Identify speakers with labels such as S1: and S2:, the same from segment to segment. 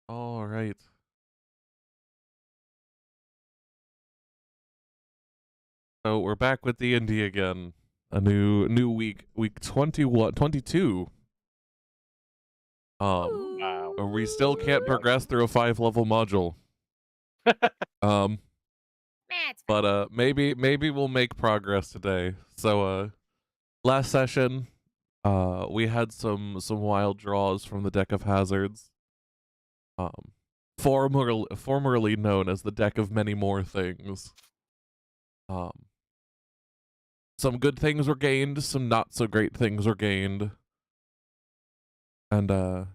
S1: All right. So we're back with D&D again. A new week 21, 22.
S2: Wow.
S1: We still can't progress through a 5-level module. Um,
S3: It's fine.
S1: but maybe we'll make progress today. So last session, we had some wild draws from the deck of hazards. Formerly known as the deck of many more things. Some good things were gained, some not so great things were gained. And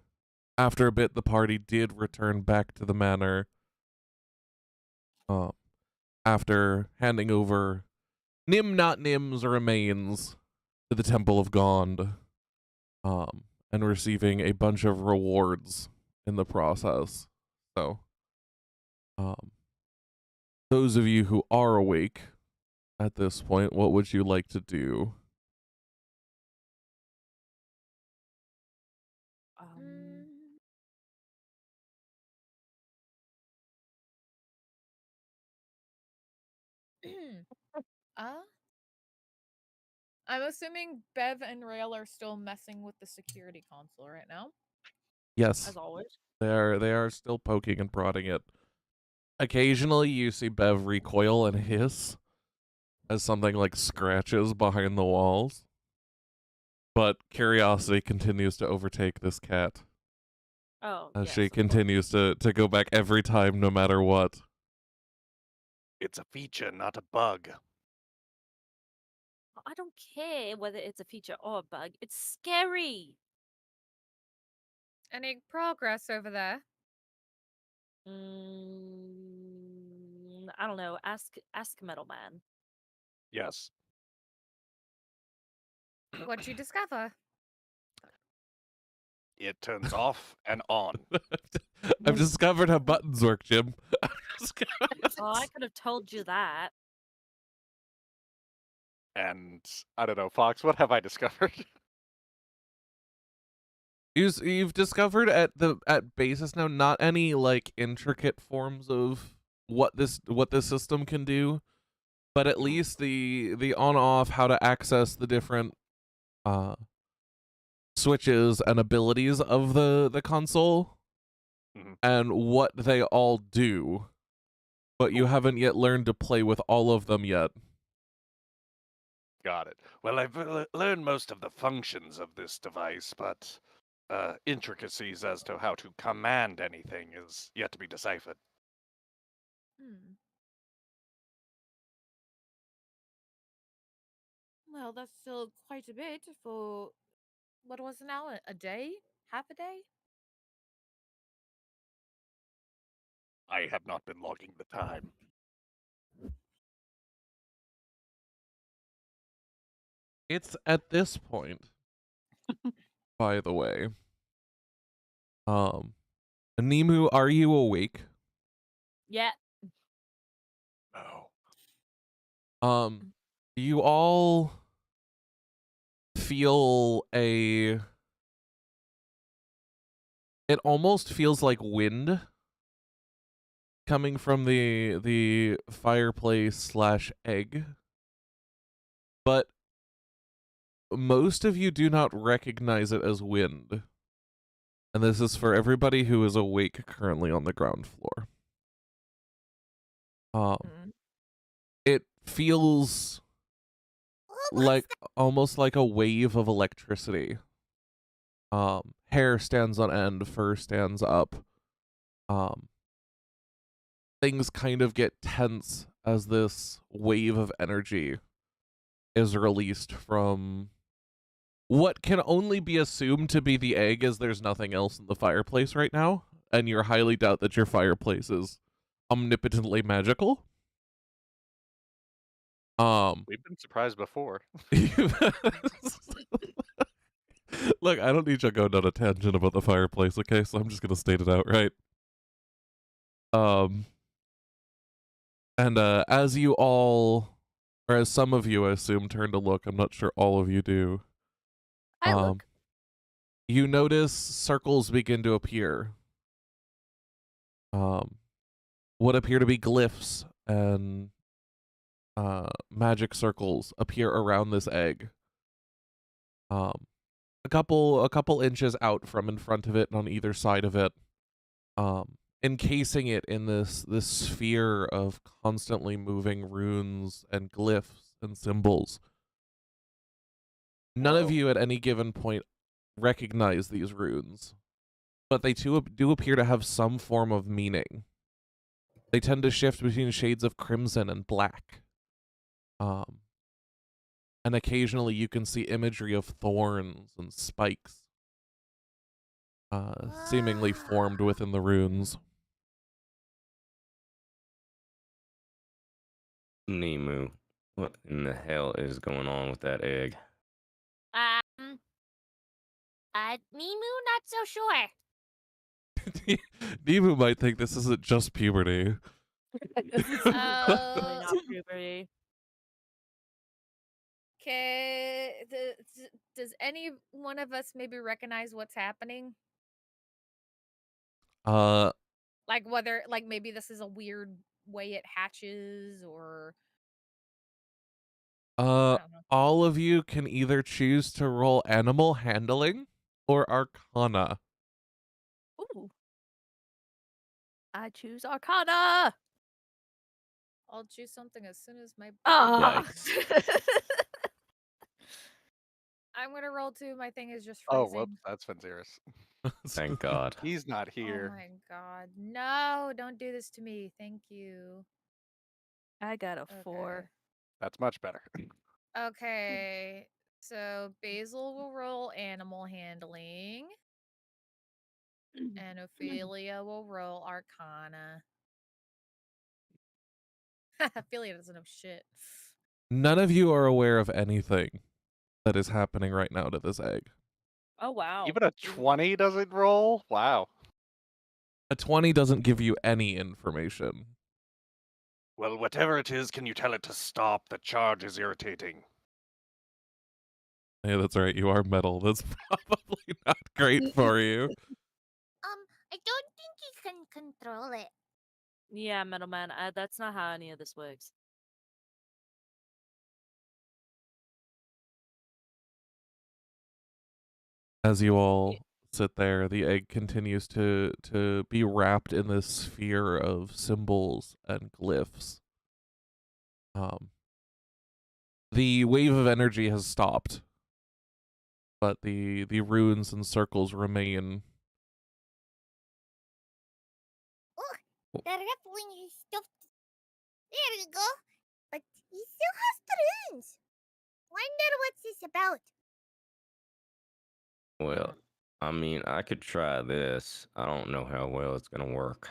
S1: after a bit the party did return back to the manor. After handing over Nim Not Nim's remains to the Temple of Gond. And receiving a bunch of rewards in the process. So those of you who are awake at this point, what would you like to do?
S3: I'm assuming Bev and Rail are still messing with the security console right now.
S1: Yes,
S3: As always.
S1: they are still poking and prodding it. Occasionally you see Bev recoil and hiss as something like scratches behind the walls. But curiosity continues to overtake this cat.
S4: Oh,
S1: as
S4: yes,
S1: she
S4: of
S1: continues to go back every time, no matter what.
S2: It's a feature, not a bug.
S4: course. I don't care whether it's a feature or a bug. It's scary.
S3: Any progress over there?
S4: I don't know. Ask Metal Man.
S2: Yes.
S3: What'd you discover?
S2: It turns off and on.
S1: I've discovered how buttons work, Jim.
S4: Oh, I could have told you that.
S2: And I don't know, Fox, what have I discovered?
S1: You've discovered at basis now not any like intricate forms of what this system can do, but at least the on off, how to access the different switches and abilities of the console and what they all do, but you haven't yet learned to play with all of them yet.
S2: Got it. Well, I've learned most of the functions of this device, but intricacies as to how to command anything is yet to be deciphered.
S3: Well, that's still quite a bit for what was now a day? Half a day?
S2: I have not been logging the time.
S1: It's at this point, by the way. Nemu, are you awake?
S4: Yeah.
S2: No.
S1: You all feel it almost feels like wind coming from the fireplace / egg. But most of you do not recognize it as wind. And this is for everybody who is awake currently on the ground floor. It feels like almost like a wave of electricity. Hair stands on end, fur stands up. Things kind of get tense as this wave of energy is released from what can only be assumed to be the egg, as there's nothing else in the fireplace right now, and you highly doubt that your fireplace is omnipotently magical.
S2: We've been surprised before.
S1: Look, I don't need you to go down a tangent about the fireplace, okay? So I'm just gonna state it outright. And as you all, or as some of you, I assume, turn to look, I'm not sure all of you do.
S4: I look.
S1: You notice circles begin to appear What appear to be glyphs and magic circles appear around this egg. A couple inches out from in front of it and on either side of it, encasing it in this sphere of constantly moving runes and glyphs and symbols. None of you at any given point recognize these runes, but they do appear to have some form of meaning. They tend to shift between shades of crimson and black. And occasionally you can see imagery of thorns and spikes seemingly formed within the runes.
S5: Nemu, what in the hell is going on with that egg?
S4: Nemu, not so sure.
S1: Nemu might think this isn't just puberty.
S4: Definitely not puberty.
S3: Okay, does any one of us maybe recognize what's happening? Like whether, like maybe this is a weird way it hatches, or I don't know.
S1: All of you can either choose to roll animal handling or arcana.
S4: Ooh. I choose Arcana.
S3: I'll choose something as soon as my. I'm gonna roll 2. My thing is just freezing.
S2: Oh, whoops, that's Fenziris.
S5: Thank God.
S2: He's not
S3: Oh
S2: here.
S3: my god. No, don't do this to me. Thank you.
S4: I got a 4.
S2: That's much better.
S3: Okay. So Basil will roll animal handling. And Ophelia will roll arcana. Ophelia doesn't know shit.
S1: None of you are aware of anything that is happening right now to this egg.
S4: Oh wow.
S2: Even a 20 doesn't roll? Wow.
S1: A 20 doesn't give you any information.
S2: Well, whatever it is, can you tell it to stop? The charge is irritating.
S1: Yeah, that's right. You are metal. That's probably not great for you.
S6: I don't think you can control it.
S4: Yeah, Metal Man. That's not how any of this works.
S1: As you all sit there, the egg continues to be wrapped in this sphere of symbols and glyphs. The wave of energy has stopped, but the runes and circles remain.
S6: The rippling is stuffed. There you go. But he still has the runes. Wonder what's this about.
S5: Well, I mean, I could try this. I don't know how well it's gonna work.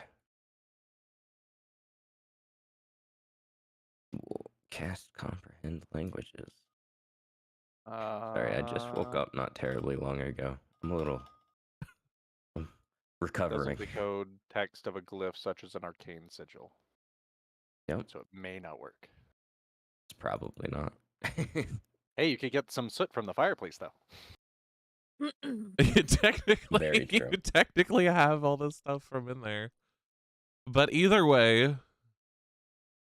S5: Cast comprehend languages. Sorry, I just woke up not terribly long ago. I'm a little recovering.
S2: Doesn't decode text of a glyph such as an arcane sigil.
S5: Yep.
S2: So it may not work.
S5: It's probably not.
S2: Hey, you could get some soot from the fireplace, though.
S1: You
S5: Very true.
S1: technically have all this stuff from in there. But either way,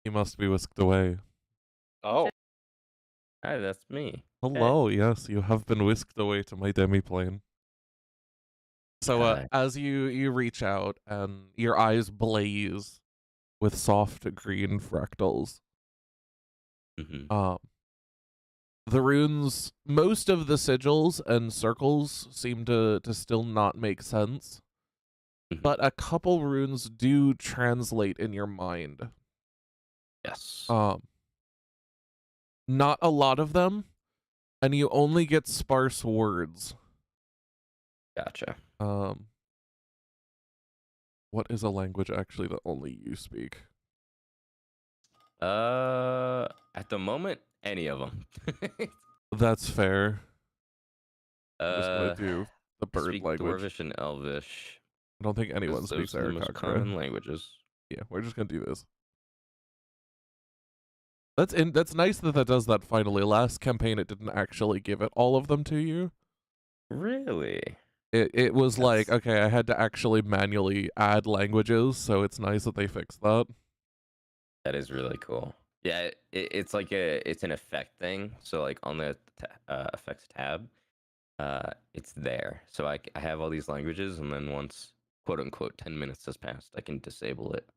S1: he must be whisked away.
S2: Oh.
S5: Hi, that's me.
S1: Hello, yes, you have been whisked away to my demiplane. So
S5: Hi.
S1: as you reach out and your eyes blaze with soft green fractals.
S5: Mm-hmm.
S1: The runes, most of the sigils and circles seem to still not make sense.
S5: Mhm.
S1: But a couple runes do translate in your mind.
S5: Yes.
S1: Not a lot of them, and you only get sparse words.
S5: Gotcha.
S1: What is a language actually that only you speak?
S5: At the moment, any of them.
S1: That's fair. I'm just gonna do the
S5: I
S1: bird
S5: speak
S1: language.
S5: Dwarvish and Elvish.
S1: I don't think anyone
S5: Those
S1: speaks
S5: are the most
S1: Arakocra.
S5: common languages.
S1: Yeah, we're just gonna do this. That's nice that does that finally. Last campaign it didn't actually give it all of them to you.
S5: Really?
S1: It was like,
S5: That's
S1: okay, I had to actually manually add languages, so it's nice that they fixed that.
S5: that is really cool. Yeah, it's like it's an effect thing. So like on the effects tab, it's there. So I have all these languages, and then once quote unquote 10 minutes has passed, I can disable it.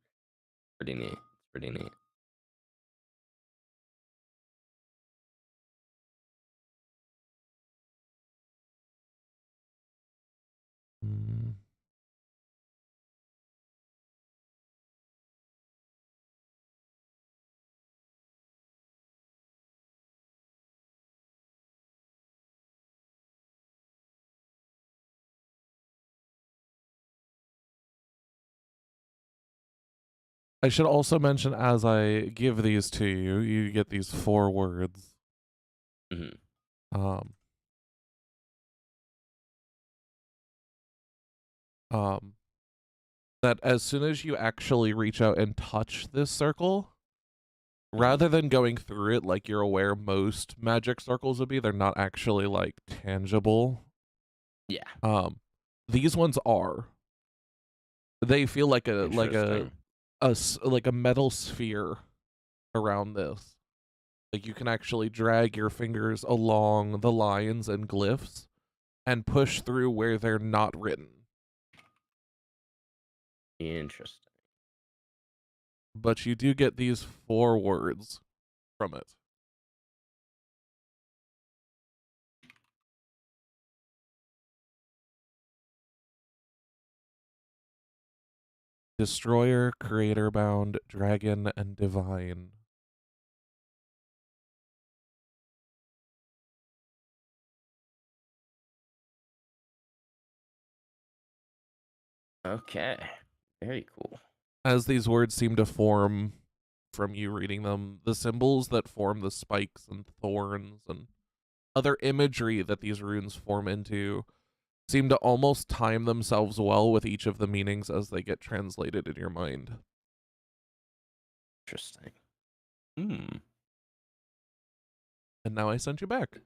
S5: Pretty neat. Pretty neat.
S1: Mm. I should also mention, as I give these to you, you get these 4 words.
S5: Mhm.
S1: Um, um, that as soon as you actually reach out and touch this circle, rather than going through it like you're aware most magic circles would be, they're not actually like tangible.
S5: Yeah.
S1: These ones are. They feel like a
S5: Interesting.
S1: like a metal sphere around this. Like you can actually drag your fingers along the lines and glyphs and push through where they're not written.
S5: Interesting.
S1: But you do get these 4 words from it. Destroyer, Creator Bound, Dragon, and Divine.
S5: Okay. Very cool.
S1: As these words seem to form from you reading them, the symbols that form the spikes and thorns and other imagery that these runes form into seem to almost time themselves well with each of the meanings as they get translated in your mind.
S5: Interesting. Hmm.
S1: And now I sent you back.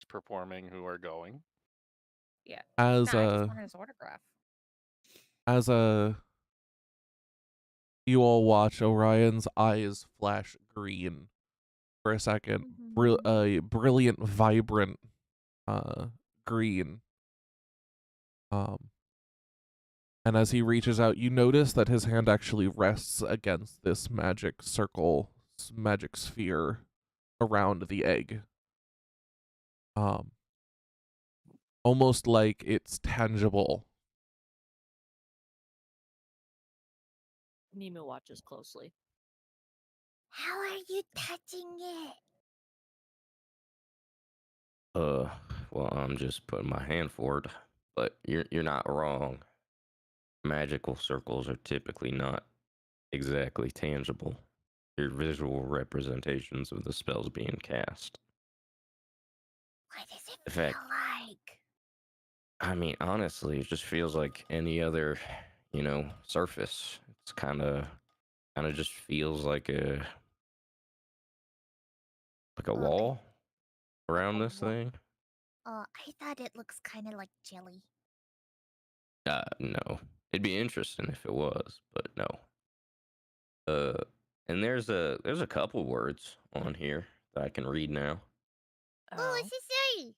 S2: Performing who are going.
S3: Yeah.
S1: As
S3: No, I just wanted his autograph.
S1: you all watch, Orion's eyes flash green for a second. A brilliant, vibrant green. And as he reaches out, you notice that his hand actually rests against this magic circle, magic sphere around the egg. Almost like it's tangible.
S4: Nemo watches closely.
S6: How are you touching it?
S5: Well, I'm just putting my hand forward, but you're not wrong. Magical circles are typically not exactly tangible. They're visual representations of the spells being cast.
S6: What does it
S5: In
S6: feel
S5: fact,
S6: like?
S5: I mean, honestly, it just feels like any other, surface. It's kind of just feels like a
S6: I-
S5: wall around
S6: a
S5: this
S6: wa-
S5: thing.
S6: I thought it looks kind of like jelly.
S5: No. It'd be interesting if it was, but no. And there's a couple words on here that I can read now.
S6: What
S4: Oh.
S6: does it say?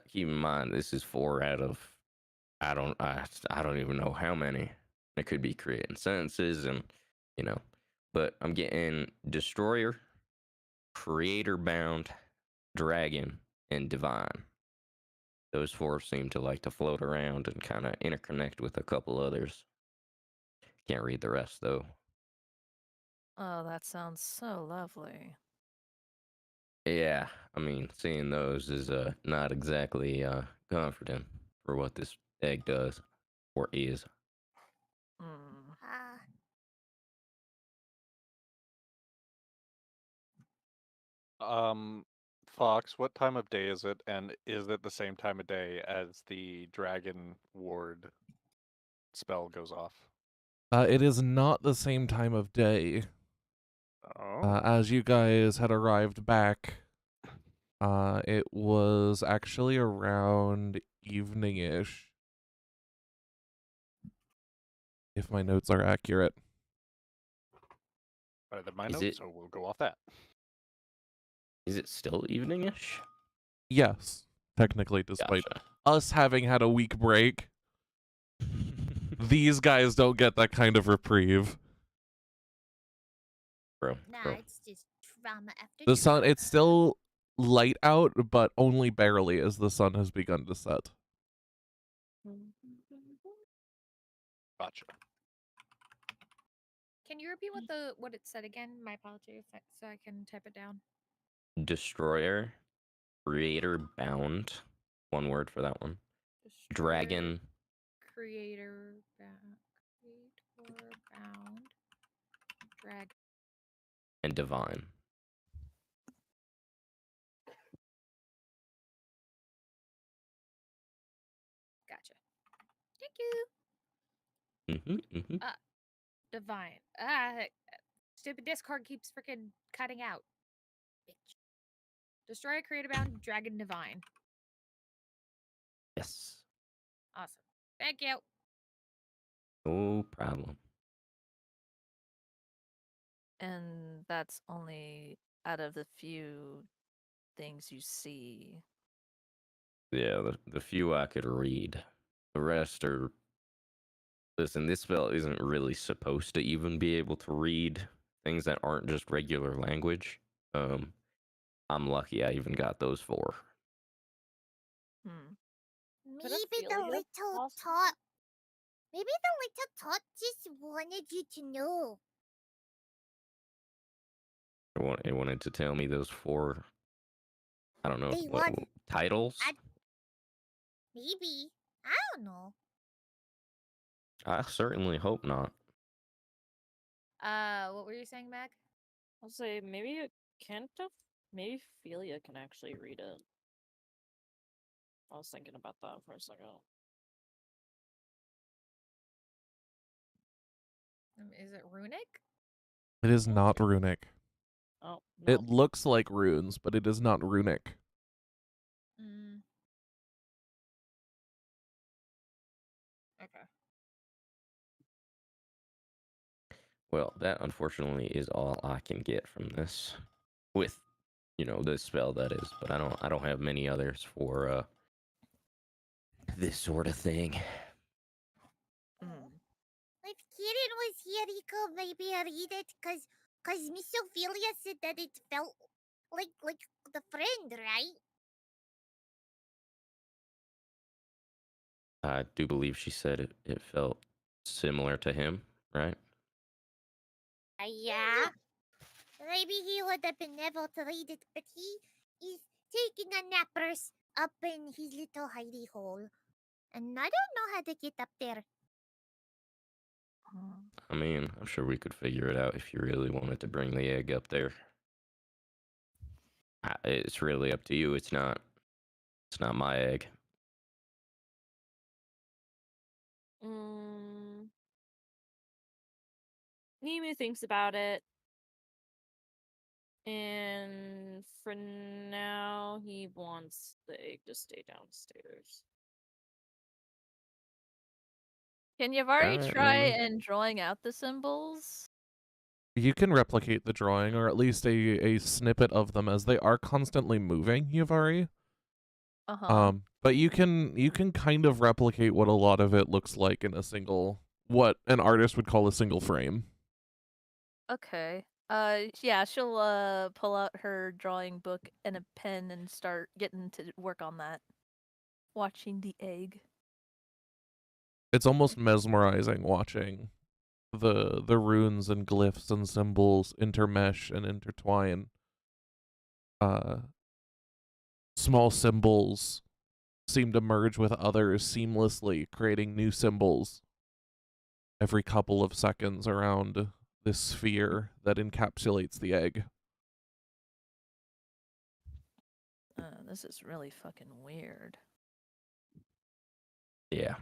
S5: Keep in mind this is 4 out of I don't even know how many. It could be creating sentences and but I'm getting destroyer, creator bound, dragon, and divine. Those 4 seem to like to float around and kind of interconnect with a couple others. Can't read the rest though.
S4: Oh, that sounds so lovely.
S5: Yeah, I mean, seeing those is not exactly comforting for what this egg does or is.
S4: Mm.
S2: Fox, what time of day is it? And is it the same time of day as the dragon ward spell goes off?
S1: It is not the same time of day.
S2: Oh.
S1: As you guys had arrived back It was actually around evening-ish, if my notes are accurate.
S2: Better than my
S5: Is
S2: notes,
S5: it-
S2: so we'll go off that.
S5: Is it still evening-ish?
S1: Yes, technically, despite
S5: Gotcha.
S1: us having had a week break, these guys don't get that kind of reprieve.
S5: Bro,
S6: Nah,
S5: bro.
S6: it's just trauma after
S1: The sun,
S6: trauma.
S1: it's still light out, but only barely as the sun has begun to set.
S2: Gotcha.
S3: Can you repeat what it said again? My apologies, so I can type it down.
S5: Destroyer, creator bound. One word for that one.
S3: Destroyer,
S5: Dragon,
S3: creator bound dragon.
S5: and divine.
S3: Gotcha. Thank you. Divine. Stupid Discord keeps freaking cutting out. Bitch. Destroyer, creator bound dragon, divine.
S5: Yes.
S3: Awesome. Thank you.
S5: No problem.
S4: And that's only out of the few things you see.
S5: Yeah, the few I could read. The rest are. Listen, this spell isn't really supposed to even be able to read things that aren't just regular language. I'm lucky I even got those 4.
S4: Hmm.
S6: Maybe the
S4: Pedophilia,
S6: little
S4: also?
S6: tot. Maybe the little tot just wanted you to know.
S5: It wanted to tell me those 4. I don't know
S6: They
S5: what
S6: want-
S5: titles.
S6: Maybe. I don't know.
S5: I certainly hope not.
S3: What were you saying, Meg?
S4: I'll say maybe it can't have. Maybe Philia can actually read it. I was thinking about that for a second.
S3: Is it runic?
S1: It is not runic.
S4: Oh,
S1: It
S4: nope.
S1: looks like runes, but it is not runic.
S3: Mm. Okay.
S5: Well, that unfortunately is all I can get from this. With, this spell that is, but I don't have many others for this sort of thing.
S4: Mm.
S6: If Kieran was here, he could maybe read it, cause Miss Ophelia said that it felt like the friend, right?
S5: I do believe she said it felt similar to him, right?
S6: Yeah. Maybe he would have been able to read it, but he is taking a nappers up in his little hidey hole. And I don't know how to get up there.
S5: I mean, I'm sure we could figure it out if you really wanted to bring the egg up there. It's really up to you. It's not my egg.
S4: Nemu thinks about it. And for now, he wants the egg to stay downstairs. Can Yavari
S5: Alright,
S4: try
S5: Nemu.
S4: and drawing out the symbols?
S1: You can replicate the drawing, or at least a snippet of them, as they are constantly moving, Yavari. But you can kind of replicate what a lot of it looks like in what an artist would call a single frame.
S4: Okay. Yeah, she'll pull out her drawing book and a pen and start getting to work on that. Watching the egg.
S1: It's almost mesmerizing watching the runes and glyphs and symbols intermesh and intertwine. Small symbols seem to merge with others seamlessly, creating new symbols every couple of seconds around this sphere that encapsulates the egg.
S4: This is really fucking weird.
S5: Yeah.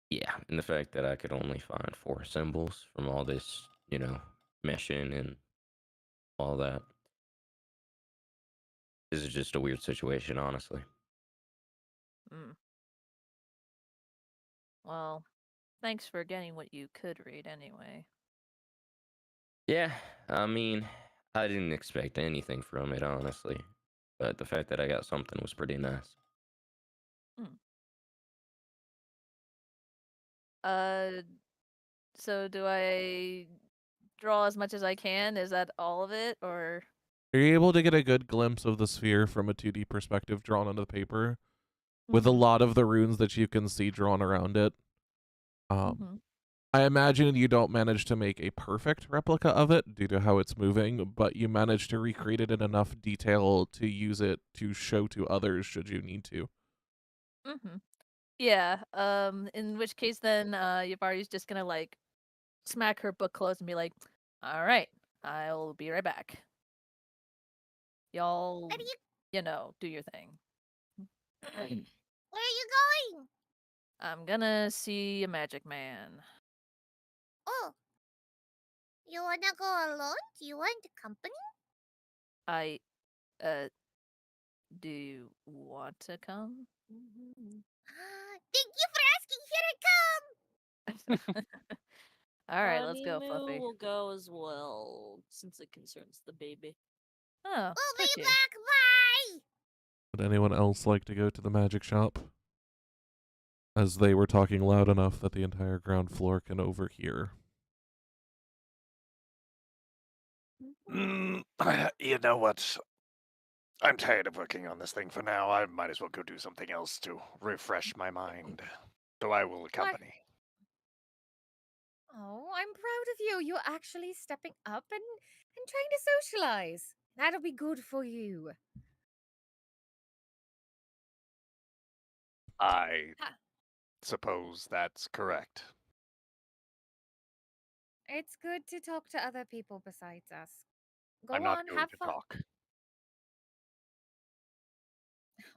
S5: Yeah, and the fact that I could only find 4 symbols from all this, meshing and all that. This is just a weird situation, honestly.
S4: Mm. Well, thanks for getting what you could read anyway.
S5: Yeah, I mean, I didn't expect anything from it, honestly. But the fact that I got something was pretty nice.
S4: So do I draw as much as I can? Is that all of it, or?
S1: Are you able to get a good glimpse of the sphere from a 2D perspective drawn onto the paper, with a
S4: Mhm.
S1: lot of the runes that you can see drawn around it?
S4: Mhm.
S1: I imagine you don't manage to make a perfect replica of it due to how it's moving, but you manage to recreate it in enough detail to use it to show to others should you need to.
S4: Mhm. Yeah. In which case, then Yabari's just gonna like smack her book closed and be like, "All right, I'll be right back. Y'all,
S6: Where are you,
S4: do your thing.
S6: where are you going?
S4: I'm gonna see a magic man.
S6: Oh, you wanna go alone? Do you want company?
S4: I, do you want to come?
S6: Thank you for asking. Here I come.
S4: All right, let's go,
S7: Mimu
S4: Fluffy.
S7: will go as well, since it concerns the baby.
S4: Oh,
S6: We'll be
S4: touchy.
S6: back. Bye.
S1: Would anyone else like to go to the magic shop? As they were talking loud enough that the entire ground floor can overhear.
S2: You know what? I'm tired of working on this thing for now. I might as well go do something else to refresh my mind. So I will accompany.
S3: Oh, I'm proud of you. You're actually stepping up and trying to socialize. That'll be good for you.
S2: I
S3: Ha.
S2: suppose that's correct.
S3: It's good to talk to other people besides us. Go
S2: I'm not
S3: on,
S2: going
S3: have
S2: to
S3: fun.
S2: talk.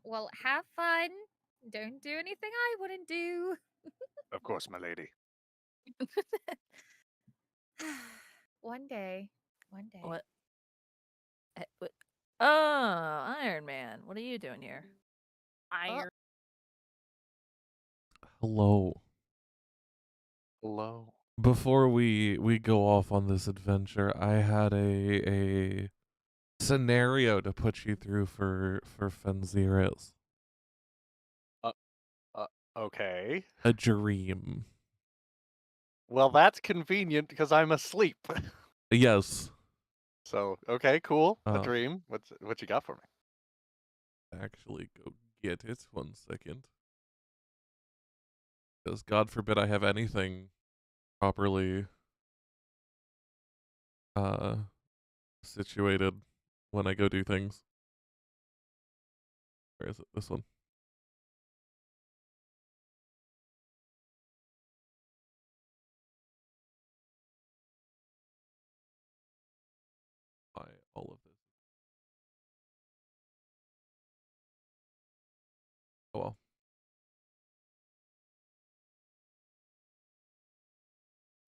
S3: Well, have fun. Don't do anything I wouldn't do.
S2: Of course, my lady.
S3: One day. One day.
S4: What? What? Oh, Iron Man. What are you doing here?
S7: Iron.
S1: Hello.
S2: Hello.
S1: Before we go off on this adventure, I had a scenario to put you through for Fenziris.
S2: Okay.
S1: A dream.
S2: Well, that's convenient because I'm asleep.
S1: Yes.
S2: So, okay, cool. A
S1: Uh,
S2: dream. What you got for me?
S1: Actually, go get it. 1 second. Because God forbid I have anything properly situated when I go do things. Where is it? This one. Why all of this? Oh well.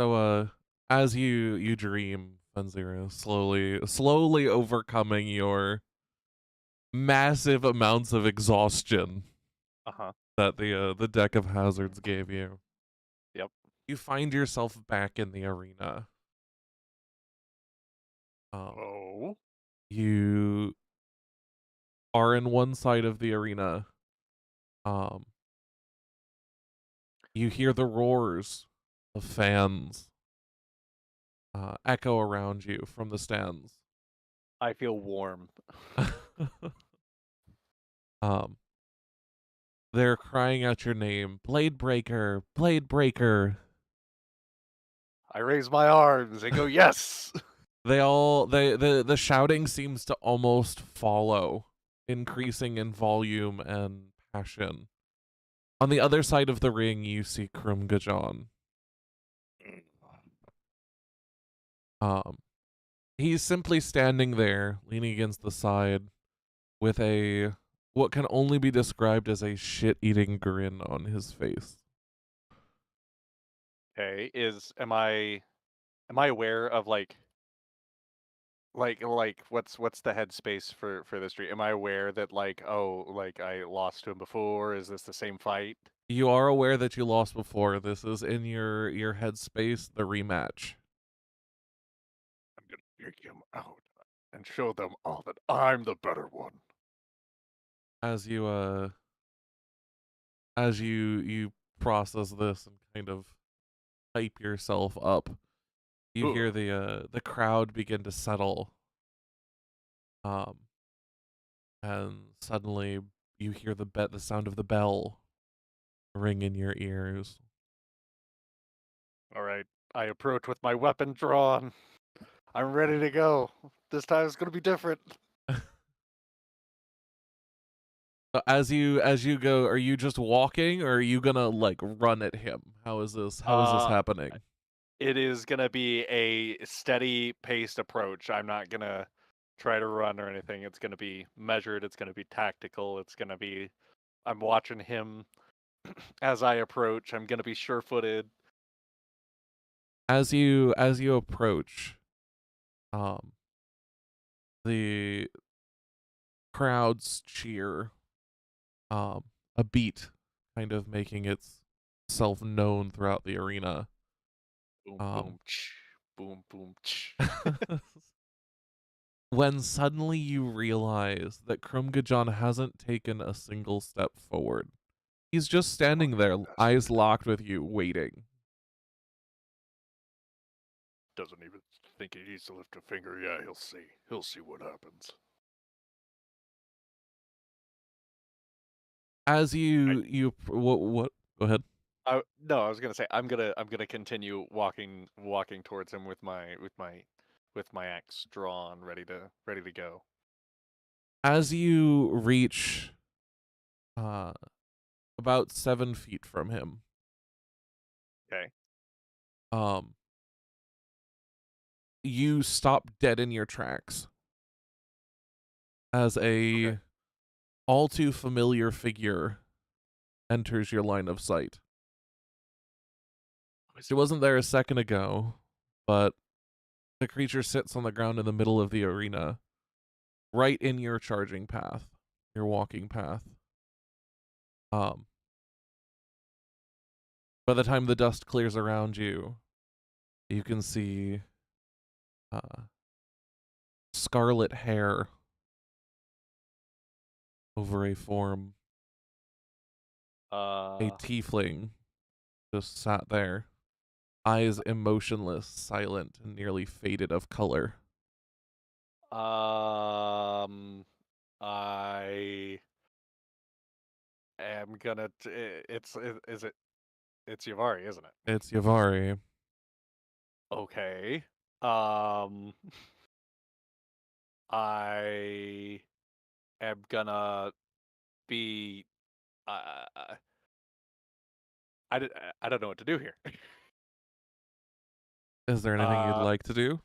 S1: So as you dream, Fenzira, slowly overcoming your massive amounts of exhaustion
S2: Uh-huh.
S1: that the deck of hazards gave you.
S2: Yep.
S1: You find yourself back in the arena.
S2: Oh.
S1: You are in one side of the arena. You hear the roars of fans echo around you from the stands.
S2: I feel warm.
S1: They're crying out your name, Blade Breaker, Blade Breaker.
S2: I raise my arms and go, yes!
S1: The shouting seems to almost follow, increasing in volume and passion. On the other side of the ring, you see Krumgajon. He's simply standing there, leaning against the side, with a what can only be described as a shit-eating grin on his face.
S2: Okay, am I aware of like like what's the headspace for this street? Am I aware that like I lost to him before? Is this the same fight?
S1: You are aware that you lost before. This is in your headspace, the rematch.
S2: I'm gonna dig him out and show them all that I'm the better one.
S1: As you process this and kind of hype yourself up, you hear the crowd begin to settle. And suddenly you hear the sound of the bell ring in your ears.
S2: All right, I approach with my weapon drawn. I'm ready to go. This time it's gonna be different.
S1: So as you go, are you just walking or are you gonna like run at him? How is this happening?
S2: It is gonna be a steady paced approach. I'm not gonna try to run or anything. It's gonna be measured, it's gonna be tactical, I'm watching him as I approach. I'm gonna be sure footed.
S1: As you approach, the crowds cheer, a beat kind of making itself known throughout the arena.
S2: Boom boom ch, boom boom ch.
S1: When suddenly you realize that Krumgajon hasn't taken a single step forward. He's just standing there, eyes locked with you, waiting.
S2: Doesn't even think he needs to lift a finger. Yeah, he'll see. He'll see what happens.
S1: As what? Go ahead.
S2: No, I was gonna say I'm gonna continue walking towards him with my axe drawn, ready to go.
S1: As you reach about 7 feet from him,
S2: Okay.
S1: you stop dead in your tracks as a all too familiar figure enters your line of sight. It wasn't there a second ago, but the creature sits on the ground in the middle of the arena, right in your charging path, your walking path. By the time the dust clears around you, you can see scarlet hair over a form. A tiefling just sat there, eyes emotionless, silent, and nearly faded of color.
S2: I am gonna. It's Yavari, isn't it?
S1: It's Yavari.
S2: Okay. I am gonna be. I don't know what to do here.
S1: Is there anything you'd like to do?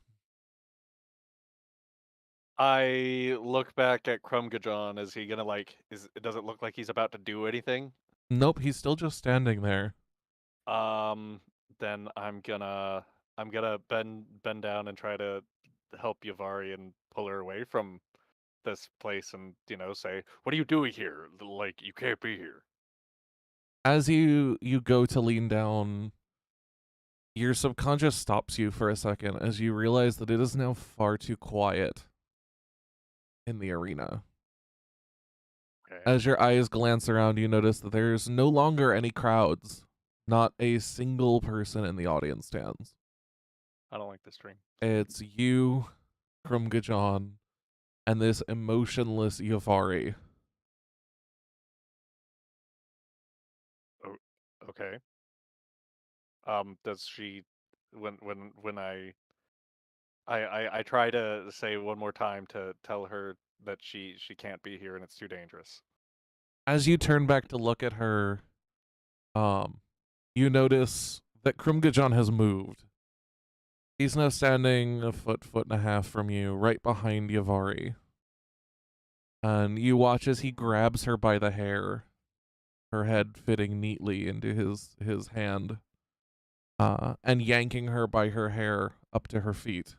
S2: I look back at Krumgajon. Is he gonna does it look like he's about to do anything?
S1: Nope, he's still just standing there.
S2: Then I'm gonna bend down and try to help Yavari and pull her away from this place and, say, "What are you doing here? Like, you can't be here."
S1: As you go to lean down, your subconscious stops you for a second as you realize that it is now far too quiet in the arena.
S2: Okay.
S1: As your eyes glance around, you notice that there's no longer any crowds. Not a single person in the audience stands.
S2: I don't like this dream.
S1: It's you, Krumgajon, and this emotionless Yavari.
S2: Oh, okay. Does she when I try to say one more time to tell her that she can't be here and it's too dangerous.
S1: As you turn back to look at her, you notice that Krumgajon has moved. He's now standing a foot and a half from you, right behind Yavari. And you watch as he grabs her by the hair, her head fitting neatly into his hand, and yanking her by her hair up to her feet.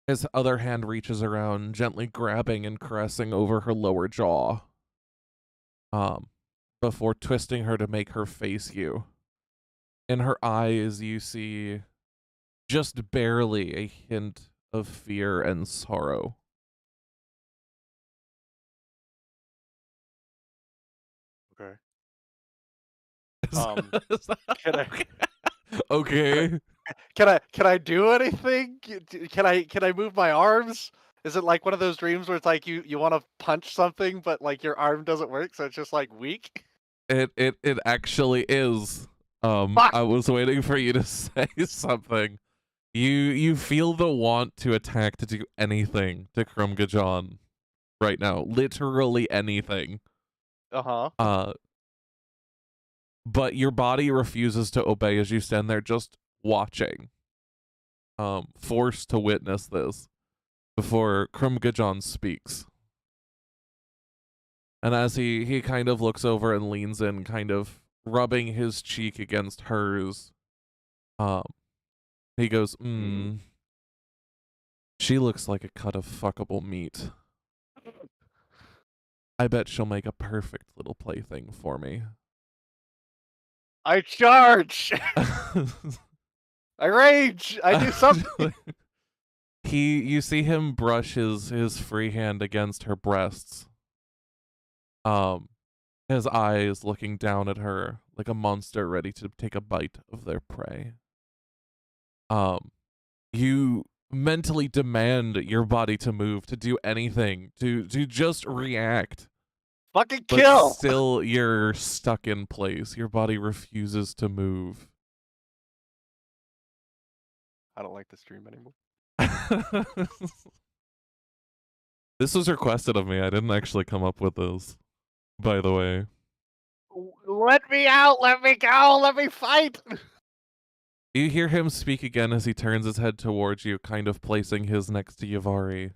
S1: His other hand reaches around, gently grabbing and caressing over her lower jaw. Before twisting her to make her face you. In her eyes, you see just barely a hint of fear and sorrow.
S2: Okay. Can I
S1: Okay.
S2: can I do anything? Can I move my arms? Is it like one of those dreams where it's like you want to punch something but like your arm doesn't work, so it's just like weak?
S1: It actually is.
S2: Fuck!
S1: I was waiting for you to say something. You feel the want to attack, to do anything to Krumgajon right now. Literally anything.
S2: Uh-huh.
S1: But your body refuses to obey as you stand there just watching. Forced to witness this before Krumgajon speaks. And as he kind of looks over and leans in, kind of rubbing his cheek against hers, he goes, she looks like a cut of fuckable meat. I bet she'll make a perfect little plaything for me.
S2: I charge! I rage! I do something!
S1: You see him brush his free hand against her breasts. His eyes looking down at her like a monster ready to take a bite of their prey. You mentally demand your body to move, to do anything, to just react.
S2: Fucking
S1: But
S2: kill!
S1: still, you're stuck in place. Your body refuses to move.
S2: I don't like this dream anymore.
S1: This was requested of me. I didn't actually come up with this, by the way.
S2: Let me out! Let me go! Let me fight!
S1: You hear him speak again as he turns his head towards you, kind of placing his next to Yavari.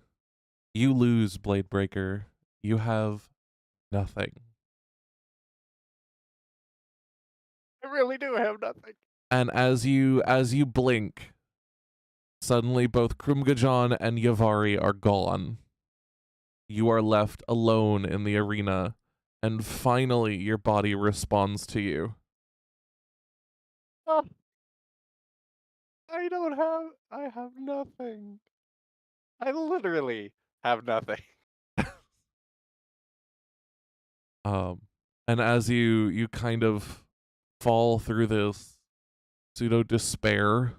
S1: You lose, Bladebreaker. You have nothing.
S2: I really do have nothing.
S1: And as you blink, suddenly both Krumgajon and Yavari are gone. You are left alone in the arena, and finally your body responds to you.
S2: Oh. I have nothing. I literally have nothing.
S1: And as you kind of fall through this pseudo despair,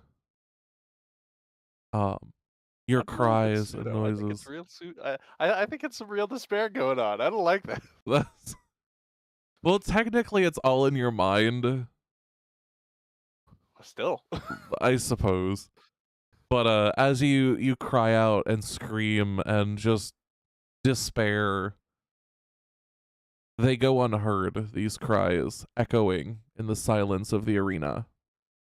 S1: your cries and noises.
S2: I think it's real I think it's some real despair going on. I don't like that.
S1: Well, technically it's all in your mind.
S2: Still.
S1: I suppose. But as you cry out and scream and just despair, they go unheard, these cries, echoing in the silence of the arena,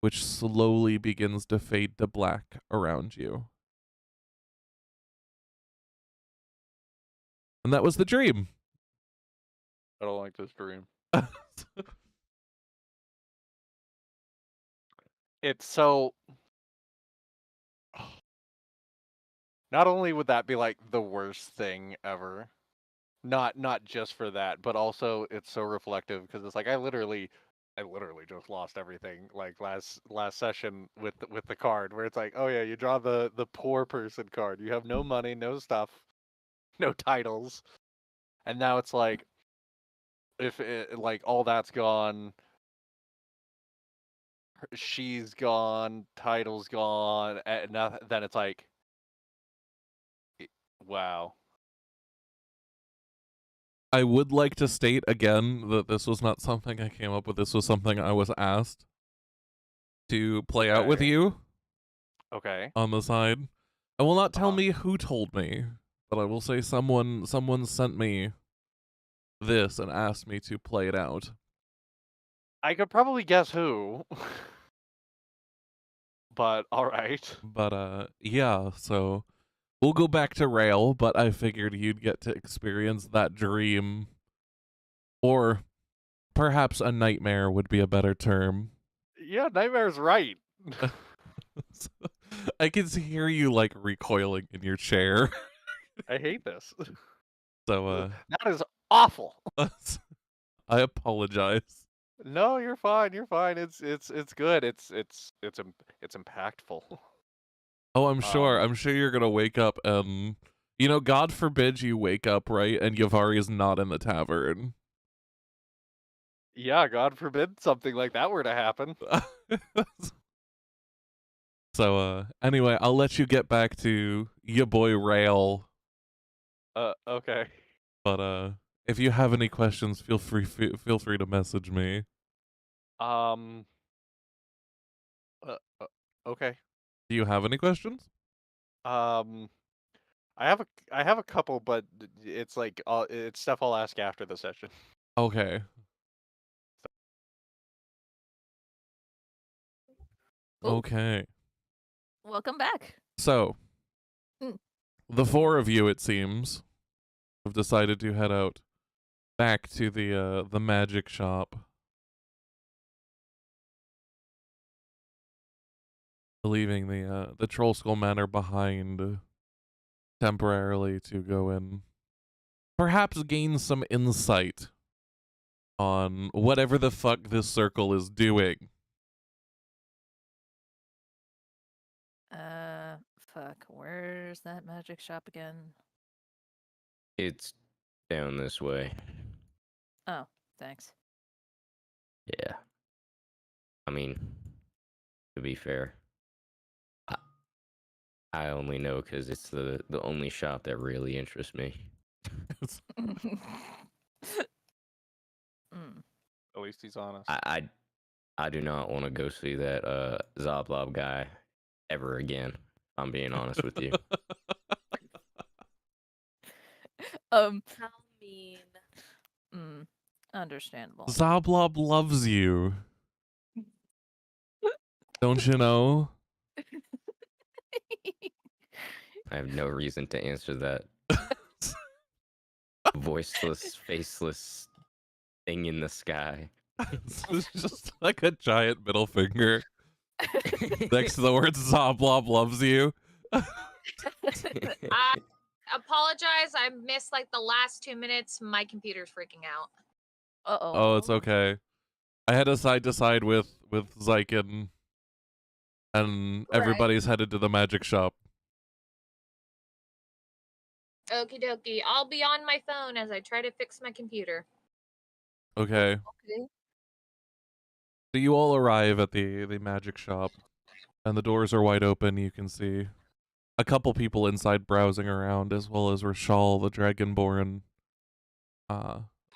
S1: which slowly begins to fade to black around you. And that was the dream.
S2: I don't like this dream. It's so... Not only would that be like the worst thing ever, not just for that, but also it's so reflective because it's like I literally just lost everything like last session with the card where it's like, oh yeah, you draw the poor person card. You have no money, no stuff, no titles, and now it's like if like all that's gone, she's gone, title's gone, and now then it's like, wow.
S1: I would like to state again that this was not something I came up with. This was something I was asked to play out with you.
S2: Okay.
S1: On the side. I will not tell me who told me, but I will say someone sent me this and asked me to play it out.
S2: I could probably guess who. But alright.
S1: But yeah, so we'll go back to Rail, but I figured you'd get to experience that dream. Or perhaps a nightmare would be a better term.
S2: Yeah, nightmare's right.
S1: I can hear you like recoiling in your chair.
S2: I hate this.
S1: So
S2: That is awful.
S1: I apologize.
S2: No, you're fine. You're fine. It's good. It's impactful.
S1: Oh, I'm sure.
S2: Um,
S1: I'm sure you're gonna wake up and you know, God forbid you wake up, right, and Yavari is not in the tavern.
S2: Yeah, God forbid something like that were to happen.
S1: So anyway, I'll let you get back to your boy Rail.
S2: Okay.
S1: But if you have any questions, feel free to message me.
S2: Um. Okay.
S1: Do you have any questions?
S2: Um. I have a couple, but it's like it's stuff I'll ask after the session.
S1: Okay.
S4: Ooh.
S1: Okay.
S4: Welcome back.
S1: So,
S4: Hmm.
S1: the four of you, it seems, have decided to head out back to the magic shop. Leaving the Troll Skull Manor behind temporarily to go and perhaps gain some insight on whatever the fuck this circle is doing.
S4: Fuck. Where's that magic shop again?
S5: It's down this way.
S4: Oh, thanks.
S5: Yeah. I mean, to be fair, I only know because it's the only shop that really interests me.
S4: Mm.
S2: At least he's honest.
S5: I do not want to go see that Zoblob guy ever again. If I'm being honest with you.
S7: How mean.
S4: Understandable.
S1: Zoblob loves you. Don't you know?
S5: I have no reason to answer that voiceless, faceless thing in the sky.
S1: It's just like a giant middle finger next to the words Zoblob loves you.
S3: I apologize. I missed like the last 2 minutes. My computer's freaking out.
S4: Uh-oh.
S1: Oh, it's okay. I had a side to side with Zyken, and everybody's headed to the magic shop.
S3: Okie dokie. I'll be on my phone as I try to fix my computer.
S1: Okay.
S4: Okay.
S1: So you all arrive at the magic shop, and the doors are wide open. You can see a couple people inside browsing around, as well as Rashal, the Dragonborn,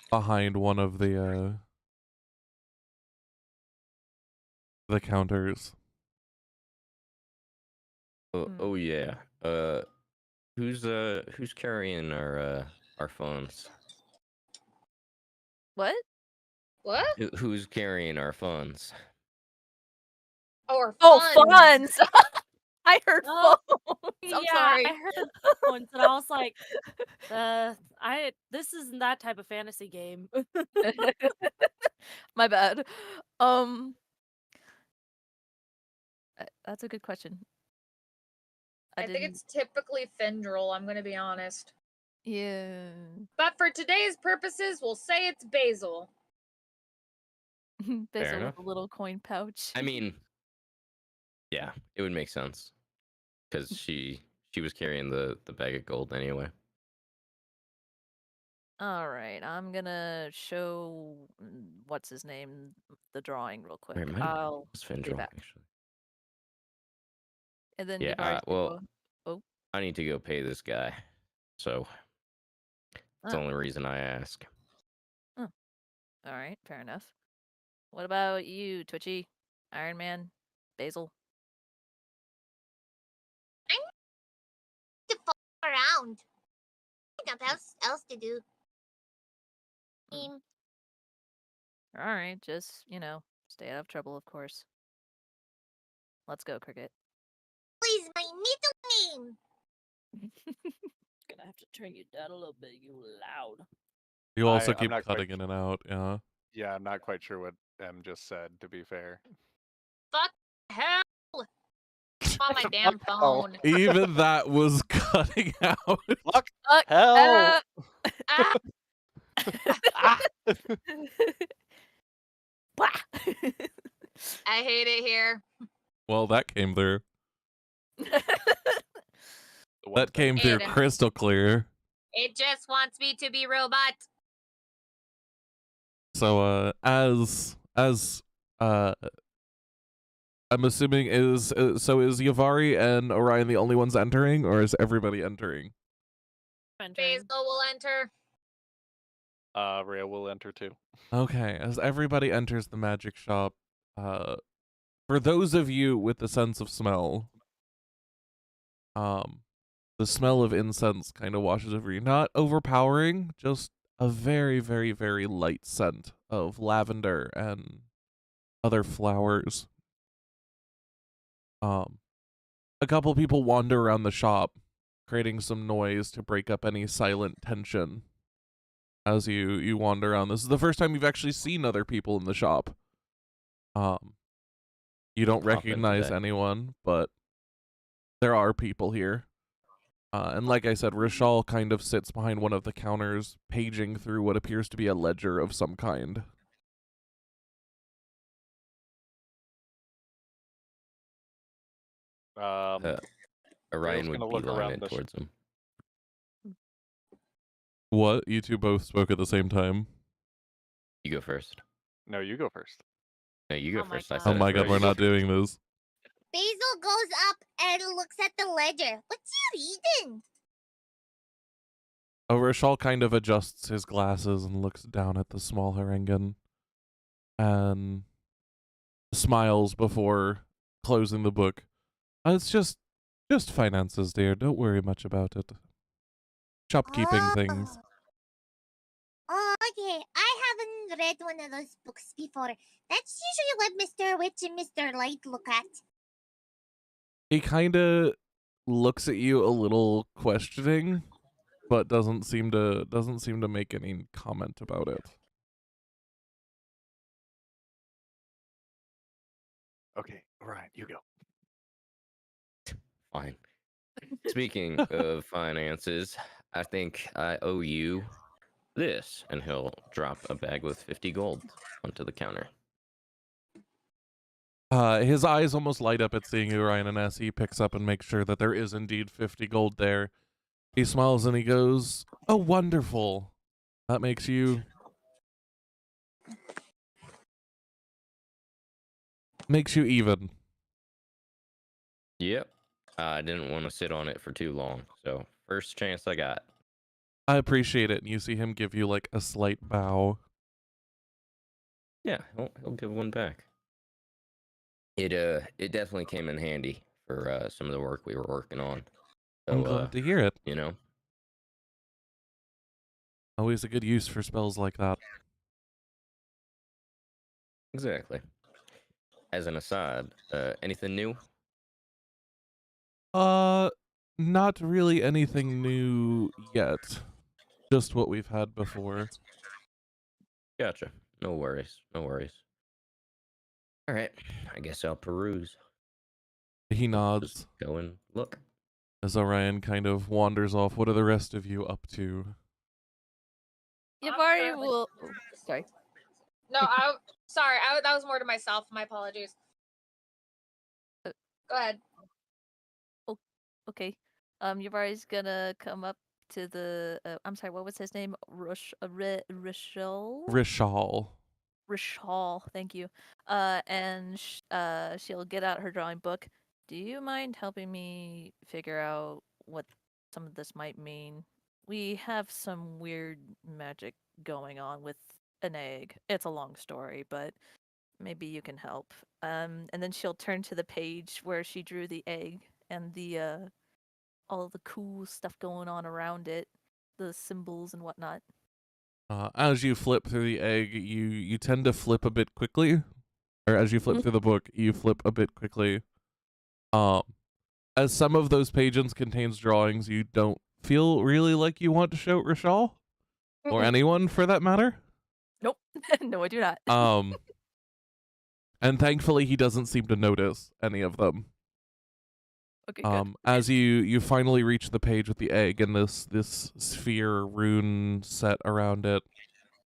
S1: behind one of the counters.
S5: Oh yeah. Who's carrying our phones?
S4: What?
S3: What?
S5: Who's carrying our phones?
S3: Or
S4: Oh,
S3: funds.
S4: funds! I heard
S7: Oh,
S4: phones. I'm
S7: yeah,
S4: sorry.
S7: I heard once, and I was like, this isn't that type of fantasy game.
S4: My bad. That's a good question.
S3: I think it's typically Fendril, I'm gonna be honest.
S4: Yeah.
S3: But for today's purposes, we'll say it's Basil.
S4: Basil with
S5: enough.
S4: a little coin pouch.
S5: I mean, yeah, it would make sense because she was carrying the bag of gold anyway.
S4: All right, I'm gonna show what's his name the drawing real quick.
S5: Wait,
S4: I'll
S5: it's
S4: be
S5: Fendril,
S4: back.
S5: actually.
S4: And then
S5: Yeah,
S4: Yubari's
S5: well,
S4: oh,
S5: I need to go pay this guy, so that's the
S4: Oh.
S5: only reason I ask.
S4: all right, fair enough. What about you, Twitchy, Iron Man, Basil?
S6: To fuck around. Nothing else to do.
S4: All right, just stay out of trouble, of course. Let's go, Cricket.
S6: Please, my middle name.
S7: Gonna have to turn you down a little bit. You loud.
S1: You also
S2: I'm
S1: keep
S2: not quite
S1: cutting in and out. Yeah.
S2: Yeah, I'm not quite sure what M just said, to be fair.
S3: Fuck hell. on my damn phone.
S1: Even that was cutting out.
S2: Fuck
S4: Fuck,
S2: hell.
S3: Ah,
S2: Ah!
S4: Blah.
S3: I hate it here.
S1: Well, that came through.
S2: The one
S1: That came through
S3: Aiden.
S1: crystal clear.
S3: It just wants me to be robot.
S1: So, as I'm assuming is Yavari and Orion the only ones entering, or is everybody entering?
S3: Basil will enter.
S2: Rhea will enter too.
S1: Okay, as everybody enters the magic shop, for those of you with the sense of smell, the smell of incense kind of washes over you. Not overpowering, just a very, very, very light scent of lavender and other flowers. A couple people wander around the shop, creating some noise to break up any silent tension as you wander around. This is the first time you've actually seen other people in the shop. You don't recognize anyone, but there are people here. And like I said, Rishal kind of sits behind one of the counters, paging through what appears to be a ledger of some kind.
S5: Orion would
S2: gonna look
S5: beeline
S2: around
S5: it
S2: the
S5: towards him.
S1: What? You two both spoke at the same time?
S5: You go first.
S2: No, you go first.
S5: No, you go
S3: Oh my
S5: first. I
S3: God.
S5: said
S1: Oh
S5: it
S1: my god,
S5: first.
S1: we're not doing this.
S6: Basil goes up and looks at the ledger. What's he reading?
S1: Oh, Rishal kind of adjusts his glasses and looks down at the small Harengan and smiles before closing the book. It's just finances, dear. Don't worry much about it. Shopkeeping things.
S6: Oh, okay. I haven't read one of those books before. That's usually what Mr. Witch and Mr. Light look at.
S1: He kind of looks at you a little questioning, but doesn't seem to make any comment about it.
S2: Okay, Orion, you go.
S5: Fine. Speaking of finances, I think I owe you this. And he'll drop a bag with 50 gold onto the counter.
S1: His eyes almost light up at seeing you, Ryan, and as he picks up and makes sure that there is indeed 50 gold there, he smiles and he goes, "Oh, wonderful. That makes you even."
S5: Yep. I didn't want to sit on it for too long, so first chance I got.
S1: I appreciate it. And you see him give you like a slight bow.
S5: Yeah, he'll give one back. It definitely came in handy for some of the work we were working on. So,
S1: I'm glad to hear it.
S5: you know.
S1: Always a good use for spells like that.
S5: Exactly. As an aside, anything new?
S1: Not really anything new yet. Just what we've had before.
S5: Gotcha. No worries. No worries. All right. I guess I'll peruse.
S1: He nods
S5: Just go and look.
S1: as Orion kind of wanders off. What are the rest of you up to?
S4: Yavari will. Oh, sorry.
S3: No, sorry. That was more to myself. My apologies. Go ahead.
S4: Okay. Yavari's gonna come up to the. I'm sorry. What was his name? Rishal. Rishal. Thank you. And she'll get out her drawing book. Do you mind helping me figure out what some of this might mean? We have some weird magic going on with an egg. It's a long story, but maybe you can help. And then she'll turn to the page where she drew the egg and the all the cool stuff going on around it, the symbols and whatnot.
S1: As you flip through the egg, you tend to flip a bit quickly. Or as you flip through the book, you flip a bit quickly. As some of those pages contains drawings you don't feel really like you want to show Rishal. Or anyone for that matter.
S4: Nope. No, I do not.
S1: And thankfully he doesn't seem to notice any of them.
S4: Okay, good.
S1: As you finally reach the page with the egg and this sphere rune set around it,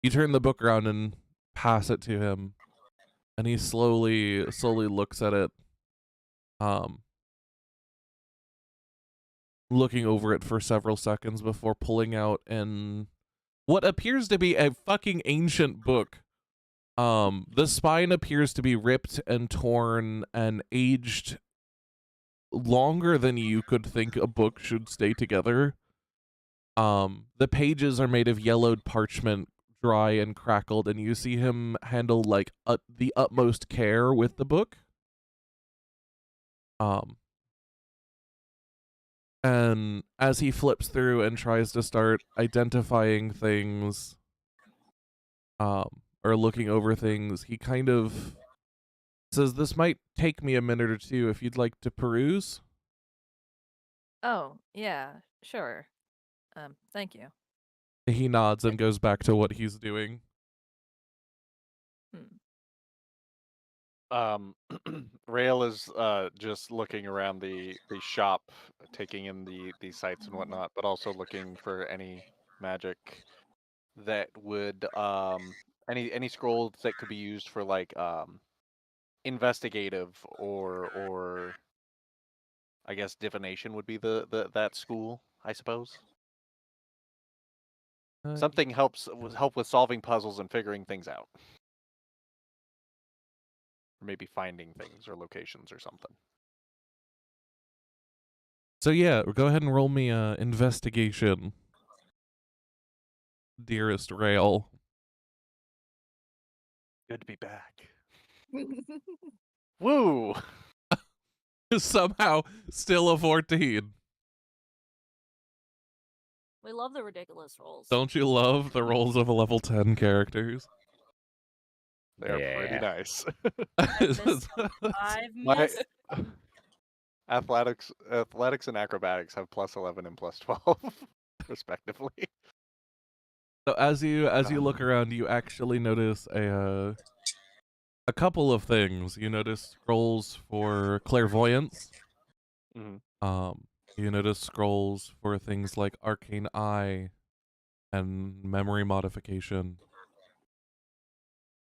S1: you turn the book around and pass it to him, and he slowly looks at it, looking over it for several seconds before pulling out what appears to be a fucking ancient book. The spine appears to be ripped and torn and aged longer than you could think a book should stay together. The pages are made of yellowed parchment, dry and crackled, and you see him handle like the utmost care with the book. And as he flips through and tries to start identifying things, or looking over things, he kind of says, "This might take me a minute or two if you'd like to peruse."
S4: Oh, yeah, sure. Thank you.
S1: He nods and goes back to what he's doing.
S2: Rail is just looking around the shop, taking in the sights and whatnot, but also looking for any magic that would any scrolls that could be used for like investigative or I guess divination would be the that school, I suppose. Something help with solving puzzles and figuring things out. Or maybe finding things or locations or something.
S1: So yeah, go ahead and roll me a investigation, dearest Rail.
S2: Good to be back. Woo!
S1: Somehow still a 14.
S7: We love the ridiculous rolls.
S1: Don't you love the rolls of a level 10 characters?
S2: They're pretty nice.
S7: I've
S2: My
S7: missed.
S2: athletics and acrobatics have +11 and +12 respectively.
S1: So as you look around, you actually notice a couple of things. You notice scrolls for clairvoyance.
S2: Mhm.
S1: You notice scrolls for things like arcane eye and memory modification.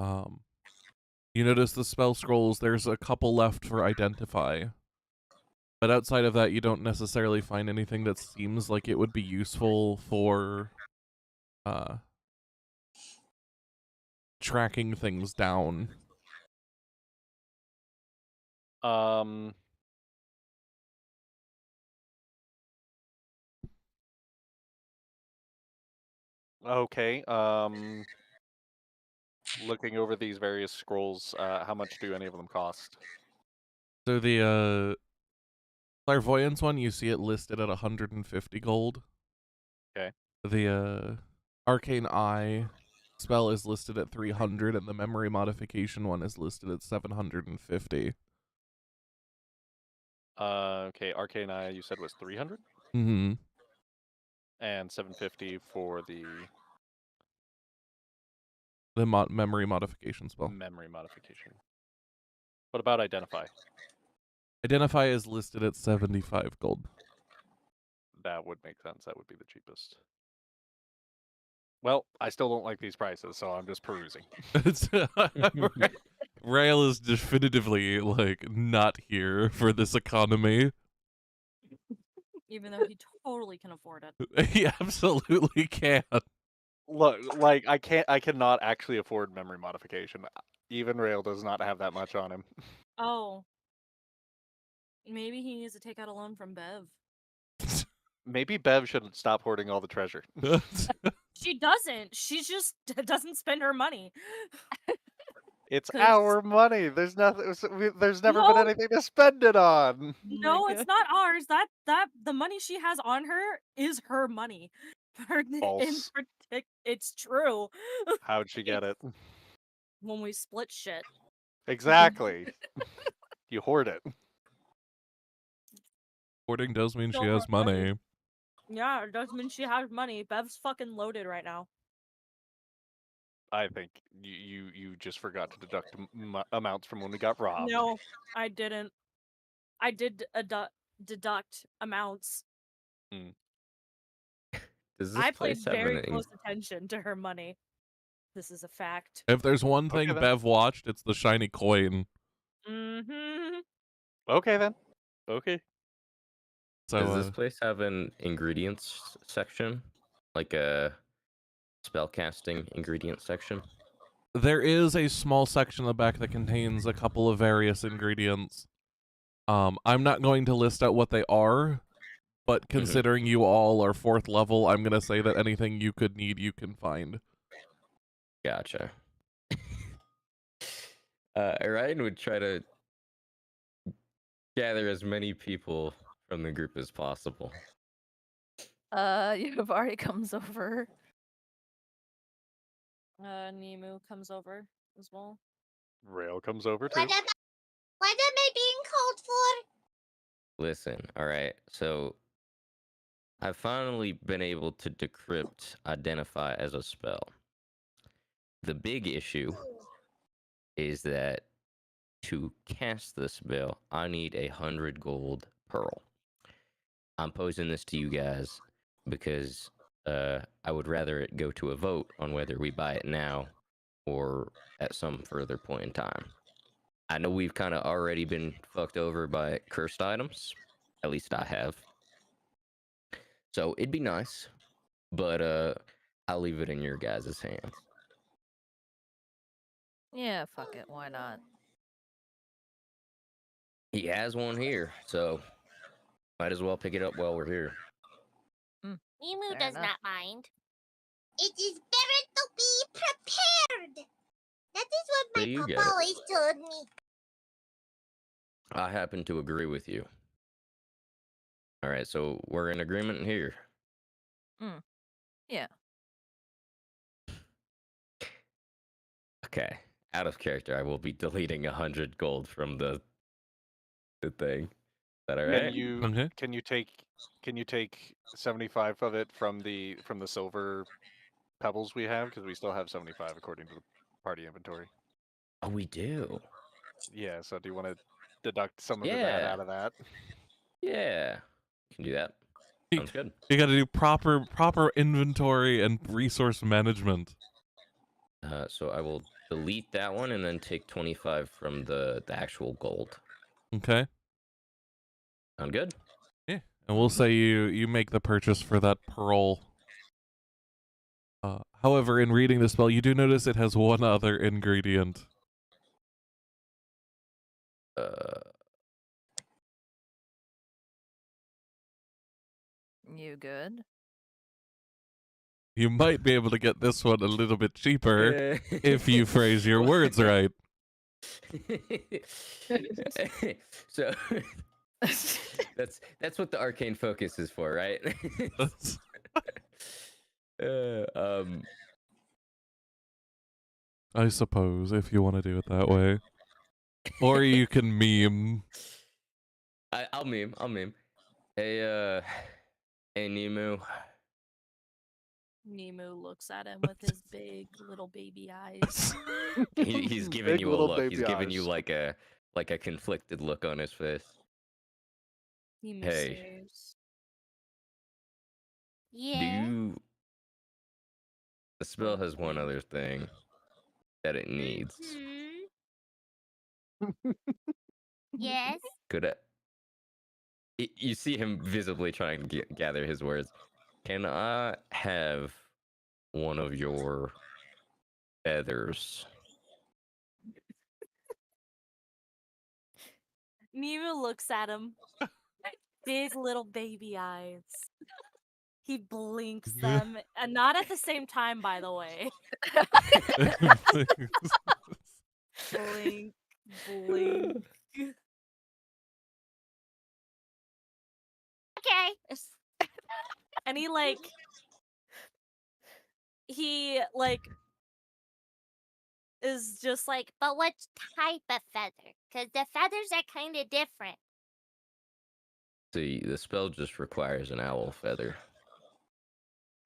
S1: You notice the spell scrolls, there's a couple left for identify. But outside of that, you don't necessarily find anything that seems like it would be useful for tracking things down.
S2: Okay. Looking over these various scrolls, how much do any of them cost?
S1: So the clairvoyance one, you see it listed at 150 gold.
S2: Okay.
S1: The arcane eye spell is listed at 300, and the memory modification one is listed at 750.
S2: Okay, arcane eye you said was 300?
S1: Mm-hmm.
S2: And 750 for the
S1: Memory modification spell.
S2: memory modification. What about identify?
S1: Identify is listed at 75 gold.
S2: That would make sense. That would be the cheapest. Well, I still don't like these prices, so I'm just perusing.
S1: Rail is definitively like not here for this economy.
S7: Even though he totally can afford it.
S1: He absolutely can.
S2: Look, like I cannot actually afford memory modification. Even Rail does not have that much on him.
S7: Oh. Maybe he needs to take out a loan from Bev.
S2: Maybe Bev should stop hoarding all the treasure.
S7: She doesn't. She just doesn't spend her money.
S2: It's
S7: 'Cause-
S2: our money. There's nothing. There's never been
S7: No.
S2: anything to spend it on.
S7: No, it's not ours. That the money she has on her is her money.
S2: False.
S7: It's true.
S2: How'd she get it?
S7: When we split shit.
S2: Exactly. You hoard it.
S1: Hoarding does mean
S7: Still
S1: she has
S7: her money.
S1: money.
S7: Yeah, it does mean she has money. Bev's fucking loaded right now.
S2: I think you just forgot to deduct amounts from when we got robbed.
S7: No, I didn't. I did deduct amounts.
S5: Does this
S7: I paid
S5: place have
S7: very
S5: an?
S7: close attention to her money. This is a fact.
S1: If there's one thing
S2: then.
S1: Bev watched, it's the shiny coin.
S7: Mm-hmm.
S2: Okay then. Okay.
S1: So
S5: Does this place have an ingredients section, like a spellcasting ingredients section?
S1: there is a small section in the back that contains a couple of various ingredients. I'm not going to list out what they are, but considering you all are 4th level, I'm gonna say that anything you could need, you can find.
S5: Gotcha. Ryan would try to gather as many people from the group as possible.
S4: Yuvari comes over.
S7: Nemu comes over as well.
S2: Rail comes over too.
S6: What am I being called for?
S5: Listen, all right. So I've finally been able to decrypt identify as a spell. The big issue is that to cast the spell, I need 100 gold pearl. I'm posing this to you guys because I would rather it go to a vote on whether we buy it now or at some further point in time. I know we've kind of already been fucked over by cursed items. At least I have. So it'd be nice, but I'll leave it in your guys' hands.
S4: Yeah, fuck it. Why not?
S5: He has one here, so might as well pick it up while we're here.
S6: Nemu
S4: Fair
S6: does
S4: enough.
S6: not mind. It is better to be prepared. That is what
S5: So
S6: my
S5: you get
S6: papa
S5: it.
S6: always told me.
S5: I happen to agree with you. All right, so we're in agreement here.
S4: Yeah.
S5: Okay, out of character, I will be deleting 100 gold from the thing. Is that all right?
S1: Okay.
S2: Can you take 75 of it from the silver pebbles we have, because we still have 75 according to the party inventory.
S5: Oh, we do.
S2: Yeah. So do you want to deduct some of that
S5: Yeah.
S2: out of that?
S5: Yeah, you can do that. Sounds good.
S1: You got to do proper inventory and resource management.
S5: So I will delete that one and then take 25 from the actual gold.
S1: Okay.
S5: Sound good?
S1: Yeah. And we'll say you make the purchase for that pearl. However, in reading the spell, you do notice it has one other ingredient.
S4: You good?
S1: You might be able to get this one a little bit cheaper if you phrase your words right.
S5: So that's what the arcane focus is for, right?
S1: I suppose, if you want to do it that way. Or you can meme.
S5: I'll meme. Hey, hey, Nemu.
S7: Nemu looks at him with his big little baby eyes.
S5: He's giving
S2: Big
S5: you a
S2: little
S5: look.
S2: baby
S5: He's giving you
S2: eyes.
S5: like a conflicted look on his face.
S7: Nemu
S5: Hey.
S7: stares.
S6: Yeah.
S5: The spell has one other thing that it needs.
S6: Yes.
S5: Could I... You see him visibly trying to gather his words. Can I have one of your feathers?
S7: Nemu looks at him. Big little baby eyes. He blinks them, and not at the same time, by the way. Blink, blink.
S6: Okay.
S7: And he is just like,
S6: But what type of feather? Because the feathers are kind of different.
S5: See, the spell just requires an owl feather.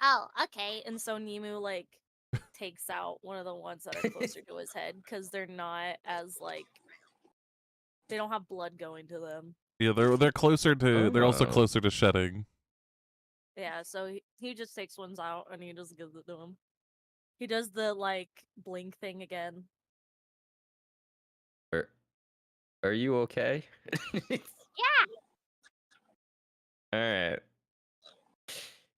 S6: Oh, okay.
S7: and so Nemu takes out one of the ones that are closer to his head because they're not as they don't have blood going to them.
S1: Yeah, they're closer to. They're also
S5: Oh.
S1: closer to shedding.
S7: Yeah, so he just takes ones out and he just gives it to him. He does the like blink thing again.
S5: Are you okay?
S6: Yeah.
S5: All right.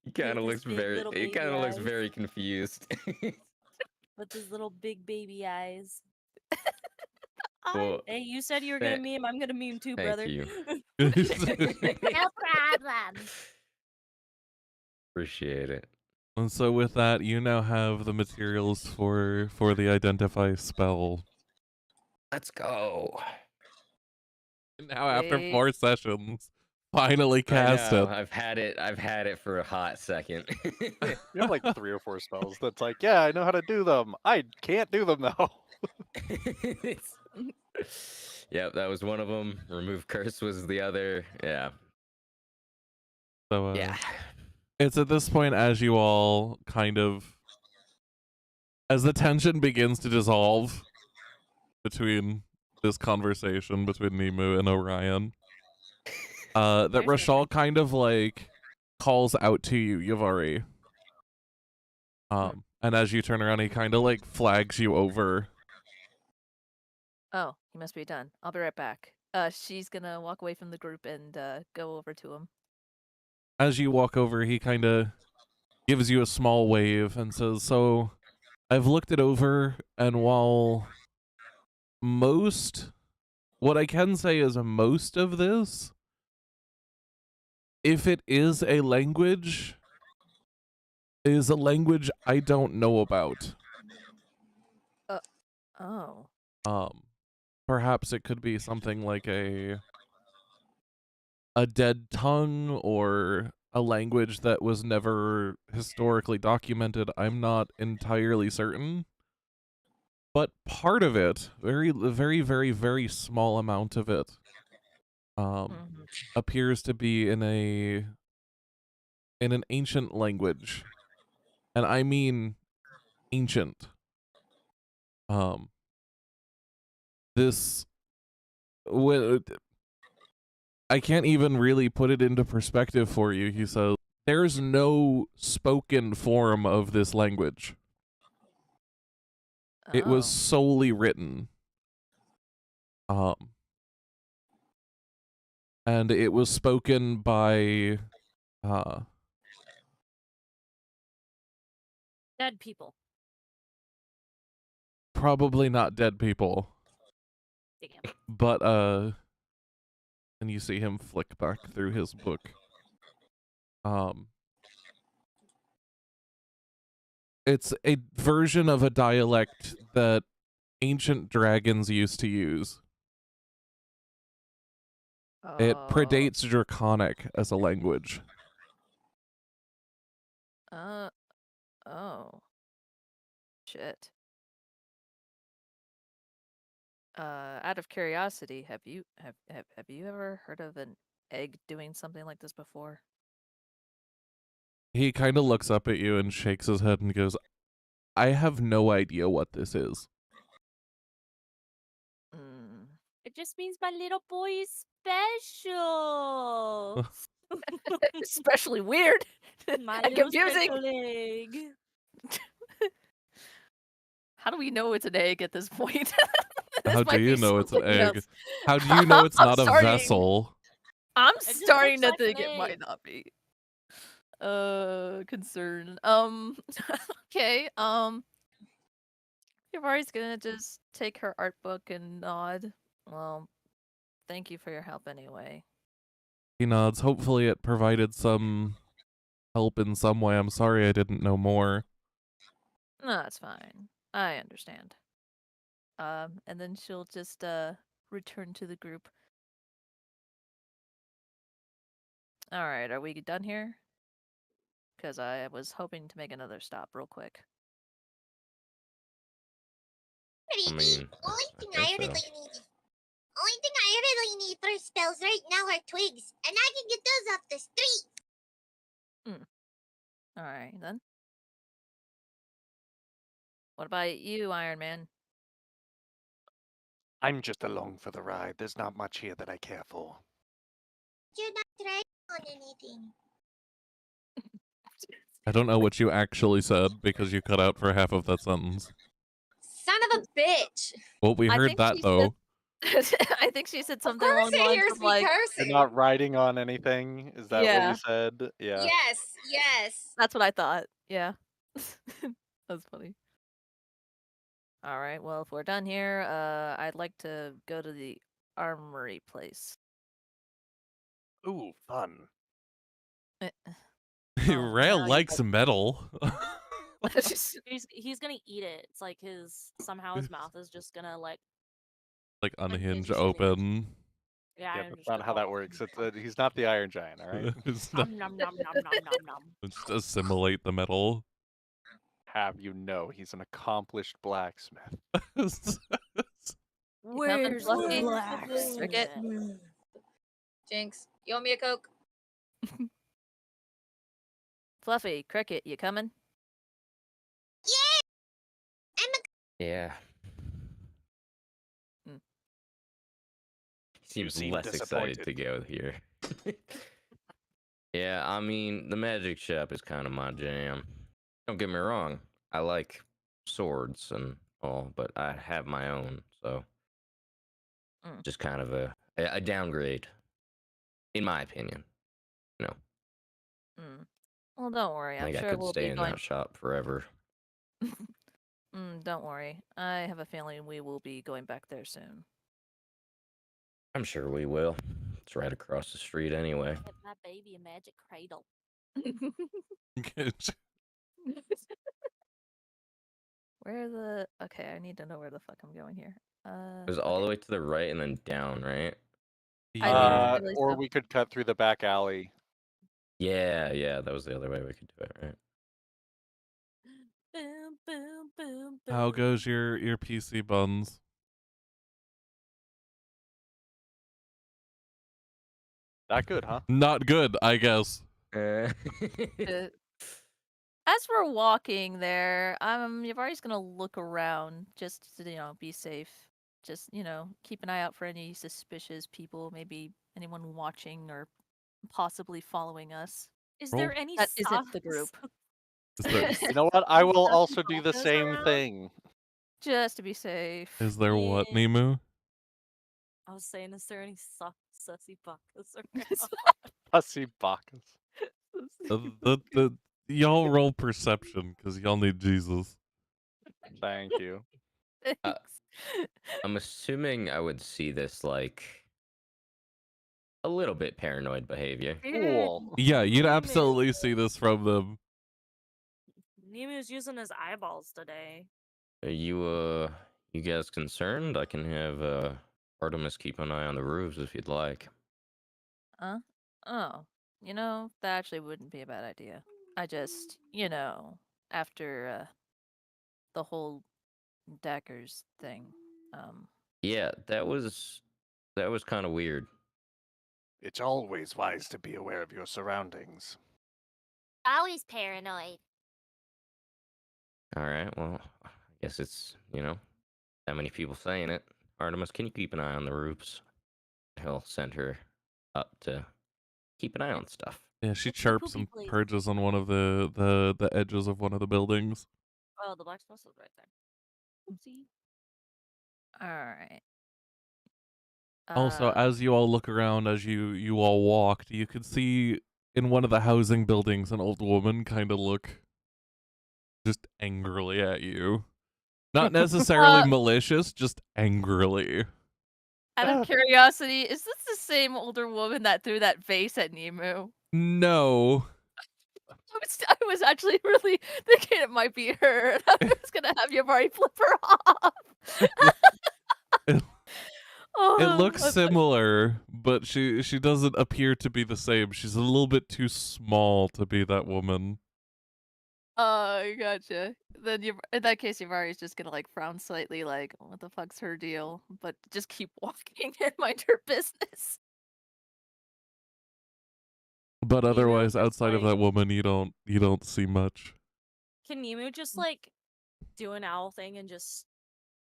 S5: He kind of
S7: his
S5: looks
S7: big
S5: very.
S7: little
S5: He
S7: baby
S5: kind of looks
S7: eyes.
S5: very confused.
S7: With his little big baby eyes.
S5: Well,
S7: Hey, you said you were gonna meme. I'm gonna meme too,
S5: thank
S7: brother.
S5: you.
S6: No problem.
S5: Appreciate it.
S1: And so with that, you now have the materials for the identify spell.
S5: Let's go.
S1: Now after
S4: Wait.
S1: 4 sessions, finally
S5: I
S1: cast
S5: know.
S1: it.
S5: I've had it for a hot second.
S2: You have like 3 or 4 spells that's like, yeah, I know how to do them. I can't do them though.
S5: Yep, that was one of them. Remove curse was the other. Yeah.
S1: So
S5: Yeah.
S1: it's at this point as you all kind of as the tension begins to dissolve between this conversation between Nemu and Orion, that
S4: There's
S1: Rashal kind of like calls out to you, Yavari. And as you turn around, he kind of like flags you over.
S4: Oh, he must be done. I'll be right back. She's gonna walk away from the group and go over to him.
S1: As you walk over, he kind of gives you a small wave and says, "So, I've looked it over, and while what I can say is most of this, if it is a language I don't know about.
S4: Oh.
S1: Perhaps it could be something like a dead tongue or a language that was never historically documented. I'm not entirely certain. But part of it, very, very, very, very small amount of it, appears to be in an ancient language, and I mean ancient. This, I can't even really put it into perspective for you. He says there's no spoken form of this language. It was solely written. And it was spoken by
S7: Dead people.
S1: probably not dead people.
S7: Damn.
S1: But and you see him flick back through his book. It's a version of a dialect that ancient dragons used to use. It predates Draconic as a language.
S4: Oh. Shit. Out of curiosity, have you ever heard of an egg doing something like this before?
S1: He kind of looks up at you and shakes his head and goes, I have no idea what this is.
S7: It just means my little boy is special.
S4: Especially weird
S7: My
S4: and
S7: little
S4: confusing.
S7: special egg.
S4: How do we know it's an egg at this point?
S1: How
S4: might
S1: do you
S4: be
S1: know it's an
S4: something
S1: egg?
S4: else.
S1: How do you know it's
S4: I'm
S1: not a
S4: starting-
S1: vessel?
S4: I'm
S7: It just
S4: starting
S7: looks
S4: to
S7: like
S4: think
S7: an
S4: it
S7: egg.
S4: might not be. Concern. Okay. Yavari's gonna just take her art book and nod. Well, thank you for your help anyway.
S1: He nods. Hopefully it provided some help in some way. I'm sorry I didn't know more.
S4: No, that's fine. I understand. And then she'll just return to the group. All right, are we done here? Because I was hoping to make another stop real quick.
S5: I mean,
S6: Only
S5: I
S6: thing
S5: think
S6: I really
S5: so.
S6: need. Only thing I really need for spells right now are twigs, and I can get those off the street.
S4: All right, then. What about you, Iron Man?
S2: I'm just along for the ride. There's not much here that I care for.
S6: you're not trying on anything.
S1: I don't know what you actually said because you cut out for half of that sentence.
S8: Son of a bitch.
S1: Well, we
S4: I
S1: heard
S4: think
S1: that
S4: she
S1: though.
S4: I think she said
S8: Of
S4: something
S8: course
S4: along the
S8: it
S4: lines
S8: hears
S4: of
S8: me
S4: like,
S2: You're
S8: cursing.
S2: not riding on anything? Is that what
S4: Yeah.
S2: you said? Yeah.
S8: Yes.
S4: that's what I thought. Yeah. That's funny. All right. Well, if we're done here, I'd like to go to the armory place.
S2: Ooh, fun.
S4: Oh,
S1: Rhea
S4: now you
S1: likes metal.
S7: He's gonna eat it. It's like somehow his mouth is just gonna like
S1: Like unhinge
S7: just-
S1: open.
S7: yeah.
S2: Yeah,
S7: I'm
S2: that's
S7: just
S2: not
S7: gonna
S2: how
S7: go,
S2: that works. He's not the Iron Giant, all right?
S1: It's not-
S7: Nom nom nom nom nom nom nom.
S1: just assimilate the metal.
S2: Have you know he's an accomplished blacksmith.
S7: Where's the
S4: Fluffy?
S7: blacksmith?
S4: Cricket?
S8: Jinx, you owe me a Coke?
S4: Fluffy, Cricket, you coming?
S5: Yeah.
S4: Hmm.
S5: Seems
S2: seem
S5: less excited to go here. Yeah, I mean, the magic shop is kind of my jam. Don't get me wrong, I like swords and all, but I have my own, so
S4: Mm.
S5: just kind of a downgrade, in my opinion. You know,
S4: Mm. Well, don't worry.
S5: I
S4: I'm
S5: think I
S4: sure
S5: could
S4: we'll
S5: stay
S4: be
S5: in
S4: going.
S5: that shop forever.
S4: Don't worry. I have a feeling we will be going back there soon.
S5: I'm sure we will. It's right across the street anyway.
S7: Get my baby a magic cradle.
S4: Where the? Okay, I need to know where the fuck I'm going here.
S5: It was all the way to the right and then down, right?
S4: I believe
S2: Or
S4: so.
S2: we could cut through the back alley.
S5: Yeah, that was the other way we could do it, right?
S7: Boom, boom, boom, boom.
S1: How goes your PC buns?
S2: Not good, huh?
S1: Not good, I guess.
S4: Uh, As we're walking there, Yavari's gonna look around just to, be safe. Just, keep an eye out for any suspicious people, maybe anyone watching or possibly following us.
S7: Is
S1: Roll.
S7: there any
S4: That isn't the group.
S1: Is there
S2: You know what? I will
S7: Stuff
S2: also do the
S7: goes
S2: same
S7: around?
S2: thing.
S4: Just to be safe.
S1: is there what,
S7: Yeah.
S1: Nemu?
S7: I was saying, is there any sussy buckets around?
S2: Pussy Bacchus.
S1: The y'all roll perception because y'all need Jesus.
S2: Thank you.
S5: Uh, I'm assuming I would see this like a little bit paranoid behavior.
S2: Cool.
S1: Yeah, you'd
S7: Nemu.
S1: absolutely see this from them.
S7: Nemu's using his eyeballs today.
S5: Are you guys concerned? I can have Artemis keep an eye on the roofs if you'd like.
S4: Oh, that actually wouldn't be a bad idea. I just, after the whole daggers thing,
S5: Yeah, that was kind of weird.
S2: It's always wise to be aware of your surroundings.
S6: Always paranoid.
S5: All right, well, I guess it's, that many people saying it. Artemis, can you keep an eye on the roofs? He'll send her up to keep an eye on stuff.
S1: Yeah, she
S7: It's the
S1: chirps
S7: poopy
S1: and
S7: place.
S1: purges on one of the edges of one of the buildings.
S7: Oh, the blacksmith is right there. Oopsie.
S4: all right.
S1: Also, as you all look around, as you all walked, you could see in one of the housing buildings an old woman kind of look just angrily at you. Not necessarily malicious, just angrily.
S4: Out of curiosity, is this the same older woman that threw that vase at Nemu?
S1: No.
S4: I was actually really thinking it might be her. I was gonna have Yavari flip her off.
S1: It looks
S4: I was like,
S1: similar, but she doesn't appear to be the same. She's a little bit too small to be that woman.
S4: Gotcha. Then in that case, Yavari's just gonna frown slightly, like, what the fuck's her deal? But just keep walking and mind her business.
S1: But otherwise,
S7: just,
S1: outside of that woman, you don't see much.
S7: Can Nemu just do an owl thing and just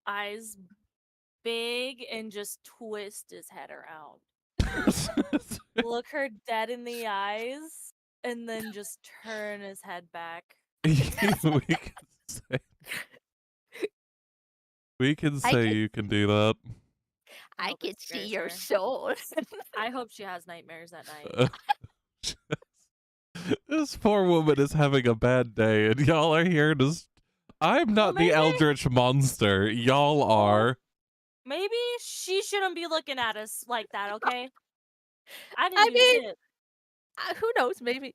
S7: eyes big and just twist his head around? Look her dead in the eyes, and then just turn his head back.
S1: we can say you can do that.
S4: I
S7: hope
S4: can
S7: it
S4: see
S7: scares
S4: your
S7: her.
S4: soul.
S7: I hope she has nightmares at night.
S1: This poor woman is having a bad day, and y'all are here to. I'm not the
S7: maybe-
S1: eldritch monster. Y'all are.
S7: Maybe she shouldn't be looking at us like that, okay? I didn't
S4: I
S7: do
S4: mean-
S7: shit.
S4: Who knows? Maybe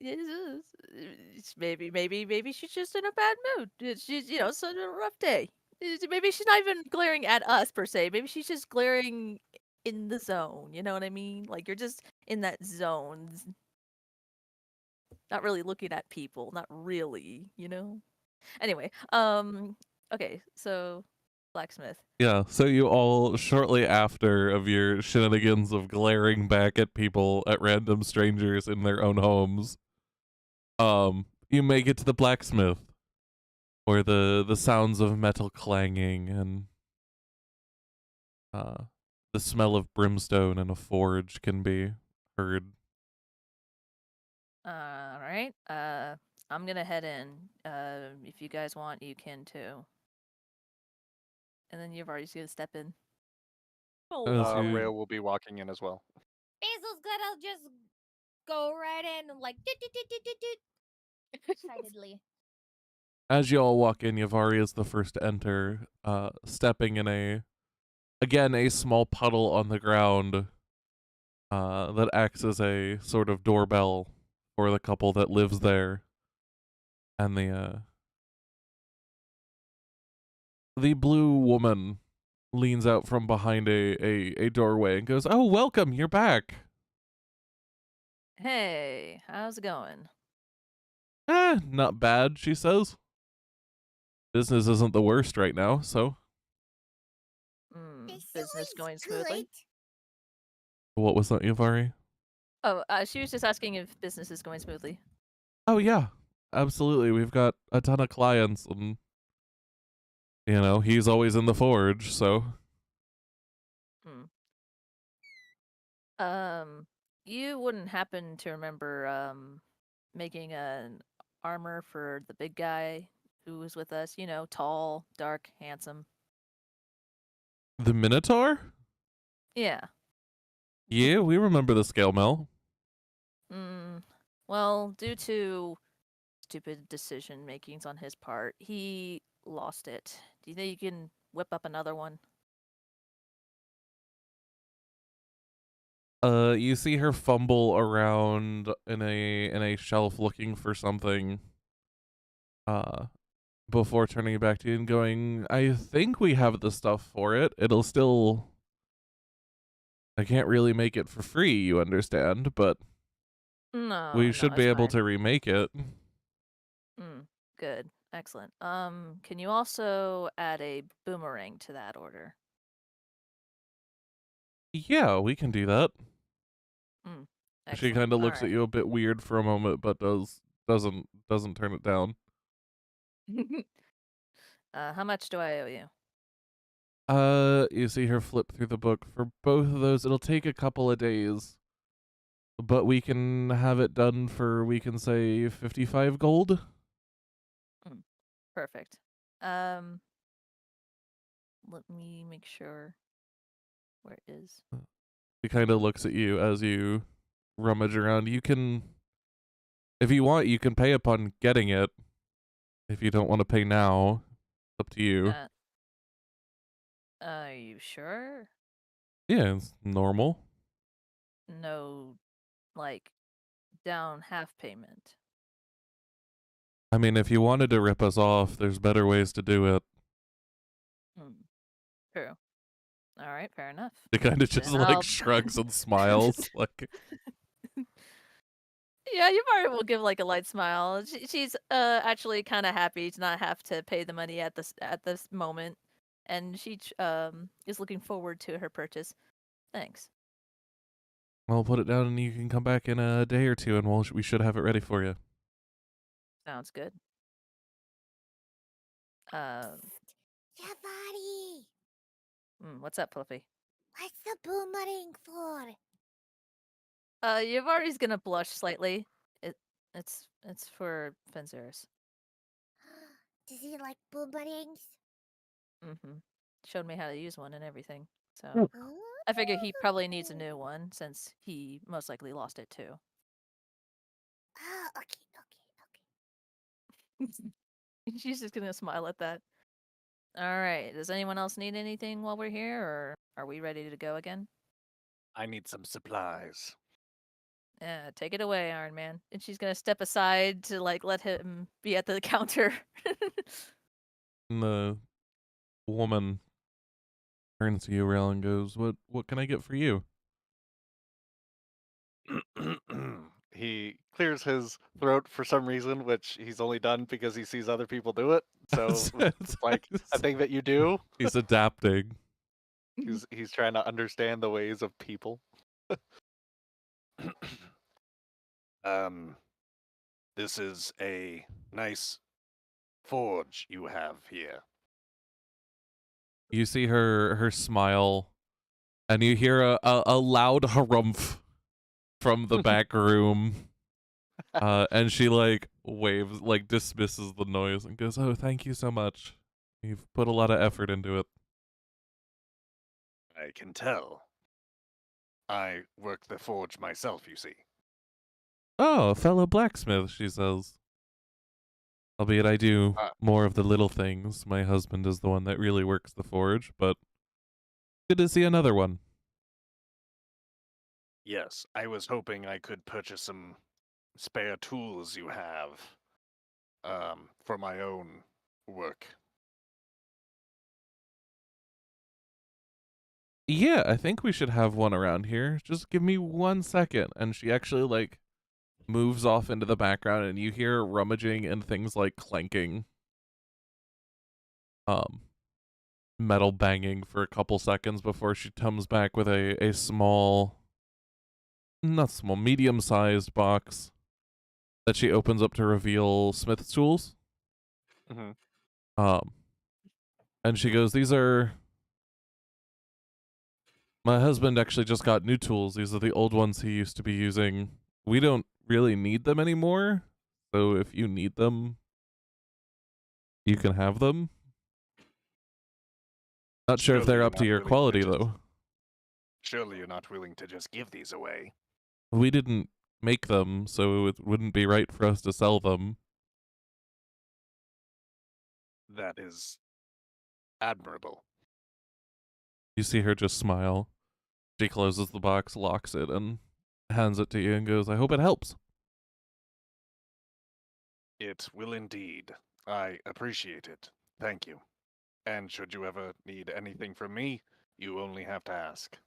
S4: maybe she's just in a bad mood. She's it's a rough day. Maybe she's not even glaring at us per se. Maybe she's just glaring in the zone. You know what I mean? Like you're just in that zone, not really looking at people. Not really. Anyway, okay, so blacksmith.
S1: Yeah, so you all, shortly after of your shenanigans of glaring back at people, at random strangers in their own homes, you make it to the blacksmith, where the sounds of metal clanging and the smell of brimstone in a forge can be heard.
S4: All right. I'm gonna head in. If you guys want, you can too. And then you've already gonna step in.
S1: As you-
S2: Rail will be walking in as well.
S3: Basil's gonna just go right in and like excitedly.
S1: As you all walk in, Yavari is the first to enter, stepping in a small puddle on the ground that acts as a sort of doorbell for the couple that lives there. And the blue woman leans out from behind a doorway and goes, "Oh, welcome, you're back."
S4: Hey, how's it going?
S1: Not bad, she says. Business isn't the worst right now, so
S4: Business going smoothly?
S1: what was that, Yavari?
S4: Oh, she was just asking if business is going smoothly.
S1: Oh yeah, absolutely. We've got a ton of clients, and he's always in the forge, so.
S4: You wouldn't happen to remember making an armor for the big guy who was with us? Tall, dark, handsome.
S1: The Minotaur?
S4: Yeah.
S1: Yeah, we remember the scale mill.
S4: Well, due to stupid decision makings on his part, he lost it. Do you think you can whip up another one?
S1: You see her fumble around in a shelf looking for something. Before turning it back to you and going, "I think we have the stuff for it. It'll still. I can't really make it for free, you understand, but we should be able to remake it."
S4: Good. Excellent. Can you also add a boomerang to that order?
S1: Yeah, we can do that. She
S4: Excellent.
S1: kind of looks at
S4: Alright.
S1: you a bit weird for a moment, but doesn't turn it down.
S4: How much do I owe you?
S1: You see her flip through the book. For both of those, it'll take a couple of days, but we can have it done for, we can say, 55 gold.
S4: Perfect. Let me make sure. Where is?
S1: He kind of looks at you as you rummage around. You can, if you want, you can pay upon getting it. If you don't want to pay now, it's up to you.
S4: Are you sure?
S1: Yeah, it's normal.
S4: No, like, down half payment.
S1: I mean, if you wanted to rip us off, there's better ways to do it.
S4: True. All right, fair enough.
S1: He kind of just
S4: Then
S1: like
S4: I'll-
S1: shrugs and smiles. Like,
S4: Yeah, you probably will give like a light smile. She's actually kind of happy to not have to pay the money at this moment, and she is looking forward to her purchase. Thanks.
S1: I'll put it down, and you can come back in a day or two, and we should have it ready for you.
S4: Sounds good.
S6: Javari,
S4: What's up, Fluffy?
S6: what's the boomerang for?
S4: Yavari's gonna blush slightly. It's for Fencer's.
S6: Does he like boomerangs?
S4: Mm-hmm. Showed me how to use one and everything. So I figure he probably needs a new one since he most likely lost it too.
S6: Oh, okay.
S4: She's just gonna smile at that. All right. Does anyone else need anything while we're here, or are we ready to go again?
S2: I need some supplies.
S4: Yeah, take it away, Iron Man. And she's gonna step aside to like let him be at the counter.
S1: And the woman turns to you, Rail, and goes, "What can I get for you?"
S2: He clears his throat for some reason, which he's only done because he sees other people do it. So it's like a thing that you do.
S1: He's adapting.
S2: He's trying to understand the ways of people. This is a nice forge you have here.
S1: You see her smile, and you hear a loud harumph from the back room. And she like waves, like dismisses the noise and goes, "Oh, thank you so much. You've put a lot of effort into it."
S2: I can tell. I work the forge myself, you see.
S1: "Oh, a fellow blacksmith," she says. "Albeit I do more of the little things. My husband is the one that really works the forge, but good to see another one."
S2: Yes, I was hoping I could purchase some spare tools you have for my own work.
S1: "Yeah, I think we should have one around here. Just give me 1 second." And she actually like moves off into the background, and you hear rummaging and things like clanking. Metal banging for a couple seconds before she comes back with a small, not small, medium-sized box that she opens up to reveal Smith's tools.
S2: Mm-hmm.
S1: And she goes, "These are, my husband actually just got new tools. These are the old ones he used to be using. We don't really need them anymore, so if you need them, you can have them. Not sure if
S2: Surely
S1: they're
S2: you're
S1: up to
S2: not
S1: your
S2: willing to
S1: quality,
S2: just-
S1: though.
S2: Surely you're not willing to just give these away.
S1: We didn't make them, so it wouldn't be right for us to sell them."
S2: That is admirable.
S1: You see her just smile. She closes the box, locks it, and hands it to you and goes, "I hope it helps."
S2: It will indeed. I appreciate it. Thank you. And should you ever need anything from me, you only have to ask.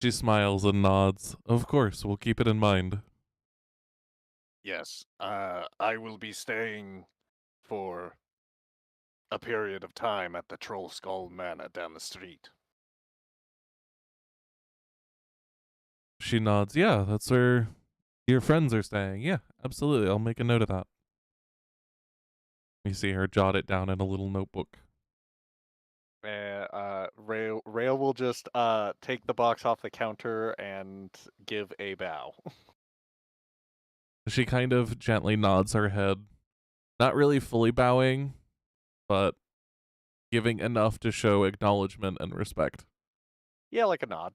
S1: She smiles and nods. "Of course, we'll keep it in mind."
S2: Yes, I will be staying for a period of time at the Troll Skull Manor down the street.
S1: She nods. "Yeah, that's where your friends are staying. Yeah, absolutely. I'll make a note of that." You see her jot it down in a little notebook.
S2: Rail will just take the box off the counter and give a bow.
S1: She kind of gently nods her head, not really fully bowing, but giving enough to show acknowledgement and respect.
S2: Yeah, like a nod.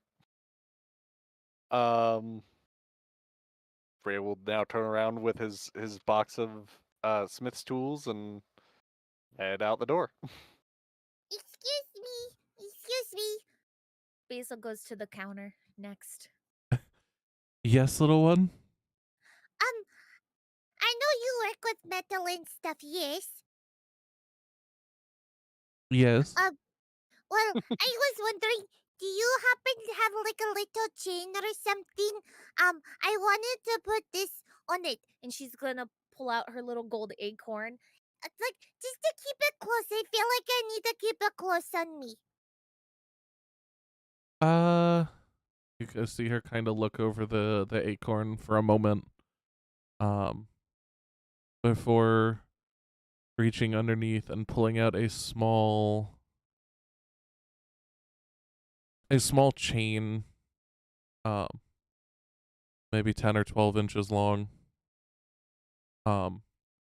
S2: Ray will now turn around with his box of Smith's tools and head out the door.
S6: Excuse me.
S3: Basil goes to the counter next.
S1: "Yes, little one?"
S6: I know you work with metal and stuff, yes?
S1: "Yes."
S6: Well, I was wondering, do you happen to have like a little chain or something? I wanted to put this on it.
S3: And she's gonna pull out her little gold acorn.
S6: It's like, just to keep it close. I feel like I need to keep it close on me.
S1: You can see her kind of look over the acorn for a moment, before reaching underneath and pulling out a small chain, maybe 10 or 12 inches long,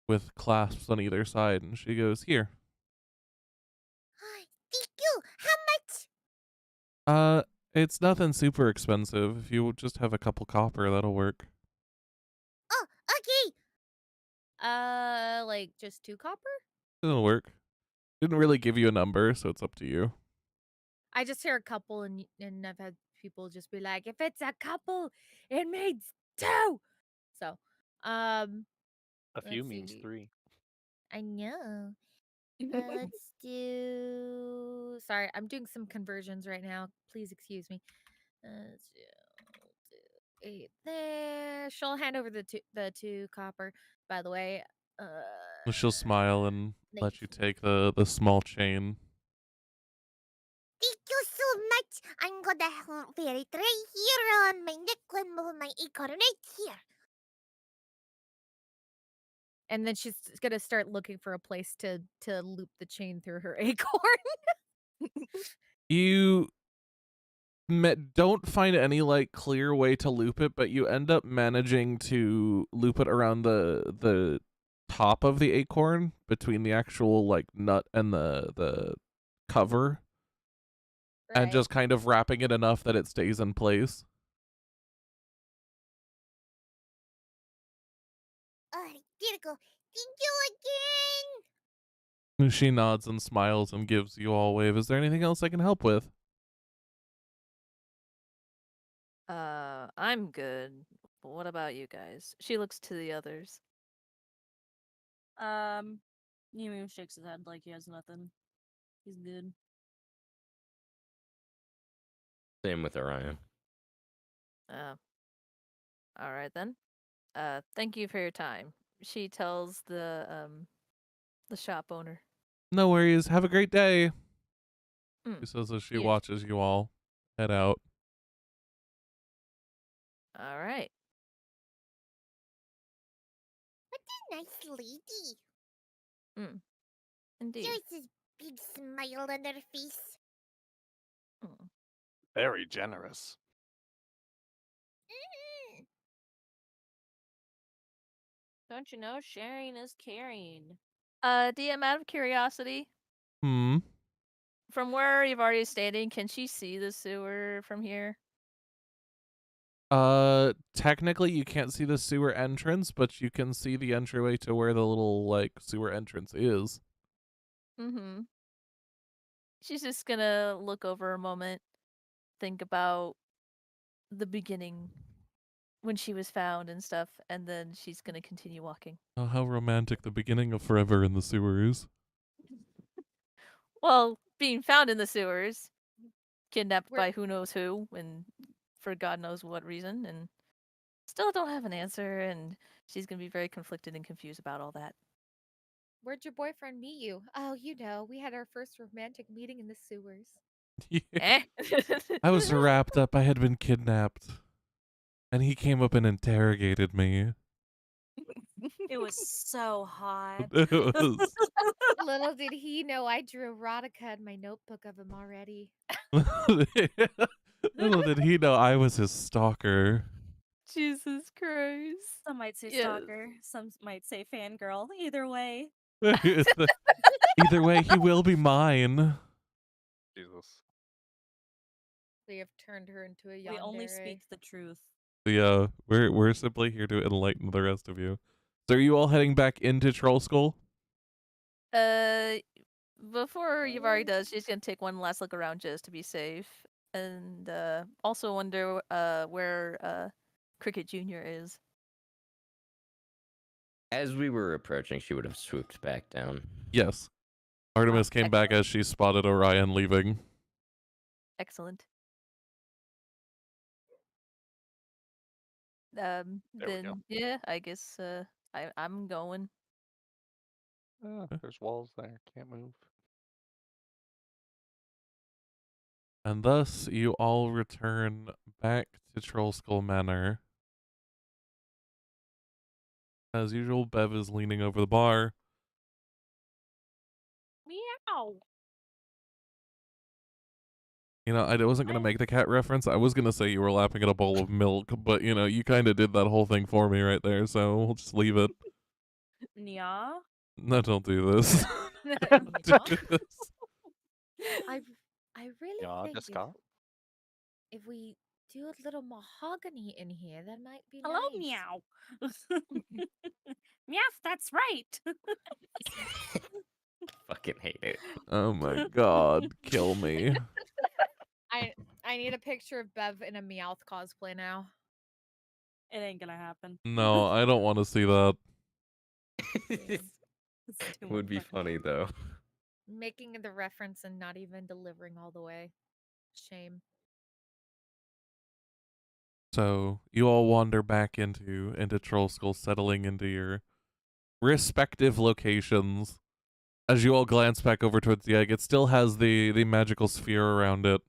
S1: with clasps on either side, and she goes, "Here."
S6: Thank you. How much?
S1: It's nothing super expensive. If you just have a couple copper, that'll work.
S6: Oh, okay.
S3: Like just 2 copper?
S1: It'll work. Didn't really give you a number, so it's up to you.
S3: I just hear a couple, and I've had people just be like, "If it's a couple, it means 2." So,
S2: A few
S3: let's
S2: means
S3: see.
S2: 3.
S6: I know.
S3: Let's do. Sorry, I'm doing some conversions right now. Please excuse me. 8 there. She'll hand over the 2 copper. By the way,
S1: She'll smile and let you
S3: 19.
S1: take the small chain.
S6: Thank you so much. I'm gonna wear it right here on my neck and my acorn right here.
S3: And then she's gonna start looking for a place to loop the chain through her acorn.
S1: You don't find any like clear way to loop it, but you end up managing to loop it around the top of the acorn between the actual like nut and the cover, and just kind of wrapping it enough that it stays in place.
S6: Alright, there you go. Thank you again.
S1: She nods and smiles and gives you all a wave. Is there anything else I can help with?
S4: I'm good. What about you guys? She looks to the others.
S7: Yumi shakes his head like he has nothing. He's good.
S5: Same with Orion.
S4: All right then. Thank you for your time. She tells the shop owner.
S1: No worries. Have a great day. She
S4: Mm.
S1: says as she
S4: You-
S1: watches you all head out.
S4: All right.
S6: What a nice lady.
S4: Indeed.
S6: There's this big smile on her face.
S4: Mm.
S2: Very generous.
S7: Don't you know sharing is caring?
S4: DM, out of curiosity, from where you've already standing, can she see the sewer from here?
S1: Technically you can't see the sewer entrance, but you can see the entryway to where the little like sewer entrance is.
S4: Mm-hmm. She's just gonna look over a moment, think about the beginning when she was found and stuff, and then she's gonna continue walking.
S1: Oh, how romantic the beginning of Forever in the Sewer is.
S4: Well, being found in the sewers, kidnapped
S3: Where-
S4: by who knows who, and for God knows what reason, and still don't have an answer, and she's gonna be very conflicted and confused about all that.
S3: Where'd your boyfriend meet you? Oh, you know, we had our first romantic meeting in the sewers.
S4: Eh?
S1: I was wrapped up. I had been kidnapped. And he came up and interrogated me.
S7: It was so hot.
S1: It was.
S3: Little did he know I drew erotica in my notebook of him already.
S1: Little did he know I was his stalker.
S4: Jesus Christ.
S7: Some might say
S4: Yes.
S7: stalker. Some might say fangirl. Either way.
S1: Either way, he will be mine.
S2: Jesus.
S3: They have turned her into a yandere.
S7: We only speak the truth.
S1: Yeah, we're simply here to enlighten the rest of you. So are you all heading back into Troll Skull?
S4: Before Yavari does, she's gonna take one last look around just to be safe, and also wonder where Cricket Jr. is.
S5: As we were approaching, she would have swooped back down.
S1: Yes. Artemis came back as she spotted Orion leaving.
S4: Excellent.
S2: There we go.
S4: Then yeah, I guess I'm going.
S2: There's walls there. Can't move.
S1: And thus you all return back to Troll Skull Manor. As usual, Bev is leaning over the bar.
S7: Meow.
S1: You know, I wasn't gonna make the cat reference. I was gonna say you were lapping at a bowl of milk, but you know, you kind of did that whole thing for me right there. So we'll just leave it.
S7: Yeah.
S1: No, don't do this.
S7: Yeah.
S1: Don't do this.
S3: I really
S2: Yeah,
S3: think
S2: just go.
S3: if we do a little mahogany in here, that might be
S7: Hello,
S3: nice.
S7: meow. Meow, that's right.
S5: Fucking hate it.
S1: Oh my god, kill me.
S3: I need a picture of Bev in a Meowth cosplay now.
S7: It ain't gonna happen.
S1: No, I don't want to see that.
S7: It's too
S5: Would
S7: much
S5: be
S7: fucking
S5: funny
S7: fun.
S5: though.
S3: Making the reference and not even delivering all the way. Shame.
S1: So you all wander back into Troll Skull, settling into your respective locations. As you all glance back over towards the egg, it still has the magical sphere around it.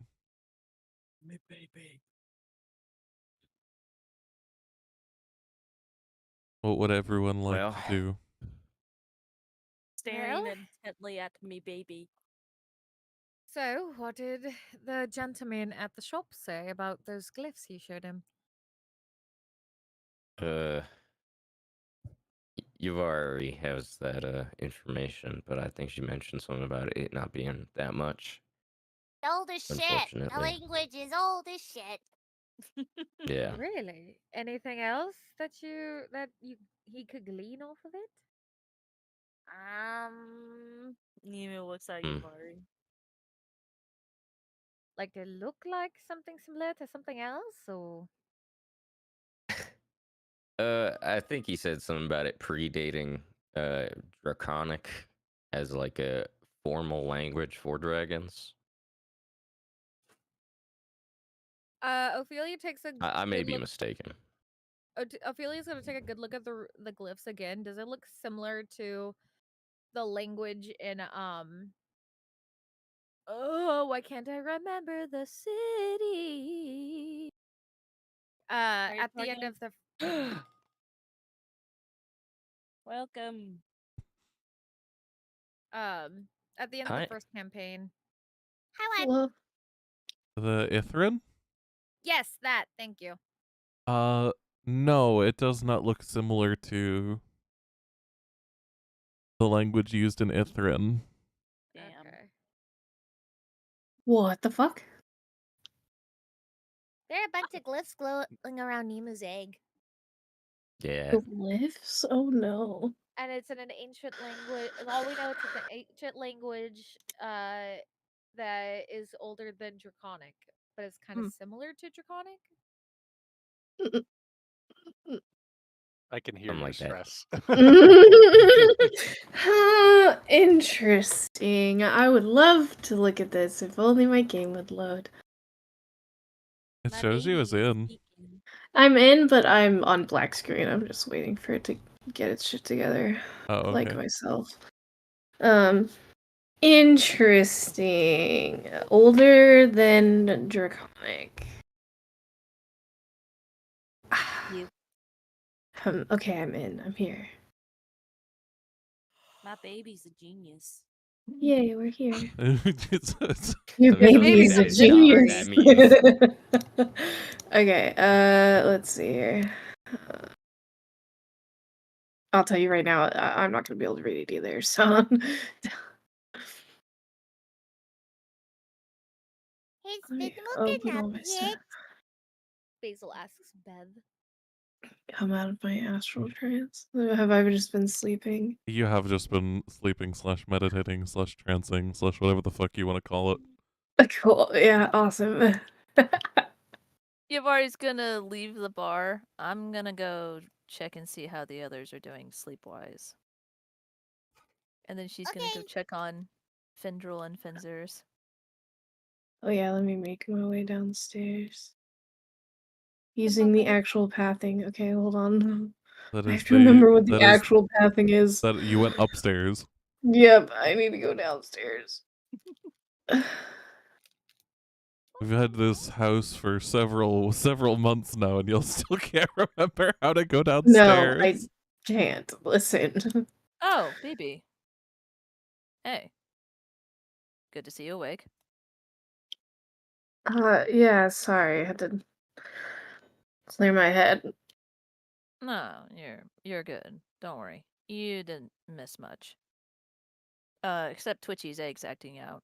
S7: Me baby.
S1: What would everyone like
S5: Well.
S1: to do?
S7: Staring
S3: Well?
S7: intently at me baby.
S3: So, what did the gentleman at the shop say about those glyphs he showed him?
S5: Yuvari has that information, but I think she mentioned something about it not being that much.
S6: Old as shit. The
S5: Unfortunately.
S6: language is old as shit.
S5: Yeah.
S3: Really? Anything else that he could glean off of it?
S7: Nemo looks at
S5: Hmm.
S7: Yuvari.
S3: Like they look like something similar to something else, or
S5: I think he said something about it predating Draconic as like a formal language for dragons.
S3: Ophelia takes a
S5: I may
S3: good
S5: be
S3: look.
S5: mistaken.
S3: Ophelia's gonna take a good look at the glyphs again. Does it look similar to the language in Oh, why can't I remember the city?
S7: Are you
S3: At the end
S7: talking-
S3: of the
S7: Welcome.
S3: at the end of
S5: Hi.
S3: the first campaign.
S6: Hi,
S9: Hello.
S1: The Ithrin?
S3: Yes, that. Thank you.
S1: No, it does not look similar to the language used in Ithrin.
S7: Damn.
S3: Okay.
S9: What the fuck?
S6: There are a bunch of glyphs glowing around Nemu's egg.
S5: Yeah.
S9: Glyphs? Oh no.
S3: And it's in an ancient language. All we know it's an ancient language that is older than Draconic, but it's kind of similar to Draconic.
S2: I can hear
S5: Something
S2: your
S5: like that.
S2: stress.
S9: Interesting. I would love to look at this if only my game would load.
S1: It
S7: My
S1: shows you
S7: baby
S1: as
S7: is
S1: in.
S7: speaking.
S9: I'm in, but I'm on black screen. I'm just waiting for it to get its shit together.
S1: Oh,
S9: Like
S1: okay.
S9: myself. Interesting. Older than Draconic.
S7: You.
S9: Okay, I'm in. I'm here.
S7: My baby's a genius.
S9: Yay, we're here.
S1: It's-
S9: Your
S5: Let me tell
S9: baby
S5: you
S9: is a
S5: guys not what
S9: genius.
S5: that means.
S9: Okay, let's see here. I'll tell you right now, I'm not gonna be able to read it either, so.
S6: Has
S9: Let me
S6: Venmo
S9: open
S6: been
S9: all
S6: up
S9: my
S6: yet?
S9: stuff.
S3: Basil asks Bev.
S9: Come out of my astral trance. Have I just been sleeping?
S1: You have just been sleeping / meditating / trancing / whatever the fuck you want to call it.
S9: Cool. Yeah, awesome.
S4: Yavari's gonna leave the bar. I'm gonna go check and see how the others are doing sleep-wise. And then she's gonna go
S6: Okay.
S4: check on Findril and Finzers.
S9: Oh yeah, let me make my way downstairs. Using the actual pathing. Okay, hold on.
S1: That
S9: I
S1: is
S9: have to remember what
S1: that
S9: the
S1: is-
S9: actual pathing is.
S1: that you went upstairs.
S9: Yep, I need to go downstairs.
S1: We've had this house for several months now, and you'll still can't remember how to go
S9: No,
S1: downstairs.
S9: I can't. Listen.
S4: Oh, baby. Hey. Good to see you awake.
S9: Yeah, sorry, I had to clear my head.
S4: No, you're good. Don't worry. You didn't miss much. Except Twitchy's eggs acting out.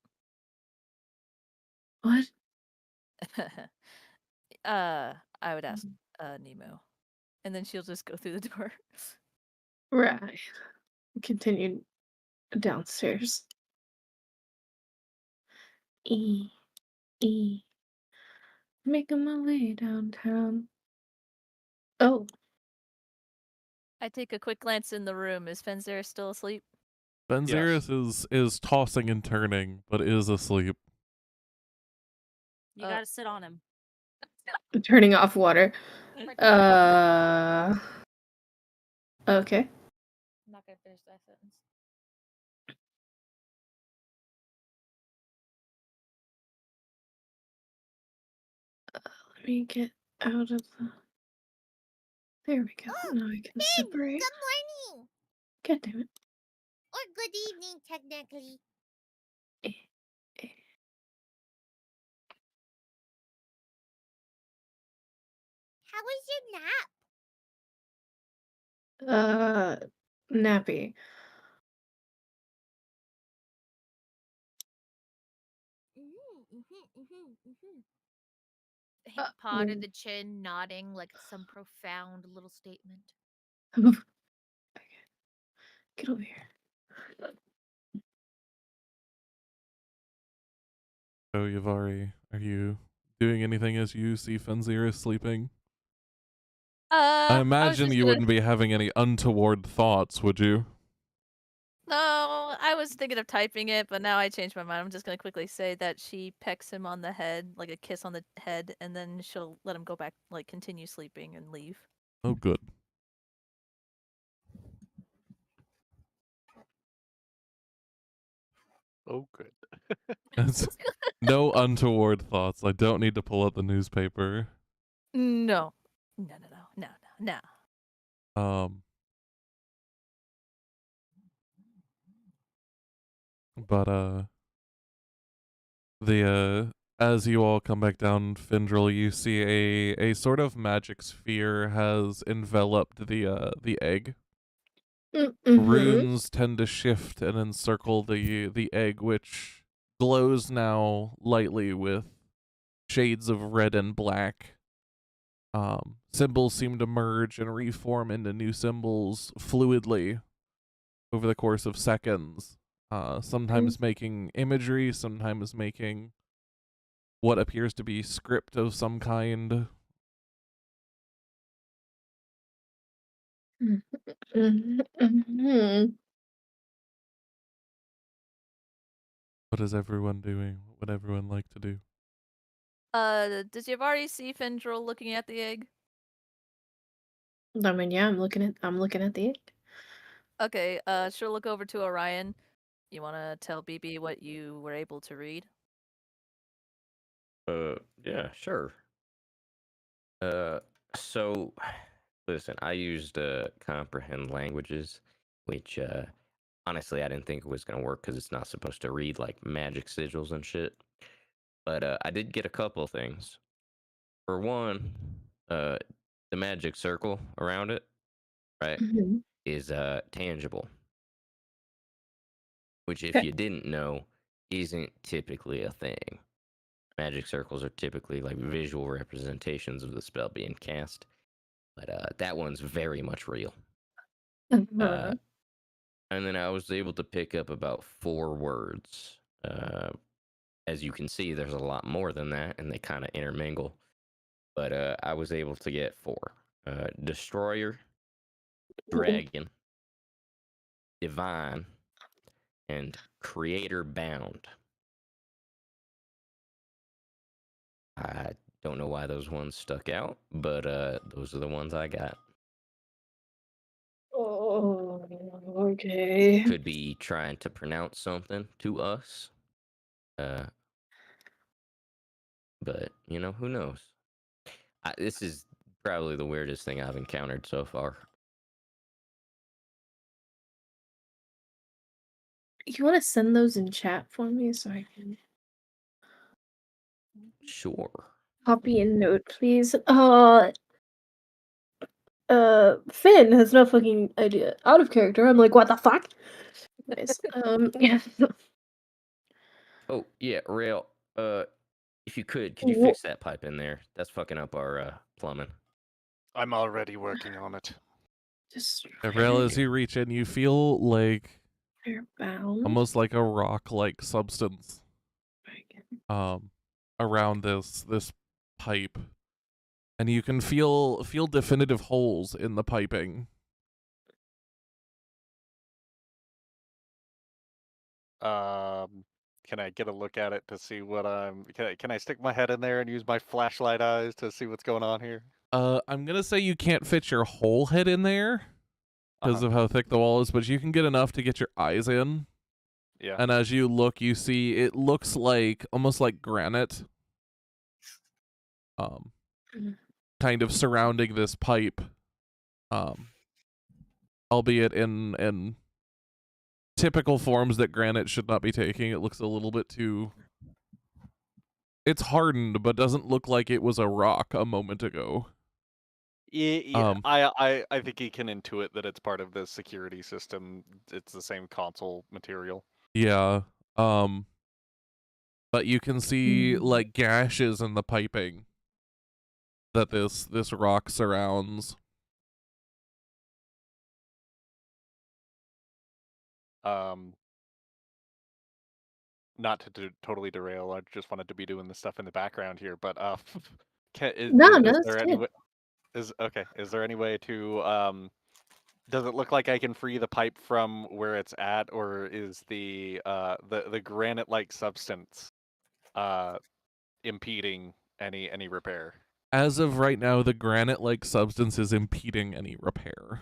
S9: What?
S4: I would ask Nemo. And then she'll just go through the door.
S9: Right. Continued downstairs. E. Making my way downtown. Oh.
S4: I take a quick glance in the room. Is Fenzir still asleep?
S1: Benzeris is tossing and turning, but is asleep.
S7: You gotta sit on him.
S9: Turning off water.
S3: Right.
S9: Okay.
S3: I'm not gonna finish that sentence.
S9: Let me get out of the... There we go.
S6: Oh,
S9: Now I can
S6: Finn,
S9: separate.
S6: good morning.
S9: God damn it.
S6: Or good evening, technically. How was your nap?
S9: Nappy.
S3: Paw to the chin, nodding like it's some profound little statement.
S9: Okay. Get over here.
S1: So, Yavari, are you doing anything as you see Fenzir sleeping? I
S4: I was
S1: imagine
S4: just
S1: you
S4: gonna...
S1: wouldn't be having any untoward thoughts, would you?
S4: No, I was thinking of typing it, but now I changed my mind. I'm just gonna quickly say that she pecks him on the head, like a kiss on the head, and then she'll let him go back, like continue sleeping and leave.
S1: Oh, good.
S2: Oh, good.
S1: That's no untoward thoughts. I don't need to pull up the newspaper.
S4: No. No.
S1: But as you all come back down Findrel, you see a sort of magic sphere has enveloped the egg. Runes tend to shift and encircle the egg, which glows now lightly with shades of red and black. Symbols seem to merge and reform into new symbols fluidly over the course of seconds. Sometimes making imagery, sometimes making what appears to be script of some kind. What is everyone doing? What would everyone like to do?
S4: Does Yavari see Fendril looking at the egg?
S9: I mean, yeah, I'm looking at the egg.
S4: Okay, she'll look over to Orion. You wanna tell BB what you were able to read?
S5: Yeah, sure. So listen, I used comprehend languages, which honestly I didn't think it was gonna work because it's not supposed to read like magic sigils and shit. But I did get a couple things. For one, the magic circle around it, right, is tangible, which if you didn't know, isn't typically a thing. Magic circles are typically like visual representations of the spell being cast, but that one's very much real. And then I was able to pick up about 4 words. As you can see, there's a lot more than that, and they kind of intermingle. But I was able to get 4: destroyer, dragon, divine, and creator bound. I don't know why those ones stuck out, but those are the ones I got.
S9: Oh, okay.
S5: Could be trying to pronounce something to us. But, you know, who knows? This is probably the weirdest thing I've encountered so far.
S9: You want to send those in chat for me so I can...
S5: Sure.
S9: Copy and note, please. Finn has no fucking idea. Out of character. I'm like, what the fuck? Nice. Yeah.
S5: Oh yeah, Rail. If you could you
S9: Wha-
S5: fix that pipe in there? That's fucking up our plumbing.
S2: I'm already working on it.
S1: Rail, as you reach in, you feel like
S9: They're bound.
S1: almost like a rock-like substance around this pipe, and you can feel definitive holes in the piping.
S2: Can I get a look at it to see what I'm? Can I stick my head in there and use my flashlight eyes to see what's going on here?
S1: I'm gonna say you can't fit your whole head in there because of how thick the wall is, but you can get enough to get your eyes in.
S2: Yeah.
S1: And as you look, you see it looks like almost like granite. Kind of surrounding this pipe. Albeit in typical forms that granite should not be taking. It looks a little bit too. It's hardened, but doesn't look like it was a rock a moment ago.
S2: Yeah, I think he can intuit that it's part of the security system. It's the same console material.
S1: Yeah. But you can see like gashes in the piping that this rock surrounds.
S2: Not to totally derail. I just wanted to be doing the stuff in the background here, but is
S9: that's
S2: there any
S9: good.
S2: way? Is there any way to Does it look like I can free the pipe from where it's at, or is the granite-like substance impeding any repair?
S1: As of right now, the granite-like substance is impeding any repair.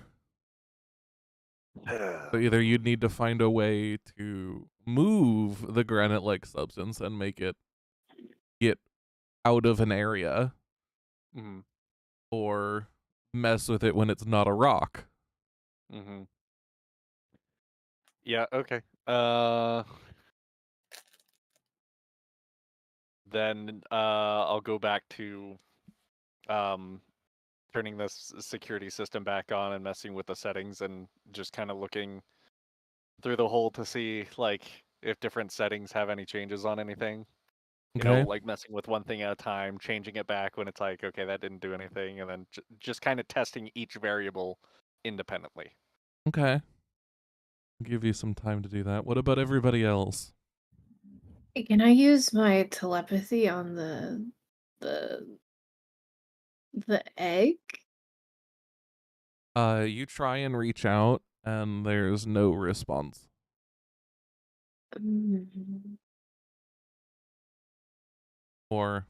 S1: So either you'd need to find a way to move the granite-like substance and make it get out of an area, or mess with it when it's not a rock.
S2: Yeah, okay. Then I'll go back to turning this security system back on and messing with the settings and just kind of looking through the hole to see like if different settings have any changes on anything. You know, like messing with one thing at a time, changing it back when it's like, okay, that didn't do anything, and then just kind of testing each variable independently.
S1: Okay. I'll give you some time to do that. What about everybody else?
S9: Can I use my telepathy on the egg?
S1: You try and reach out, and there's no response. Or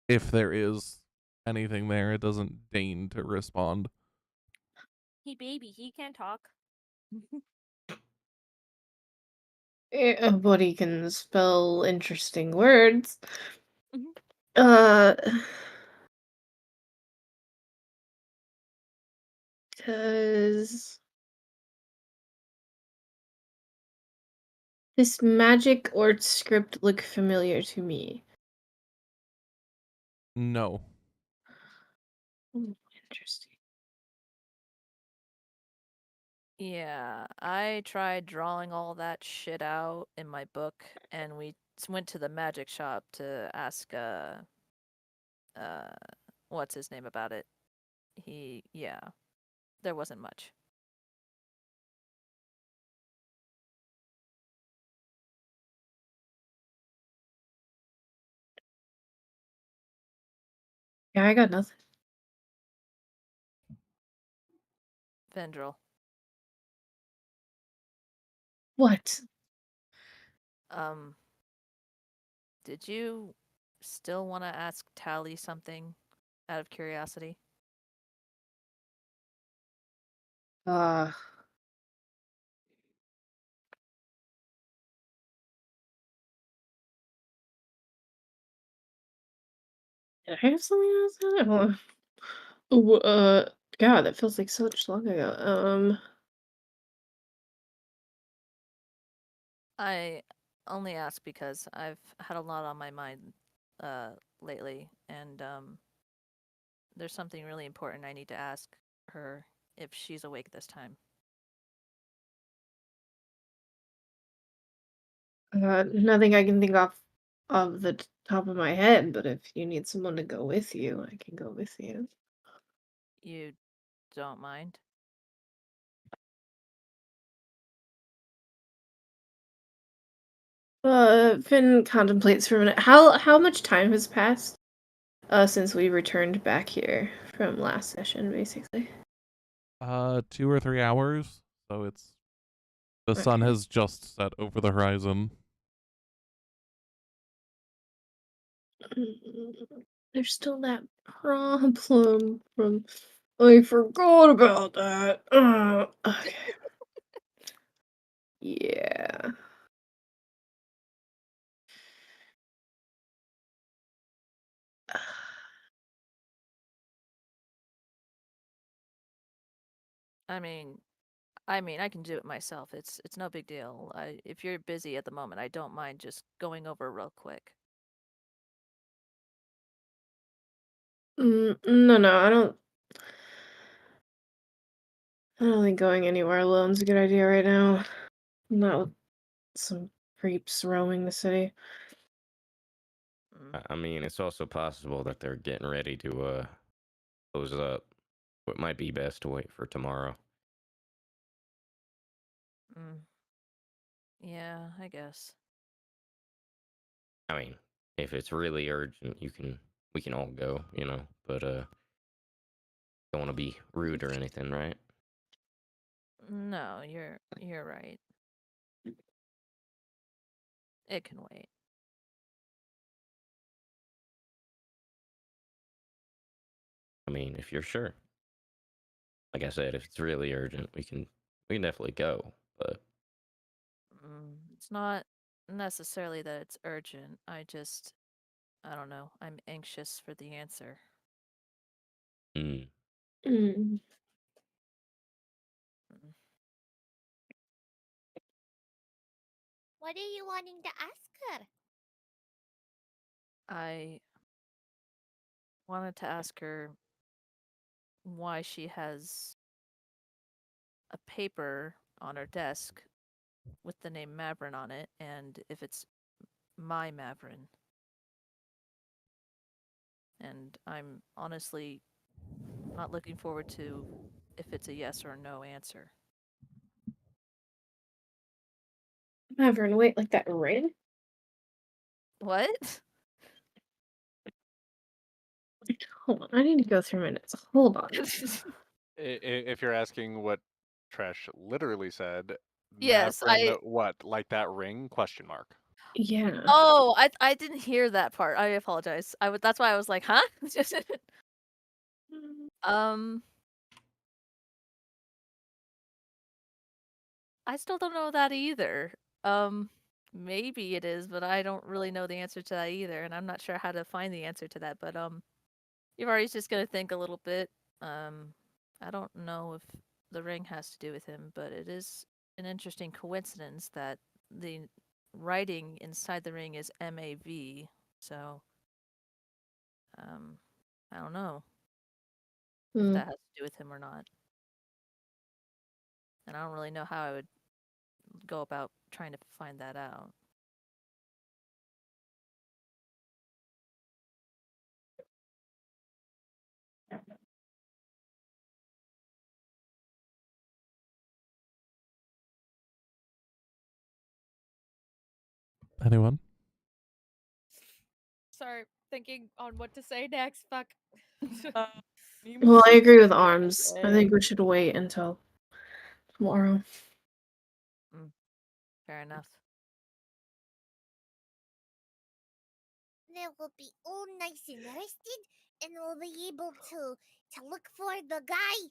S1: if there is anything there, it doesn't deign to respond.
S7: He baby, he can't talk.
S9: But he can spell interesting words. Does this magic or script look familiar to me?
S1: No.
S9: Interesting.
S4: Yeah, I tried drawing all that shit out in my book, and we went to the magic shop to ask, what's his name about it. Yeah, there wasn't much.
S9: Yeah, I got nothing.
S4: Vendril.
S9: What?
S4: Did you still want to ask Tally something out of curiosity?
S9: Did I have something else on it? Oh, God, that feels like so much long ago.
S4: I only ask because I've had a lot on my mind lately, and there's something really important I need to ask her if she's awake this time.
S9: Nothing I can think of the top of my head, but if you need someone to go with you, I can go with you.
S4: You don't mind?
S9: Finn contemplates for a minute. How much time has passed since we returned back here from last session, basically?
S1: 2 or 3 hours. So it's the sun
S9: Okay.
S1: has just set over the horizon.
S9: There's still that problem from I forgot about that. Okay. Yeah.
S4: I mean, I can do it myself. It's no big deal. If you're busy at the moment, I don't mind just going over real quick.
S9: No, I don't think going anywhere alone's a good idea right now. Not with some creeps roaming the city.
S4: Mm.
S5: I mean, it's also possible that they're getting ready to close up. It might be best to wait for tomorrow.
S4: Mm. Yeah, I guess.
S5: I mean, if it's really urgent, we can all go, you know, but don't want to be rude or anything, right?
S4: No, you're right. It can wait.
S5: I mean, if you're sure. Like I said, if it's really urgent, we can definitely go, but
S4: It's not necessarily that it's urgent. I don't know. I'm anxious for the answer.
S5: mm,
S9: Mm.
S4: Mm.
S6: What are you wanting to ask her?
S4: I wanted to ask her why she has a paper on her desk with the name Mavrin on it, and if it's my Mavrin. And I'm honestly not looking forward to if it's a yes or no answer.
S9: Maverick, wait, like that ring?
S4: What?
S9: Hold on, I need to go through my notes. Hold on.
S2: If you're asking what Trash literally said,
S4: Yes,
S2: Mavrin, what, like that ring? Question mark.
S9: Yeah.
S4: Oh, I didn't hear that part. I apologize. That's why I was like, huh? um, I still don't know that either. Maybe it is, but I don't really know the answer to that either, and I'm not sure how to find the answer to that. But Yuvari's just gonna think a little bit. I don't know if the ring has to do with him, but it is an interesting coincidence that the writing inside the ring is MAV. So, I don't know if
S9: Hmm.
S4: that has to do with him or not, and I don't really know how I would go about trying to find that out.
S1: Anyone?
S3: Sorry, thinking on what to say next. Fuck.
S9: Well, I agree with Arms. I think we should wait until tomorrow.
S4: Fair enough.
S6: Then we'll be all nice and rested, and we'll be able to look for the guy,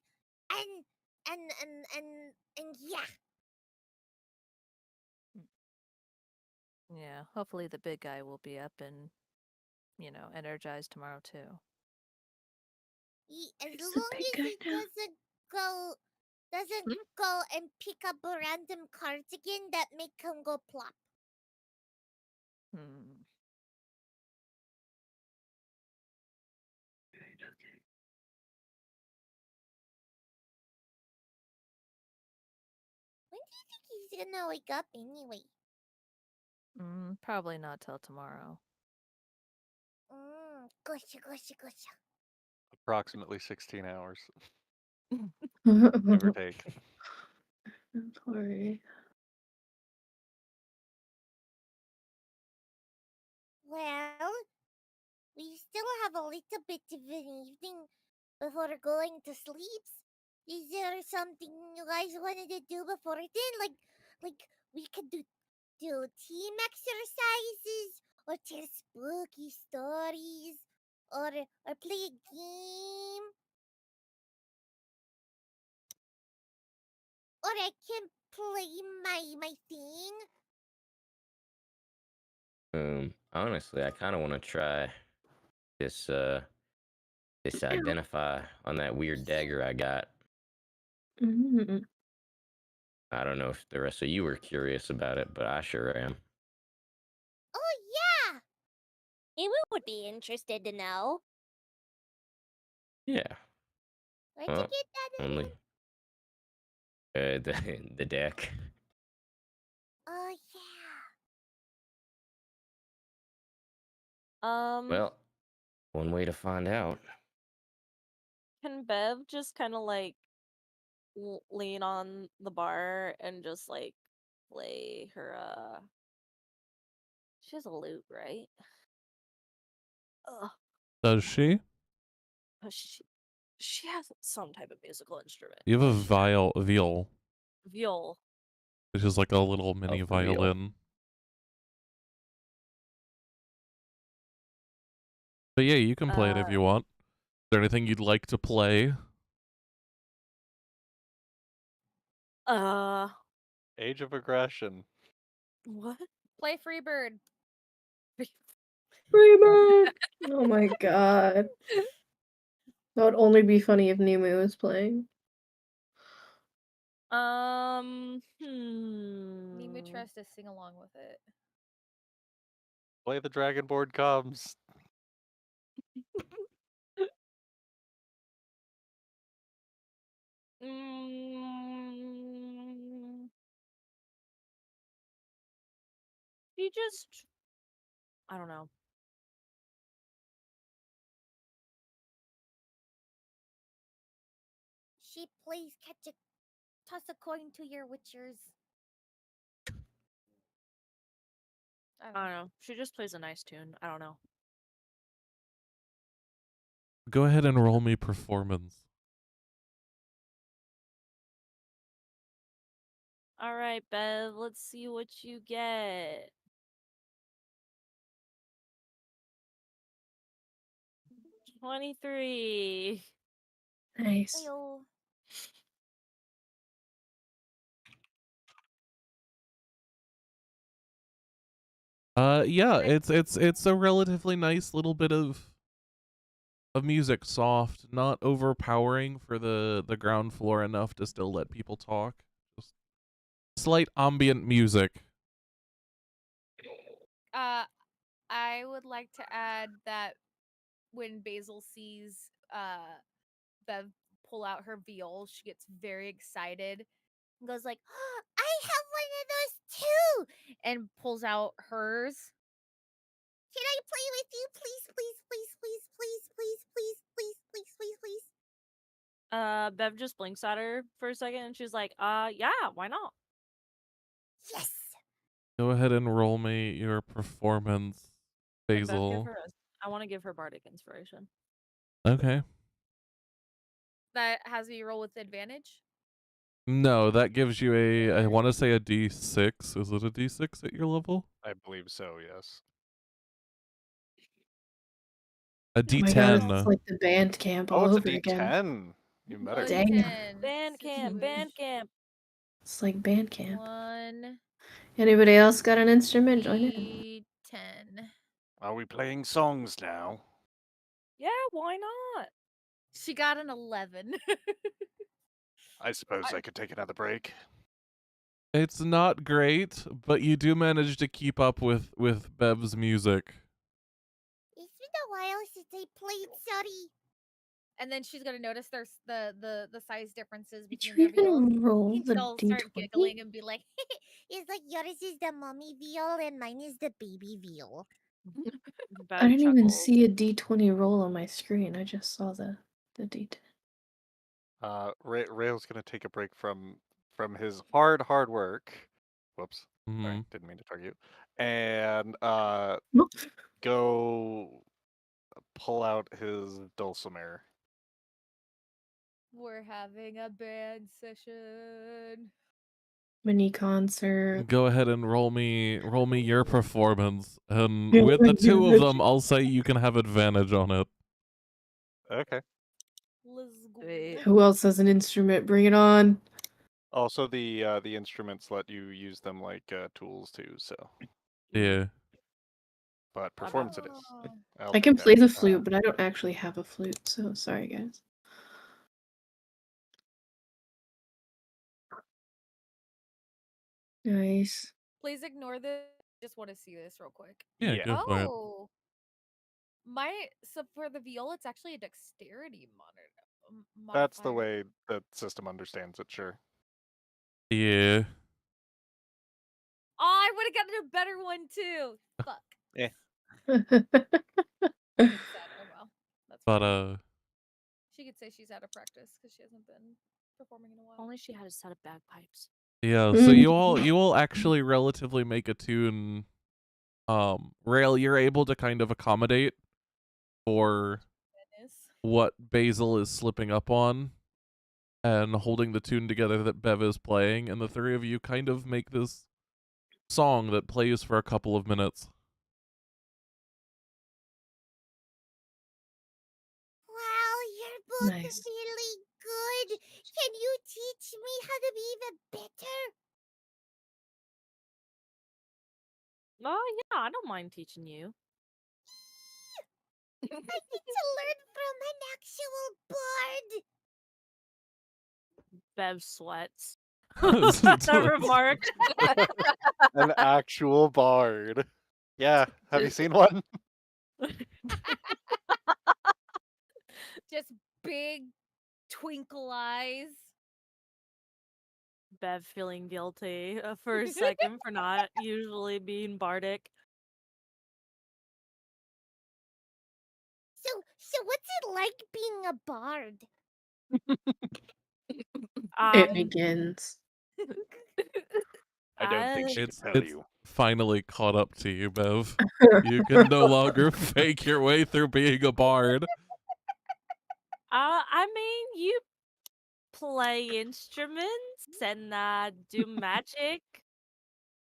S6: and yeah.
S4: Yeah, hopefully the big guy will be up and, energized tomorrow too.
S6: As
S9: Who's the
S6: long
S9: big
S6: as
S9: guy
S6: he
S9: now?
S6: doesn't
S4: Hmm?
S6: go and pick up a random cardigan that make him go plop.
S4: Hmm.
S6: do you think he's gonna wake up anyway?
S4: Probably not till tomorrow.
S6: Gotcha.
S2: Approximately 16 hours, give
S9: Don't
S2: or take.
S9: worry.
S6: Well, we still have a little bit of an evening before going to sleep. Is there something you guys wanted to do before then? Like we could do team exercises, or tell spooky stories, or play a game, or I can play my thing.
S5: Honestly, I kind of want to try this identify on that weird dagger I got.
S9: Mm.
S5: I don't know if the rest of you were curious about it, but I sure am.
S6: Oh yeah, Ewa would be interested to know.
S5: Yeah.
S6: Where'd you
S5: Well,
S6: get that
S5: only the deck.
S6: Oh yeah.
S5: Well, one way to find out.
S7: Can Bev just kind of like lean on the bar and just like play her she has a lute, right? Ugh.
S1: Does she?
S7: Oh, she has some type of musical instrument.
S1: You have a viol,
S7: Viol.
S1: which is like a little mini
S5: for real?
S1: violin. But yeah, you can play it if you want. Is there anything you'd like to play?
S2: Age of Aggression.
S7: What?
S3: Play Freebird.
S9: Freebird! Oh my god. That would only be funny if Nimu was playing.
S3: Nemu tries to sing along with it.
S2: Play the Dragonborn comes.
S7: She just, I don't know.
S6: She plays toss a coin to your witchers.
S7: I don't know. She just plays a nice tune. I don't know.
S1: Go ahead and roll me performance.
S7: All right, Bev, let's see what you get. 23.
S9: Nice.
S6: Ayo.
S1: Yeah, it's a relatively nice little bit of music, soft, not overpowering for the ground floor enough to still let people talk. Just slight ambient music.
S3: I would like to add that when Basil sees Bev pull out her viol, she gets very excited and goes like, oh, I have one of those too, and pulls out hers.
S6: Can I play with you, please?
S7: Bev just blinks at her for a second and she's like, yeah, why not?
S6: Yes.
S1: Go ahead and roll me your performance,
S7: Can Bev give
S1: Basil.
S7: her I want to give her bardic inspiration.
S1: Okay.
S3: That has me roll with advantage.
S1: No, that gives you I want to say a D6. Is it a D6 at your level?
S2: I believe so, yes.
S1: A
S9: Oh my god,
S1: D10.
S9: it's like the band camp
S2: Oh,
S9: all
S2: it's a
S9: over again.
S2: D10. You better.
S9: Damn.
S7: Band camp.
S9: It's like band camp.
S3: 1
S9: Anybody else got an instrument? Join in.
S3: D10.
S2: Are we playing songs now?
S7: Yeah, why not?
S3: She got an 11.
S2: I suppose I could take another break.
S1: It's not great, but you do manage to keep up with Bev's music.
S6: It's been a while since I played, sorry.
S3: and then she's gonna notice there's the size differences
S9: Did you
S3: between their viols.
S9: even roll
S3: And
S9: the
S3: she'll start
S9: d20?
S3: giggling and be like,
S6: It's like yours is the mommy veal and mine is the baby veal.
S9: I didn't even
S4: chuckles.
S9: see a d20 roll on my screen. I just saw the d10.
S2: Rail's gonna take a break from his hard work. Whoops. Sorry,
S1: Mhm.
S2: didn't mean to target you. And
S9: Nope.
S2: go pull out his dulcimer.
S3: "We're having a band session."
S9: Mini concert.
S1: Go ahead and roll me your performance, and
S9: Yeah,
S1: with the
S9: like,
S1: two
S9: yeah,
S1: of them, I'll say you can have advantage on it.
S2: Okay.
S3: Let's go.
S4: Wait.
S9: Who else has an instrument? Bring it on.
S2: Also, the instruments let you use them like tools too. So,
S1: Yeah.
S2: but performance it is.
S3: Oh.
S2: I'll
S9: I
S2: take
S9: can
S2: that.
S9: play the flute, but I don't actually have a flute, so sorry, guys. Nice.
S3: Please ignore this. Just want to see this real quick.
S1: Yeah,
S2: Yeah.
S1: go for it.
S3: Oh, so for the viola, it's actually a dexterity monitor.
S2: That's the
S3: Modifier.
S2: way the system understands it. Sure.
S1: Yeah.
S3: Oh, I would have gotten a better one too. Fuck.
S2: Eh.
S3: It's sad. Oh well. That's
S1: But
S3: fine. She could say she's out of practice because she hasn't been performing in a while.
S7: Only she had a set of bagpipes.
S1: yeah, so you all actually relatively make a tune. Rail, you're able to kind of accommodate for
S3: Goodness.
S1: what Basil is slipping up on and holding the tune together that Bev is playing, and the three of you kind of make this song that plays for a couple of minutes.
S6: Wow, you're both
S9: Nice.
S6: really good. Can you teach me how to be even better?
S7: Oh yeah, I don't mind teaching you.
S6: I get to learn from an actual bard.
S7: Bev sweats. That remark.
S2: An actual bard. Yeah. Have you seen one?
S3: Just big twinkle eyes.
S7: Bev feeling guilty for a second for not usually being bardic.
S6: So what's it like being a bard?
S9: It begins.
S2: I don't think she
S1: It's
S2: can tell
S1: it's
S2: you.
S1: finally caught up to you, Bev. You can no longer fake your way through being a bard.
S7: I mean, you play instruments and do magic.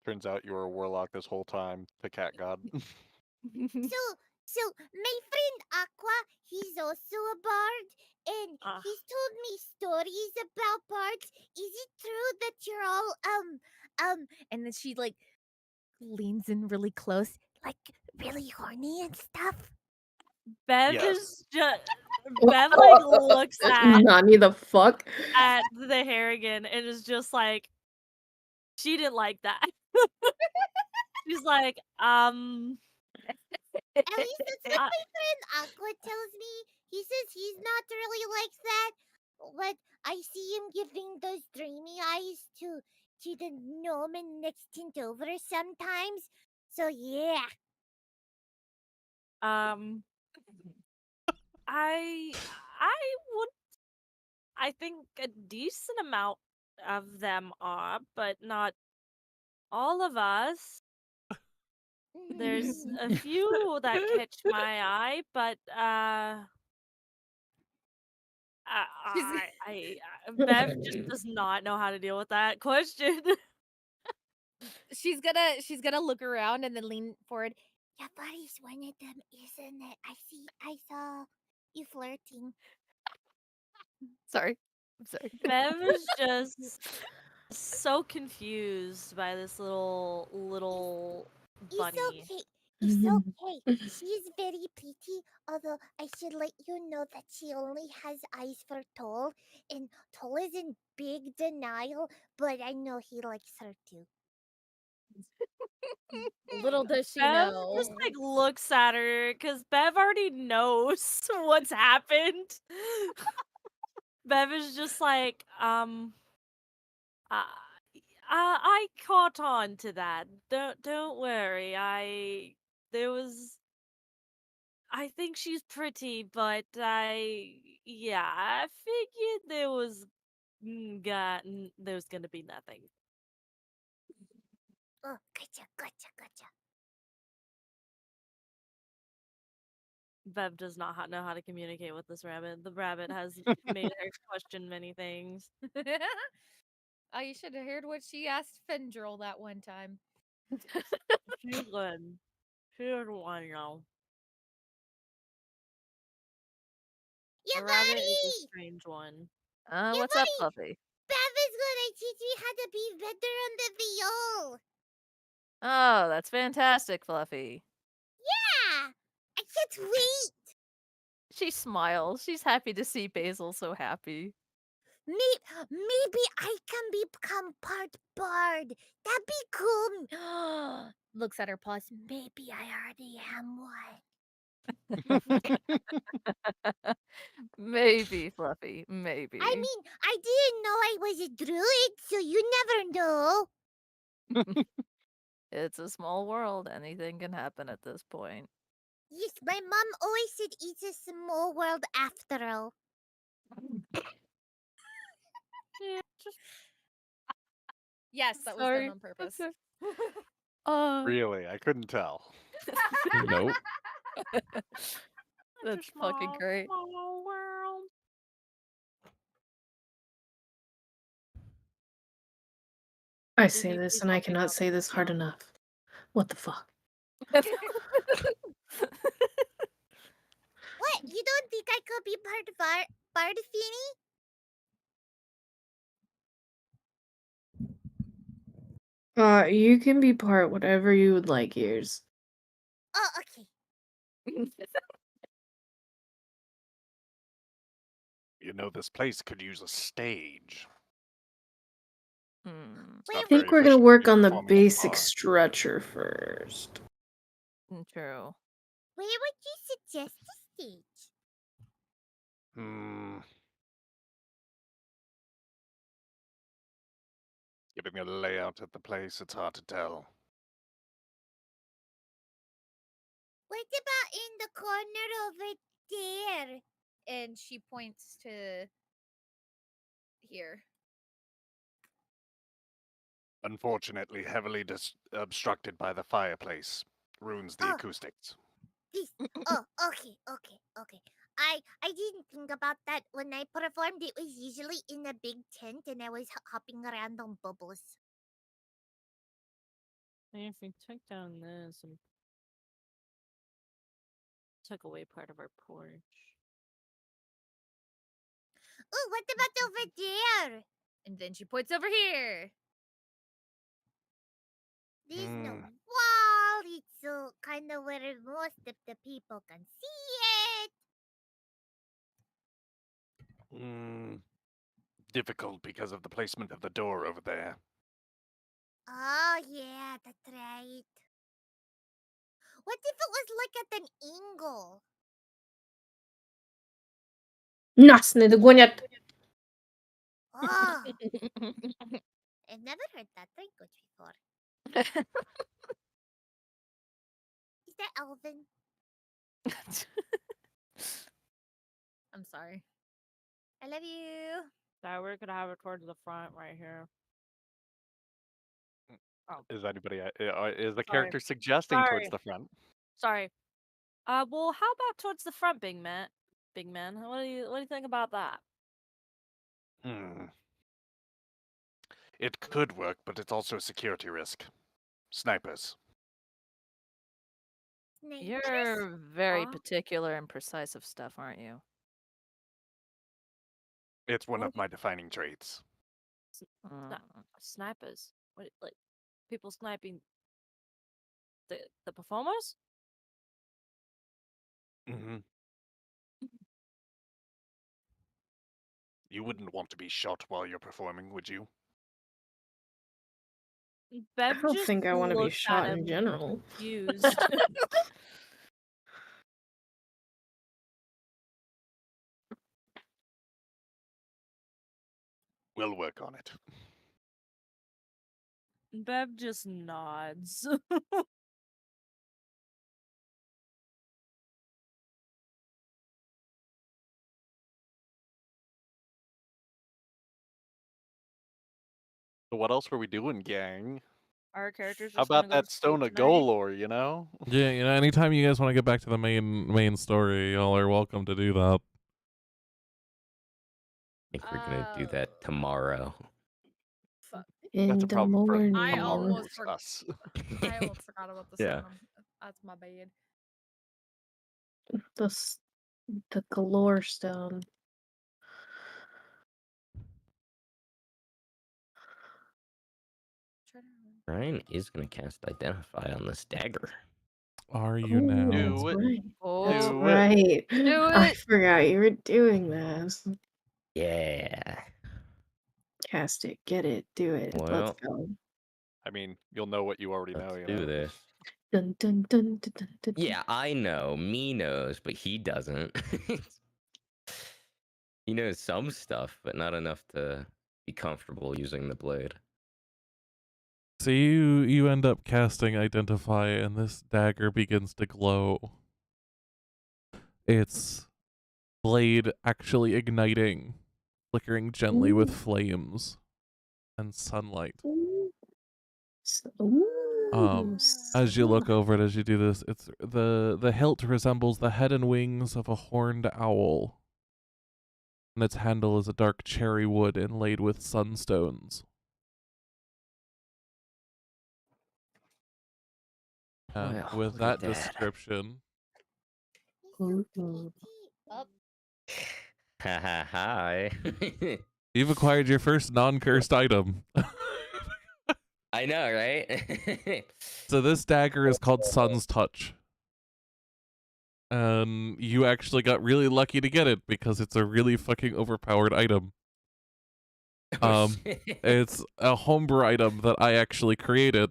S2: Turns out you were a warlock this whole time. The cat god.
S6: So my friend Aqua, he's also a bard, and
S7: Ah.
S6: he's told me stories about bards. Is it true that you're all
S3: And then she like leans in really close, like really horny and stuff.
S7: Bev
S2: Yes.
S7: is just Bev like looks at
S9: Nani the fuck?
S7: the Harrigan and is just like, she didn't like that. She's like,
S6: At least that's what my friend Aqua tells me. He says he's not really like that, but I see him giving those dreamy eyes to the gnome and next tint over sometimes. So yeah.
S7: I think a decent amount of them are, but not all of us. There's a few that catch my eye, but Bev just does not know how to deal with that question.
S3: She's gonna look around and then lean forward.
S6: Yeah, buddy's one of them, isn't it? I saw you flirting.
S4: Sorry. I'm sorry.
S7: Bev is just so confused by this little bunny.
S6: It's okay. It's okay. She's very pretty, although I should let you know that she only has eyes for Toll, and Toll is in big denial, but I know he likes her too.
S3: Little does she
S7: Bev
S3: know.
S7: just like looks at her because Bev already knows what's happened. Bev is just like, I, I caught on to that. Don't worry. I think she's pretty, but I figured there was gonna be nothing.
S6: Oh, gotcha.
S7: Bev does not know how to communicate with this rabbit. The rabbit has made her question many things.
S3: Oh, you should have heard what she asked Fendril that one time.
S7: She's good. She doesn't want to know.
S6: Yeah,
S7: The rabbit is a
S6: buddy!
S7: strange one.
S4: What's up,
S6: buddy.
S4: Fluffy?
S6: Bev is gonna teach me how to be better on the viol.
S4: Oh, that's fantastic, Fluffy.
S6: Yeah! I can't wait!
S4: She smiles. She's happy to see Basil so happy.
S6: Maybe I can become part bard. That'd be cool.
S3: Looks at her paws.
S6: Maybe I already am one.
S4: Maybe, Fluffy. Maybe.
S6: I mean, I didn't know I was a druid, so you never know.
S4: It's a small world. Anything can happen at this point.
S6: Yes, my mom always said it's a small world after all.
S7: Yeah, just
S3: Yes, that was
S4: Sorry.
S3: done on purpose.
S2: Really, I couldn't tell.
S5: Nope.
S4: That's fucking great.
S7: Small world.
S9: I
S7: Did
S9: say
S7: you
S9: this
S7: please
S9: and I
S7: help me
S9: cannot
S7: out?
S9: say this hard enough. What the fuck?
S6: What? You don't think I could be part of bard, Finny?
S9: You can be part whatever you would like, Ears.
S6: Oh, okay.
S2: You know, this place could use a stage. It's
S6: Wait,
S2: not
S9: I think
S2: very
S9: we're gonna
S2: efficient
S9: work
S2: to be
S9: on the
S2: performing at
S9: basic
S2: bar.
S9: structure first.
S4: True.
S6: where would you suggest the stage?
S2: Giving a layout of the place, it's hard to tell.
S6: What about in the corner over there?
S3: And she points to here.
S2: Unfortunately, heavily obstructed by the fireplace. Ruins the
S6: Oh.
S2: acoustics.
S6: This. Oh, okay. I didn't think about that when I performed. It was usually in a big tent, and I was hopping around on bubbles.
S7: If we took down this and took away part of our porch.
S6: Oh, what about over there?
S3: And then she points over here.
S6: There's no wall. It's kind of where most of the people can see it.
S2: Difficult because of the placement of the door over there.
S6: Oh, yeah, that's right. What if it was like at an angle?
S9: Nas nie dogoniać!
S6: Oh, I've never heard that language before. Is that Elven?
S3: I'm sorry. I love you.
S7: That we're gonna have it towards the front right here.
S2: Is anybody? Is the character suggesting towards
S7: Sorry.
S2: the front?
S7: Sorry. Well, how about towards the front, big man? Big man, what do you think about that?
S2: It could work, but it's also a security risk. Snipers.
S4: You're very particular and precise of stuff, aren't you?
S2: It's one of my defining traits.
S7: Snipers? What, like people sniping the performers?
S2: You wouldn't want to be shot while you're performing, would you?
S7: Bev
S9: I don't
S7: just
S9: think I want to be
S7: looks
S9: shot
S7: at
S9: in
S7: him
S9: general.
S7: confused.
S2: We'll work on it.
S7: Bev just nods.
S2: So what else were we doing, gang?
S7: Our characters
S2: How
S7: just gonna
S2: about
S7: go to
S2: that
S7: sleep
S2: stone of
S7: tonight.
S2: Golor, you know?
S1: Yeah, anytime you guys want to get back to the main story, y'all are welcome to do that.
S5: I think we're gonna do that tomorrow.
S3: Fuck.
S9: In
S2: That's a
S9: the
S2: problem for
S9: morning.
S3: I
S2: tomorrow
S3: almost
S2: for us.
S3: I almost forgot about the
S5: Yeah.
S3: stone. That's my bad.
S9: The galore stone.
S5: Ryan is gonna cast Identify on this dagger.
S1: Are you now?
S2: Do it.
S9: Right. That's
S2: Do
S4: Oh,
S2: it.
S9: right.
S4: do
S9: I
S4: it!
S9: forgot you were doing this.
S5: Yeah.
S9: Cast it, get it, do it. Let's
S5: Well,
S9: go.
S2: I mean, you'll know what you already know,
S5: let's
S2: you
S5: do
S2: know?
S5: this.
S9: Dun dun dun dun dun dun.
S5: Yeah, I know. Me knows, but he doesn't. He knows some stuff, but not enough to be comfortable using the blade.
S1: So you end up casting Identify, and this dagger begins to glow. Its blade actually igniting, flickering gently with flames and sunlight.
S9: Ooh. Ooh.
S1: As you look
S9: sunlight.
S1: over it, as you do this, it's the hilt resembles the head and wings of a horned owl, and its handle is a dark cherry wood inlaid with sunstones. And
S5: Well,
S1: with
S5: look
S1: that
S5: at that.
S1: description,
S9: Ooh.
S3: Up.
S5: Hi.
S1: you've acquired your first non-cursed item.
S5: I know, right?
S1: So this dagger is called Sun's Touch. And you actually got really lucky to get it because it's a really fucking overpowered item.
S5: Oh, shit.
S1: It's a homebrew item that I actually created.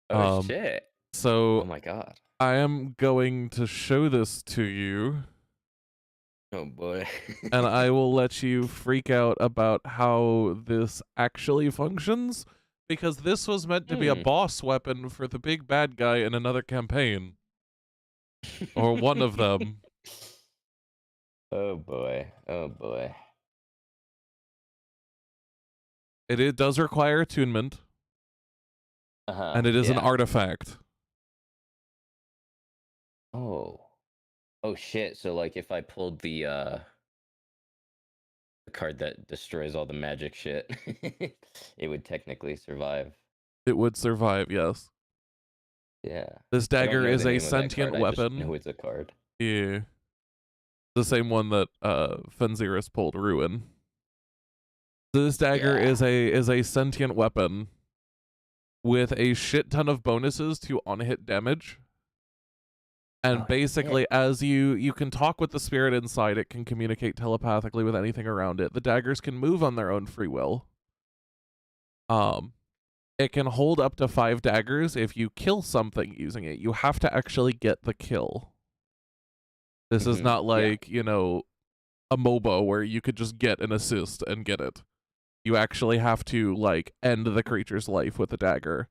S5: Oh, shit.
S1: So
S5: Oh my god.
S1: I am going to show this to you,
S5: Oh boy.
S1: and I will let you freak out about how this actually functions, because this was meant to be a boss weapon for the big bad guy in another campaign. Or one of them.
S5: Oh boy. Oh boy.
S1: It does require attunement, and it is an
S5: Yeah.
S1: artifact.
S5: Oh. Oh shit. So like if I pulled the card that destroys all the magic shit, it would technically survive.
S1: It would survive, yes.
S5: Yeah.
S1: This
S5: I don't
S1: dagger
S5: know
S1: is
S5: the
S1: a
S5: name of that
S1: sentient
S5: card, I just
S1: weapon.
S5: know it's a card.
S1: Yeah. The same one that Fenziris pulled, Ruin. This dagger
S5: Yeah.
S1: is a sentient weapon with a shit ton of bonuses to on-hit damage. And
S5: Oh,
S1: basically,
S5: shit.
S1: as you can talk with the spirit inside, it can communicate telepathically with anything around it. The daggers can move on their own free will. It can hold up to 5 daggers if you kill something using it. You have to actually get the kill. This is not like, a MOBA where you could just get an assist and get it. You actually have to, like, end the creature's life with a dagger.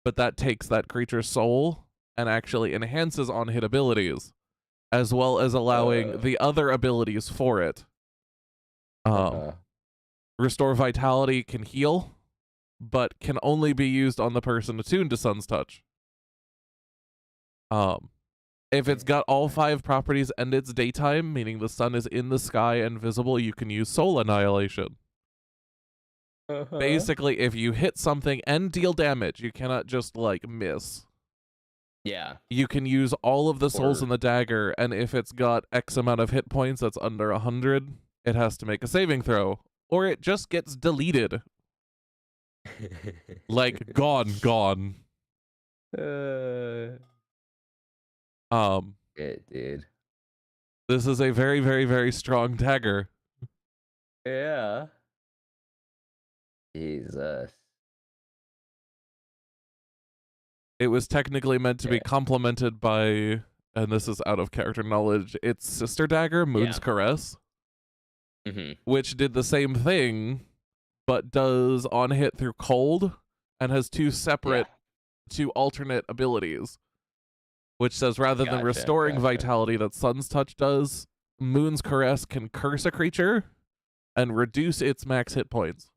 S1: But that takes that creature's soul and actually enhances on-hit abilities, as well as allowing the other abilities for it. Restore Vitality can heal, but can only be used on the person attuned to Sun's Touch. If it's got all 5 properties and it's daytime, meaning the sun is in the sky and visible, you can use Soul Annihilation. Basically, if you hit something and deal damage, you cannot just, like, miss.
S5: Yeah.
S1: You can use all of the souls
S5: Or-
S1: in the dagger, and if it's got X amount of hit points that's under 100, it has to make a saving throw. Or it just gets deleted. Like, gone.
S5: Shit, dude.
S1: This is a very, very, very strong dagger.
S5: Yeah. Jesus.
S1: It was technically meant to be
S5: Yeah.
S1: complemented by, and this is out of character knowledge, its sister dagger, Moon's
S5: Yeah.
S1: Caress,
S5: Hmm.
S1: which did the same thing, but does on hit through cold and has two alternate abilities. Which says rather than
S5: Gotcha,
S1: restoring
S5: gotcha.
S1: vitality that Sun's Touch does, Moon's Caress can curse a creature and reduce its max hit points.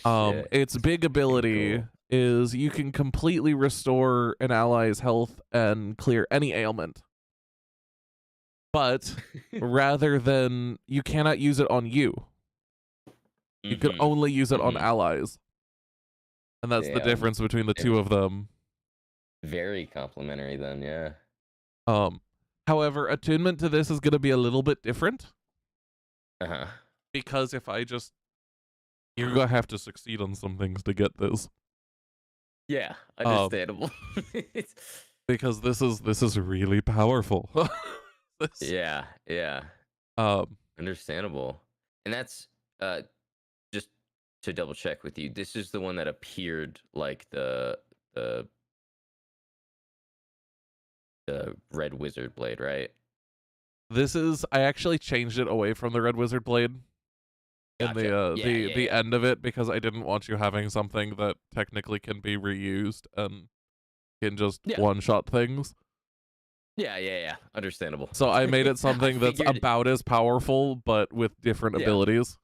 S5: Oh, shit.
S1: Its big ability
S5: cool.
S1: is you can completely restore an ally's health and clear any ailment. But rather than you cannot use it on you. You can
S5: Mhm.
S1: only use it on
S5: Mhm.
S1: allies. And that's the
S5: Damn.
S1: difference between the two of them.
S5: Very complimentary then, yeah.
S1: However, attunement to this is going to be a little bit different.
S5: Uh-huh.
S1: Because if I just... You're going to have to succeed on some things to get this.
S5: Yeah, understandable.
S1: Because this is really powerful.
S5: Yeah, yeah.
S1: Um,
S5: Understandable. And that's just to double check with you. This is the one that appeared like the red wizard blade, right?
S1: this is... I actually changed it away from the Red Wizard Blade in
S5: Gotcha.
S1: the end of it because I didn't want you having something that technically can be reused and can just one-shot things.
S5: Yeah. Understandable.
S1: So I made it something that's
S5: figured-
S1: about as powerful, but with different abilities.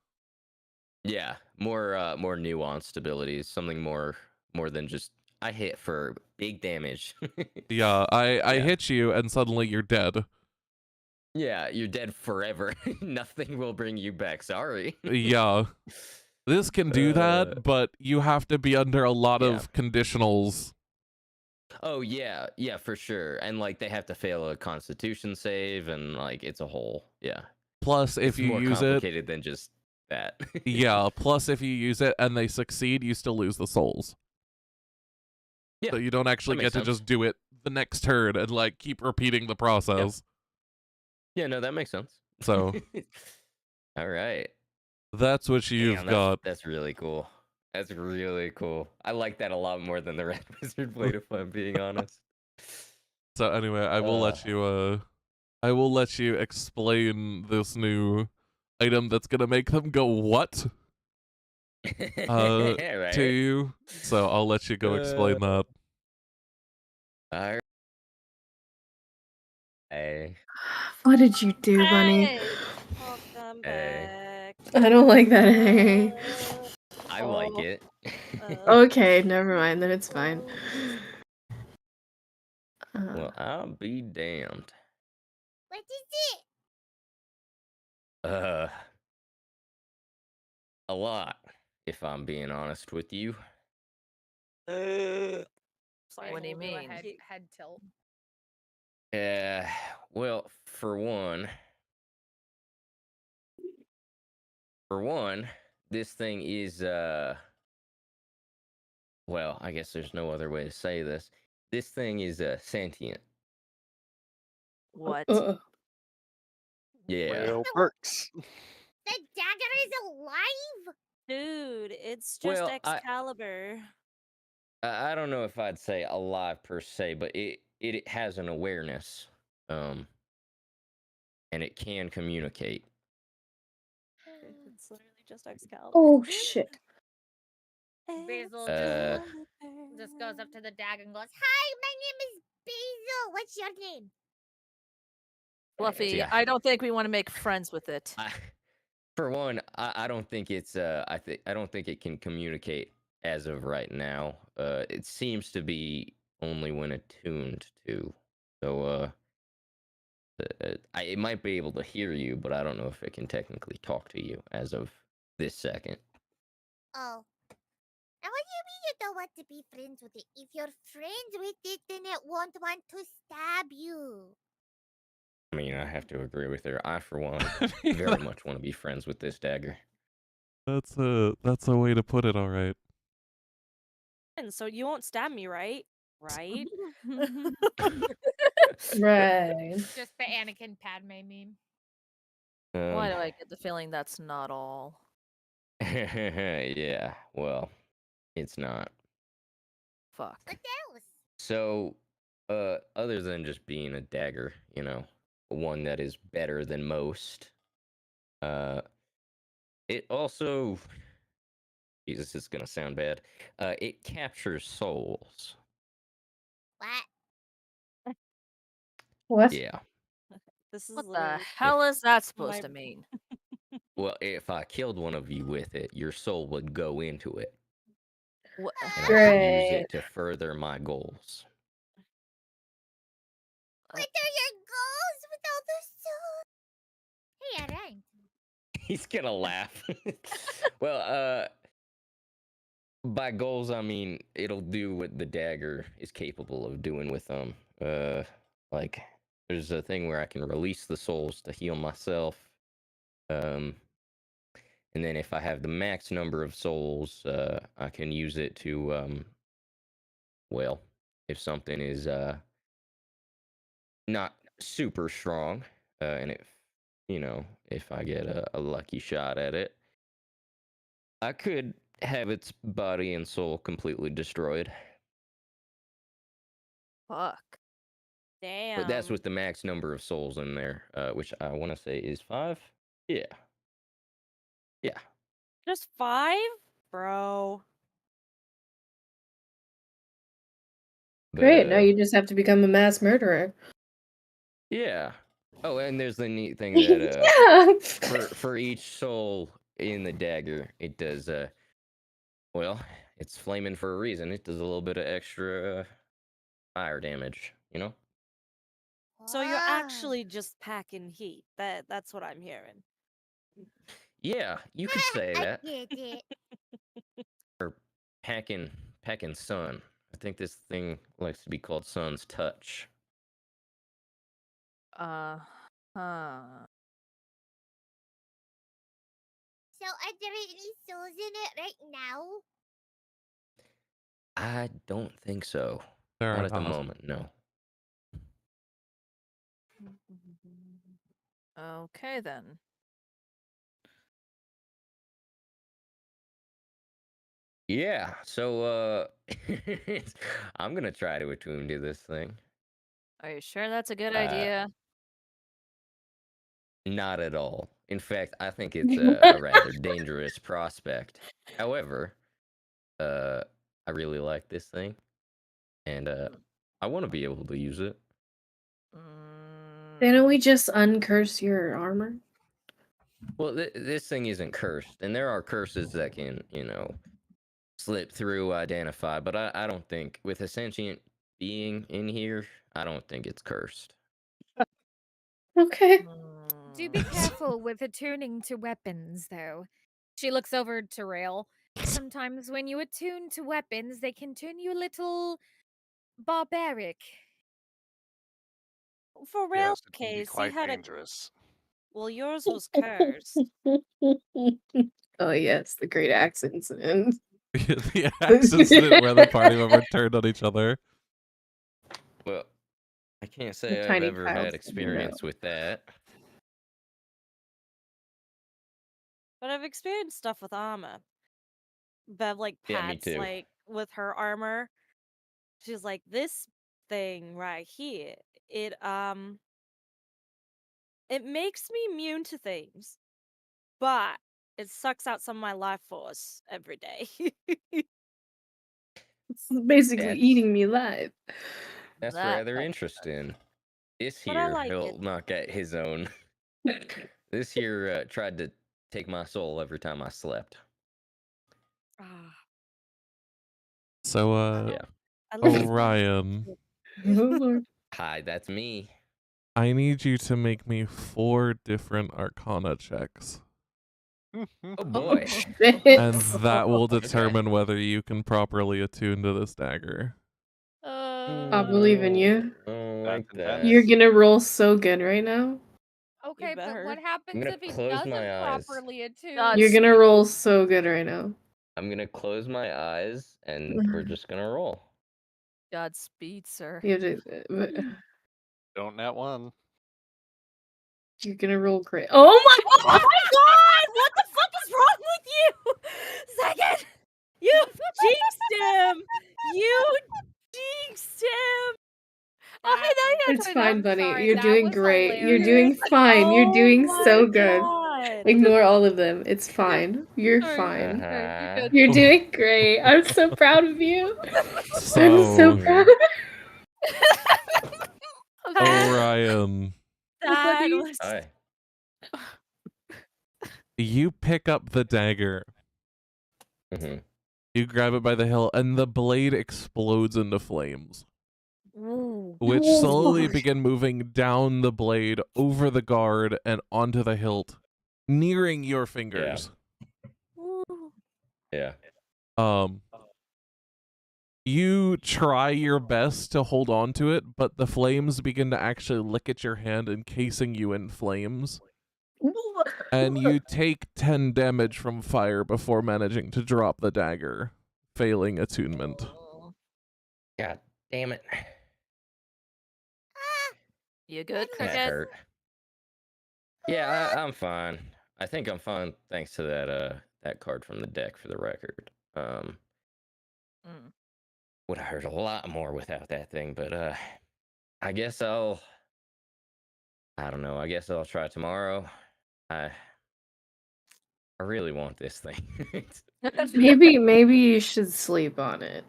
S5: Yeah, more nuanced abilities, something more than just I hit for big damage.
S1: Yeah, I
S5: Yeah.
S1: hit you and suddenly you're dead.
S5: Yeah, you're dead forever. Nothing will bring you back. Sorry.
S1: Yeah. This can do that, but you have to be under a lot of conditionals.
S5: Oh yeah, for sure. And like they have to fail a Constitution save, and like it's a whole
S1: Plus, if
S5: it's
S1: you
S5: more
S1: use it,
S5: complicated than just that.
S1: yeah. Plus, if you use it and they succeed, you still lose the souls.
S5: Yeah,
S1: So you don't actually
S5: that
S1: get
S5: makes
S1: to
S5: sense.
S1: just do it the next turn and like keep repeating the process.
S5: Yeah, no, that makes sense.
S1: So
S5: all right.
S1: that's what you've
S5: Damn,
S1: got.
S5: That's really cool. That's really cool. I like that a lot more than the Red Wizard Blade, if I'm being honest.
S1: So anyway, I will let you explain this new item that's gonna make them go what
S5: Right.
S1: to you. So I'll let you go explain that.
S5: All right. Hey.
S9: What did you do, Bunny?
S7: Hey, welcome
S5: Hey.
S7: back.
S9: I don't like that. Hey.
S5: I like
S7: Oh,
S5: it.
S9: Okay, never mind. Then it's fine.
S5: Well, I'll be damned.
S6: What is it?
S5: A lot, if I'm being honest with you.
S7: sorry.
S4: What do you
S3: a
S4: mean?
S3: head tilt.
S5: Well, for one, this thing is well, I guess there's no other way to say this. This thing is sentient.
S4: What?
S5: Yeah.
S2: Well, perks.
S6: The dagger is alive?
S7: Dude, it's just
S5: Well,
S7: Excalibur.
S5: I don't know if I'd say alive per se, but it has an awareness, and it can communicate.
S7: It's literally just Excalibur.
S9: Oh shit.
S3: Basil just goes up to the dagger and goes,
S6: Hi, my name is Basil. What's your name?
S4: Fluffy,
S5: Yeah.
S4: I don't think we want to make friends with it.
S5: For one, I don't think it's I don't think it can communicate as of right now. It seems to be only when attuned to. So it might be able to hear you, but I don't know if it can technically talk to you as of this second.
S6: Oh. And what do you mean you don't want to be friends with it? If you're friends with it, then it won't want to stab you.
S5: I mean, I have to agree with her. I, for one, very much want to be friends with this dagger.
S1: That's a way to put it. All right.
S7: And so you won't stab me, right? Right?
S9: Right.
S3: just the Anakin Padme meme.
S4: Why do I get the feeling that's not all?
S5: Yeah, well, it's not.
S4: Fuck.
S6: What else?
S5: So, other than just being a dagger, one that is better than most, uh, it also, Jesus, it's gonna sound bad. It captures souls.
S6: What?
S9: What?
S5: Yeah.
S7: This is
S4: What the
S7: literally
S4: hell is that
S7: my-
S4: supposed to mean?
S5: Well, if I killed one of you with it, your soul would go into it,
S4: What?
S5: and I can use
S9: Great.
S5: it to further my goals.
S6: What are your goals with all the souls? Hey, I rhymed.
S5: He's gonna laugh. Well, by goals, I mean it'll do what the dagger is capable of doing with them. Like there's a thing where I can release the souls to heal myself. And then if I have the max number of souls, I can use it to well, if something is not super strong, and if I get a lucky shot at it, I could have its body and soul completely destroyed.
S4: Fuck.
S7: Damn.
S5: But that's with the max number of souls in there, which I want to say is 5. Yeah. Yeah.
S7: Just 5? Bro.
S5: But,
S9: Great. Now you just have to become a mass murderer.
S5: yeah. Oh, and there's the neat thing that
S9: Yeah.
S5: for each soul in the dagger, it does well, it's flaming for a reason. It does a little bit of extra fire damage,
S7: So you're
S6: Ah.
S7: actually just packing heat. That's what I'm hearing.
S5: Yeah, you could say
S6: I
S5: that.
S6: get it.
S5: Or packing sun. I think this thing likes to be called Sun's Touch.
S4: Huh.
S6: So, are there any souls in it right now?
S5: I don't think so.
S1: There
S5: Not
S1: are
S5: at the
S1: not.
S5: moment, no.
S4: Okay then.
S5: Yeah, so I'm gonna try to attune to this thing.
S4: Are you sure that's a good
S5: Uh,
S4: idea?
S5: Not at all. In fact, I think it's a rather dangerous prospect. However, I really like this thing, and I want to be able to use it.
S9: Didn't we just uncurse your armor?
S5: Well, this thing isn't cursed, and there are curses that can, slip through, identify, but I don't think, with a sentient being in here, I don't think it's cursed.
S9: Okay.
S3: Do be careful with attuning to weapons, though. She looks over to Rail. Sometimes when you attune to weapons, they can turn you a little barbaric.
S7: For real
S2: Yes, it can be
S7: case, he
S2: quite
S7: had a
S2: dangerous.
S7: well, yours was cursed.
S9: Oh yes, the great axe incident.
S1: The axe incident where the party member turned on each other.
S5: Well, I can't
S9: The
S5: say I've
S9: tiny
S5: ever
S9: child
S5: had
S9: said
S5: experience
S9: no.
S5: with that.
S7: But I've experienced stuff with armor. Bev like
S5: Yeah, me
S7: pats
S5: too.
S7: like with her armor. She's like, this thing right here, it makes me immune to things, but it sucks out some of my life force every day.
S9: It's basically
S5: That's
S9: eating me live.
S5: that's
S4: That
S5: rather
S4: kind of
S5: interesting. This
S7: But I
S5: here,
S7: like
S5: he'll
S7: it.
S5: not get his own. This here tried to take my soul every time I slept.
S7: Ah,
S1: So,
S5: Yeah.
S7: I love
S1: Orion,
S9: Oh Lord.
S5: Hi, that's me.
S1: I need you to make me 4 different Arcana checks,
S5: Oh boy.
S9: Shit.
S1: and that will determine whether you can properly attune to this dagger.
S9: I believe in you.
S5: Oh,
S2: That's
S5: like
S2: intense.
S5: that.
S9: You're gonna roll so good right now.
S3: Okay, but
S7: better.
S3: what happens
S5: gonna
S3: if he
S5: close
S3: doesn't
S5: my eyes.
S3: properly attune?
S4: God,
S9: You're gonna roll so good right now.
S5: I'm gonna close my eyes and we're just gonna roll.
S4: Godspeed, sir.
S9: You have to,
S2: Don't net one.
S9: you're gonna roll great. Oh my
S7: Oh my god! What the fuck is wrong with you? Second! You jinxed him! You jinxed
S9: It's fine, buddy.
S3: sorry,
S9: You're
S3: that
S9: doing
S3: was
S9: great. You're doing
S3: hilarious.
S9: fine. You're
S7: Oh
S9: doing
S7: my
S9: so good.
S7: God.
S9: Ignore all of them. It's fine. You're
S7: Sorry,
S9: fine.
S7: sorry, you're good.
S9: You're doing great. I'm so proud of you. I'm so
S1: So,
S9: proud.
S1: Orion,
S7: That
S9: buddy.
S7: was
S5: Hi.
S1: you pick up the dagger.
S5: Mm-hmm.
S1: You grab it by the hilt, and the blade explodes into flames,
S7: Ooh.
S1: which
S9: Oh,
S1: slowly
S9: Lord.
S1: begin moving down the blade, over the guard, and onto the hilt, nearing your fingers.
S7: Ooh.
S5: Yeah.
S1: You try your best to hold on to it, but the flames begin to actually lick at your hand, encasing you in flames. And you take 10 damage from fire before managing to drop the dagger, failing attunement.
S7: Oh.
S5: God damn it.
S4: You good,
S5: That
S4: Cricket?
S5: hurt. Yeah, I'm fine. I think I'm fine thanks to that card from the deck for the record.
S4: Mm.
S5: Would have hurt a lot more without that thing, but I guess I don't know. I guess I'll try tomorrow. I really want this thing.
S9: Maybe you should sleep on it.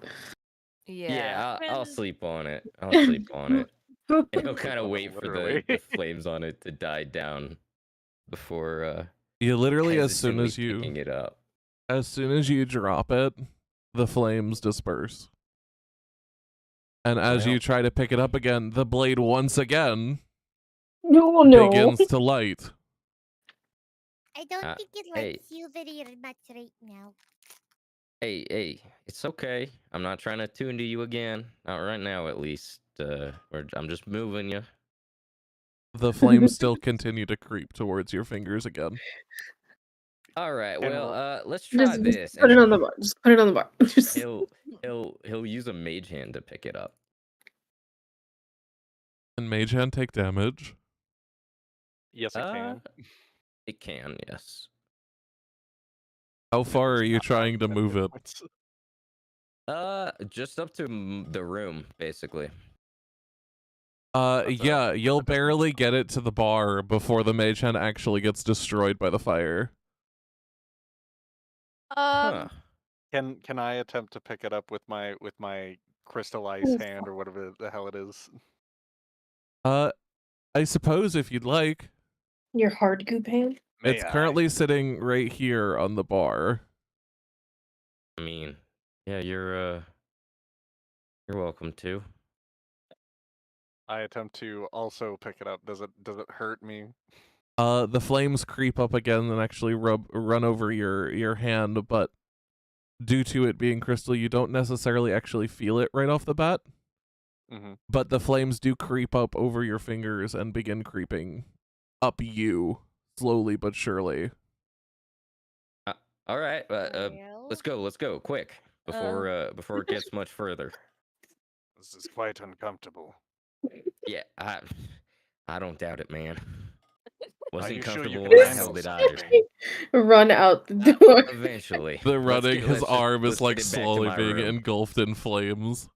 S4: Yeah.
S5: I'll sleep on it. I'll sleep on it. And he'll kind of wait for
S2: Literally.
S5: the flames on it to die down before
S1: You literally, as soon
S5: hesitantly picking
S1: as
S5: it up.
S1: you drop it, the flames disperse. And as
S5: Well.
S1: you try to pick it up again, the blade once again
S9: No.
S1: begins to light.
S6: I don't think it
S5: hey.
S6: likes you very much right now.
S5: Hey, it's okay. I'm not trying to tune to you again. Not right now, at least. I'm just moving you.
S1: The flames still continue to creep towards your fingers again.
S5: All right.
S2: And
S5: Well, let's try
S9: Just
S5: this.
S9: put it on the bar. Just put it on the bar. Just...
S5: He'll use a mage hand to pick it up.
S1: And Mage Hand take damage?
S2: Yes, it can.
S5: It can, yes.
S1: How far
S2: It's
S1: are you
S2: not
S1: trying to move it?
S2: points.
S5: Just up to the room, basically.
S1: Yeah, you'll barely get it to the bar before the Mage Hand actually gets destroyed by the fire.
S5: Huh.
S2: Can I attempt to pick it up with my crystal ice hand or whatever the hell it is?
S1: I suppose if you'd like.
S9: Your hard goop hand?
S1: It's currently sitting right here on the bar.
S5: I mean, yeah, you're welcome to.
S2: I attempt to also pick it up. Does it hurt me?
S1: The flames creep up again and actually run over your hand, but due to it being crystal, you don't necessarily actually feel it right off the bat.
S2: Mm-hmm.
S1: But the flames do creep up over your fingers and begin creeping up you, slowly but surely.
S5: All right,
S3: Well,
S5: let's go, quick, before it gets much further.
S2: This is quite uncomfortable.
S5: Yeah, I don't doubt it, man.
S2: Are
S5: Wasn't
S2: you sure you
S5: comfortable
S2: can
S5: when I
S2: handle
S5: held it
S2: something?
S5: either.
S9: Run out the door.
S5: Eventually.
S1: The running, his arm is
S5: let's
S1: like
S5: get it back to
S1: slowly
S5: my
S1: being
S5: room.
S1: engulfed in flames.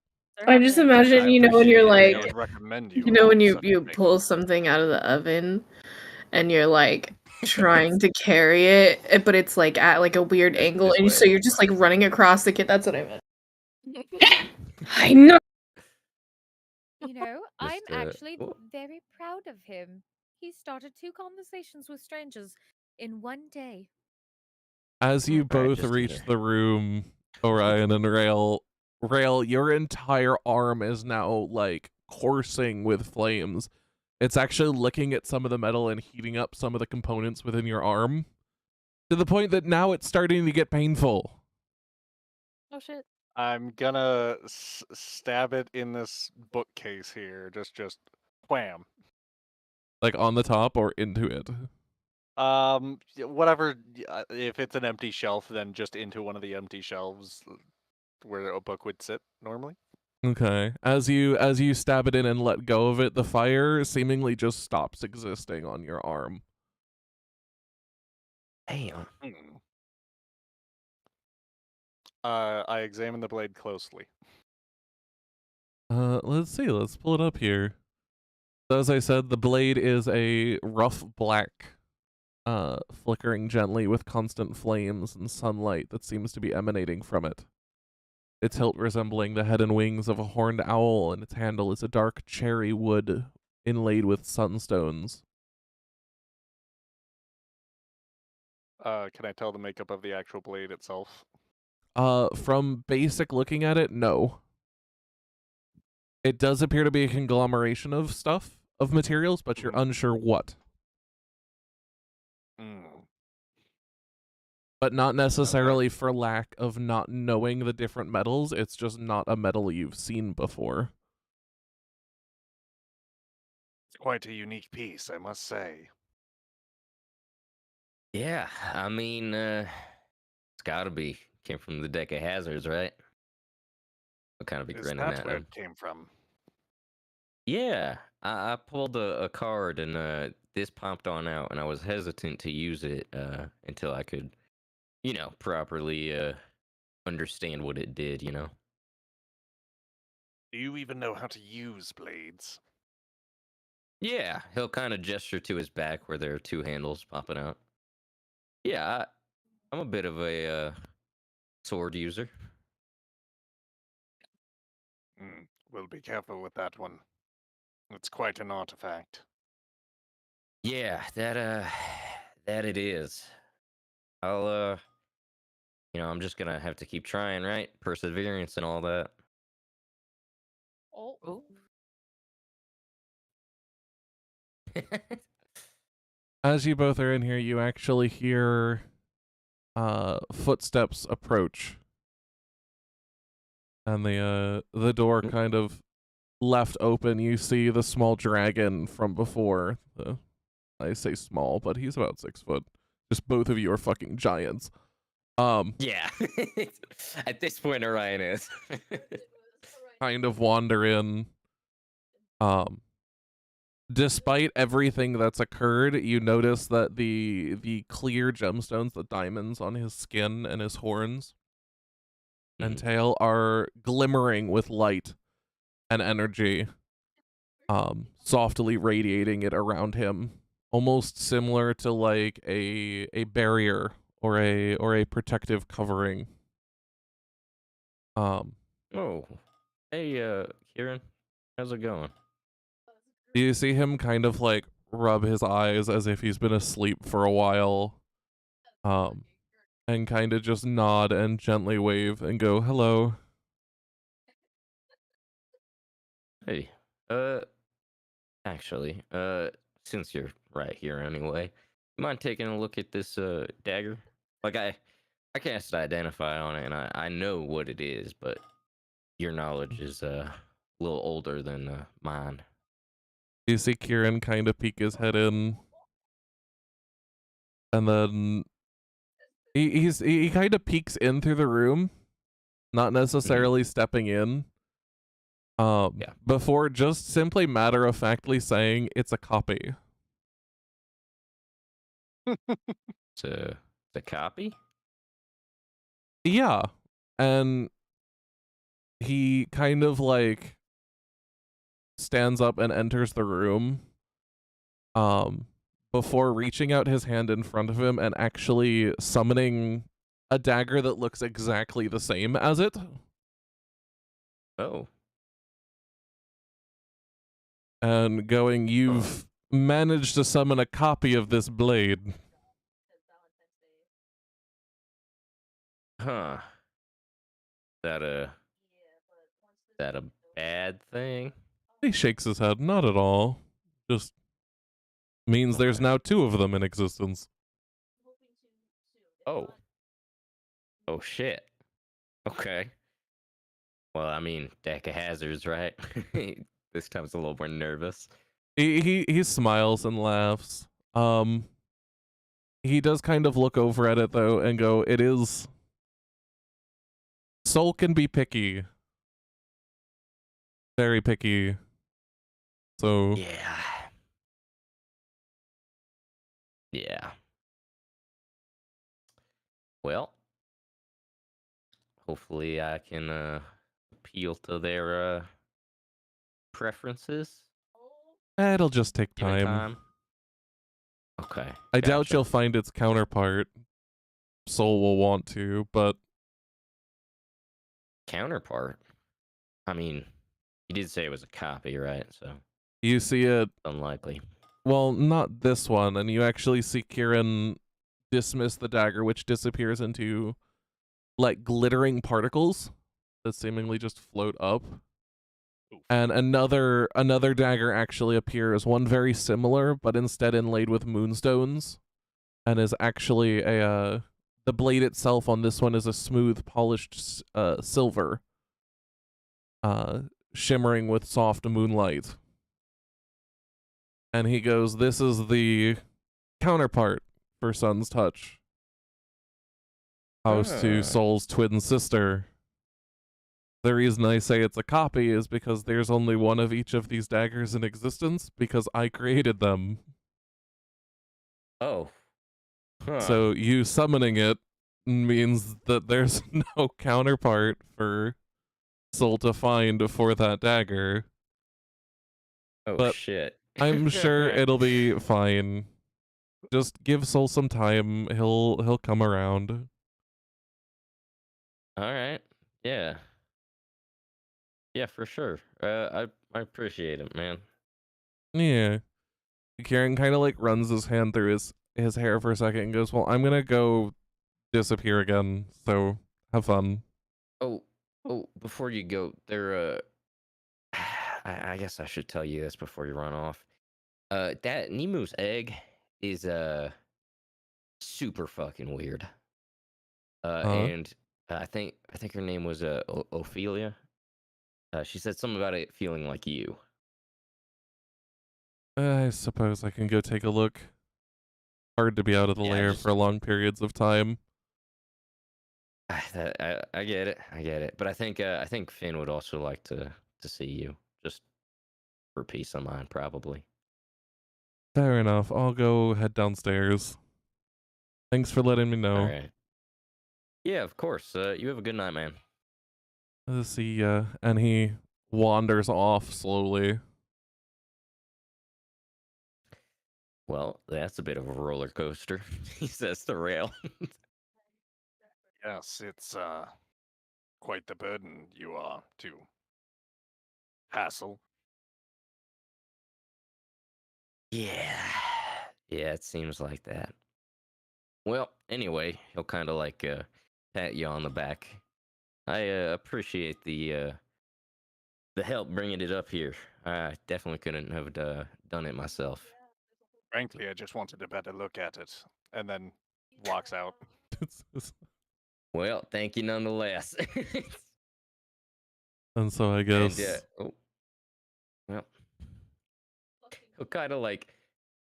S9: I just imagine,
S2: I
S9: you know, when
S2: appreciate
S9: you're
S2: it.
S9: like,
S2: I would recommend
S9: you know, when you
S2: something.
S9: pull something out of the oven and you're like trying to carry it, but it's like at like a weird angle,
S5: this
S9: and so
S5: way.
S9: you're just like running across the kit. That's what I meant. I know.
S3: you know, I'm
S5: Just,
S3: actually
S5: oh.
S3: very proud of him. He started 2 conversations with strangers in 1 day.
S1: As you
S5: All right,
S1: both
S5: just
S1: reach the room, Orion and Rail, your entire arm is now like coursing with flames. It's actually licking at some of the metal and heating up some of the components within your arm, to the point that now it's starting to get painful.
S4: Oh shit.
S2: I'm gonna stab it in this bookcase here. Just wham.
S1: Like on the top or into it?
S2: Whatever. If it's an empty shelf, then just into one of the empty shelves where a book would sit normally.
S1: Okay. As you stab it in and let go of it, the fire seemingly just stops existing on your arm.
S5: Damn.
S2: I examine the blade closely.
S1: Let's see. Let's pull it up here. As I said, the blade is a rough black, flickering gently with constant flames and sunlight that seems to be emanating from it. Its hilt resembling the head and wings of a horned owl, and its handle is a dark cherry wood inlaid with sunstones.
S2: Can I tell the makeup of the actual blade itself?
S1: From basic looking at it, no. It does appear to be a conglomeration of stuff, of materials, but you're unsure what. But not necessarily for lack of not knowing the different metals, it's just not a metal you've seen before.
S2: It's quite a unique piece, I must say.
S5: Yeah, I mean, it's gotta be. Came from the deck of hazards, right? What kind of be
S2: Is
S5: grinning
S2: that
S5: at
S2: where
S5: him?
S2: it came from?
S5: Yeah, I pulled a card and this popped on out, and I was hesitant to use it until I could, properly understand what it did.
S2: Do you even know how to use blades?
S5: Yeah, he'll kind of gesture to his back where there are two handles popping out. Yeah, I'm a bit of a sword user.
S2: We'll be careful with that one. It's quite an artifact.
S5: Yeah, that it is. I'll I'm just gonna have to keep trying, right? Perseverance and all that.
S3: Oh.
S1: As you both are in here, you actually hear footsteps approach. And the door kind of left open. You see the small dragon from before. I say small, but he's about 6 foot. Just both of you are fucking giants.
S5: Yeah. At this point, Orion is.
S1: Kind of wander in. Despite everything that's occurred, you notice that the clear gemstones, the diamonds on his skin and his horns and tail are glimmering with light and energy, softly radiating it around him, almost similar to like a barrier or a protective covering.
S5: Oh, hey, Kieran, how's it going?
S1: You see him kind of like rub his eyes as if he's been asleep for a while, and kind of just nod and gently wave and go, hello.
S5: Hey, actually, since you're right here anyway, you mind taking a look at this dagger? Like I cast identify on it, and I know what it is, but your knowledge is a little older than mine.
S1: You see Kieran kind of peek his head in, and then he kind of peeks in through the room, not necessarily stepping in. Before just simply matter of factly saying it's a copy.
S5: It's a copy?
S1: Yeah. And he kind of like stands up and enters the room, before reaching out his hand in front of him and actually summoning a dagger that looks exactly the same as it.
S5: Oh.
S1: And going, you've managed to summon a copy of this blade.
S5: Huh. That a bad thing?
S1: He shakes his head. Not at all. Just means there's now 2 of them in existence.
S5: Oh. Oh shit. Okay. Well, I mean, deck of hazards, right? This time's a little more nervous.
S1: He smiles and laughs. He does kind of look over at it though and go, it is. Soul can be picky. Very picky. So
S5: yeah. Well, hopefully I can appeal to their preferences.
S1: It'll just take
S5: Give it
S1: time.
S5: time. Okay.
S1: I doubt
S5: gotcha.
S1: you'll find its counterpart. Soul will want to, but
S5: Counterpart. I mean, you did say it was a copy, right? So
S1: you see it.
S5: unlikely.
S1: Well, not this one, and you actually see Kieran dismiss the dagger, which disappears into like glittering particles that seemingly just float up. And another dagger actually appears, one very similar, but instead inlaid with moonstones, and is actually a the blade itself on this one is a smooth polished silver, shimmering with soft moonlight. And he goes, "This is the counterpart for Sun's Touch, house to Soul's twin sister. The reason I say it's a copy is because there's only one of each of these daggers in existence because I created them.
S5: Oh. Huh.
S1: So you summoning it means that there's no counterpart for Soul to find for that dagger.
S5: Oh
S1: but
S5: shit.
S1: I'm sure it'll be fine. Just give Soul some time. He'll come around."
S5: All right. Yeah. Yeah, for sure. I appreciate it, man.
S1: Yeah. Kieran kind of like runs his hand through his hair for a second and goes, "Well, I'm gonna go disappear again, so have fun."
S5: Oh, before you go, there. I guess I should tell you this before you run off. That Nemu's egg is super fucking weird. And I think her name was Ophelia. She said something about it feeling like you.
S1: I suppose I can go take a look. Hard to be out of the
S5: Yeah,
S1: lair
S5: just-
S1: for long periods of time.
S5: I get it. But I think Finn would also like to see you, just for peace of mind, probably.
S1: Fair enough. I'll go head downstairs. Thanks for letting me know.
S5: All right. Yeah, of course. You have a good night, man.
S1: See ya. And he wanders off slowly.
S5: Well, that's a bit of a roller coaster, he says to Rail.
S2: Yes, it's quite the burden you are to hassle.
S5: Yeah, it seems like that. Well, anyway, he'll kind of like pat you on the back. I appreciate the help bringing it up here. I definitely couldn't have done it myself.
S2: Frankly, I just wanted a better look at it, and then walks out.
S5: Well, thank you nonetheless.
S1: And so I guess
S5: well, he'll kind of like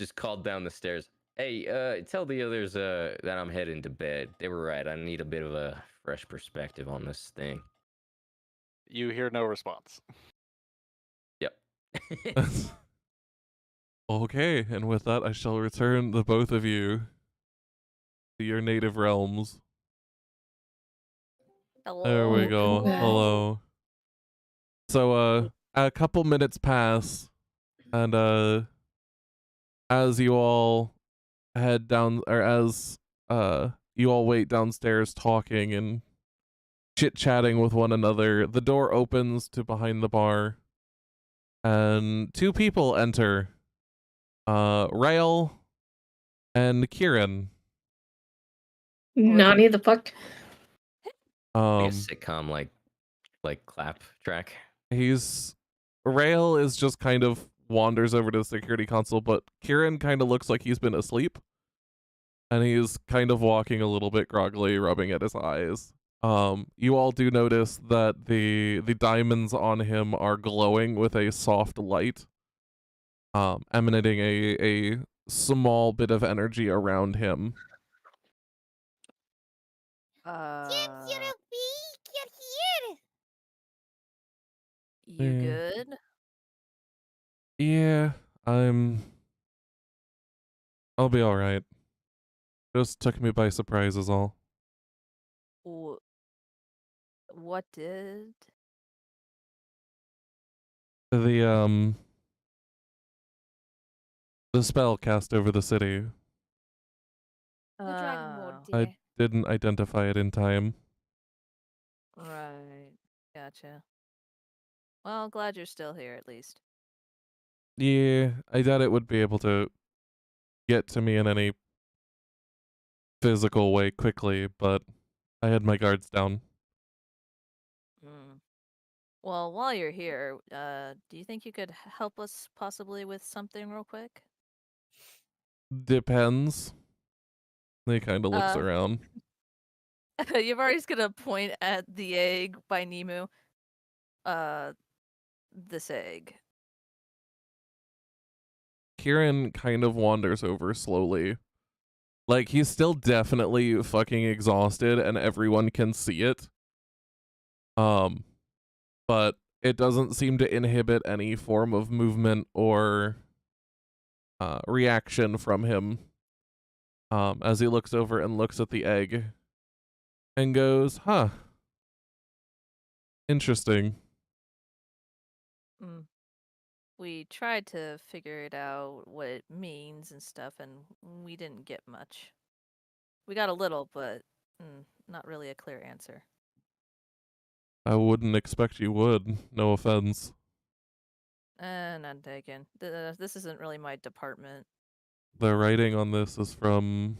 S5: just called down the stairs. Hey, tell the others that I'm heading to bed. They were right. I need a bit of a fresh perspective on this thing.
S2: You hear no response.
S5: Yep.
S1: Okay, and with that I shall return the both of you to your native realms.
S4: Hello.
S1: There we go. Hello. So a couple minutes pass, and as you all head down, or as you all wait downstairs talking and chit-chatting with one another, the door opens to behind the bar and two people enter. Rael and Kieran.
S9: Nani the fuck?
S5: Like a
S1: Um
S5: sitcom like clap track.
S1: Rael is just kind of wanders over to the security console, but Kieran kind of looks like he's been asleep. And he's kind of walking a little bit groggily, rubbing at his eyes. You all do notice that the diamonds on him are glowing with a soft light, emanating a small bit of energy around him.
S6: James, you're awake. You're here.
S4: You
S1: Yeah.
S4: good?
S1: Yeah, I'll be all right. Just took me by surprise is all.
S4: What did?
S1: The The spell cast over the city.
S3: The dragon ward,
S4: Oh,
S3: dear.
S1: I didn't identify it in time.
S4: right. Gotcha. Well, glad you're still here at least.
S1: Yeah, I doubt it would be able to get to me in any physical way quickly, but I had my guards down.
S4: Mm. Well, while you're here, do you think you could help us possibly with something real quick?
S1: Depends. He kind of looks
S4: Uh,
S1: around.
S4: You've already gonna point at the egg by Nemu. This egg.
S1: Kieran kind of wanders over slowly. Like, he's still definitely fucking exhausted and everyone can see it. But it doesn't seem to inhibit any form of movement or reaction from him. As he looks over and looks at the egg and goes, huh. Interesting.
S4: Mm. We tried to figure it out, what it means and stuff, and we didn't get much. We got a little, but not really a clear answer.
S1: I wouldn't expect you would. No offense.
S4: None taken. This isn't really my department.
S1: The writing on this is from...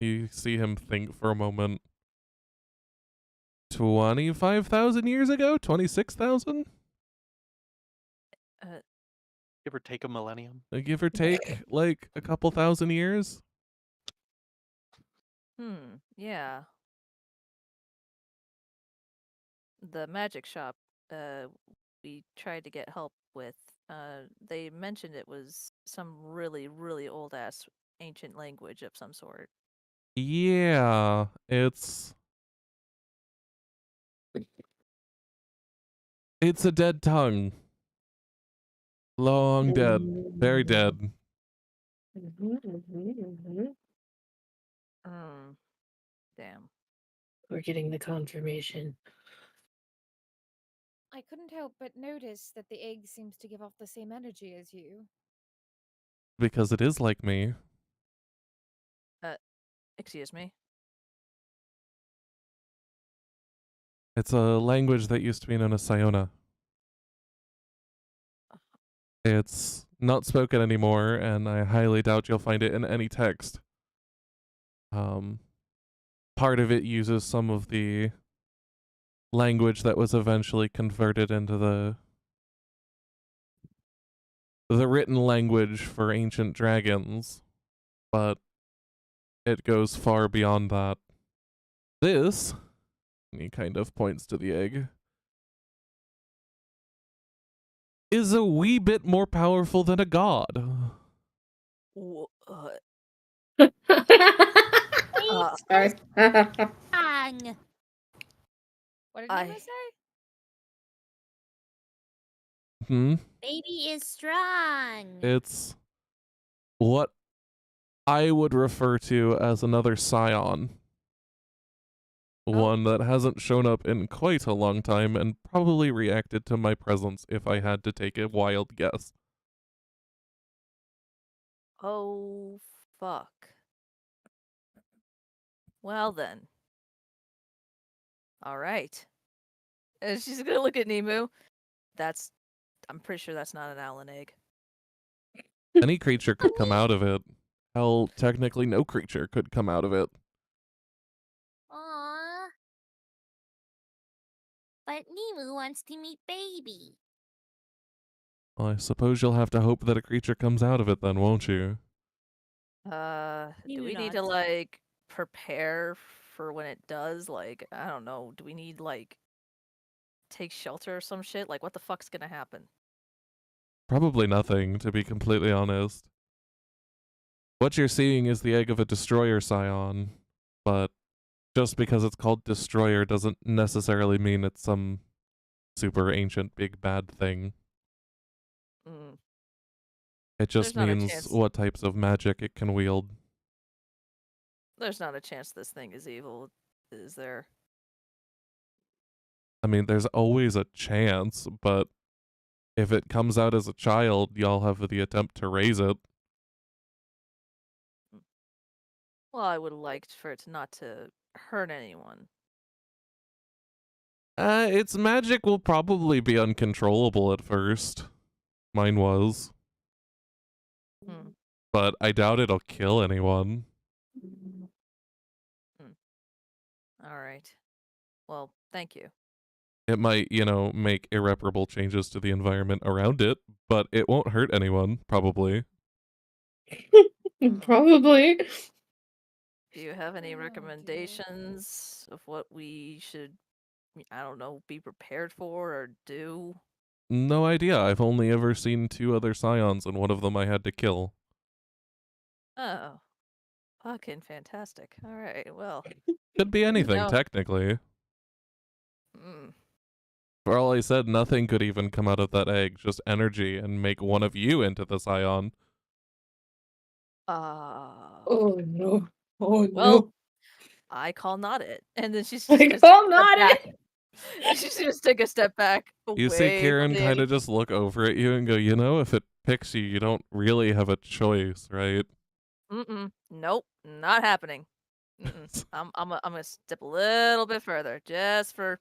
S1: You see him think for a moment. 25,000 years ago? 26,000?
S2: Give or take a millennium.
S1: Give or take, like, a couple thousand years?
S4: Yeah. The magic shop, we tried to get help with. They mentioned it was some really, really old-ass ancient language of some sort.
S1: Yeah, it's a dead tongue. Long dead. Very dead.
S4: Damn.
S9: We're getting the confirmation.
S3: I couldn't help but notice that the egg seems to give off the same energy as you.
S1: Because it is like me.
S4: Excuse me?
S1: It's a language that used to be known as Siona. It's not spoken anymore, and I highly doubt you'll find it in any text. Part of it uses some of the language that was eventually converted into the written language for ancient dragons, but it goes far beyond that. This, and he kind of points to the egg, is a wee bit more powerful than a god.
S9: Sorry.
S6: Strong.
S3: What did
S4: I-
S3: Nemo say?
S6: Baby is strong.
S1: It's what I would refer to as another scion. One that hasn't shown up in quite a long time and probably reacted to my presence if I had to take a wild guess.
S4: Oh, fuck. Well then. Alright. And she's gonna look at Nemu. I'm pretty sure that's not an Allen egg.
S1: Any creature could come out of it. Hell, technically no creature could come out of it.
S6: Aww. But Nemu wants to meet baby.
S1: I suppose you'll have to hope that a creature comes out of it then, won't you?
S4: Do
S7: Maybe
S4: we need to,
S7: not.
S4: like, prepare for when it does? Like, I don't know. Do we need, like, take shelter or some shit? Like, what the fuck's gonna happen?
S1: Probably nothing, to be completely honest. What you're seeing is the egg of a destroyer scion, but just because it's called destroyer doesn't necessarily mean it's some super ancient big bad thing.
S4: Mm.
S1: It just
S4: There's not a
S1: means
S4: chance.
S1: what types of magic it can wield.
S4: There's not a chance this thing is evil, is there?
S1: I mean, there's always a chance, but if it comes out as a child, y'all have the attempt to raise it.
S4: Well, I would have liked for it not to hurt anyone.
S1: Its magic will probably be uncontrollable at first. Mine was.
S4: Hmm.
S1: But I doubt it'll kill anyone.
S4: All right. Well, thank you.
S1: It might, make irreparable changes to the environment around it, but it won't hurt anyone, probably.
S9: Probably.
S4: Do you have any
S3: Oh, dear.
S4: recommendations of what we should, I don't know, be prepared for or do?
S1: No idea. I've only ever seen 2 other scions, and one of them I had to kill.
S4: Oh, fucking fantastic. All right, well.
S1: Could be anything,
S4: No.
S1: technically.
S4: Mm.
S1: For all I said, nothing could even come out of that egg, just energy, and make one of you into the scion.
S9: Oh no. Oh
S4: Well,
S9: no.
S4: I call not it. And then she's
S9: I
S4: just gonna
S9: call
S4: take a
S9: not
S4: step
S9: it.
S4: back. She's gonna take a step back
S1: You see
S4: away
S1: Kieran
S4: from the
S1: kind
S4: egg.
S1: of just look over at you and go, if it picks you, you don't really have a choice, right?
S4: Nope, not happening. I'm gonna step a little bit further, just for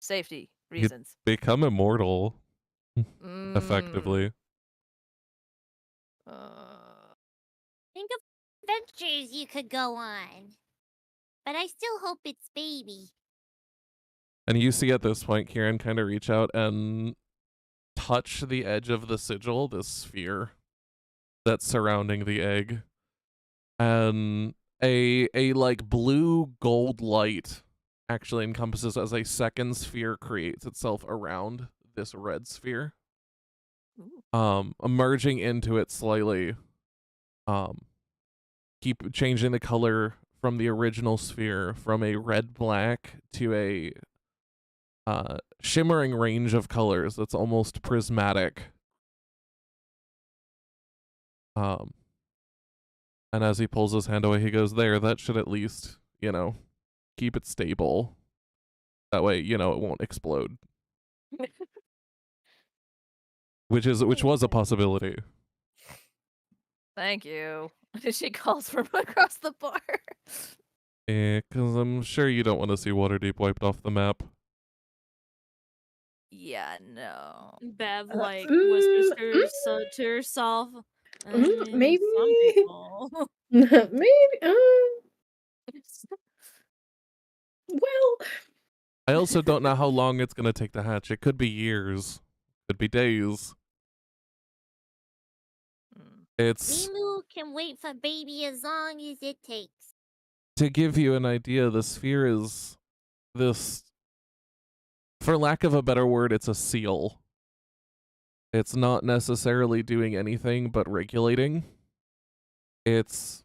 S4: safety reasons.
S1: Become immortal,
S4: Mm.
S1: effectively.
S6: Think of adventures you could go on. But I still hope it's baby.
S1: And you see at this point, Kieran kind of reach out and touch the edge of the sigil, this sphere that's surrounding the egg. And a like blue gold light actually encompasses as a second sphere creates itself around this red sphere. Emerging into it slightly. Keep changing the color from the original sphere from a red-black to a shimmering range of colors that's almost prismatic. And as he pulls his hand away, he goes, there, that should at least, keep it stable. That way, it won't explode. Which was a possibility.
S4: Thank you. She calls from across the bar.
S1: Because I'm sure you don't want to see Waterdeep wiped off the map.
S4: Yeah, no.
S7: Bev whispers to herself. I mean,
S9: Maybe.
S7: some people.
S9: Maybe. Well.
S1: I also don't know how long it's going to take to hatch. It could be years. Could be days. It's...
S6: Limu can wait for baby as long as it takes.
S1: To give you an idea, the sphere is this... For lack of a better word, it's a seal. It's not necessarily doing anything but regulating. It's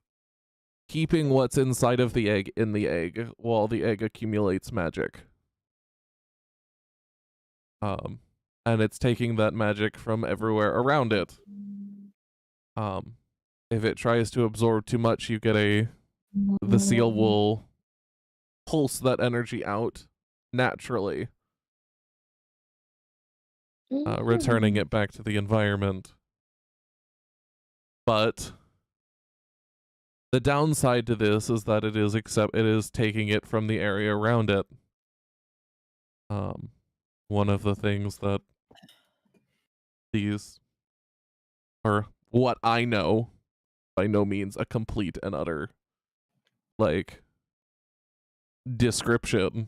S1: keeping what's inside of the egg in the egg while the egg accumulates magic. And it's taking that magic from everywhere around it. If it tries to absorb too much, you get the seal will pulse that energy out naturally, returning it back to the environment. But the downside to this is that it is taking it from the area around it. One of the things that these, or what I know, by no means a complete and utter, description,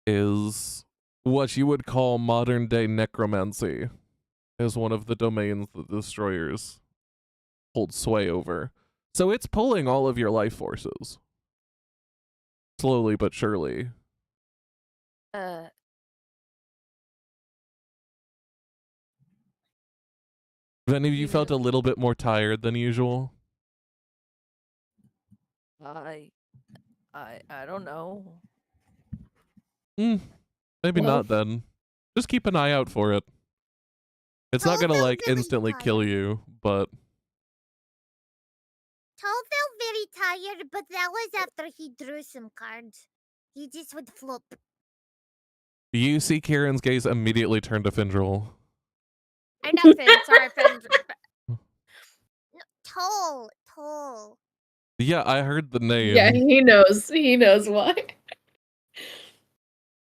S1: is what you would call modern day necromancy, is one of the domains that destroyers hold sway over. So it's pulling all of your life forces. Slowly but surely. Have any of you felt a little bit more tired than usual?
S4: I don't know.
S1: Maybe not then. Just keep an eye out for it. It's not gonna
S6: Really
S1: instantly kill you, but
S6: Tall felt very tired, but that was after he drew some cards. He just would flop.
S1: you see Kieran's gaze immediately turn to Findril.
S3: I know Finn. Sorry, Finn.
S6: No, tall.
S1: Yeah, I heard the name.
S9: Yeah, he knows. He knows why.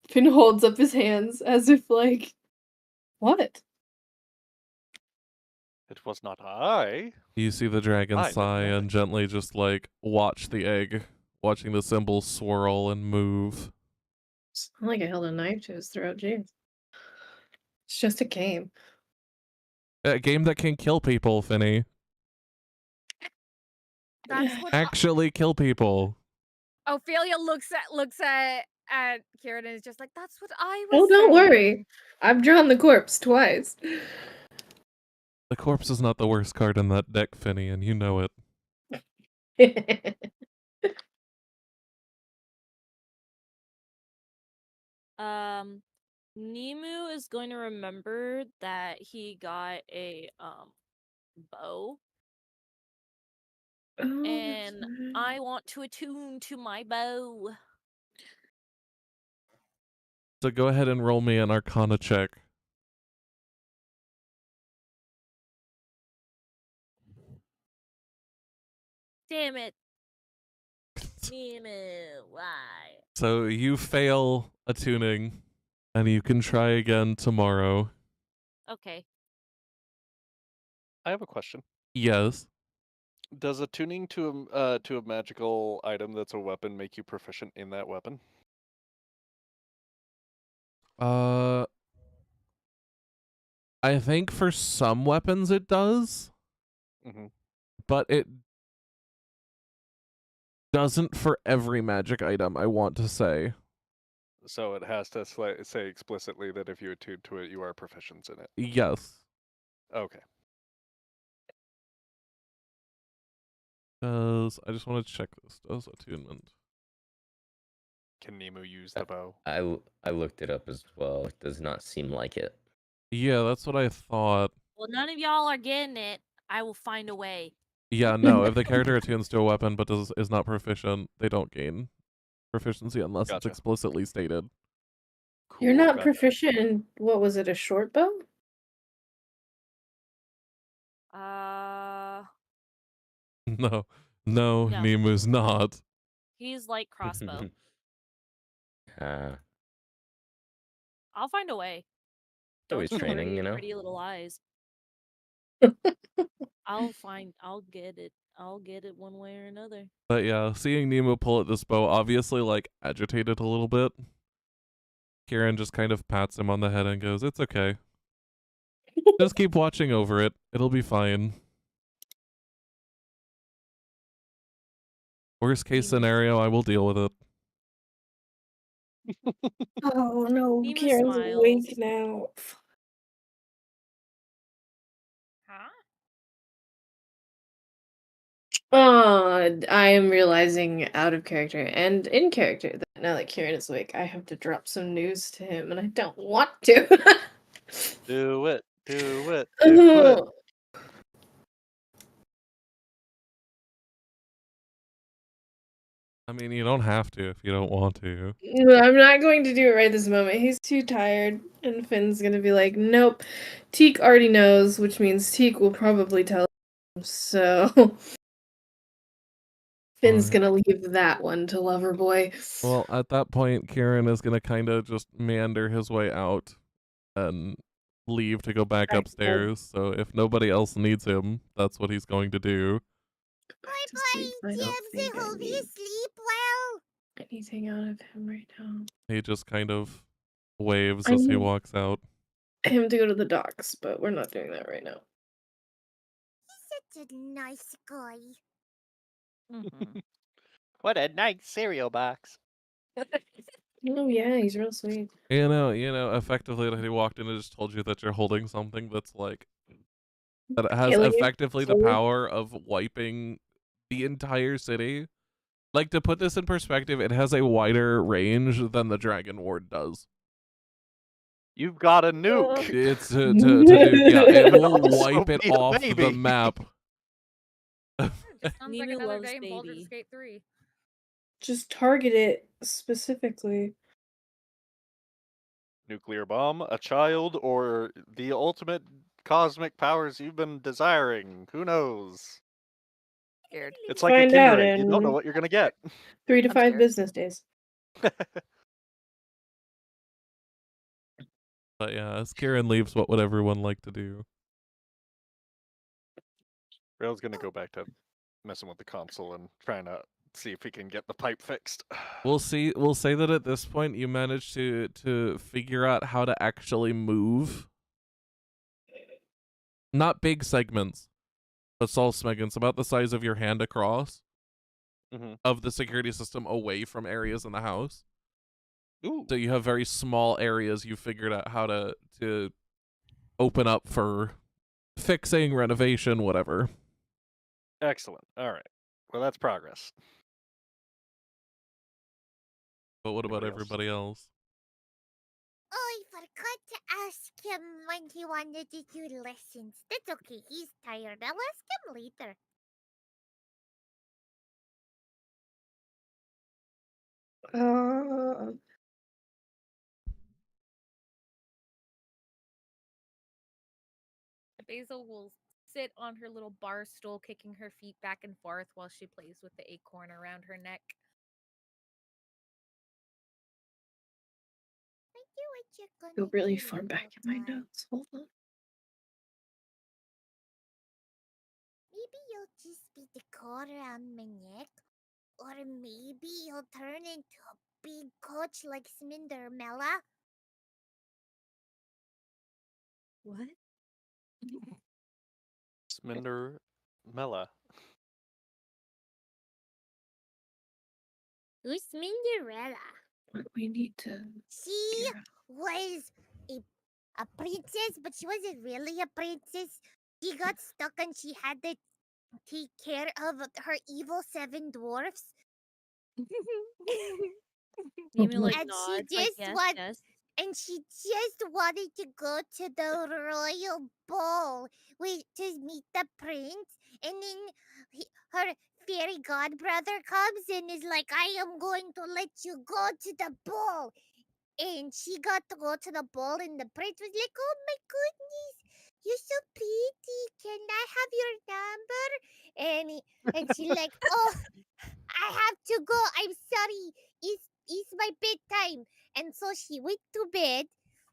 S9: Finn holds up his hands as if like, what?
S2: It was not I.
S1: You see the dragon
S2: I did
S1: sigh
S2: not.
S1: and gently just like watch the egg, watching the symbol swirl and move.
S9: It's not like I held a knife to his throat, jeez. It's just a game.
S1: A game that can kill people, Finny.
S3: That's what
S1: Actually kill people.
S3: Ophelia looks at Kieran and is just like, that's what I was
S9: Oh, don't
S3: saying."
S9: worry. I've drawn the corpse twice.
S1: The corpse is not the worst card in that deck, Finny, and you know it.
S7: Nemu is going to remember that he got a bow,
S9: Oh,
S7: and
S9: that's right.
S7: I want to attune to my bow.
S1: So go ahead and roll me an Arcana check.
S7: Damn it. Nemu, why?
S1: So you fail attuning, and you can try again tomorrow.
S7: Okay.
S2: I have a question.
S1: Yes.
S2: Does attuning to a magical item that's a weapon make you proficient in that weapon?
S1: I think for some weapons it does,
S2: Mm-hmm.
S1: but it doesn't for every magic item, I want to say.
S2: So it has to say explicitly that if you attune to it, you are proficient in it.
S1: Yes.
S2: Okay.
S1: Does I just want to check this. Does attunement.
S2: Can Nemu use the bow?
S5: I looked it up as well. It does not seem like it.
S1: Yeah, that's what I thought.
S7: Well, none of y'all are getting it. I will find a way.
S1: Yeah, no, if the character attunes to a weapon but is not proficient, they don't gain proficiency unless it's
S2: Gotcha.
S1: explicitly stated.
S2: Cool.
S9: You're not
S2: gotcha.
S9: proficient in, what was it, a short bow?
S1: No,
S7: No.
S1: Nemu's not.
S7: He's like crossbow.
S5: uh,
S7: I'll find a way.
S5: always
S7: Don't you
S5: training,
S7: worry,
S5: you know.
S7: Pretty little eyes. I'll get it. I'll get it one way or another.
S1: But yeah, seeing Nemu pull at this bow obviously like agitated a little bit. Kieran just kind of pats him on the head and goes, "It's okay. Just keep watching over it. It'll be fine. Worst case
S7: Nemu-
S1: scenario, I will deal with it."
S9: Oh no,
S7: Nemu
S9: Kieran's
S7: smiles.
S9: awake now.
S3: Huh?
S9: Oh, I am realizing out of character and in character that now that Kieran is awake, I have to drop some news to him, and I don't want to.
S2: Do it. Do it. Do it.
S1: I mean, you don't have to if you don't want to.
S9: No, I'm not going to do it right this moment. He's too tired, and Finn's gonna be like, "Nope." Teak already knows, which means Teak will probably tell him. So Finn's
S1: Alright.
S9: gonna leave that one to Loverboy.
S1: Well, at that point, Kieran is gonna kind of just meander his way out and leave to go back
S9: Right.
S1: upstairs. So if nobody else needs him, that's what he's going to do.
S6: Bye
S9: To sleep,
S6: bye,
S9: I don't
S6: James. I
S9: think I
S6: hope you
S9: need
S6: sleep well.
S9: anything out of him right now.
S1: He just kind of waves
S9: I
S1: as he
S9: need-
S1: walks out.
S9: Him to go to the docks, but we're not doing that right now.
S6: He's such a nice guy.
S7: Mhm.
S2: What a nice cereal box.
S9: Oh yeah, he's real sweet.
S1: You know, effectively that he walked in and just told you that you're holding something that's like that has
S9: Killing you
S1: effectively the
S9: slowly.
S1: power of wiping the entire city. Like, to put this in perspective, it has a wider range than the Dragon Ward does.
S2: You've got a nuke.
S1: It's to nuke, yeah, it will
S2: Also
S1: wipe it
S2: be a
S1: off the
S2: baby.
S1: map.
S3: Just sounds like
S7: Nemu
S3: another
S7: loves
S3: day in Baldur's
S7: baby.
S3: Gate 3.
S9: Just target it specifically.
S2: Nuclear bomb, a child, or the ultimate cosmic powers you've been desiring. Who knows?
S4: scared.
S2: It's like a
S9: Find
S2: Kinder
S9: out
S2: Egg. You don't know
S9: in
S2: what you're gonna get.
S9: 3 to
S4: I'm
S9: 5
S4: scared.
S9: business days.
S1: But yeah, as Kieran leaves, what would everyone like to do?
S2: Rail's gonna go back to messing with the console and trying to see if he can get the pipe fixed.
S1: We'll see. We'll say that at this point you managed to figure out how to actually move. Not big segments, but small segments about the size of your hand across
S2: Mhm.
S1: of the security system away from areas in the house.
S2: Ooh.
S1: So you have very small areas you figured out how to open up for fixing, renovation, whatever.
S2: Excellent. All right. Well, that's progress.
S1: But what about
S2: Anybody else?
S1: everybody else?
S6: Oh, I forgot to ask him when he wanted to do lessons. That's okay. He's tired. I'll ask him later.
S9: Uh,
S3: Basil will sit on her little bar stool, kicking her feet back and forth while she plays with the acorn around her neck.
S6: I do what you're gonna
S9: go really
S6: do,
S9: far back in
S6: little
S9: my
S6: guy.
S9: notes. Hold on.
S6: Maybe you'll just be the cord around my neck. Or maybe you'll turn into a big coach like Smindermella.
S8: What?
S2: Sminder Mella.
S6: Who's Sminderella?
S9: What we need to
S6: She
S9: figure out.
S6: was a princess, but she wasn't really a princess. She got stuck and she had to take care of her evil 7 dwarfs.
S8: Nemu like
S6: And she
S8: nods, like
S6: just
S8: yes,
S6: want-
S8: yes.
S6: And she just wanted to go to the royal ball to meet the prince. And then her fairy godbrother comes and is like, I am going to let you go to the ball. And she got to go to the ball, and the prince was like, oh my goodness, you're so pretty. Can I have your number? And she like, oh, I have to go. I'm sorry. It's my bedtime. And so she went to bed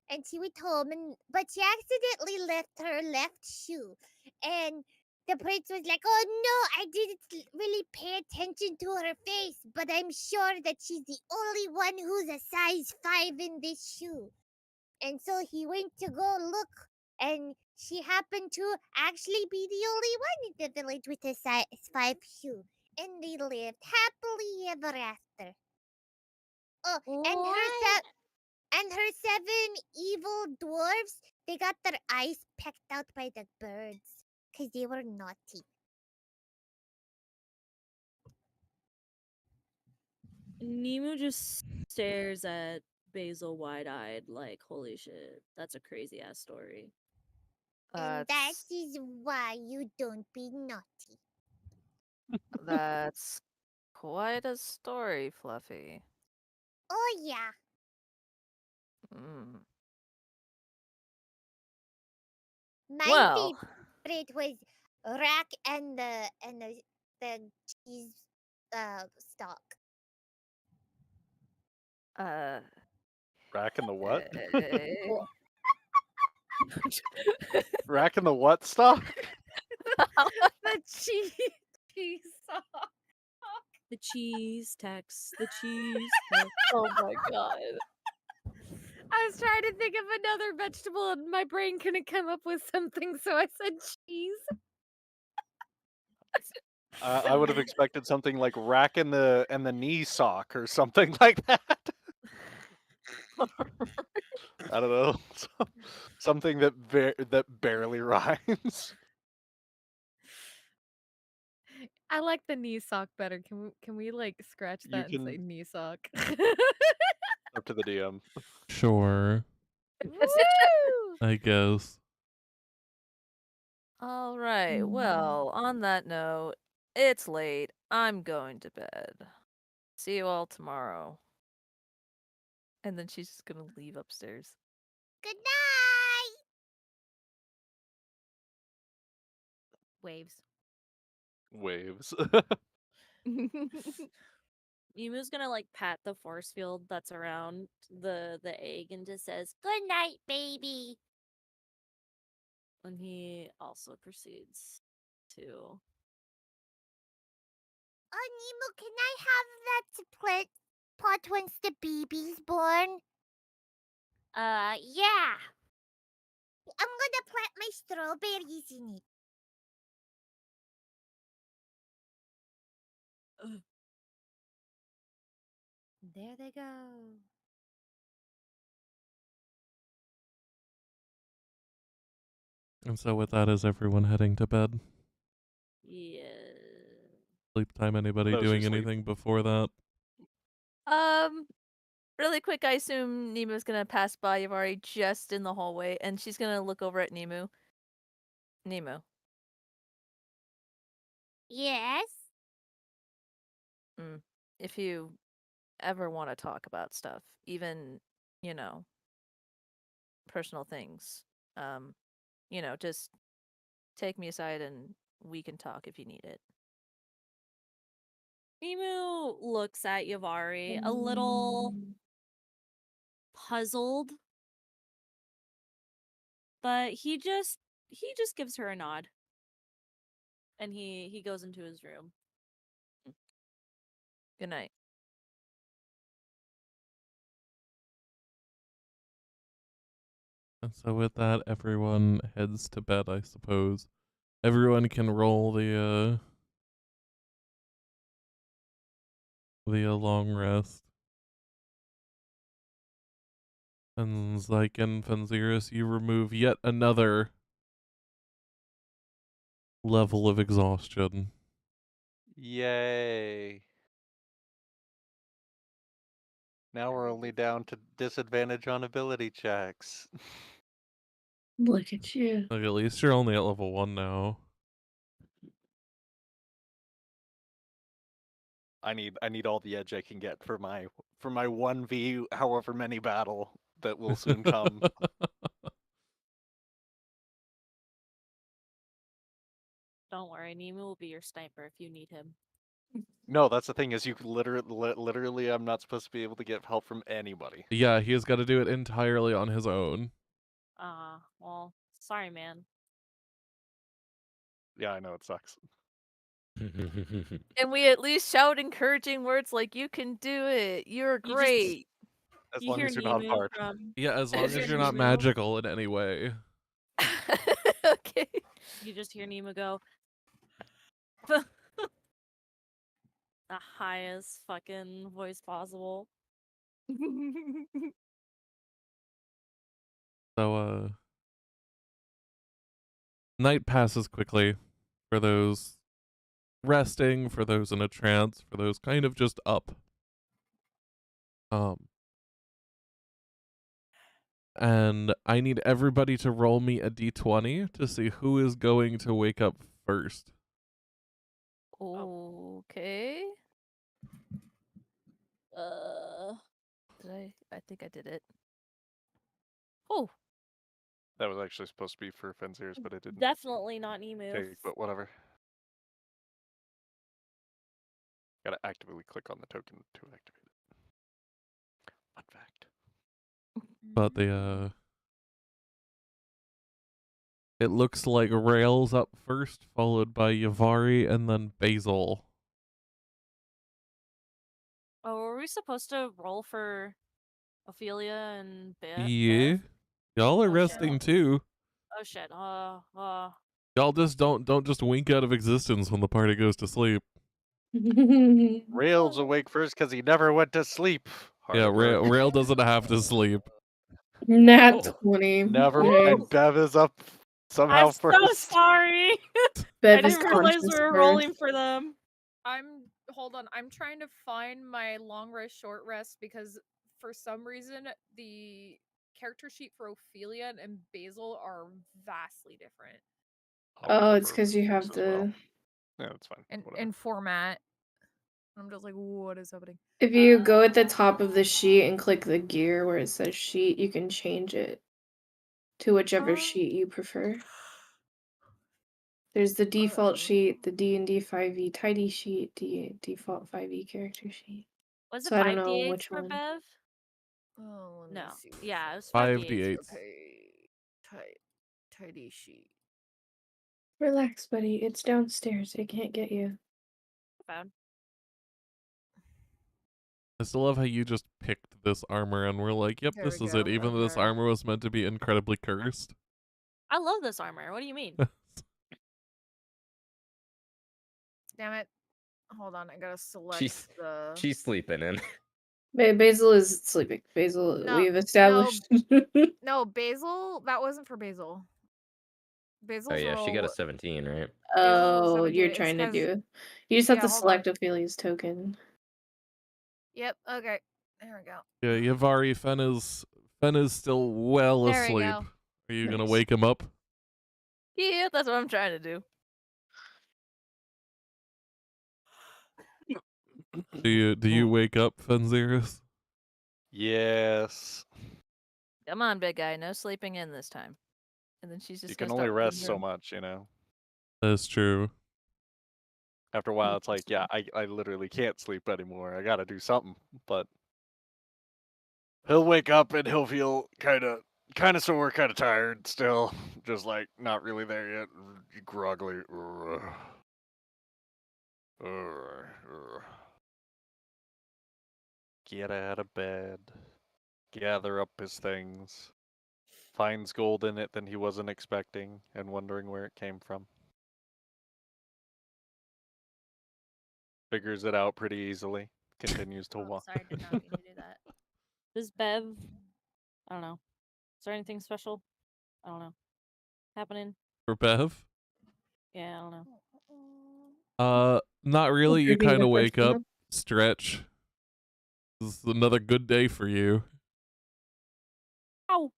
S6: and she went home, but she accidentally left her left shoe. And the prince was like, oh no, I didn't really pay attention to her face, but I'm sure that she's the only one who's a size 5 in this shoe. And so he went to go look, and she happened to actually be the only one in the village with a size 5 shoe. And they lived happily ever after. Oh,
S8: What?
S6: and her 7 evil dwarfs, they got their eyes pecked out by the birds because they were naughty.
S8: Nemu just stares at Basil wide-eyed, like, holy shit, that's a crazy ass story.
S6: And that is why you don't be naughty.
S4: That's quite a story, Fluffy.
S6: Oh yeah.
S4: Mm.
S6: My
S4: Well,
S6: favorite was Rack and the cheese stock.
S2: Rack in the what?
S4: eh,
S2: Rack in the what stock?
S3: The cheese sauce.
S8: The cheese tax, the cheese tax.
S4: oh my god.
S3: I was trying to think of another vegetable and my brain couldn't come up with something, so I said cheese.
S2: I would have expected something like rack in the knee sock or something like that. I don't know. Something that barely rhymes.
S3: I like the knee sock better. Can we like scratch
S2: You
S3: that and say
S2: can-
S3: knee sock?
S2: Up to the DM.
S1: Sure,
S3: Woo!
S1: I guess.
S4: All right. Well, on that note, it's late. I'm going to bed. See you all tomorrow. And then she's just gonna leave upstairs.
S6: Good night.
S3: Waves.
S2: waves.
S7: Emu's gonna like pat the force field that's around the egg and just says,
S6: Good night, baby.
S7: and he also proceeds to.
S6: Nemo, can I have that plant pot once the baby's born? Yeah. I'm gonna plant my strawberries in it.
S3: There they go.
S1: And so with that, is everyone heading to bed?
S7: Yeah.
S1: Sleep time? Anybody
S2: Those who
S1: doing
S2: sleep.
S1: anything before that?
S4: Really quick, I assume Nemu's gonna pass by Yavari just in the hallway, and she's gonna look over at Nemu. Nemu.
S6: Yes?
S4: If you ever want to talk about stuff, even, personal things, just take me aside and we can talk if you need it.
S7: Nemu looks at Yavari a little puzzled, but he just gives her a nod, and he goes into his room.
S4: Good night.
S1: And so with that, everyone heads to bed, I suppose. Everyone can roll the long rest. And Zyke and Fenziris, you remove yet another level of exhaustion.
S2: Yay. Now we're only down to disadvantage on ability checks.
S9: Look at you.
S1: Like, at least you're only at level 1 now.
S2: I need all the edge I can get for my 1v however many battle that will soon come.
S7: Don't worry, Nemu will be your sniper if you need him.
S2: No, that's the thing is you literally I'm not supposed to be able to get help from anybody.
S1: Yeah, he has got to do it entirely on his own.
S7: Well, sorry, man.
S2: Yeah, I know it sucks.
S4: And we at least shout encouraging words like, you can do it, you're
S7: You just-
S4: great.
S2: As
S7: You
S2: long
S7: hear
S2: as you're not
S7: Nemu
S2: hard.
S7: from.
S1: Yeah, as long
S4: As
S1: as
S4: you're
S1: you're not
S7: Nemu.
S1: magical in any way.
S4: Okay.
S7: You just hear Nemu go. The highest fucking voice possible.
S1: So, night passes quickly for those resting, for those in a trance, for those kind of just up. And I need everybody to roll me a d20 to see who is going to wake up first.
S4: Okay. I think I did it. Oh,
S2: That was actually supposed to be for Fenziers, but it didn't
S7: Definitely not Nemu.
S2: take, but whatever. Gotta actively click on the token to activate it. Fun fact.
S1: But it looks like Rail's up first, followed by Yavari, and then Basil.
S7: Oh, were we supposed to roll for Ophelia and
S1: Yeah.
S7: Bev?
S1: Y'all are
S7: Oh, shit.
S1: resting too.
S7: Oh shit.
S1: Y'all just don't just wink out of existence when the party goes to sleep.
S2: Rail's awake first because he never went to sleep. Hard
S1: Yeah,
S2: at work.
S1: Rail doesn't have to sleep.
S9: Nat
S2: Oh,
S9: 20.
S2: Never
S9: Nice.
S2: mind. Bev is up somehow
S7: I'm
S2: first.
S7: so sorry.
S9: Bev
S7: I
S9: is
S7: didn't realize we
S9: conscious
S7: were
S9: first.
S7: rolling for them.
S3: Hold on. I'm trying to find my long rest, short rest because for some reason the character sheet for Ophelia and Basil are vastly different
S2: I'll
S9: Oh,
S2: roll
S9: it's
S2: for
S9: because you have
S2: Bruce as well.
S9: the.
S2: Yeah, that's fine.
S3: in
S2: Whatever.
S3: format. I'm just like, what is happening?
S9: If you go at the top of the sheet and click the gear where it says sheet, you can change it to whichever sheet you prefer. There's the default
S3: Uh-oh.
S9: sheet, the D&D 5e tidy sheet, the default 5e character sheet.
S7: Was it
S9: So I don't know
S7: 5d8s
S9: which
S7: for
S9: one.
S7: Bev?
S3: Oh, let me
S7: No.
S3: see.
S7: Yeah, it was
S1: 5d8s.
S7: 5d8s.
S3: Okay. Tidy sheet.
S9: Relax, buddy. It's downstairs. It can't get you.
S7: Found.
S1: I still love how you just picked this armor and we're like, yep,
S3: There
S1: this
S3: we
S1: is
S3: go.
S1: it, even though this
S3: Okay.
S1: armor was meant to be incredibly cursed.
S7: I love this armor. What do you mean?
S3: Damn it. Hold on, I gotta select
S5: She's
S3: the.
S5: she's sleeping in.
S9: Basil is sleeping. Basil,
S3: No,
S9: we've established.
S3: No, Basil. That wasn't for Basil.
S5: Oh
S3: Basil's
S5: yeah, she got a
S3: roll.
S5: 17, right?
S3: Basil's roll
S9: Oh,
S3: 17.
S9: you're
S3: It's
S9: trying to
S3: 'cause-
S9: do. You just have
S3: Yeah,
S9: to
S3: hold
S9: select
S3: on.
S9: Ophelia's token.
S3: Yep. Okay. There we go.
S1: Yeah, Yavari, Fen is still well
S3: There we
S1: asleep.
S3: go.
S1: Are you gonna
S9: Nice.
S1: wake him up?
S4: Yeah, that's what I'm trying to do.
S1: Do you wake up, Fenziris?
S2: Yes.
S4: Come on, big guy. No sleeping in this time. And then she's just
S2: You
S4: gonna
S2: can only
S4: start leaving
S2: rest
S4: the
S2: so
S4: room.
S2: much, you know.
S1: That's true.
S2: After a while, it's like, yeah, I literally can't sleep anymore. I gotta do something. But he'll wake up and he'll feel kind of sore, kind of tired still. Just like not really there yet. Groggly. Get out of bed. Gather up his things. Finds gold in it that he wasn't expecting and wondering where it came from. Figures it out pretty easily. Continues to
S4: Oh,
S2: walk.
S4: sorry, did not mean to do that.
S7: Does Bev? I don't know. Is there anything special? I don't know. Happening?
S1: For Bev?
S7: Yeah, I don't know.
S1: Not really. You
S9: Drinking
S1: kind
S9: the
S1: of
S9: first
S1: wake up,
S9: one.
S1: stretch. This is another good day for you.
S7: Ow!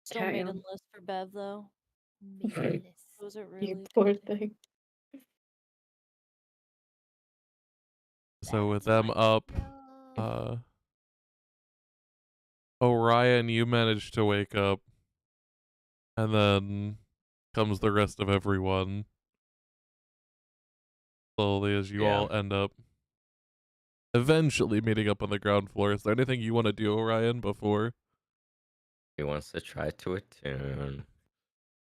S7: Still
S9: Cat
S7: maiden
S9: yawn.
S7: list for Bev though. Was it really?
S9: You poor thing.
S1: So with
S3: That's
S1: them up,
S3: wonderful.
S1: Orion, you managed to wake up, and then comes the rest of everyone. Slowly as you
S2: Yeah.
S1: all end up eventually meeting up on the ground floor. Is there anything you want to do, Orion, before?
S5: He wants to try to attune.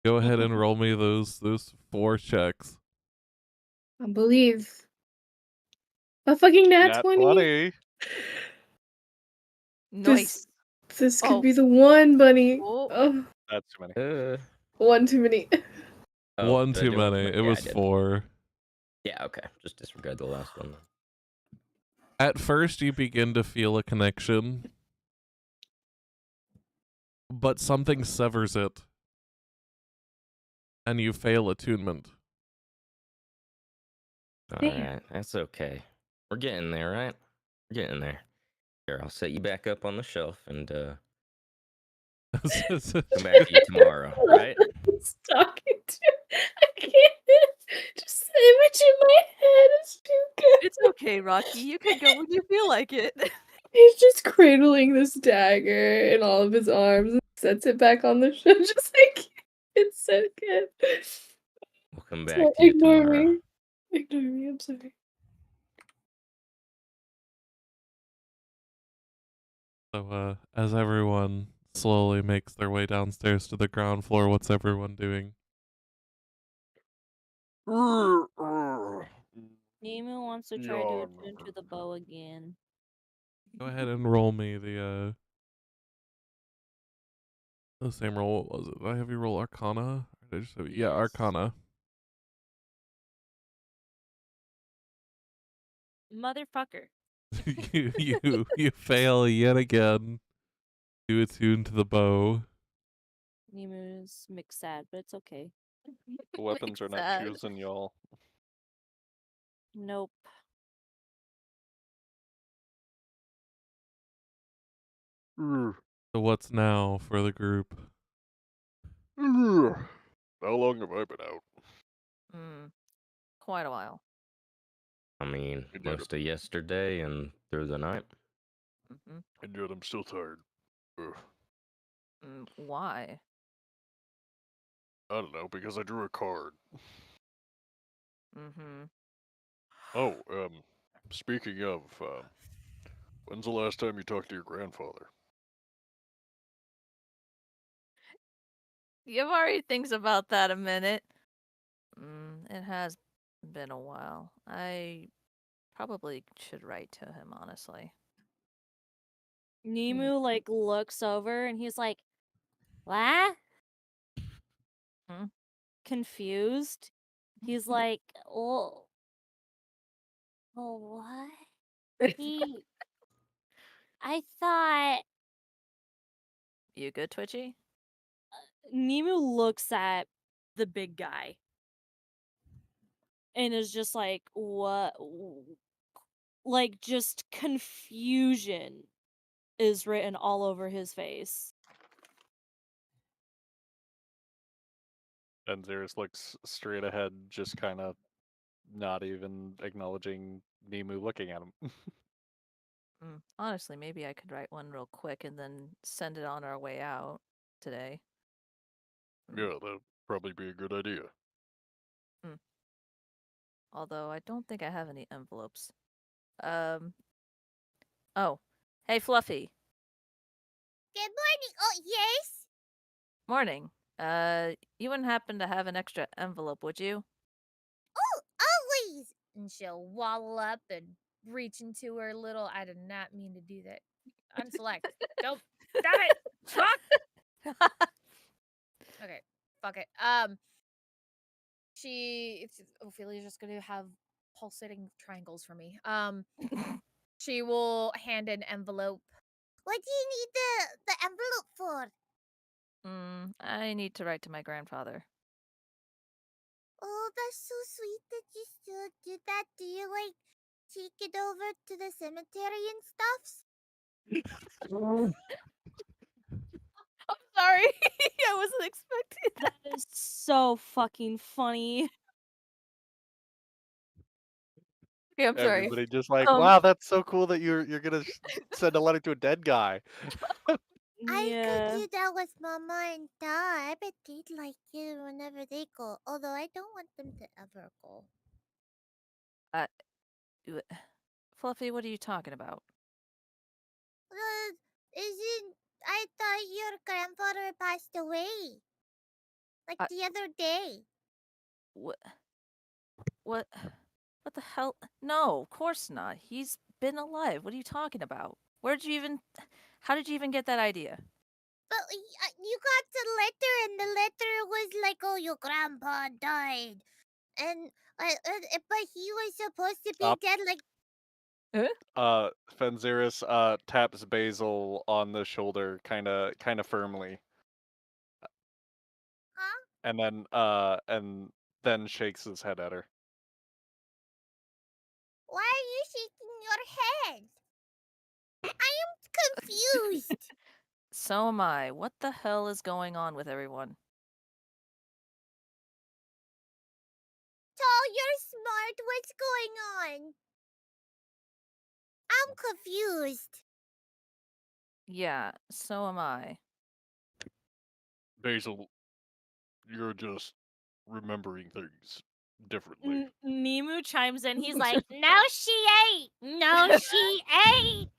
S1: Go ahead and roll me those 4 checks.
S9: I believe. A fucking nat
S2: Nat
S9: 20.
S2: 20.
S4: Nice.
S9: This could
S4: Oh.
S9: be the one, bunny.
S4: Oh.
S9: Oh,
S2: That's too many.
S9: one too many.
S5: Oh,
S1: One
S5: did I
S1: too
S5: do one
S1: many.
S5: too
S1: It
S5: Yeah, I
S1: was
S5: did.
S1: 4.
S5: Yeah, okay. Just disregard the last one.
S1: At first, you begin to feel a connection, but something severs it, and you fail attunement.
S5: Alright, that's okay. We're getting there, right? We're getting there. Here, I'll set you back up on the shelf and come back to you tomorrow, right?
S9: It's talking to. I can't. Just the image in my head is too good.
S4: It's okay, Rocky. You can go when you feel like it.
S9: He's just cradling this dagger in all of his arms and sets it back on the shelf. Just like it's so good.
S5: We'll come
S9: So
S5: back to you
S9: ignore
S5: tomorrow.
S9: me. Ignore me. I'm sorry.
S1: So, as everyone slowly makes their way downstairs to the ground floor, what's everyone doing?
S7: Nemu wants to try to
S2: Yawn.
S7: attune to the bow again.
S1: Go ahead and roll me the same roll. What was it? Did I have you roll Arcana? Or did I just have yeah,
S7: Yes.
S1: Arcana.
S7: Motherfucker.
S1: you fail yet again to attune to the bow.
S7: Nemu's mixed sad, but it's okay.
S2: The weapons are not
S4: Sad.
S2: choosing y'all.
S7: Nope.
S1: So what's now for the group?
S2: How long have I been out?
S4: Quite a while.
S5: I mean,
S2: I did
S5: most of yesterday and through the night.
S4: Mm-hmm.
S2: And yet I'm still tired. Ugh.
S4: Why?
S2: I don't know, because I drew a card.
S4: Mm-hmm.
S2: Oh, speaking of, when's the last time you talked to your grandfather?
S4: Yavari thinks about that a minute. It has been a while. I probably should write to him, honestly.
S7: Nemu like looks over and he's like, "What?"
S4: Hmm?
S7: Confused. He's like, "Oh, what?" He, I thought
S4: You good, Twitchy?
S7: Nemu looks at the big guy and is just like, "What?" Like just confusion is written all over his face.
S2: And Xeris looks straight ahead, just kind of not even acknowledging Nemu looking at him.
S4: Honestly, maybe I could write one real quick and then send it on our way out today.
S2: Yeah, that'd probably be a good idea.
S4: Although I don't think I have any envelopes. Oh, hey, Fluffy.
S6: Good morning. Oh, yes?
S4: Morning. You wouldn't happen to have an extra envelope, would you?
S6: Oh, always.
S3: And she'll waddle up and reach into her little. I did not mean to do that. Unselect. Don't. Damn it. Fuck. Okay. Fuck it. Ophelia's just gonna have pulsating triangles for me. She will hand an envelope.
S6: What do you need the envelope for?
S4: I need to write to my grandfather.
S6: Oh, that's so sweet that you still do that. Do you, like, take it over to the cemetery and stuffs?
S4: I'm sorry. I wasn't expecting that.
S7: That is so fucking funny.
S4: Okay, I'm sorry.
S2: Everybody just like,
S4: Um,
S2: wow, that's so cool that you're gonna send a letter to a dead guy.
S6: I
S7: Yeah.
S6: could do that with Mama and Dad. I bet they'd like it whenever they go. Although I don't want them to ever go.
S4: Fluffy, what are you talking about?
S6: Isn't I thought your grandfather passed away like
S4: I-
S6: the other day.
S4: What? What? What the hell? No, of course not. He's been alive. What are you talking about? Where'd you even? How did you even get that idea?
S6: But you got the letter, and the letter was like, "Oh, your grandpa died," and but he was supposed to be
S2: Stop.
S6: dead. Like,
S2: Fenziris taps Basil on the shoulder kinda firmly.
S6: huh?
S2: And then shakes his head at her.
S6: Why are you shaking your head? I am confused.
S4: So am I. What the hell is going on with everyone?
S6: Tall, you're smart. What's going on? I'm confused.
S4: Yeah, so am I.
S2: Basil, you're just remembering things differently.
S7: Nemu chimes in. He's like, "No, she ain't. No, she ain't.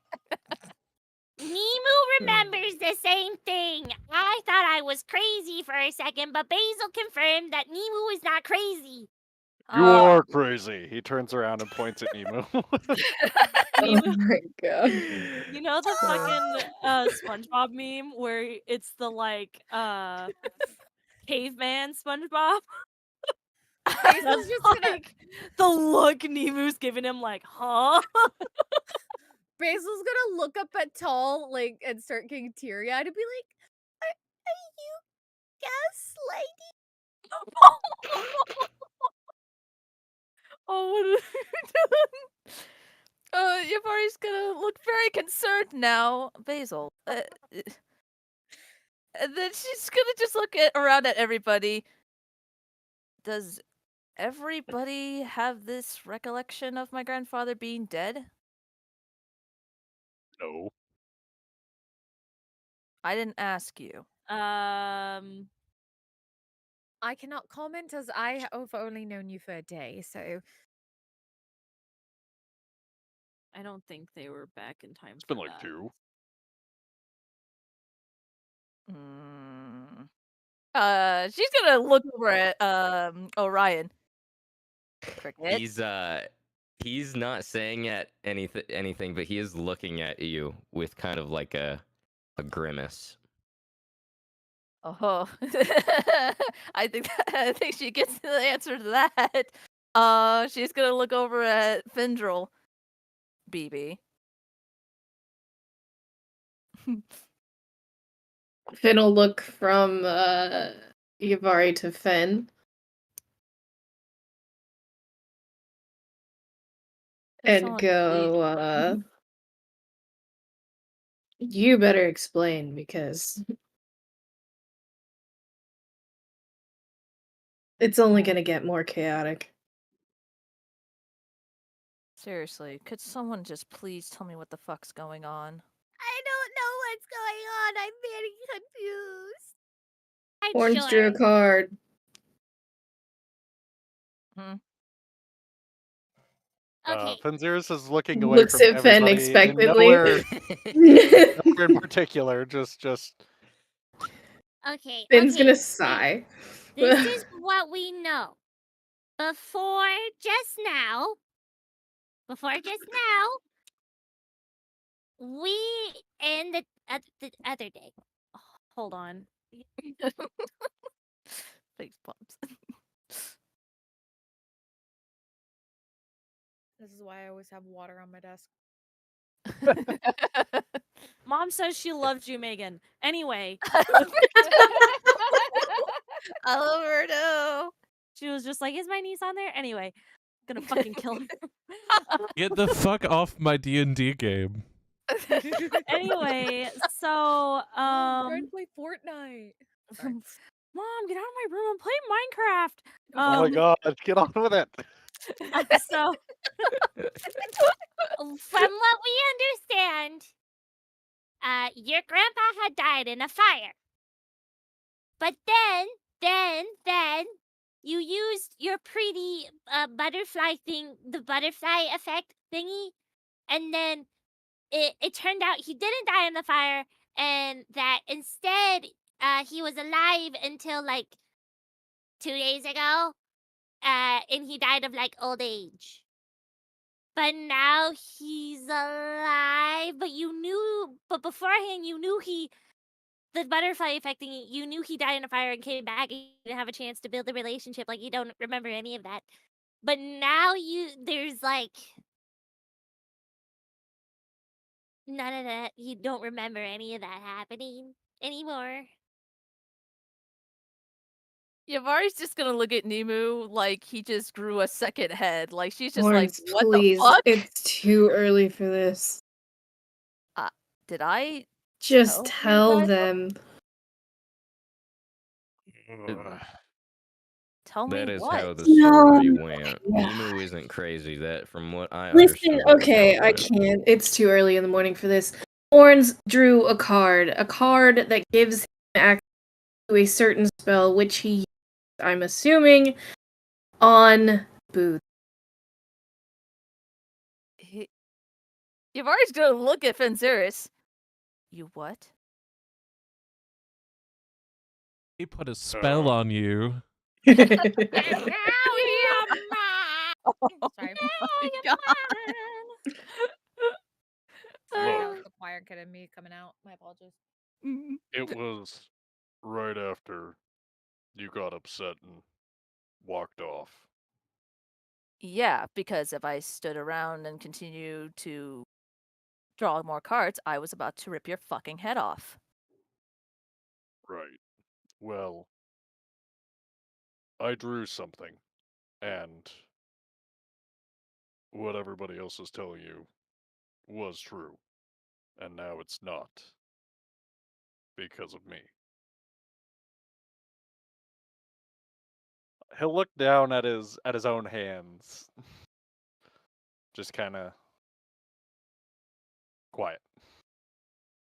S7: Nemu remembers the same thing. I thought I was crazy for a second, but Basil confirmed that Nemu is not crazy."
S2: You are crazy. He turns around and points at Nemu.
S9: Oh my god.
S7: You know the fucking SpongeBob meme where it's the like caveman SpongeBob?
S3: Basil's
S7: That's
S3: just gonna
S7: like the look Nemu's giving him, like, huh?
S3: Basil's gonna look up at Tall like and start getting teary eyed and be like, "Are you gaslighting?"
S4: Oh, what are you doing? Yavari's gonna look very concerned now. Basil. And then she's gonna just look around at everybody. Does everybody have this recollection of my grandfather being dead?
S2: No.
S4: I didn't ask you.
S3: I cannot comment as I have only known you for a day, so
S8: I don't think they were back in time.
S2: It's been like 2.
S4: She's gonna look over at Orion. Cricket.
S5: He's not saying anything, but he is looking at you with kind of like a grimace.
S4: Oh, I think she gets the answer to that. She's gonna look over at Findril, BB.
S9: Finn will look from Yavari to Finn. And
S4: Someone
S9: go, you better explain because it's only gonna get more chaotic.
S4: Seriously, could someone just please tell me what the fuck's going on?
S6: I don't know what's going on. I'm very confused. I'm
S9: Orange
S6: sure.
S9: drew a card.
S6: Okay.
S2: Fenziris is looking away
S9: Looks
S2: from
S9: at Finn
S2: everybody.
S9: expectantly.
S2: Nowhere in particular. Just
S6: Okay.
S9: Finn's
S6: okay.
S9: gonna sigh.
S6: This is what we know. Before just now, we and the other day.
S7: Hold on.
S4: Face bumps.
S3: this is why I always have water on my desk.
S7: Mom says she loved you, Megan. Anyway,
S4: Alberto.
S7: she was just like, "Is my niece on there?" Anyway, gonna fucking kill her.
S1: Get the fuck off my D&D game.
S7: Anyway, so
S3: I'm trying to play Fortnite. Sorry.
S7: Mom, get out of my room. I'm playing Minecraft.
S2: oh my god, get on with it.
S7: So
S6: From what we understand, your grandpa had died in a fire. But then you used your pretty butterfly thing, the butterfly effect thingy, and then it turned out he didn't die in the fire, and that instead he was alive until like 2 days ago, and he died of like old age. But now he's alive. But beforehand you knew the butterfly effect thing, you knew he died in a fire and came back, and you didn't have a chance to build a relationship. Like, you don't remember any of that. But now there's like none of that. You don't remember any of that happening anymore.
S4: Yavari's just gonna look at Nemu like he just grew a second head. Like she's just
S9: Lawrence,
S4: like, what
S9: please.
S4: the fuck?
S9: It's too early for this.
S4: Did I
S9: Just
S4: tell you
S9: tell
S4: guys
S9: them.
S4: Tell me
S5: That is
S4: what?
S5: how the
S9: No.
S5: story went.
S9: Yeah.
S5: Nemu isn't crazy. That, from what I
S9: Listen,
S5: understood, that was how
S9: okay,
S5: it
S9: I
S5: went.
S9: can't. It's too early in the morning for this. Horns drew a card that gives him access to a certain spell, which he used, I'm assuming, on Booth.
S4: Yavari's gonna look at Fenziris. You what?
S1: He put a spell on you.
S3: Sorry. That was the choir kid in me coming out. My apologies.
S2: It was right after you got upset and walked off.
S4: Yeah, because if I stood around and continued to draw more cards, I was about to rip your fucking head off.
S2: Right. Well, I drew something, and what everybody else is telling you was true, and now it's not because of me. He'll look down at his own hands, just kind of quiet.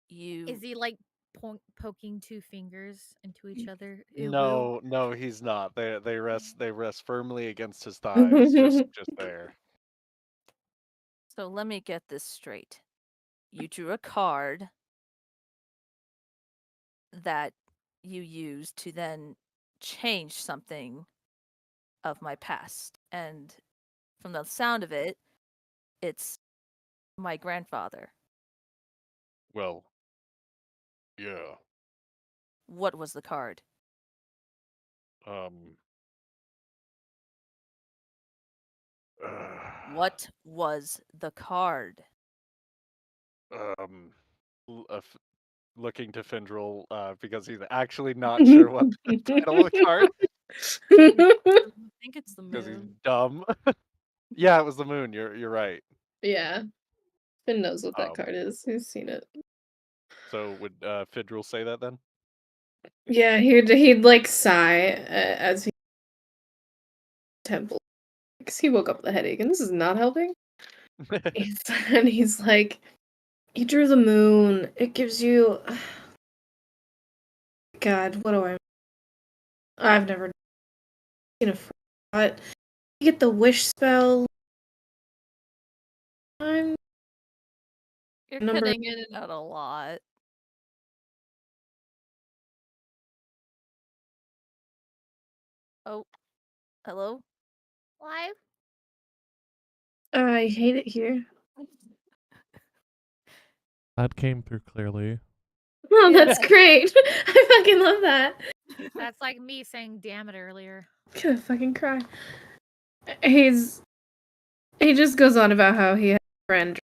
S4: You
S3: Is he like poking two fingers into each other. Uwu.
S2: No, he's not. They rest firmly against his thighs, just there.
S4: So let me get this straight. You drew a card that you used to then change something of my past. And from the sound of it, it's my grandfather.
S2: Well, yeah.
S4: What was the card?
S2: Um.
S4: What was the card?
S2: Um. Looking to Findril because he's actually not sure what the title of the card
S8: I think it's the
S2: because he's
S8: moon.
S2: dumb. Yeah, it was the moon. You're right.
S9: Yeah. Finn knows what that
S2: Um,
S9: card is. He's seen it.
S2: So would Findril say that then?
S9: Yeah, he'd like sigh as he temple because he woke up with a headache and this is not helping. And he's like, "You drew the moon. It gives you." God, what do I? I've never seen a but you get the wish spell. I'm
S4: You're
S9: number.
S4: cutting in and out a lot. Oh, hello?
S3: Why?
S9: I hate it here.
S1: That came through clearly.
S9: Oh,
S4: Yeah.
S9: that's great. I fucking love that.
S3: That's like me saying "damn it" earlier.
S9: I'm gonna fucking cry. He just goes on about how he had a friend.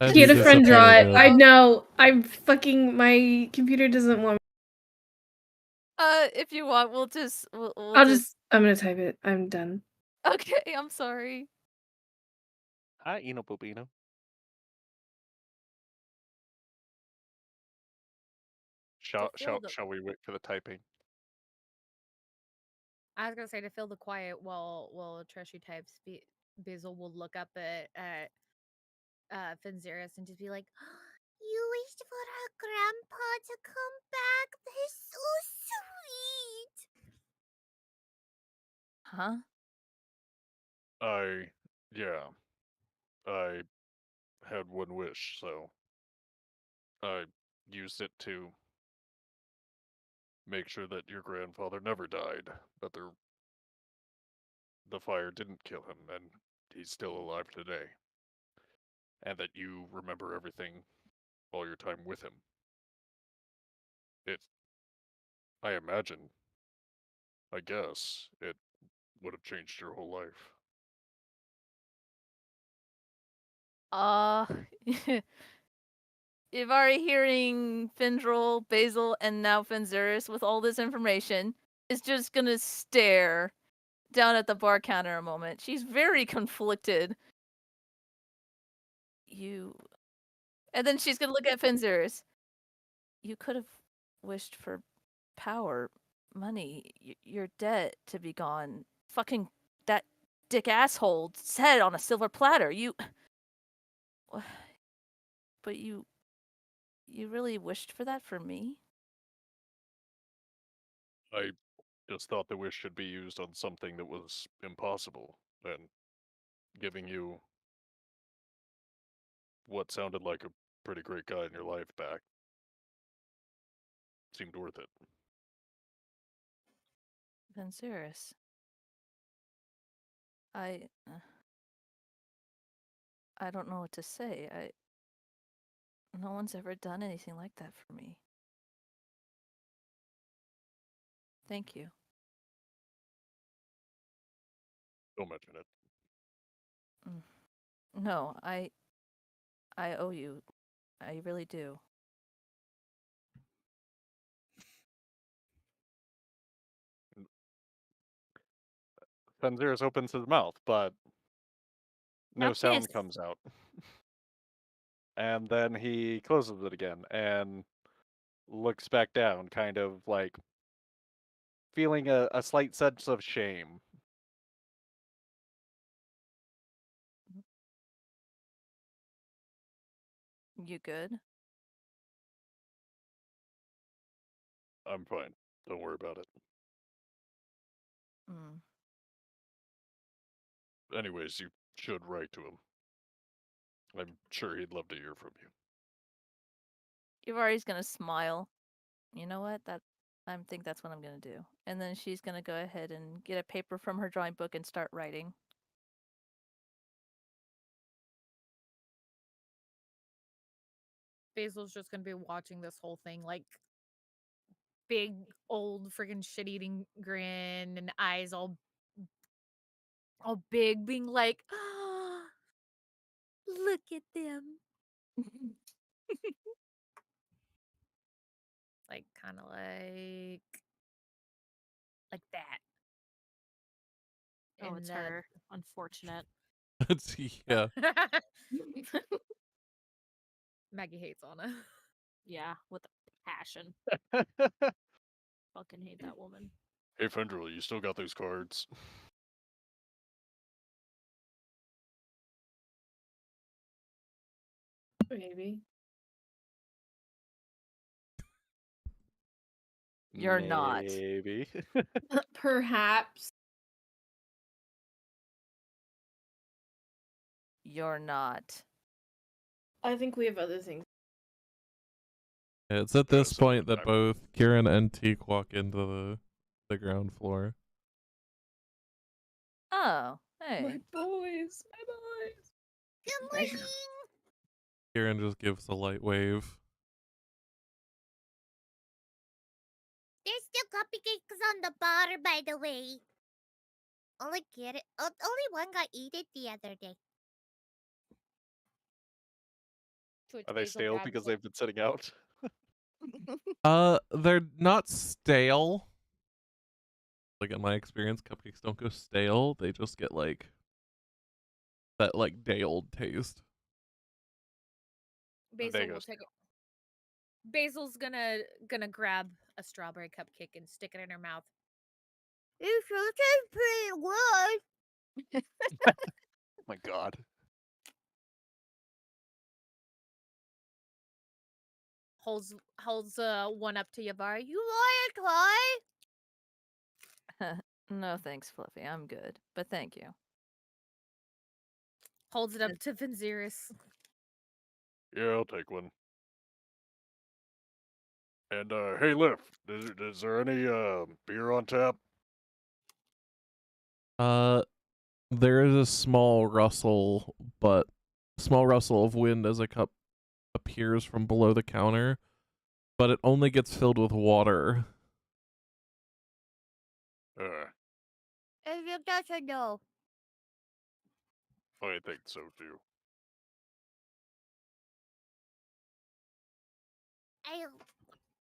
S1: And
S9: He had
S1: you
S9: a friend draw it.
S1: disappeared.
S9: I know. I'm fucking. My computer doesn't want.
S4: If you want, we'll
S9: I'll just. I'm gonna type it. I'm done.
S4: Okay, I'm sorry.
S2: Hi, Eno Bobino.
S3: To fill the-
S2: Shall we wait for the typing?
S3: I was gonna say to fill the quiet while Treshy types, Basil will look up at Finzeris and just be like,
S6: You wished for our grandpa to come back. That's so sweet.
S4: Huh?
S2: Yeah, I had one wish, so I used it to make sure that your grandfather never died, that the fire didn't kill him, and he's still alive today, and that you remember everything all your time with him. It, I imagine, I guess, it would have changed your whole life.
S4: You've already hearing Findril, Basil, and now Finzeris with all this information is just gonna stare down at the bar counter a moment. She's very conflicted. And then she's gonna look at Finzeris. You could have wished for power, money, your debt to be gone. Fucking that dick asshole said on a silver platter. But you really wished for that for me?
S2: I just thought the wish should be used on something that was impossible, and giving you what sounded like a pretty great guy in your life back seemed worth it.
S4: Vinceris. I don't know what to say. No one's ever done anything like that for me. Thank you.
S2: Don't mention it.
S4: No, I owe you. I really do.
S2: Fenziris opens his mouth, but no
S7: Now
S2: sound
S7: kiss.
S2: comes out. And then he closes it again and looks back down, kind of like feeling a slight sense of shame.
S4: You good?
S2: I'm fine. Don't worry about it.
S4: Mm.
S2: Anyways, you should write to him. I'm sure he'd love to hear from you.
S4: Ivari's gonna smile. You know what? I think that's what I'm gonna do. And then she's gonna go ahead and get a paper from her drawing book and start writing.
S3: Basil's just gonna be watching this whole thing, like big old freaking shit eating grin and eyes all big, being like, "Ah, look at them." Like kind of like that.
S7: Oh, it's her. Unfortunate.
S1: It's yeah.
S3: Maggie hates Anna.
S7: Yeah, with a passion. Fucking hate that woman.
S2: Hey, Fendril, you still got those cards?
S9: Maybe.
S4: You're not.
S2: Maybe.
S9: Perhaps.
S4: You're not.
S9: I think we have other things.
S1: It's at
S2: Yeah,
S1: this
S2: so
S1: point that
S2: I'm-
S1: both Kieran and Teak walk into the ground floor.
S4: Oh,
S9: My
S4: hey.
S9: boys, my boys.
S6: Good
S9: Nice.
S6: morning.
S1: Kieran just gives a light wave.
S6: There's still cupcakes on the bar, by the way. Only one got eaten the other day.
S3: To which
S2: Are they
S3: Basil
S2: stale
S3: grabs
S2: because
S3: the-
S2: they've been sitting out?
S1: They're not stale. Like in my experience, cupcakes don't go stale. They just get like that like day old taste.
S3: Basil
S2: go
S3: will take it. Basil's gonna grab a strawberry cupcake and stick it in her mouth.
S6: It sure tastes pretty good.
S2: Oh my god.
S3: Holds one up to Yavari.
S6: You want to try?
S4: No thanks, Fluffy. I'm good. But thank you.
S3: Holds it up to Vinziris.
S2: Yeah, I'll take one. And hey, Liv, is there any beer on tap?
S1: There is a small rustle of wind as a cup appears from below the counter, but it only gets filled with water.
S6: If you that's a no.
S2: I think so too.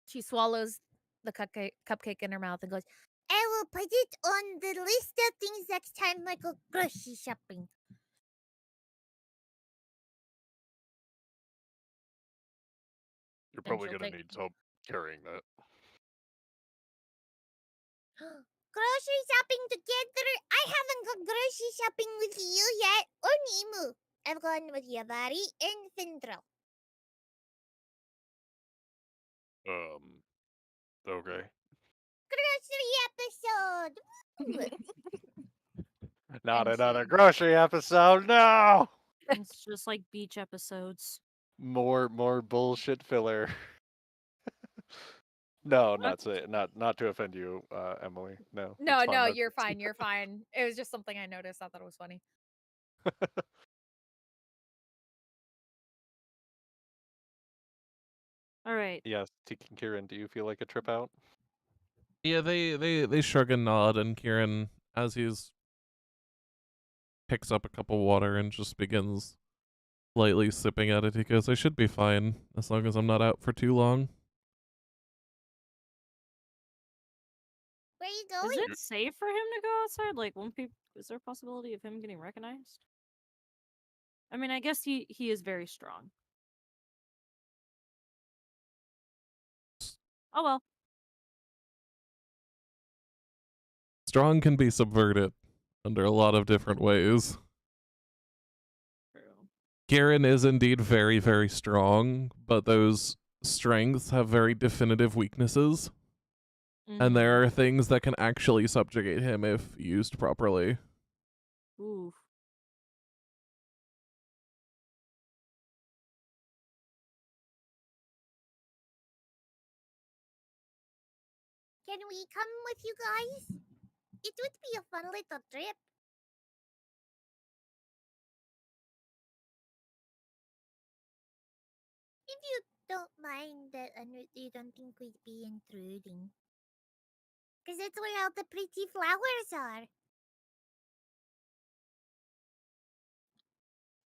S3: She swallows the cupcake in her mouth and goes,
S6: I will put it on the list of things next time I go grocery shopping.
S2: You're probably
S3: she'll
S2: gonna
S3: take-
S2: need help carrying that.
S6: Grocery shopping together? I haven't gone grocery shopping with you yet, or Nimu. I've gone with Yavari and Findrel.
S2: Okay.
S6: Grocery episode.
S2: Not
S3: And
S2: another
S3: she-
S2: grocery episode. No.
S7: It's just like beach episodes.
S2: More bullshit filler. No, not to offend you, Emily. No.
S3: No,
S2: it's fine.
S3: no,
S2: That's-
S3: you're fine. You're fine. It was just something I noticed. I thought it was funny.
S7: All right.
S2: Yes, Tiki and Kieran, do you feel like a trip out?
S1: Yeah, they shrug and nod, and Kieran, as he's picks up a cup of water and just begins lightly sipping at it, he goes, I should be fine, as long as I'm not out for too long.
S6: Where you
S7: Is
S6: going?
S7: it safe for him to go outside? Like, won't people? Is there a possibility of him getting recognized? I mean, I guess he is very strong. Oh well.
S1: Strong can be subverted under a lot of different ways.
S7: True.
S1: Kieran is indeed very, very strong, but those strengths have very definitive weaknesses. And there
S7: Mhm.
S1: are things that can actually subjugate him if used properly.
S7: Ooh.
S6: Can we come with you guys? It would be a fun little trip. If you don't mind that you don't think we'd be intruding. Because it's where all the pretty flowers are.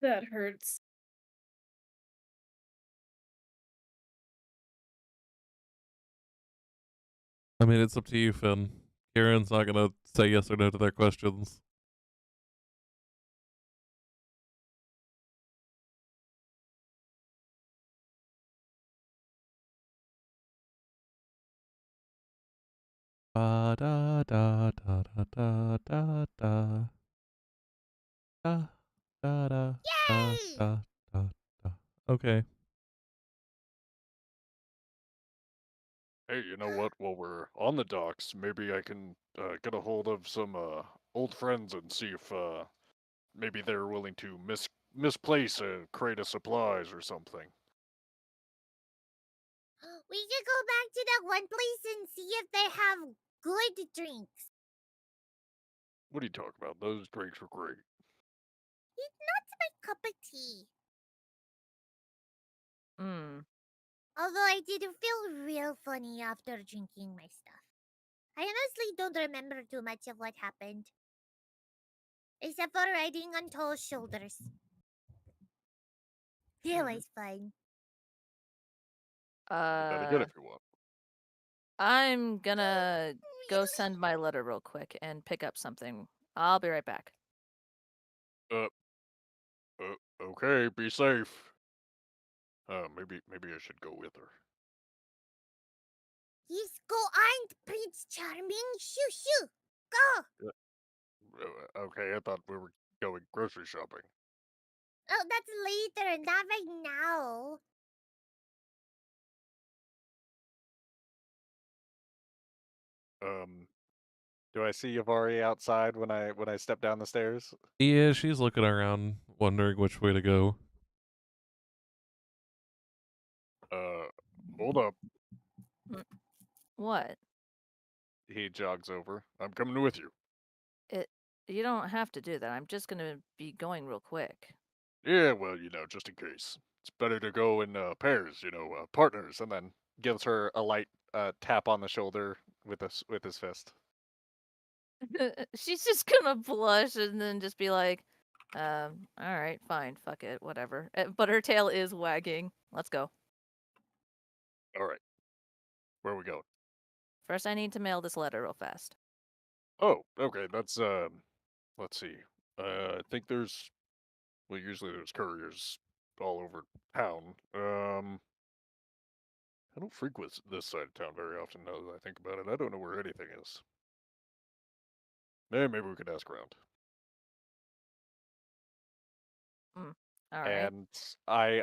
S9: That hurts.
S1: I mean, it's up to you, Finn. Kieran's not gonna say yes or no to their questions. Da da da da da da da da da da da
S6: Yay!
S1: da da. Okay.
S2: Hey, you know what? While we're on the docks, maybe I can get a hold of some old friends and see if maybe they're willing to misplace a crate of supplies or something.
S6: We could go back to that one place and see if they have good drinks.
S2: What are you talking about? Those drinks were great.
S6: It's not my cup of tea.
S4: Hmm.
S6: Although I did feel real funny after drinking my stuff. I honestly don't remember too much of what happened. Except for riding on Toll's shoulders. It was fun.
S2: That again if you want.
S4: I'm gonna go
S6: Really?
S4: send my letter real quick and pick up something. I'll be right back.
S2: Okay, be safe. Maybe I should go with her.
S6: Yes, go on, Prince Charming. Shoo shoo. Go.
S2: Okay, I thought we were going grocery shopping.
S6: Oh, that's later, not right now.
S2: Do I see Yavari outside when I step down the stairs?
S1: Yeah, she's looking around, wondering which way to go.
S2: Hold up.
S4: What?
S2: He jogs over. I'm coming with you.
S4: It. You don't have to do that. I'm just gonna be going real quick.
S2: Yeah, well, just in case. It's better to go in pairs, partners, and then gives her a light tap on the shoulder with his fist.
S4: She's just gonna blush and then just be like, all right, fine, fuck it, whatever. But her tail is wagging. Let's go.
S2: All right, where are we going?
S4: First, I need to mail this letter real fast.
S2: Oh, okay. That's let's see. I think usually there's couriers all over town. I don't frequent this side of town very often now that I think about it. I don't know where anything is. Maybe we could ask around.
S4: All right.
S2: And I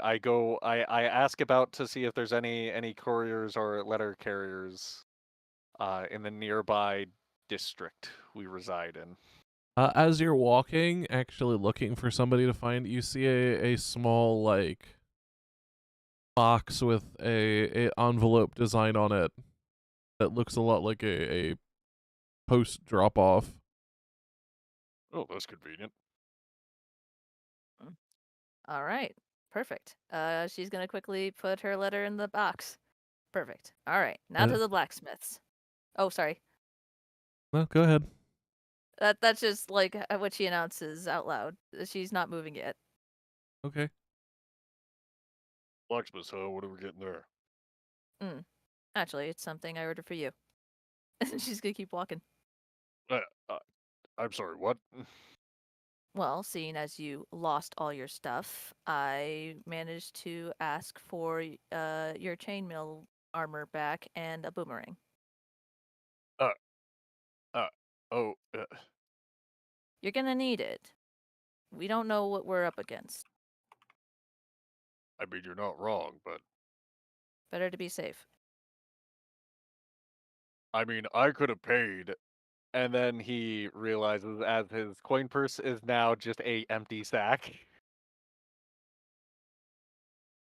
S2: ask about to see if there's any couriers or letter carriers in the nearby district we reside in.
S1: As you're walking, actually looking for somebody to find, you see a small, like, box with a envelope design on it that looks a lot like a post drop-off.
S2: Oh, that's convenient.
S4: All right. Perfect. She's gonna quickly put her letter in the box. Perfect. All right. Now to the blacksmiths. Oh, sorry.
S1: No, go ahead.
S4: That's just like what she announces out loud. She's not moving yet.
S1: Okay.
S2: Blacksmith, huh? What are we getting there?
S4: Actually, it's something I ordered for you. She's gonna keep walking.
S2: Uh, uh, I'm sorry, what?
S4: Well, seeing as you lost all your stuff, I managed to ask for your chainmail armor back and a boomerang.
S2: Uh, uh, oh,
S4: You're gonna need it. We don't know what we're up against.
S2: I mean, you're not wrong, but
S4: Better to be safe.
S2: I mean, I could have paid. And then he realizes as his coin purse is now just a empty sack.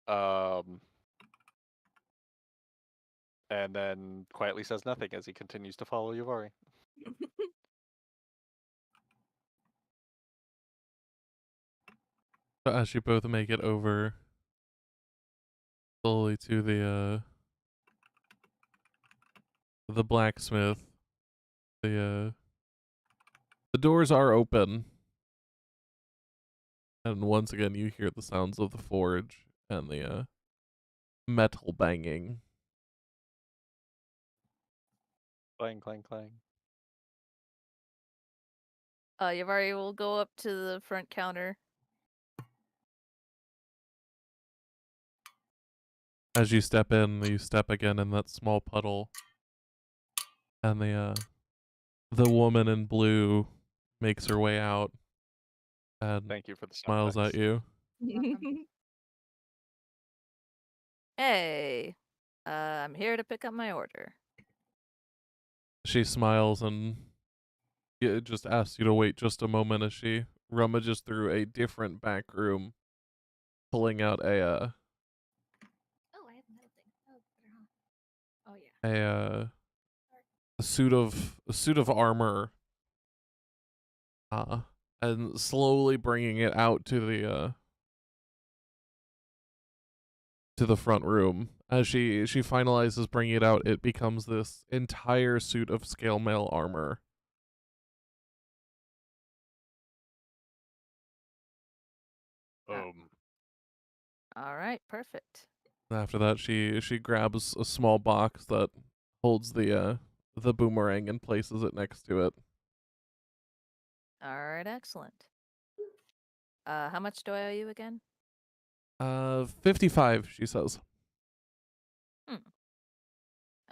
S2: Um, and then quietly says nothing as he continues to follow Yavari.
S1: So as you both make it over slowly to the blacksmith, the doors are open, and once again you hear the sounds of the forge and the metal banging.
S2: Clang, clang, clang.
S4: Yavari will go up to the front counter.
S1: As you step in, you step again in that small puddle, and the woman in blue makes her way out and
S2: Thank you for the sound
S1: smiles at
S2: effects.
S1: you.
S3: Welcome.
S4: Hey, I'm here to pick up my order.
S1: She smiles and just asks you to wait just a moment as she rummages through a different back room, pulling out
S3: Oh, I have another thing. Oh, put her on. Oh yeah.
S1: a suit of armor, and slowly bringing it out to the front room. As she finalizes bringing it out, it becomes this entire suit of scale mail armor.
S4: All right, perfect.
S1: After that, she grabs a small box that holds the boomerang and places it next to it.
S4: All right, excellent. How much do I owe you again?
S1: 55, she says.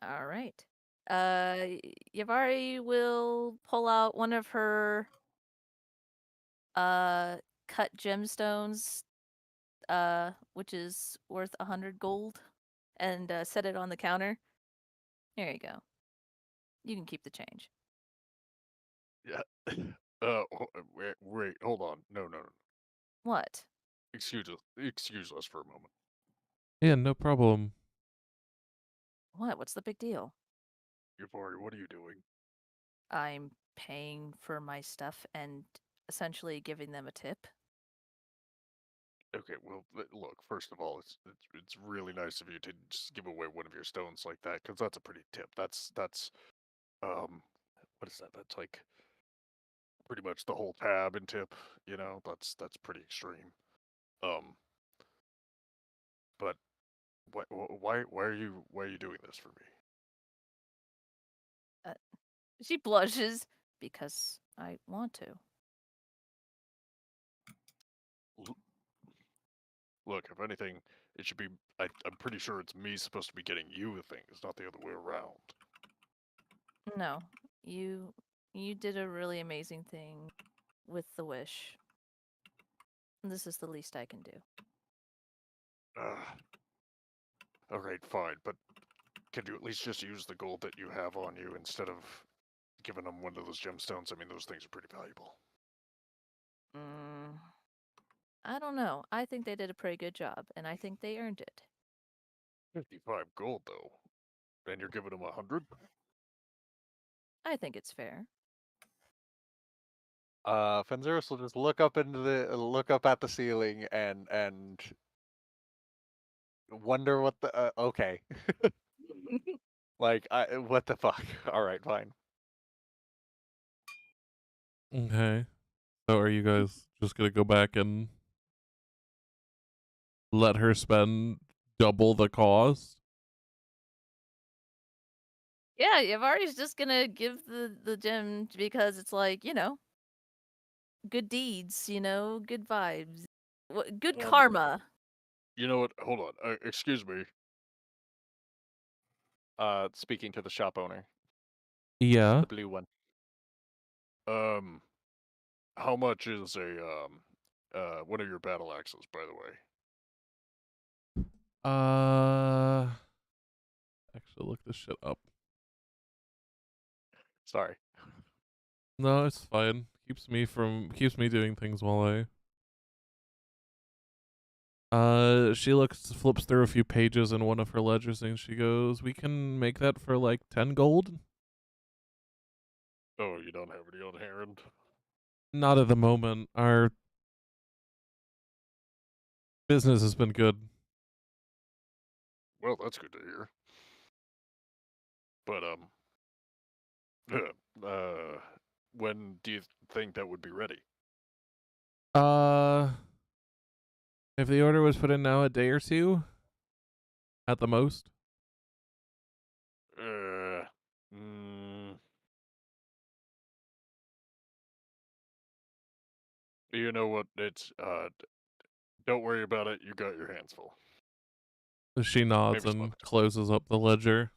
S4: All right. Yavari will pull out one of her cut gemstones, which is worth 100 gold, and set it on the counter. Here you go. You can keep the change.
S2: Yeah. Wait, hold on. No.
S4: What?
S2: Excuse us for a moment.
S1: Yeah, no problem.
S4: What? What's the big deal?
S2: Yavari, what are you doing?
S4: I'm paying for my stuff and essentially giving them a tip.
S2: Okay, well, look. First of all, it's really nice of you to just give away one of your stones like that, because that's a pretty tip. That's what is that? That's like pretty much the whole tab and tip. You know, that's pretty extreme. Um, but why are you doing this for me?
S4: She blushes because I want to.
S2: Look, if anything, it should be. I'm pretty sure it's me supposed to be getting you the things, not the other way around.
S4: No, you did a really amazing thing with the wish. This is the least I can do.
S2: All right, fine, but can you at least just use the gold that you have on you instead of giving them one of those gemstones? I mean, those things are pretty valuable.
S4: I don't know. I think they did a pretty good job, and I think they earned it.
S2: 55 gold, though, and you're giving them 100.
S4: I think it's fair.
S2: Fenzeris will just look up at the ceiling and wonder what the okay. Like, what the fuck? All right, fine.
S1: Okay. So are you guys just gonna go back and let her spend double the cost?
S4: Yeah, Yavari's just gonna give the gem because it's like, good deeds, good vibes. Good karma.
S2: You know what? Hold on. Excuse me. Speaking to the shop owner,
S1: Yeah.
S2: the blue one. How much is one of your battle axes, by the way?
S1: Actually, look this shit up.
S2: Sorry.
S1: No, it's fine. Keeps me doing things while she flips through a few pages in one of her ledgers and she goes, "We can make that for like 10 gold."
S2: Oh, you don't have any on hand?
S1: Not at the moment. Our business has been good.
S2: Well, that's good to hear. But when do you think that would be ready?
S1: Uh, if the order was put in now, a day or two at the most.
S2: Uh, mm, you know what? It's don't worry about it. You got your hands full.
S1: She nods
S2: Maybe some other
S1: and
S2: time.
S1: closes up the ledger.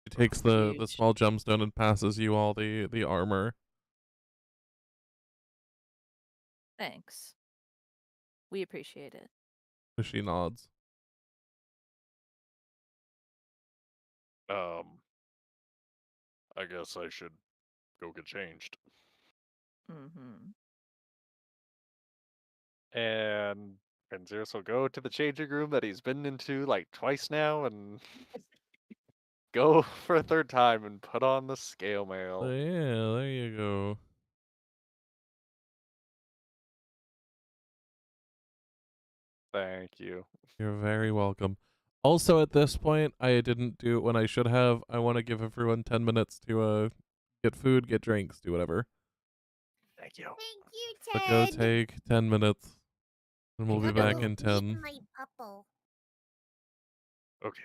S1: She takes the
S8: Huge.
S1: small gemstone and passes you all the armor.
S4: Thanks. We appreciate it.
S1: She nods.
S2: I guess I should go get changed.
S4: Mm-hmm.
S2: And Zeus will go to the changing room that he's been into like twice now and go for a third time and put on the scale
S1: So
S2: mail.
S1: yeah, there you go.
S2: Thank you.
S1: You're very welcome. Also, at this point, I didn't do it when I should have. I want to give everyone 10 minutes to get food, get drinks, do whatever.
S2: Thank you.
S6: Thank you,
S1: But go
S6: Ted.
S1: take 10 minutes, and we'll
S6: I'm
S1: be
S6: gonna
S1: back
S6: go
S1: in
S6: feed
S1: 10.
S6: my puppo.
S2: Okay.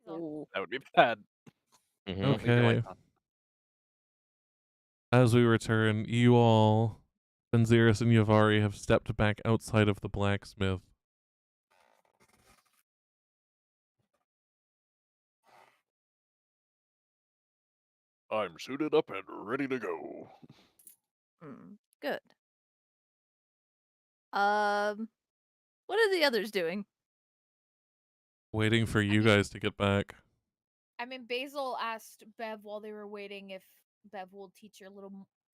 S4: Ooh.
S2: That would be bad.
S5: Mhm.
S2: Don't leave your
S1: Okay.
S2: lights on.
S1: As we return, you all, Benziris and Yavari, have stepped back outside of the blacksmith.
S2: I'm suited up and ready to go.
S4: Good. What are the others doing?
S1: Waiting for you
S3: mean-
S1: guys to get back.
S3: I mean, Basil asked Bev while they were waiting if Bev will teach her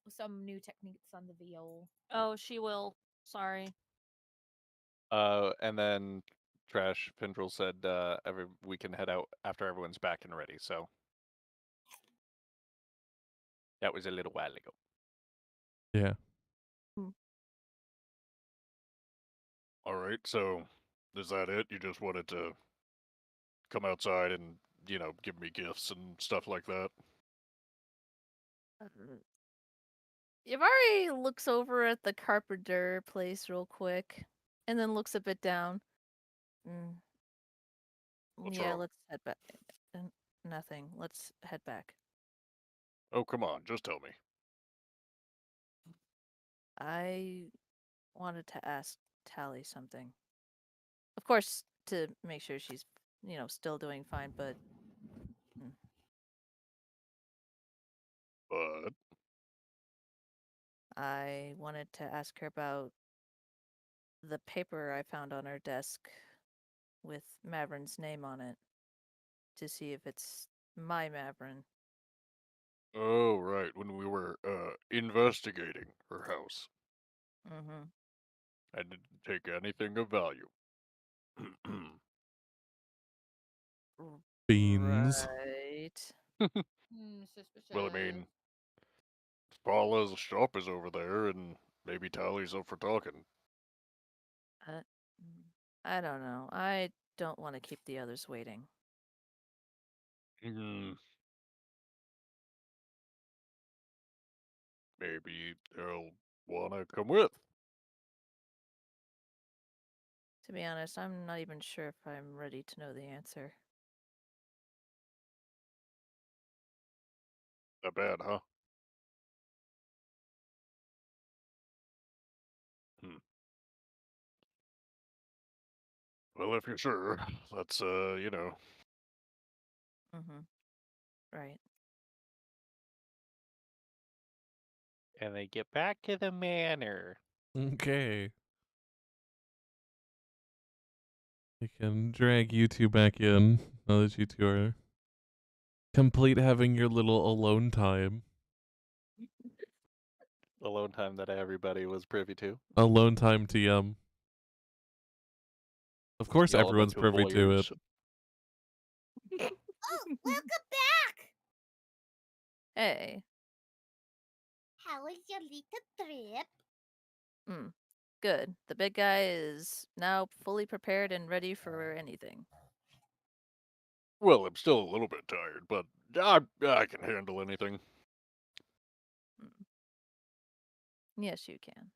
S3: some new techniques on the viol.
S7: Oh, she will. Sorry.
S2: And then Trash Pindrel said we can head out after everyone's back and ready. So that was a little while ago.
S1: Yeah.
S2: All right. So is that it? You just wanted to come outside and give me gifts and stuff like that?
S4: Yavari looks over at the carpenter place real quick, and then looks a bit down.
S2: What's
S4: Yeah,
S2: wrong?
S4: let's head back. Nothing. Let's head back.
S2: Oh, come on. Just tell me.
S4: I wanted to ask Tally something. Of course, to make sure she's, still doing fine, but
S2: But
S4: I wanted to ask her about the paper I found on her desk with Maverin's name on it to see if it's my Maverin.
S2: oh, right, when we were investigating her house,
S4: Mm-hmm.
S2: I didn't take anything of value.
S1: Beans.
S4: Right.
S2: Well, I mean, Paula's shop is over there, and maybe Tally's up for talking.
S4: I don't know. I don't want to keep the others waiting.
S2: Maybe they'll want to come with.
S4: To be honest, I'm not even sure if I'm ready to know the answer.
S2: That bad, huh? Well, if you're sure, let's,
S4: Mm-hmm. Right.
S2: And they get back to the manor.
S1: Okay. I can drag you two back in now that you two are complete having your little alone time.
S2: Alone time that everybody was privy to.
S1: Alone time TM. Of course,
S2: Y'all a
S1: everyone's
S2: bunch of
S1: privy to it.
S2: voyeurs.
S6: Oh, welcome back!
S4: Hey.
S6: How was your little trip?
S4: Good. The big guy is now fully prepared and ready for anything.
S2: Well, I'm still a little bit tired, but I can handle anything.
S4: Yes, you can.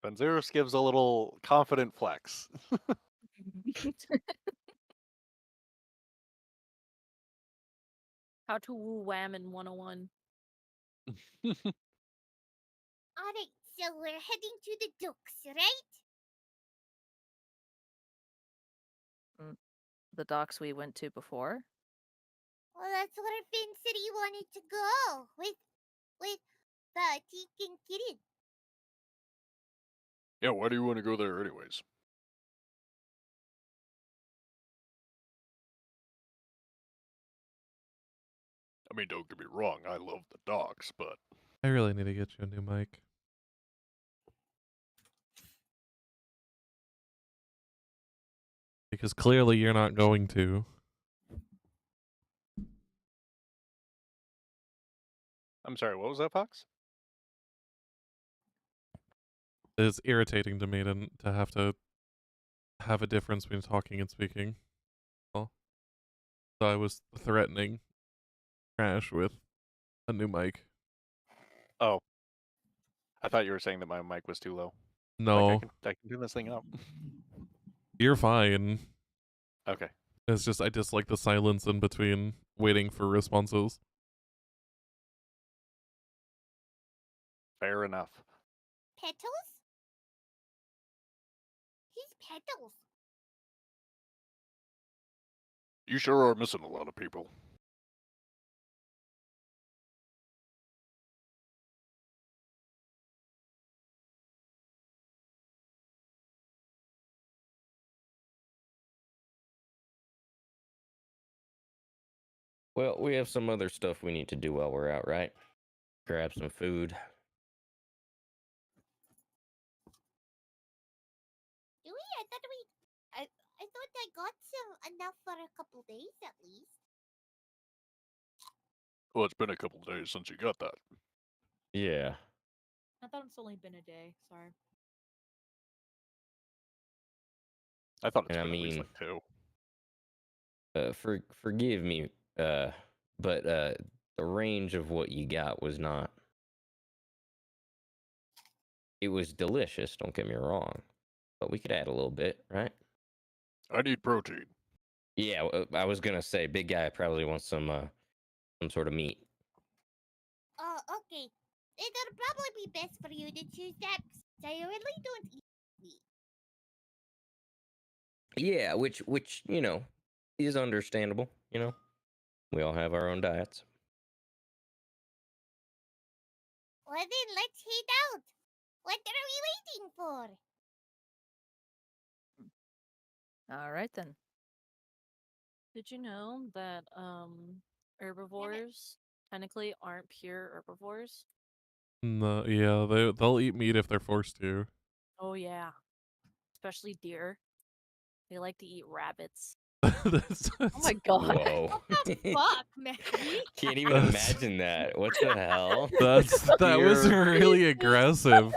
S2: Benzeris gives a little confident flex.
S7: How to woo Whammon 101.
S6: Alright, so we're heading to the docks, right?
S4: The docks we went to before?
S6: Well, that's where Finn said he wanted to go with the Teak and Kitten.
S2: Yeah, why do you want to go there anyways? I mean, don't get me wrong, I love the docks, but
S1: I really need to get you a new mic. Because clearly you're not going to.
S2: I'm sorry, what was that, Fox?
S1: It's irritating to me to have a difference between talking and speaking. Well, so I was threatening Crash with a new mic.
S2: Oh. I thought you were saying that my mic was too low.
S1: No.
S2: Like, I can tune this thing up.
S1: You're fine.
S2: Okay.
S1: It's just I dislike the silence in between waiting for responses.
S2: Fair enough.
S6: Petals? He's petals.
S2: You sure are missing a lot of people.
S5: Well, we have some other stuff we need to do while we're out, right? Grab some food.
S6: Do we? I thought I got some enough for a couple days at least.
S2: Well, it's been a couple days since you got that.
S5: Yeah.
S3: I thought it's only been a day. Sorry.
S2: I thought it's
S5: And I
S2: been at least
S5: mean-
S2: like 2.
S5: Forgive me, but the range of what you got was not. It was delicious, don't get me wrong, but we could add a little bit, right?
S2: I need protein.
S5: Yeah, I was gonna say, big guy probably wants some sort of meat.
S6: Okay. It'll probably be best for you to choose that, 'cause I really don't eat meat.
S5: Yeah, which is understandable. We all have our own diets.
S6: Well then, let's head out. What are we waiting for?
S4: All right then.
S7: Did you know that herbivores technically aren't pure herbivores?
S1: No, yeah, they'll eat meat if they're forced to.
S7: Oh yeah, especially deer. They like to eat rabbits.
S1: That's-
S4: Oh my god.
S5: Whoa!
S3: Fuck, Maggie.
S5: Can't even
S1: That's-
S5: imagine that. What the hell?
S1: that was
S2: Deer.
S1: really aggressive.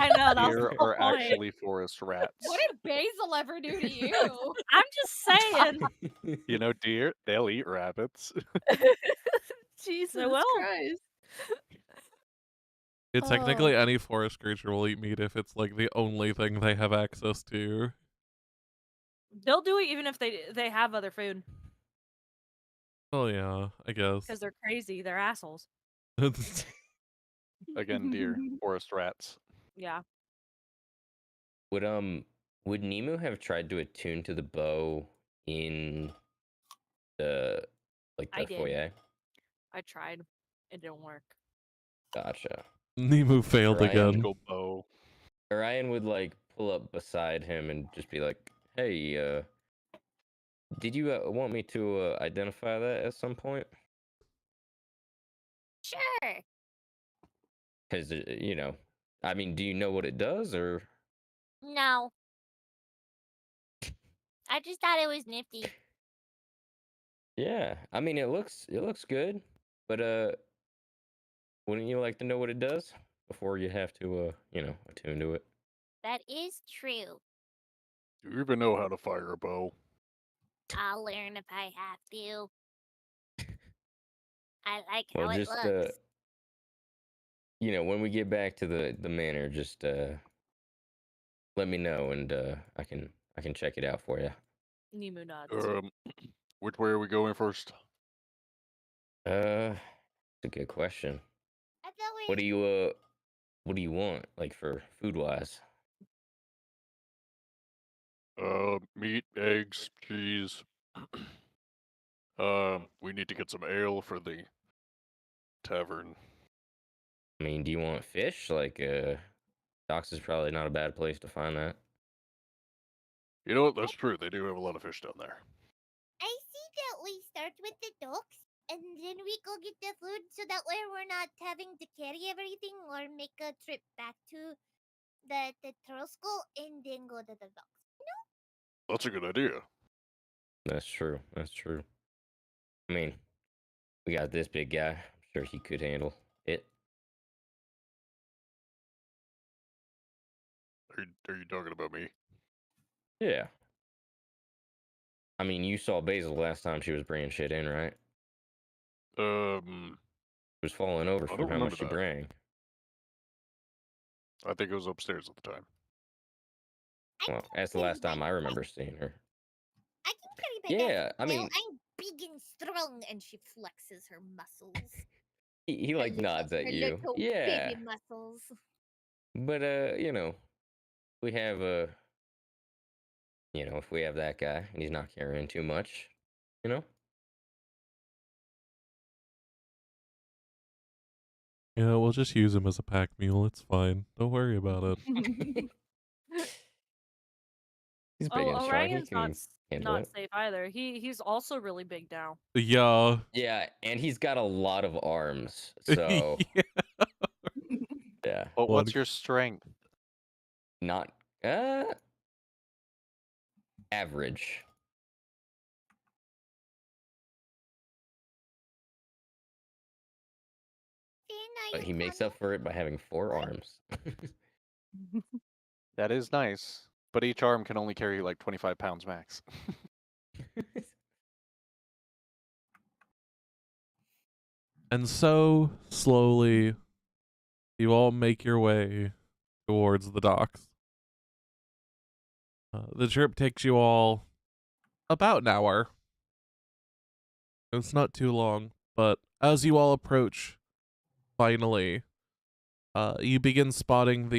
S7: I know that was
S2: Deer
S7: the whole
S2: are
S7: point.
S2: actually forest rats.
S3: What did Basil ever do to you?
S7: I'm just saying.
S2: You know, deer, they'll eat rabbits.
S4: Jesus
S7: will.
S4: Christ.
S1: It's technically any forest creature will eat meat if it's like the only thing they have access to.
S7: They'll do it even if they have other food
S1: Oh yeah, I guess.
S7: because they're crazy. They're assholes.
S2: Again, deer, forest rats.
S7: Yeah.
S5: Would Nemu have tried to attune to the bow in the
S7: I did.
S5: foyer?
S7: I tried. It didn't work.
S5: Gotcha.
S1: Nemu failed
S5: Ryan.
S1: again.
S2: Magical bow.
S5: Ryan would like pull up beside him and just be like, "Hey, did you want me to identify that at some point?
S6: Sure.
S5: Because I mean, do you know what it does, or
S6: No. I just thought it was nifty.
S5: yeah? I mean, it looks good, but wouldn't you like to know what it does before you have to attune to it?
S6: That is true.
S2: Do you even know how to fire a bow?
S6: I'll learn if I have to. I like
S5: Well,
S6: how it
S5: just
S6: looks.
S5: when we get back to the manor, just let me know, and I can check it out for you.
S7: Nemu nods.
S2: Which way are we going first?
S5: It's a good question.
S6: I thought we.
S5: What do you want, like, for food wise?
S2: Meat, eggs, cheese. We need to get some ale for the tavern.
S5: I mean, do you want fish? Like, docks is probably not a bad place to find that.
S2: You know what? That's true. They do have a lot of fish down there.
S6: I see that we start with the docks and then we go get the food so that way we're not having to carry everything or make a trip back to the turtle school and then go to the docks.
S2: That's a good idea.
S5: That's true. That's true. I mean, we got this big guy. I'm sure he could handle it.
S2: Are you talking about me?
S5: Yeah. I mean, you saw Basil last time she was bringing shit in, right? She was falling over
S2: I
S5: from
S2: don't
S5: how much she
S2: remember that.
S5: bring.
S2: I think it was upstairs at the time.
S5: Well,
S6: can
S5: that's the
S6: carry
S5: last time
S6: that.
S5: I remember seeing her.
S6: I can carry my
S5: Yeah, I
S6: well,
S5: mean,
S6: I'm big and strong, and she flexes her muscles.
S5: he
S6: Her
S5: like
S6: little,
S5: nods at
S6: her
S5: you.
S6: little
S5: Yeah,
S6: baby muscles.
S5: but you know, we have if we have that guy and he's not carrying too much, you know.
S1: Yeah, we'll just use him as a pack mule. It's fine. Don't worry about it.
S5: He's big and strong. He
S7: Orion's
S5: can handle
S7: not
S5: it.
S7: safe either. He's also really big now.
S1: Yeah.
S5: Yeah, and he's got a lot of arms, so
S1: Yeah.
S5: yeah,
S2: But
S1: Well,
S2: what's your strength?
S5: not average. But he makes up for it by having 4 arms.
S2: That is nice. But each arm can only carry like 25 pounds max.
S1: And so, slowly, you all make your way towards the docks. The trip takes you all about an hour. It's not too long, but as you all approach, finally, you begin spotting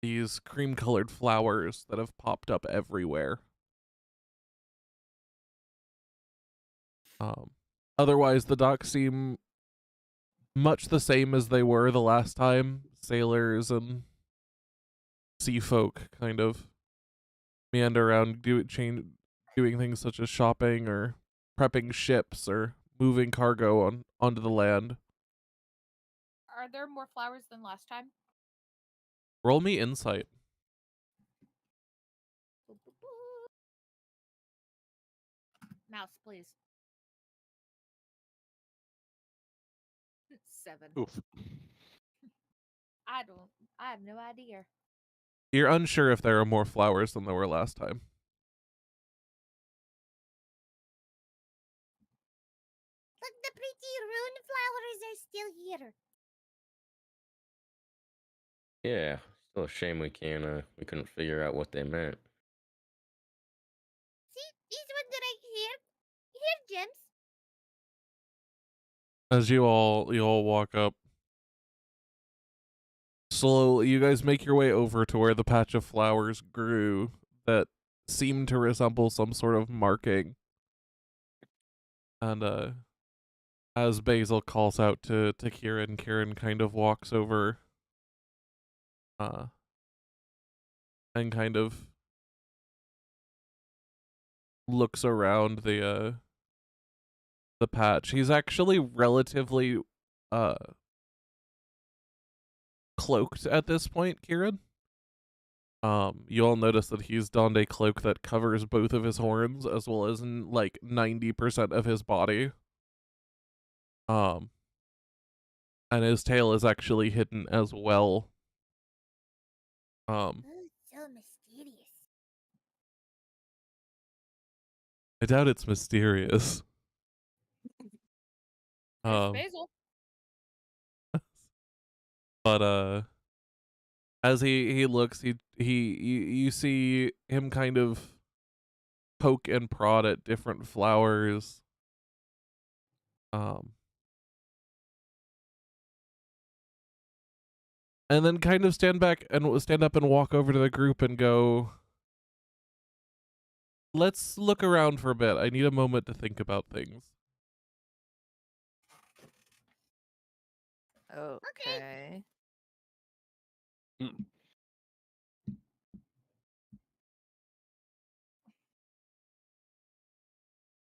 S1: these cream-colored flowers that have popped up everywhere. Otherwise, the docks seem much the same as they were the last time. Sailors and sea folk kind of meander around doing things such as shopping or prepping ships or moving cargo onto the land.
S3: Are there more flowers than last time?
S1: Roll me insight.
S3: Mouse, please. 7.
S2: Oof.
S3: I have no idea.
S1: You're unsure if there are more flowers than there were last time.
S6: Look, the pretty rune flowers are still here.
S5: Yeah, still a shame we couldn't figure out what they meant.
S6: See, these ones right here. Here, gems.
S1: As you all walk up, slowly, you guys make your way over to where the patch of flowers grew that seemed to resemble some sort of marking. And as Basil calls out to Kieran, Kieran kind of walks over and kind of looks around the patch. He's actually relatively cloaked at this point, Kieran. You all notice that he's donned a cloak that covers both of his horns as well as like 90% of his body. And his tail is actually hidden as well.
S6: Oh, so mysterious.
S1: I doubt it's mysterious.
S3: There's Basil.
S1: But as he looks, you see him kind of poke and prod at different flowers. And then kind of stand up and walk over to the group and go, let's look around for a bit. I need a moment to think about things.
S4: Okay.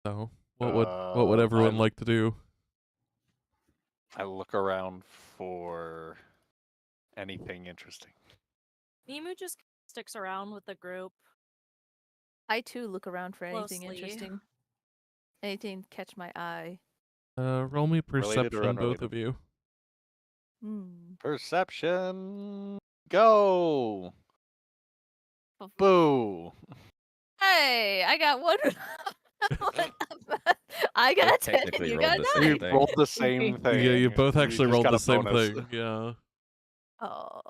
S1: So, what would everyone like to do?
S2: I look around for anything interesting.
S7: Nemu just sticks around with the group.
S4: I too look around for anything
S7: Closely.
S4: interesting. Anything catch my eye.
S1: Roll me
S2: Related or
S1: perception, both
S2: unrelated?
S1: of you.
S2: Perception. Go. Boo.
S4: Hey, I got one. I got a 10.
S5: technically
S4: You
S5: rolled
S4: got
S5: the
S4: a
S5: same
S4: 9.
S2: We
S5: thing.
S2: rolled the same thing.
S1: Yeah, you both
S2: We
S1: actually
S2: just
S1: rolled
S2: got
S1: the
S2: a
S1: same
S2: bonus.
S1: thing. Yeah.
S4: Oh.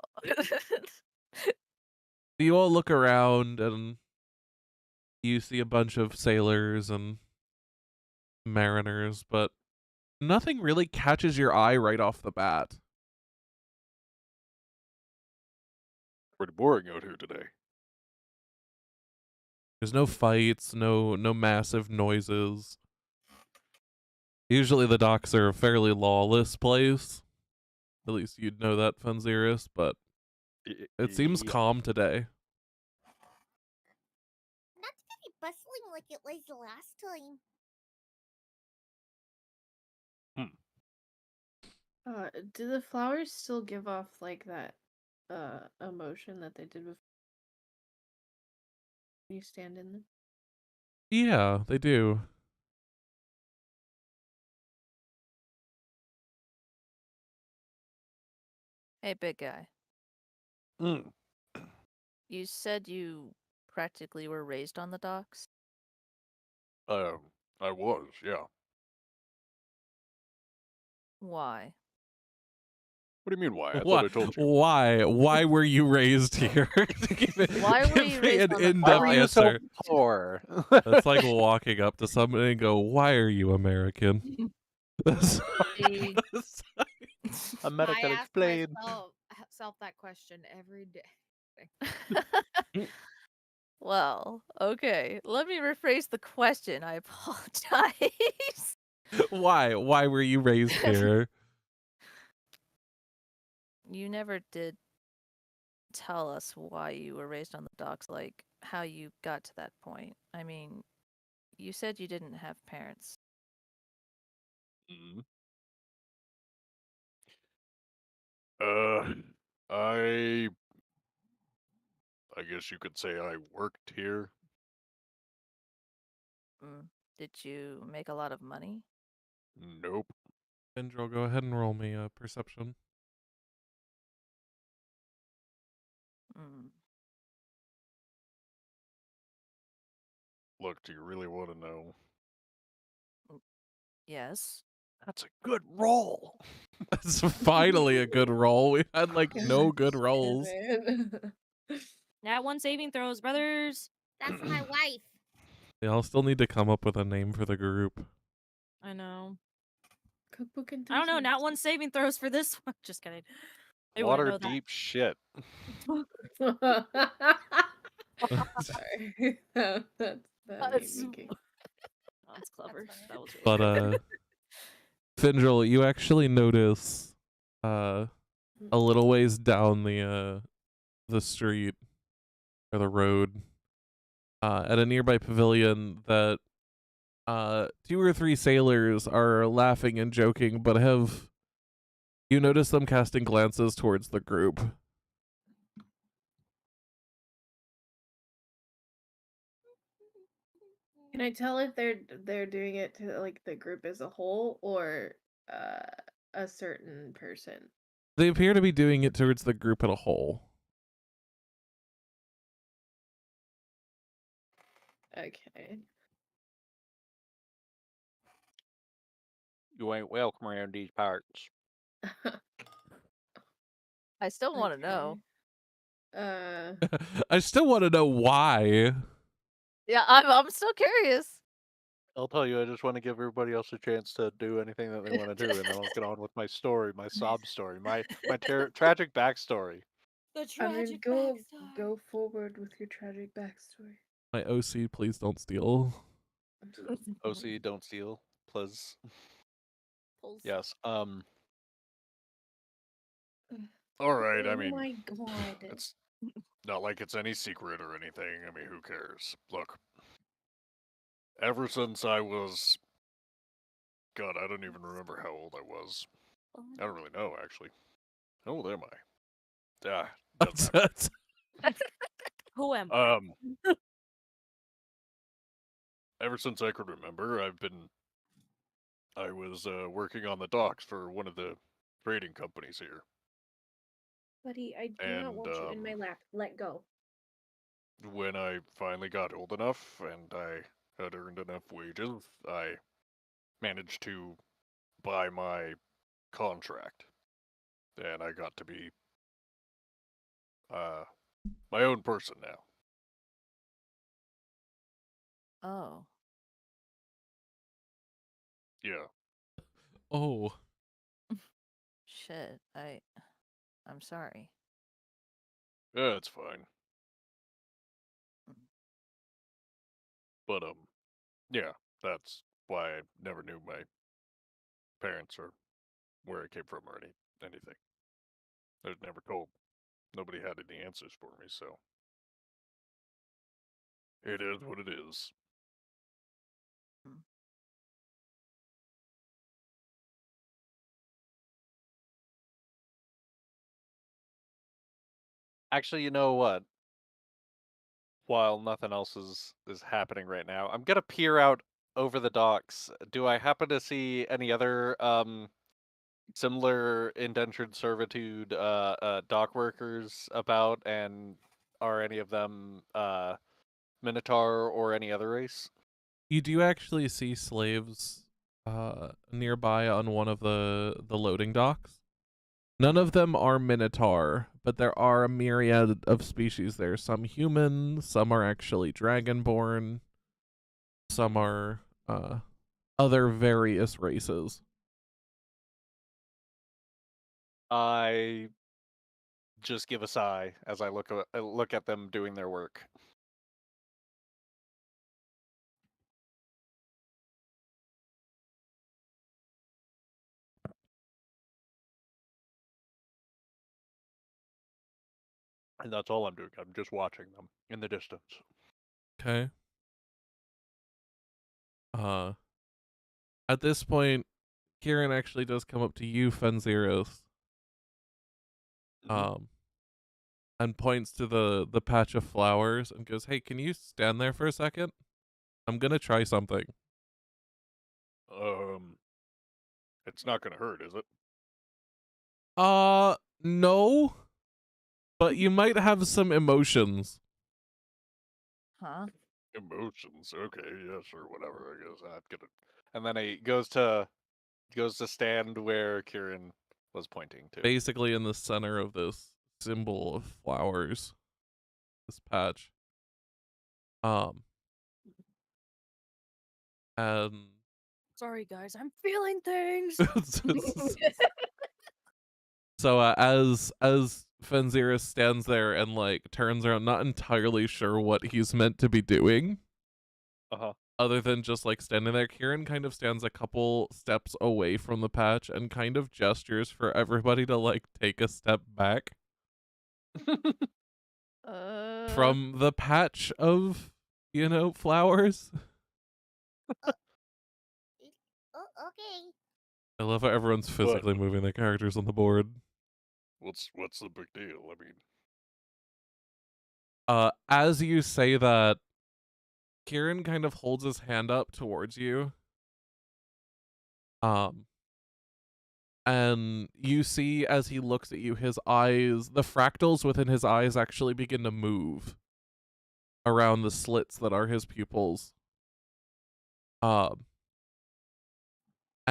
S1: You all look around and you see a bunch of sailors and mariners, but nothing really catches your eye right off the bat.
S2: Pretty boring out here today.
S1: There's no fights, no massive noises. Usually the docks are a fairly lawless place. At least you'd know that, Funziris, but it seems
S2: Yeah.
S1: calm today.
S6: Not very bustling like it was the last time.
S9: Do the flowers still give off like that emotion that they did before you stand in them?
S1: Yeah, they do.
S4: Hey, big guy.
S2: Mm.
S4: You said you practically were raised on the docks?
S2: I was, yeah.
S4: Why?
S2: What do you mean why? I
S1: Why?
S2: thought I told you.
S1: Why were you raised here?
S4: Why were you
S1: Give me
S4: raised
S1: an
S4: on the
S1: in-depth
S2: Why were you so
S1: answer.
S2: poor?
S1: That's like walking up to somebody and go, "Why are you American?" That's-
S4: See,
S2: American
S3: I ask
S2: explain.
S3: myself that question every day.
S4: well, okay. Let me rephrase the question. I apologize.
S1: Why were you raised here?
S4: You never did tell us why you were raised on the docks, like how you got to that point. I mean, you said you didn't have parents.
S2: Mm. I guess you could say I worked here.
S4: Did you make a lot of money?
S2: Nope.
S1: Vendril, go ahead and roll me a perception.
S4: Mm.
S2: Look, do you really want to know?
S4: Yes.
S2: That's a good roll.
S1: That's finally a good roll. We had like no good rolls.
S8: Nat 1 saving throws, brothers.
S6: That's my wife.
S1: Y'all still need to come up with a name for the group.
S8: I know.
S9: Cookbook
S8: I don't know. Nat 1 saving throws for this one. Just kidding. They wouldn't know that.
S2: Waterdeep shit.
S9: Sorry. That's
S4: That's-
S9: making.
S8: That's clever.
S3: funny.
S8: That was really
S1: But
S8: clever.
S1: Findril, you actually notice a little ways down the street or the road at a nearby pavilion that 2 or 3 sailors are laughing and joking, but you notice them casting glances towards the group.
S9: Can I tell if they're doing it to like the group as a whole or a certain person?
S1: They appear to be doing it towards the group as a whole.
S9: Okay.
S2: You ain't welcome around these parts.
S4: I still want to know.
S1: I still want to know why.
S4: Yeah, I'm still curious.
S2: I'll tell you, I just want to give everybody else a chance to do anything that they want to do, and then I'll get on with my story, my sob story, my tragic backstory.
S3: The
S9: I mean,
S3: tragic
S9: go
S3: backstory.
S9: forward with your tragic backstory.
S1: My OC, please don't steal.
S2: OC, don't steal, please.
S3: Pulls.
S2: Yes. All right. I
S9: Oh
S2: mean,
S9: my god.
S2: it's not like it's any secret or anything. I mean, who cares? Look, ever since I was, God, I don't even remember how old I was. I don't really know, actually. How old am I? Doesn't matter.
S8: Who am I?
S2: Ever since I could remember, I was working on the docks for one of the trading companies here.
S9: Buddy, I do not
S2: And
S9: want you in my lap. Let go.
S2: when I finally got old enough and I had earned enough wages, I managed to buy my contract. And I got to be my own person now.
S4: Oh.
S2: Yeah.
S1: Oh,
S4: Shit. I'm sorry.
S2: Yeah, it's fine. But yeah, that's why I never knew my parents or where I came from or anything. I was never told. Nobody had any answers for me, so it is what it is.
S4: Mm.
S2: Actually, you know what? While nothing else is happening right now, I'm gonna peer out over the docks. Do I happen to see any other similar indentured servitude dock workers about, and are any of them Minotaur or any other race?
S1: you do actually see slaves nearby on one of the loading docks. None of them are Minotaur, but there are a myriad of species there. Some human, some are actually dragonborn, some are other various races.
S2: I just give a sigh as I look at them doing their work. And that's all I'm doing. I'm just watching them in the distance.
S1: Okay. At this point, Kieran actually does come up to you, Fenziros,
S2: Mhm.
S1: and points to the patch of flowers and goes, "Hey, can you stand there for a second? I'm gonna try something."
S2: It's not gonna hurt, is it?
S1: No, but you might have some emotions.
S4: Huh?
S2: Emotions. Okay, yeah, sure, whatever. I guess I'm gonna. And then he goes to stand where Kieran was pointing to.
S1: Basically in the center of this symbol of flowers, this patch. And
S8: Sorry, guys, I'm feeling things.
S1: so as Fenziris stands there and like turns around, not entirely sure what he's meant to be doing, other than just like standing there, Kieran kind of stands a couple steps away from the patch and kind of gestures for everybody to like take a step back from the patch of, flowers.
S6: Oh, okay.
S1: I love how everyone's physically moving their characters on the board.
S2: What's the big deal? I mean,
S1: As you say that, Kieran kind of holds his hand up towards you. And you see as he looks at you, his eyes, the fractals within his eyes actually begin to move around the slits that are his pupils. And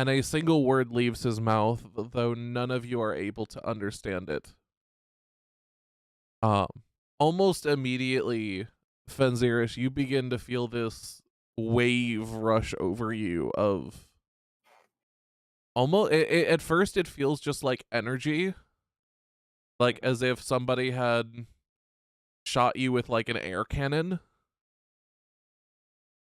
S1: a single word leaves his mouth, though none of you are able to understand it. Almost immediately, Fenziris, you begin to feel this wave rush over you of almost at first it feels just like energy, like as if somebody had shot you with like an air cannon.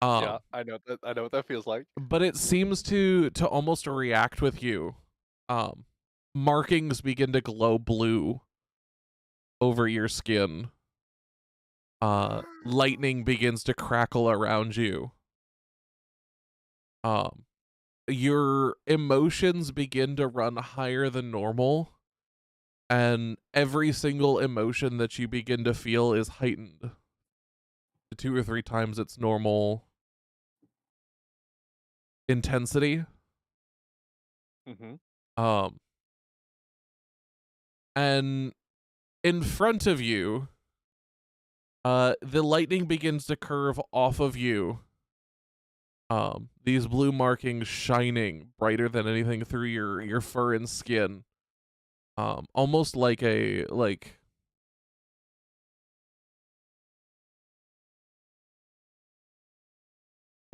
S2: yeah, I know what that feels like.
S1: But it seems to almost react with you. Markings begin to glow blue over your skin. Lightning begins to crackle around you. Your emotions begin to run higher than normal, and every single emotion that you begin to feel is heightened to 2 or 3 times its normal intensity. And in front of you, the lightning begins to curve off of you. These blue markings shining brighter than anything through your fur and skin. Almost like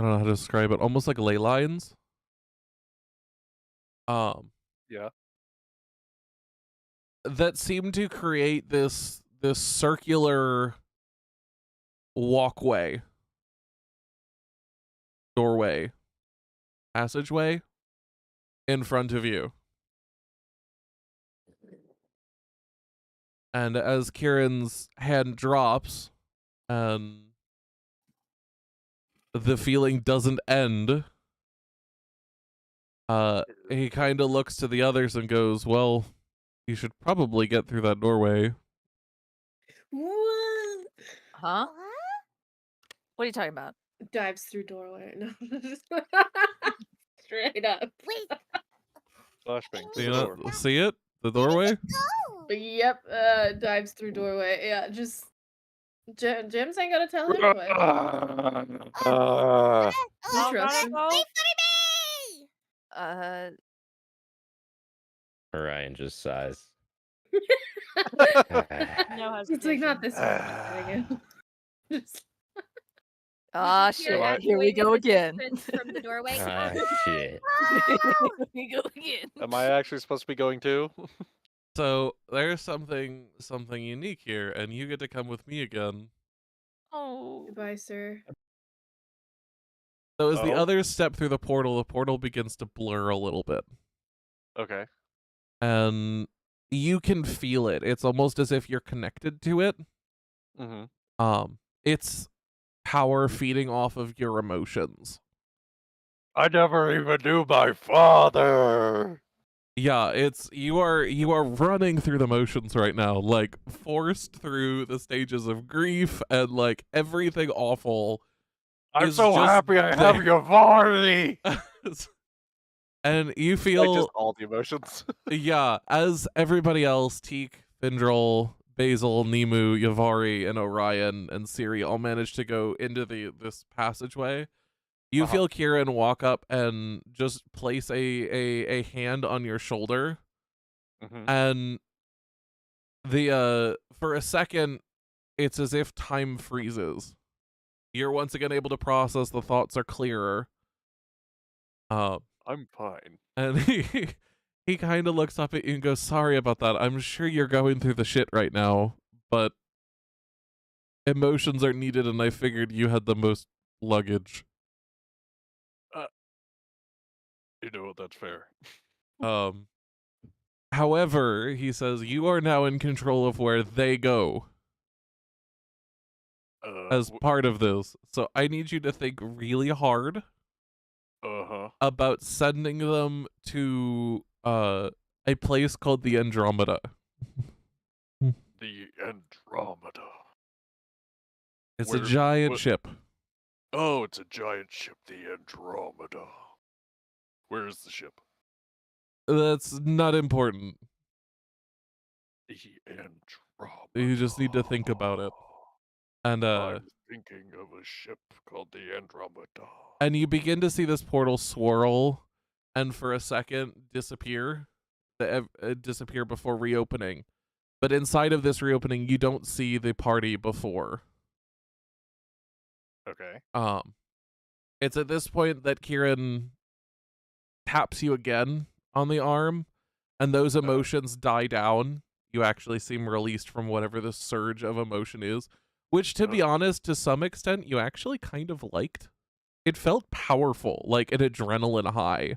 S1: I don't know how to describe it, almost like ley lines.
S2: Yeah.
S1: That seem to create this circular walkway, doorway, passageway in front of you. And as Kieran's hand drops and the feeling doesn't end, he kind of looks to the others and goes, well, you should probably get through that doorway.
S9: What?
S4: Huh?
S6: What?
S4: What are you talking about?
S9: Dives through doorway. No. Straight up.
S6: Wait,
S2: Flashbang
S1: Do
S2: to
S1: you
S2: the
S1: not
S2: door.
S1: see it? The
S6: where
S1: doorway?
S6: did it go?
S9: Yep, dives through doorway. Yeah, just James ain't gonna tell him twice.
S2: Uh,
S9: We
S7: Y'all
S9: trust
S7: gotta
S9: him.
S7: go.
S6: Wait for me!
S5: Orion just sighs.
S7: No
S9: It's like not
S7: hesitation.
S9: this one. Just
S4: Ah,
S3: Hear
S2: Am I-
S4: shit. Here we
S3: echoing
S4: go again.
S3: resistance from the doorway.
S5: Ah, shit.
S4: Here we go again.
S2: Am I actually supposed to be going too?
S1: So there's something unique here, and you get to come with me again.
S4: Oh.
S9: goodbye, sir.
S1: So as the
S2: Oh.
S1: others step through the portal begins to blur a little bit.
S2: Okay.
S1: And you can feel it. It's almost as if you're connected to it.
S2: Mm-hmm.
S1: It's power feeding off of your emotions.
S2: I never even knew my father.
S1: Yeah, you are running through the motions right now, like forced through the stages of grief and like everything awful.
S2: I'm
S1: is
S2: so
S1: just
S2: happy I have
S1: there.
S2: your body.
S1: And you
S2: Like
S1: feel
S2: just all the emotions.
S1: yeah, as everybody else, Teak, Findril, Basil, Nemu, Yavari, and Orion and Siri all manage to go into this passageway. You feel Kieran walk up and just place a hand on your shoulder, and the for a second, it's as if time freezes. You're once again able to process. The thoughts are clearer.
S2: I'm fine.
S1: And he kind of looks up at you and goes, "Sorry about that. I'm sure you're going through the shit right now, but emotions are needed, and I figured you had the most luggage."
S2: You know what? That's fair.
S1: However, he says, you are now in control of where they go as part of this. So I need you to think really hard about sending them to a place called the Andromeda.
S2: The Andromeda.
S1: It's a giant ship.
S2: Oh, it's a giant ship, the Andromeda. Where is the ship?
S1: That's not important.
S2: The Andromeda.
S1: You just need to think about it. And
S2: I'm thinking of a ship called the Andromeda.
S1: and you begin to see this portal swirl and for a second disappear. Disappear before reopening. But inside of this reopening, you don't see the party before.
S2: Okay.
S1: It's at this point that Kieran taps you again on the arm, and those emotions die down. You actually seem released from whatever the surge of emotion is, which, to be honest, to some extent, you actually kind of liked. It felt powerful, like an adrenaline high.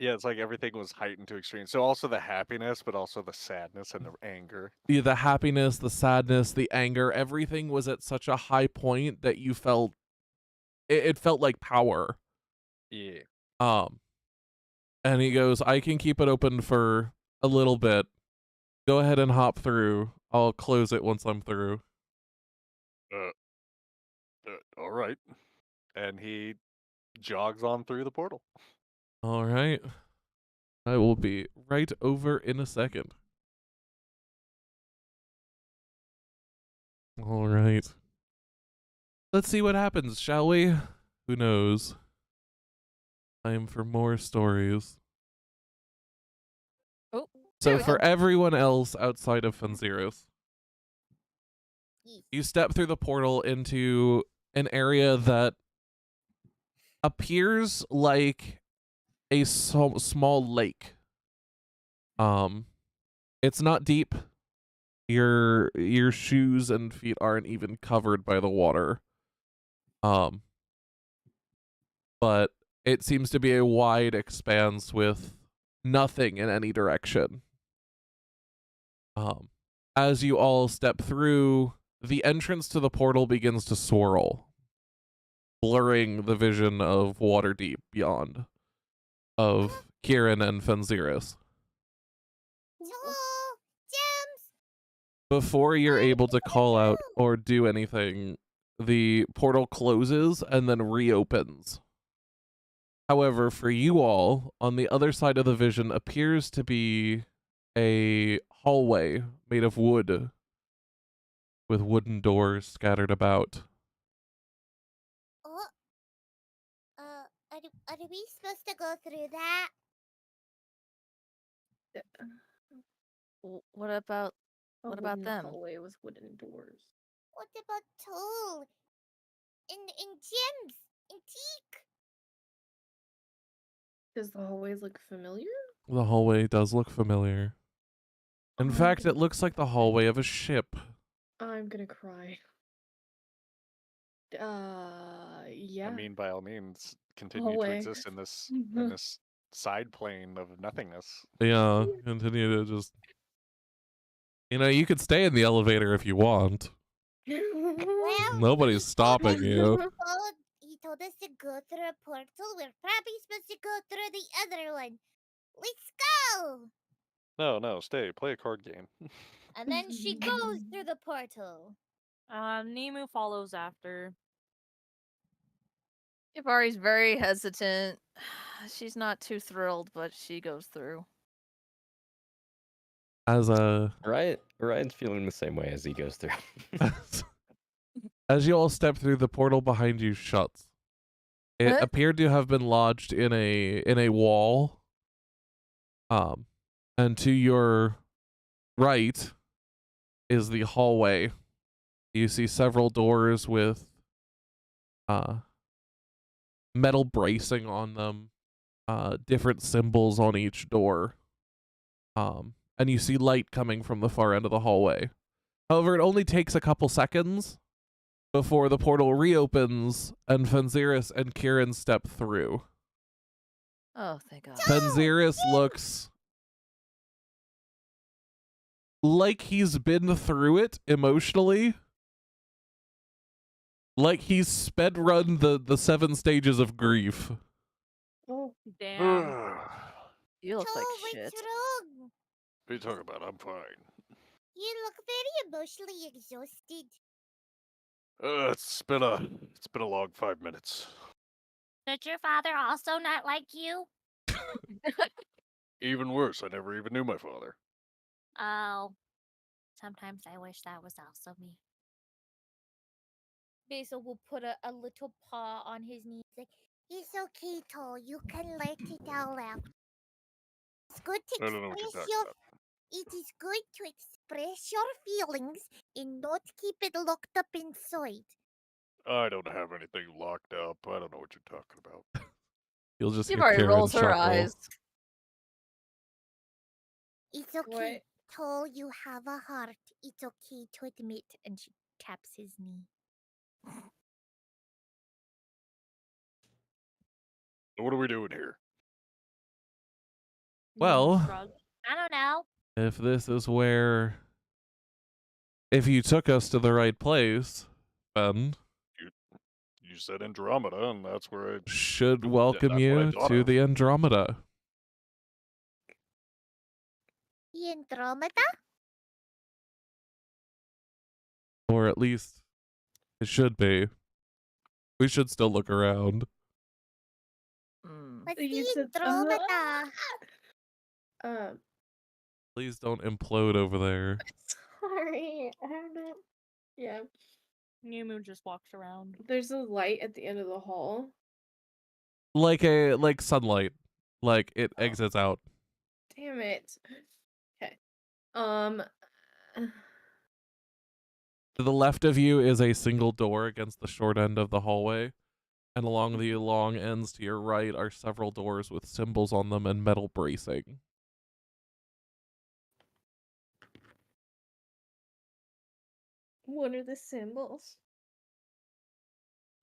S2: Yeah, it's like everything was heightened to extreme. So also the happiness, but also the sadness and the anger.
S1: Yeah, the happiness, the sadness, the anger, everything was at such a high point that you felt it felt like power.
S2: Yeah.
S1: And he goes, I can keep it open for a little bit. Go ahead and hop through. I'll close it once I'm through.
S2: All right. And he jogs on through the portal.
S1: All right. I will be right over in a second. All right. Let's see what happens, shall we? Who knows? Time for more stories.
S4: Oh,
S1: So for everyone else outside of Funzeros, you step through the portal into an area that appears like a small lake. It's not deep. Your shoes and feet aren't even covered by the water. But it seems to be a wide expanse with nothing in any direction. As you all step through, the entrance to the portal begins to swirl, blurring the vision of Waterdeep beyond, of Kieran and Fenziris.
S6: So, gems.
S1: Before you're able to call out or do anything, the portal closes and then reopens. However, for you all, on the other side of the vision appears to be a hallway made of wood with wooden doors scattered about.
S6: Oh, are we supposed to go through that?
S4: What about
S9: A
S4: What about
S9: wooden
S4: them?
S9: hallway with wooden doors.
S6: What about Toll? And gems? And teak?
S9: Does the hallways look familiar?
S1: The hallway does look familiar. In
S9: I'm
S1: fact,
S9: gonna
S1: it looks like the hallway of a ship.
S9: I'm gonna cry. Yeah.
S2: I mean, by all means, continue to
S9: Hallway.
S2: exist in this side plane of nothingness.
S1: Yeah, continue to just... you could stay in the elevator if you want.
S6: Well,
S1: Nobody's stopping you.
S6: He told us to go through a portal. We're probably supposed to go through the other one. Let's go!
S2: No, stay. Play a card game.
S3: And then she goes through the portal.
S7: Nemu follows after.
S4: Ibari's very hesitant. She's not too thrilled, but she goes through.
S1: As
S5: Ryan's feeling the same way as he goes through.
S1: as you all step through, the portal behind you shuts. It
S4: Huh?
S1: appeared to have been lodged in a wall. And to your right is the hallway. You see several doors with metal bracing on them, different symbols on each door. And you see light coming from the far end of the hallway. However, it only takes a couple seconds before the portal reopens and Fenziris and Kieran step through.
S4: Oh, thank God.
S1: Fenziris looks like he's been through it emotionally. Like he's sped run the 7 stages of grief.
S9: Oh.
S7: Damn.
S4: You look like
S6: Toll,
S4: shit.
S6: what's wrong?
S2: What are you talking about? I'm fine.
S6: You look very emotionally exhausted.
S2: It's been a long 5 minutes.
S3: Did your father also not like you?
S2: Even worse, I never even knew my father.
S3: Oh. Sometimes I wish that was also me. Basil will put a little paw on his knee.
S6: Like, it's okay, Toll. You can let it all out. It's good to
S2: I don't know what you're
S6: express
S2: talking about.
S6: It is good to express your feelings and not keep it locked up inside.
S2: I don't have anything locked up. I don't know what you're talking about.
S1: You'll just hear
S4: Ibari
S1: Kieran
S4: rolls her
S1: chuckle.
S4: eyes.
S6: It's okay, Toll. You have a heart. It's okay to admit. And she taps his knee.
S2: What are we doing here?
S1: Well,
S7: Shrug.
S3: I don't know.
S1: if this is where... If you took us to the right place, then
S2: You said Andromeda, and that's where I
S1: should welcome
S2: that's what I
S1: you
S2: thought
S1: to
S2: of.
S1: the Andromeda.
S6: The Andromeda?
S1: Or at least it should be. We should still look around.
S6: What's
S9: You
S6: the
S9: said-
S6: Andromeda?
S1: Please don't implode over there.
S9: Sorry. I don't know. Yeah.
S7: Nemu just walks around.
S9: There's a light at the end of the hall.
S1: Like sunlight. Like it exits out.
S9: Damn it. Okay.
S1: To the left of you is a single door against the short end of the hallway. And along the long ends to your right are several doors with symbols on them and metal bracing.
S9: What are the symbols?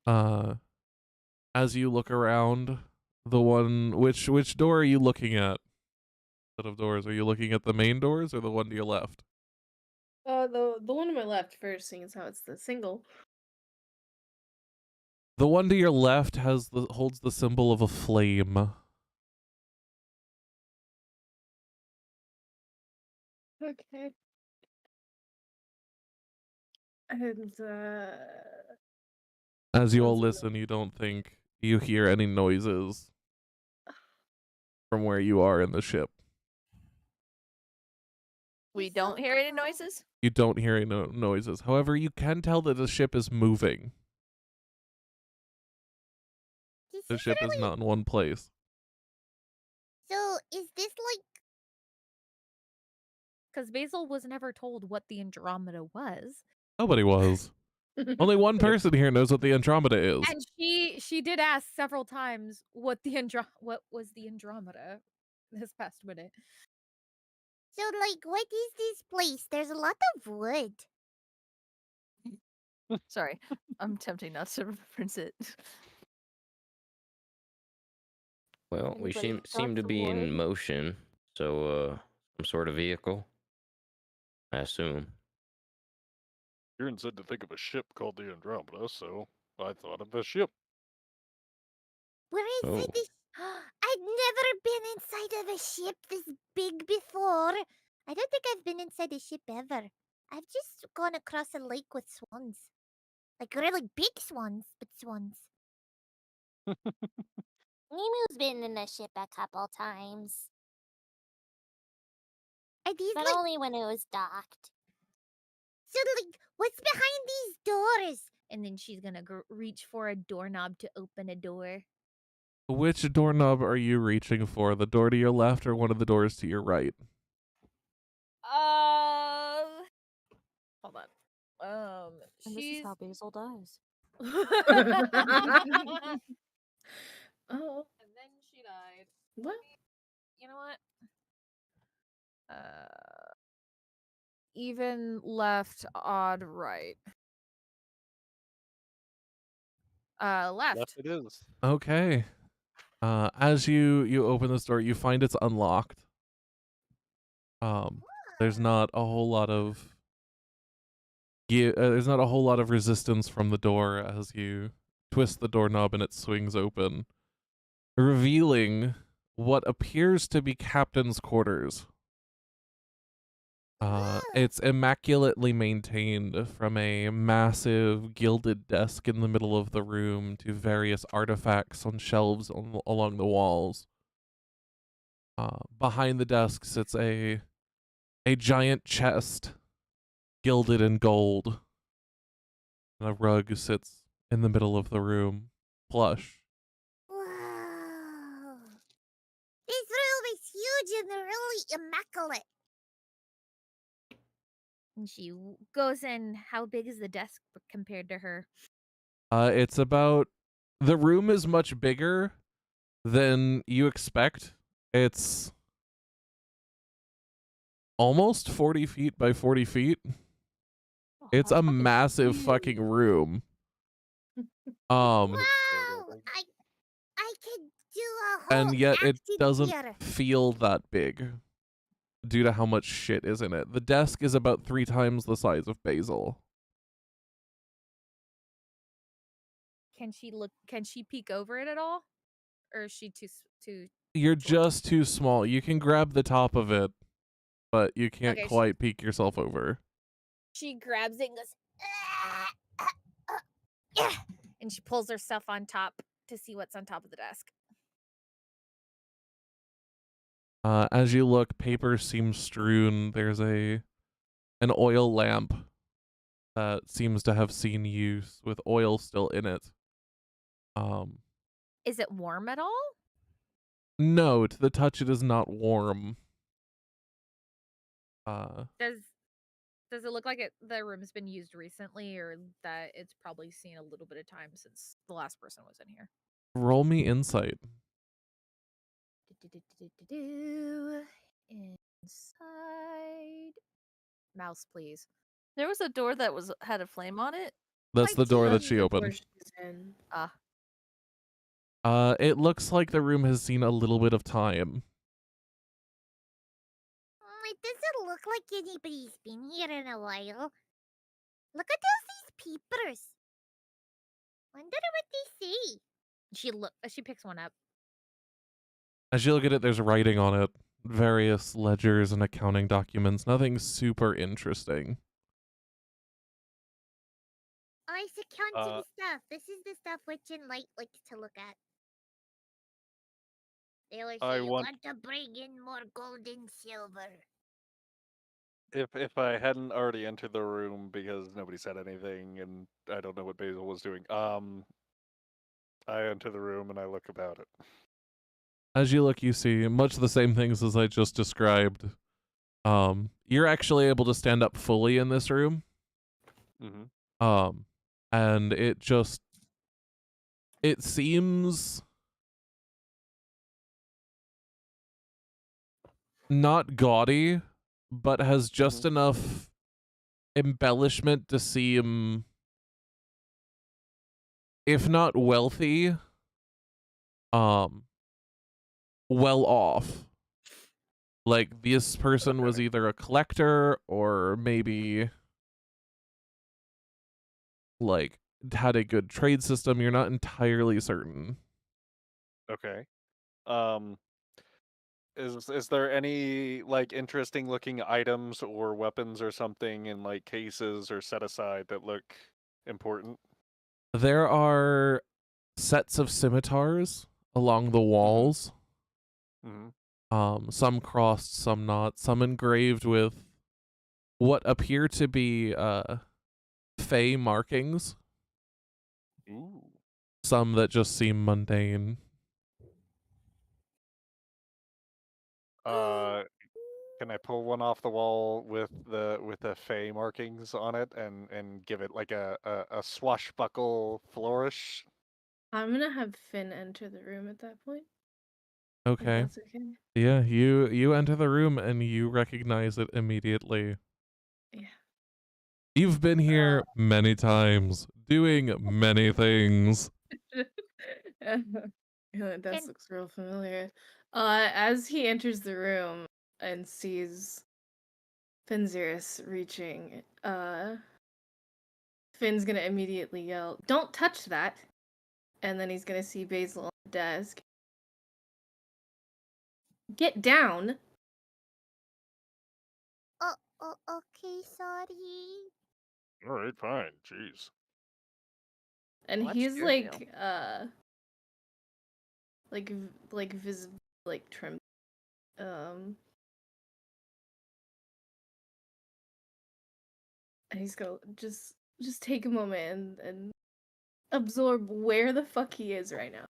S1: As you look around, which door are you looking at? Set of doors. Are you looking at the main doors or the one to your left?
S9: The one on my left first, seeing as how it's the single.
S1: The one to your left holds the symbol of a flame.
S9: Okay. And
S1: As you all
S9: Sounds
S1: listen, you don't think you hear any noises from where you are in the ship.
S4: We don't hear any noises?
S1: You don't hear any noises. However, you can tell that the ship is moving. The ship is not in one place.
S6: So is this like
S3: Because Basil was never told what the Andromeda was.
S1: Nobody was. Only one person here knows what the Andromeda is.
S3: And she did ask several times what was the Andromeda this past minute.
S6: so like what is this place? There's a lot of wood.
S4: Sorry, I'm tempting not to reference it.
S5: Well, we
S7: Anybody
S5: seem
S7: got
S5: to
S7: some
S5: be in
S7: wood?
S5: motion, so some sort of vehicle, I assume.
S2: Kieran said to think of a ship called the Andromeda, so I thought of a ship.
S6: We're inside
S5: Oh.
S6: this. I've never been inside of a ship this big before. I don't think I've been inside a ship ever. I've just gone across a lake with swans. Like really big swans, but swans. Nemu's been in a ship a couple times. Are these but only when it was docked. So like, what's behind these doors?
S3: And then she's gonna reach for a doorknob to open a door.
S1: Which doorknob are you reaching for? The door to your left or one of the doors to your right?
S3: Hold on.
S7: And this is how Basil dies.
S9: Oh,
S3: And then she died.
S9: what?
S3: You know what? Even left, odd right. Left.
S2: Left it is.
S1: Okay. As you open this door, you find it's unlocked. There's not a whole lot of there's not a whole lot of resistance from the door as you twist the doorknob and it swings open, revealing what appears to be Captain's quarters. It's immaculately maintained, from a massive gilded desk in the middle of the room to various artifacts on shelves along the walls. Behind the desk sits a giant chest, gilded in gold. And a rug sits in the middle of the room, plush.
S6: Wow. This room is huge and really immaculate.
S3: And she goes in. How big is the desk compared to her?
S1: It's about, the room is much bigger than you expect. It's almost 40 feet by 40 feet. It's
S7: that
S1: a
S7: fucking
S1: massive
S7: huge.
S1: fucking room.
S6: Wow. I could do a whole
S1: And yet it
S6: act in
S1: doesn't
S6: theater.
S1: feel that big due to how much shit is in it. The desk is about 3 times the size of Basil.
S3: Can she peek over it at all? Or is she too
S1: You're
S3: short?
S1: just too small. You can grab the top of it, but you can't
S3: Okay,
S1: quite peek yourself over.
S3: She grabs it and goes, and she pulls herself on top to see what's on top of the desk.
S1: As you look, paper seems strewn. There's an oil lamp that seems to have seen use with oil still in it.
S3: Is it warm at all?
S1: No, to the touch it is not warm.
S3: Does Does it look like the room's been used recently, or that it's probably seen a little bit of time since the last person was in here?
S1: Roll me insight.
S3: Inside. Mouse, please.
S4: There was a door that had a flame on it.
S1: That's the door that
S9: That's
S1: she
S9: the door
S1: opened.
S9: she's in.
S4: Ah,
S1: It looks like the room has seen a little bit of time.
S6: It doesn't look like anybody's been here in a while. Look at all these peepers. Wonder what they say.
S3: She picks one up.
S1: As you look at it, there's writing on it, various ledgers and accounting documents. Nothing super interesting.
S6: Oh, it's accounting stuff. This is the stuff Witch and Light likes to look at. They always say, you want to bring in more gold and silver.
S2: If I hadn't already entered the room because nobody said anything and I don't know what Basil was doing, I enter the room and I look about it.
S1: As you look, you see much the same things as I just described. You're actually able to stand up fully in this room.
S2: Mm-hmm.
S1: And it seems not gaudy, but has just enough embellishment to seem, if not wealthy, well off. Like, this person was either a collector or maybe like had a good trade system. You're not entirely certain.
S2: Okay. Is there any like interesting looking items or weapons or something in like cases or set aside that look important?
S1: There are sets of scimitars along the walls.
S2: Mm-hmm.
S1: Some crossed, some not, some engraved with what appear to be fey markings.
S2: Ooh.
S1: Some that just seem mundane.
S2: Can I pull one off the wall with the fey markings on it and give it like a swashbuckle flourish?
S9: I'm gonna have Finn enter the room at that point.
S1: Okay.
S9: If that's okay.
S1: Yeah, you enter the room and you recognize it immediately.
S9: Yeah.
S1: You've been here many times, doing many things.
S9: That looks real familiar. As he enters the room and sees Finziris reaching, Finn's gonna immediately yell, "Don't touch that!" And then he's gonna see Basil on the desk. Get down!
S6: Okay, sorry.
S2: Alright, fine. Jeez.
S9: And
S4: Watch
S9: he's
S4: your
S9: like, like trembling. And he's gonna just take a moment and absorb where the fuck he is right now.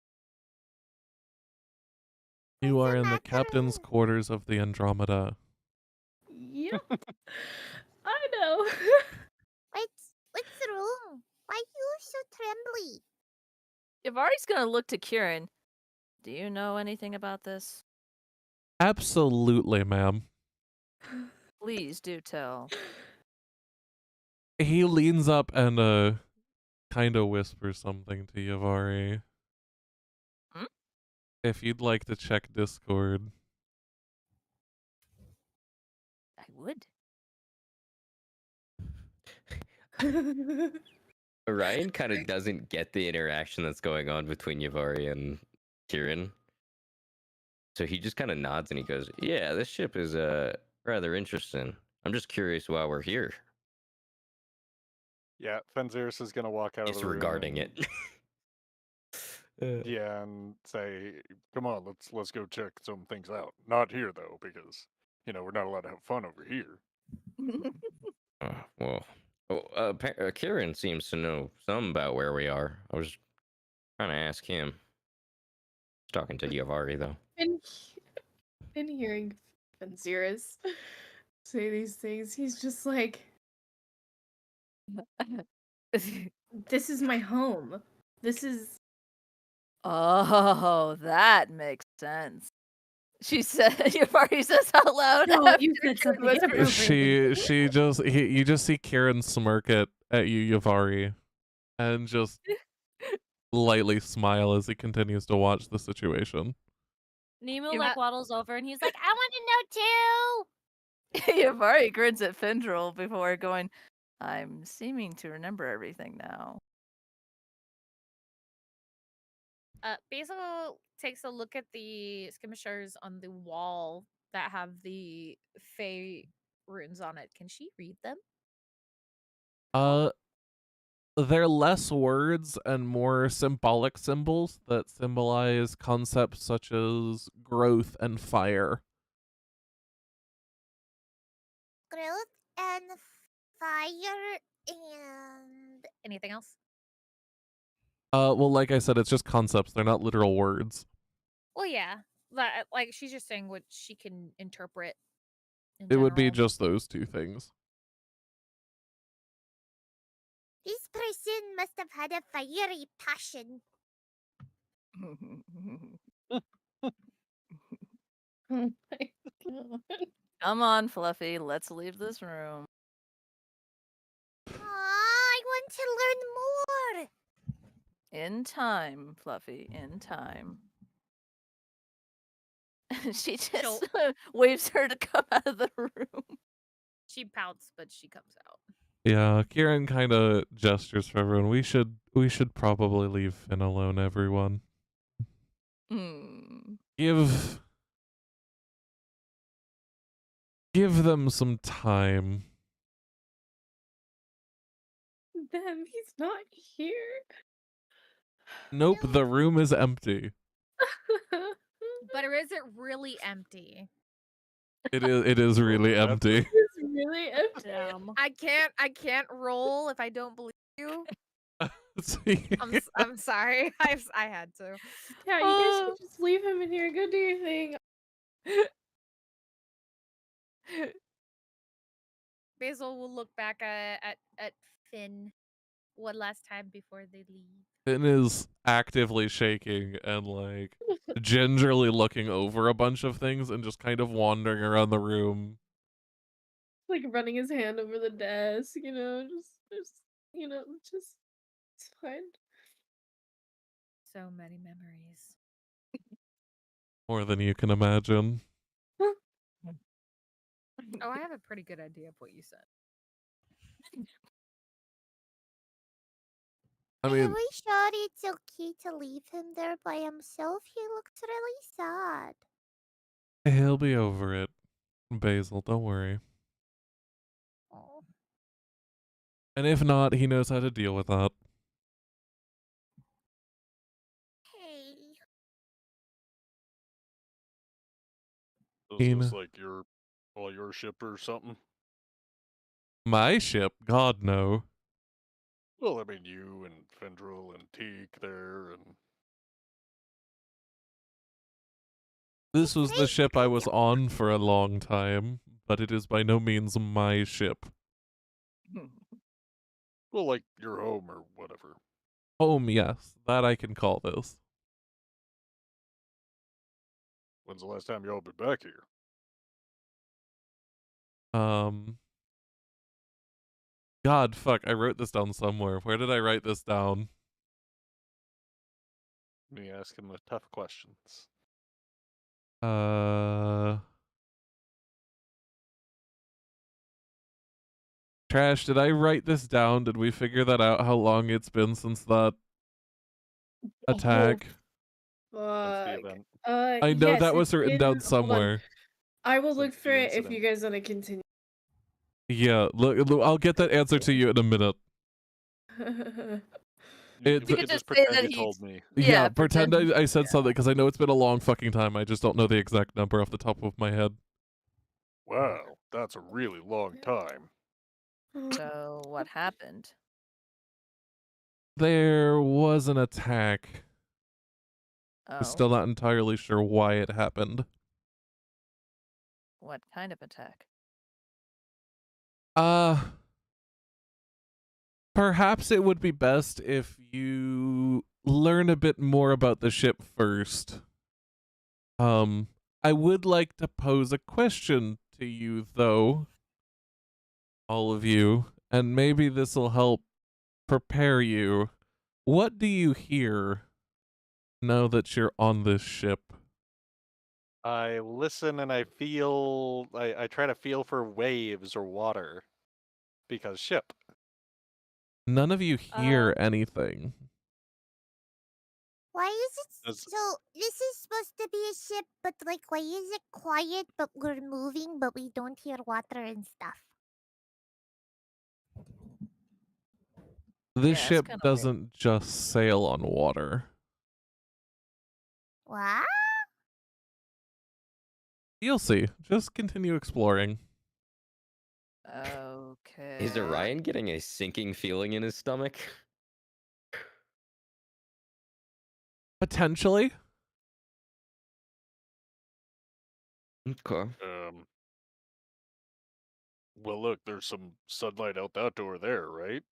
S1: You
S6: What's
S1: are
S6: the
S1: in the captain's
S6: matter?
S1: quarters of the Andromeda.
S9: Yep. I know.
S6: What's wrong? Why you so trembly?
S4: Yavari's gonna look to Kieran. Do you know anything about this?
S1: Absolutely, ma'am.
S4: Please do tell.
S1: He leans up and kind of whispers something to Yavari.
S4: Hmm?
S1: If you'd like to check Discord.
S4: I would.
S5: Ryan kind of doesn't get the interaction that's going on between Yavari and Kieran. So he just kind of nods and he goes, "Yeah, this ship is rather interesting. I'm just curious why we're here."
S2: Yeah, Fenziris is gonna walk out of the room.
S5: Disregarding it.
S2: Yeah, and say, "Come on, let's go check some things out. Not here though, because we're not allowed to have fun over here."
S5: Kieran seems to know some about where we are. I was trying to ask him. Talking to Yavari though.
S9: In hearing Finziris say these things, he's just like, This is my home. This is
S4: Oh, that makes sense. She said, Yafari says out loud.
S9: No,
S4: after
S9: you said
S4: Kieran
S9: something
S4: whispers,
S9: inappropriate.
S1: You just see Kieran smirk at you, Yavari, and just lightly smile as he continues to watch the situation.
S7: Nemo
S4: You-
S7: like waddles over and he's like,
S6: I want to know too.
S4: Yavari grins at Findril before going, I'm seeming to remember everything now.
S3: Basil takes a look at the skirmishers on the wall that have the Fey runes on it. Can she read them?
S1: They're less words and more symbolic symbols that symbolize concepts such as growth and fire.
S6: Growth and fire and
S3: Anything else?
S1: Well, like I said, it's just concepts. They're not literal words.
S3: Well, yeah. Like she's just saying what she can interpret. In
S1: It would be
S3: general.
S1: just those two things.
S6: this person must have had a fiery passion.
S9: Oh my god.
S4: Come on, Fluffy, let's leave this room.
S6: I want to learn more.
S4: In time, Fluffy, in time. She just waves her to come out of the room.
S3: She pouts, but she comes out.
S1: Yeah, Kieran kind of gestures for everyone. We should probably leave Finn alone, everyone. Give them some time.
S9: Them, he's not here.
S1: Nope, the room is empty.
S3: But is it really empty?
S1: It is really empty.
S9: It's really empty.
S7: damn.
S3: I can't roll if I don't believe you.
S1: See?
S3: I'm sorry. I had to.
S9: Yeah, you guys should just leave him in here. Go do your thing.
S3: Basil will look back at Finn one last time before they leave.
S1: Finn is actively shaking and like gingerly looking over a bunch of things and just kind of wandering around the room.
S9: Like running his hand over the desk, just it's fine.
S3: So many memories.
S1: More than you can imagine.
S3: Oh, I have a pretty good idea of what you said.
S1: I
S6: Are
S1: mean,
S6: we sure it's okay to leave him there by himself? He looks really sad.
S1: he'll be over it. Basil, don't worry.
S3: Oh.
S1: And if not, he knows how to deal with that.
S6: Hey.
S2: Is
S1: Ina.
S2: this like your ship or something?
S1: My ship? God, no.
S2: Well, I mean, you and Fendril and Teak there, and
S1: This was the ship I was on for a long time, but it is by no means my ship.
S2: well, like your home or whatever.
S1: Home, yes. That I can call this.
S2: When's the last time y'all been back here?
S1: God, fuck, I wrote this down somewhere. Where did I write this down?
S2: Me asking the tough questions.
S1: Trash, did I write this down? Did we figure that out, how long it's been since that attack?
S2: That's the
S9: Fuck.
S2: event.
S1: I know
S9: yes,
S1: that was
S9: it's
S1: written
S9: in-
S1: down
S9: hold on.
S1: somewhere.
S9: I will
S2: So
S9: look
S2: the
S9: for it if
S2: incident.
S9: you guys want to continue.
S1: Yeah, look, I'll get that answer to you in a minute.
S2: You
S1: It-
S2: could
S4: could
S2: just
S4: just say
S2: pretend
S4: that
S2: you
S4: he-
S2: told me.
S1: Yeah,
S4: pretend
S1: pretend I said something, because I know it's been a long fucking time. I just don't know the exact number off the top of my head.
S2: Wow, that's a really long time.
S4: So, what happened?
S1: There was an attack.
S4: Oh,
S1: I'm still not entirely sure why it happened.
S4: what kind of attack?
S1: Perhaps it would be best if you learn a bit more about the ship first. I would like to pose a question to you, though, all of you, and maybe this will help prepare you. What do you hear now that you're on this ship?
S2: I listen and I feel. I try to feel for waves or water, because ship.
S1: None of you hear anything.
S6: Why is it
S2: Does-
S6: so? This is supposed to be a ship, but like, why is it quiet? But we're moving, but we don't hear water and stuff.
S1: This
S4: Yeah, it's
S1: ship
S4: kinda weird.
S1: doesn't just sail on water.
S6: What?
S1: You'll see. Just continue exploring.
S4: Okay.
S5: Is Orion getting a sinking feeling in his stomach?
S1: Potentially.
S5: Okay.
S2: Well, look, there's some sunlight out that door there, right?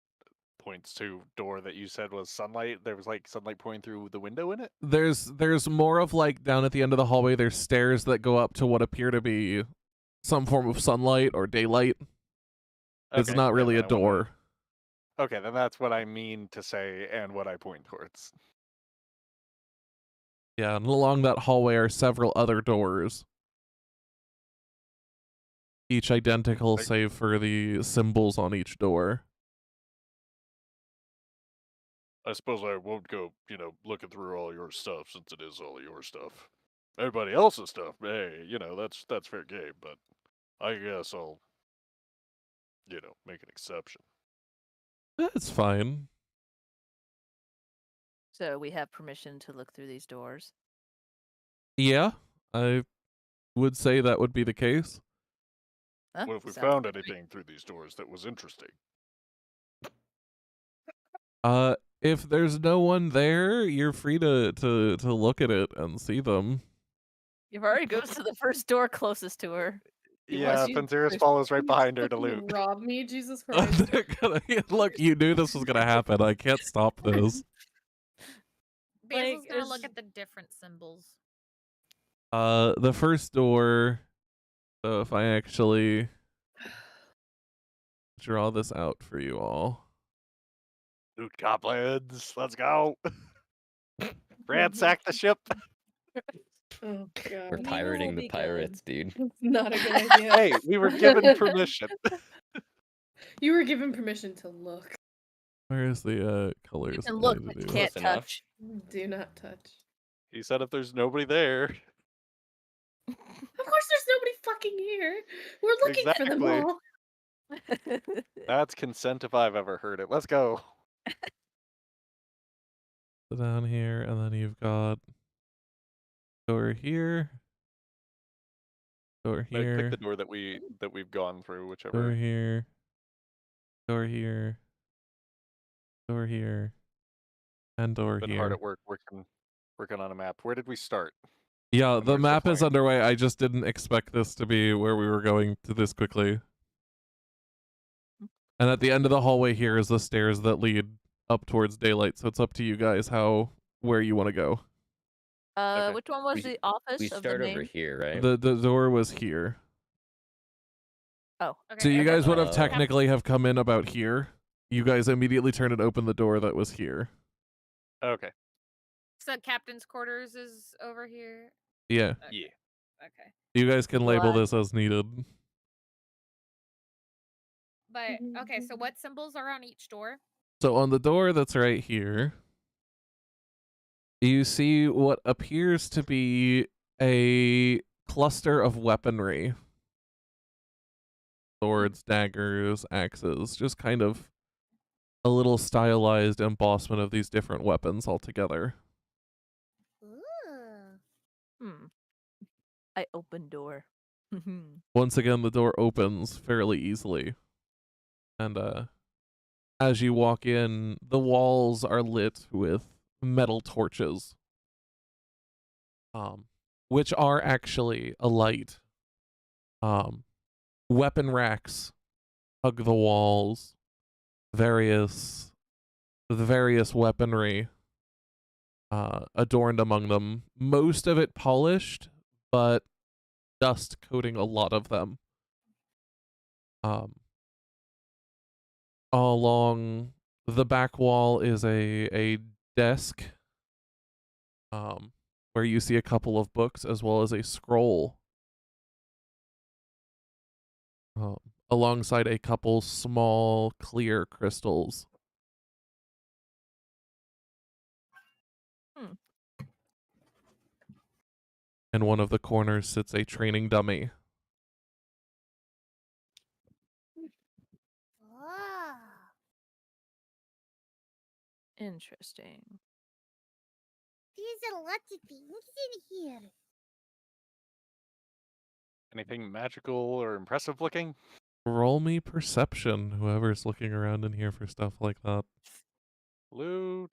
S2: Points to door that you said was sunlight. There was like sunlight pouring through the window in it.
S1: There's more of like down at the end of the hallway, there's stairs that go up to what appear to be some form of sunlight or daylight. It's
S2: Okay,
S1: not
S2: yeah,
S1: really a
S2: then I wanna-
S1: door.
S2: Okay, then that's what I mean to say and what I point towards.
S1: Yeah, and along that hallway are several other doors. Each identical
S2: Right.
S1: save for the symbols on each door.
S2: I suppose I won't go, looking through all your stuff since it is all your stuff. Everybody else's stuff, hey, that's fair game, but I guess I'll, make an exception.
S1: That's fine.
S4: So we have permission to look through these doors.
S1: Yeah, I would say that would be the case.
S4: Huh?
S2: What if we
S4: Sounds
S2: found
S4: good to me.
S2: anything through these doors that was interesting?
S1: If there's no one there, you're free to look at it and see them.
S4: Yvari goes to the first door closest to her.
S2: Yeah,
S9: you-
S2: Panzeris follows right behind her to
S9: Fucking
S2: loot.
S9: rob me, Jesus Christ.
S1: Look, you knew this was gonna happen. I can't stop this.
S3: Basil's gonna
S7: is-
S3: look at the different symbols.
S1: The first door. So if I actually draw this out for you all.
S2: Loot goblins, let's go. Ransack the ship.
S9: Oh god.
S5: We're
S8: Nemo
S5: pirating
S8: will
S5: the
S8: be good.
S5: pirates, dude.
S9: That's not a good idea.
S2: Hey, we were given permission.
S9: You were given permission to look.
S1: Where's the colors?
S4: You
S1: that
S4: can
S1: I
S4: look,
S1: need
S4: but
S1: to
S4: you
S1: do?
S4: can't
S5: Close enough.
S4: touch.
S9: Do not touch.
S2: He said if there's nobody there.
S9: Of course there's nobody fucking here. We're looking for them
S2: Exactly.
S9: all.
S2: That's consent if I've ever heard it. Let's go.
S1: So down here, and then you've got door here, door
S2: Like,
S1: here,
S2: pick the door that we've gone through,
S1: door
S2: whichever.
S1: here, door here, door here, and door
S2: Been
S1: here.
S2: hard at work working on a map. Where did we start?
S1: Yeah,
S2: And
S1: the
S2: where's the
S1: map is
S2: flag?
S1: underway. I just didn't expect this to be where we were going to this quickly. And at the end of the hallway here is the stairs that lead up towards daylight. So it's up to you guys where you want to go.
S2: Okay.
S4: Which one was
S5: We-
S4: the office
S5: We
S4: of the
S5: start
S4: main?
S5: over here, right?
S1: The door was here.
S4: Oh,
S3: Okay,
S1: So you
S3: okay,
S1: guys would have
S5: Uh,
S1: technically have come in about here. You guys immediately turned and opened the door that was here.
S2: Okay.
S3: So captain's quarters is over here.
S1: Yeah.
S2: Yeah.
S3: Okay,
S1: You guys can label
S4: What?
S1: this as needed.
S3: but okay. So what symbols are on each door?
S1: So on the door that's right here, you see what appears to be a cluster of weaponry. Swords, daggers, axes, just kind of a little stylized embossment of these different weapons all together.
S6: Ooh.
S4: I open door.
S1: Once again, the door opens fairly easily. And as you walk in, the walls are lit with metal torches. Which are actually alight. Weapon racks hug the walls. various weaponry adorned among them. Most of it polished, but dust coating a lot of them. Along the back wall is a desk, where you see a couple of books as well as a scroll, alongside a couple small clear crystals.
S4: Hmm.
S1: In one of the corners sits a training dummy.
S6: Wow.
S4: Interesting.
S6: There's a lot of things in here.
S2: Anything magical or impressive looking?
S1: Roll me perception, whoever's looking around in here for stuff like that.
S2: Loot.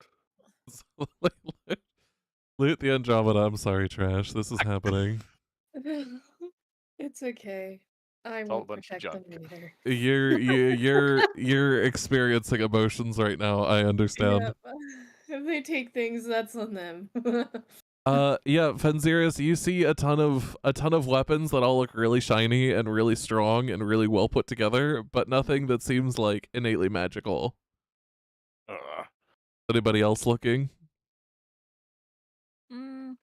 S1: Loot the Andromeda. I'm sorry, Trash. This is happening.
S9: It's okay. I
S2: all a
S9: won't
S2: bunch of
S9: protect them
S2: junk.
S9: either.
S1: You're experiencing emotions right now. I understand.
S9: Yep. If they take things, that's on them.
S1: Yeah, Fenziris, you see a ton of weapons that all look really shiny and really strong and really well put together, but nothing that seems like innately magical. Anybody else looking?
S4: Mm,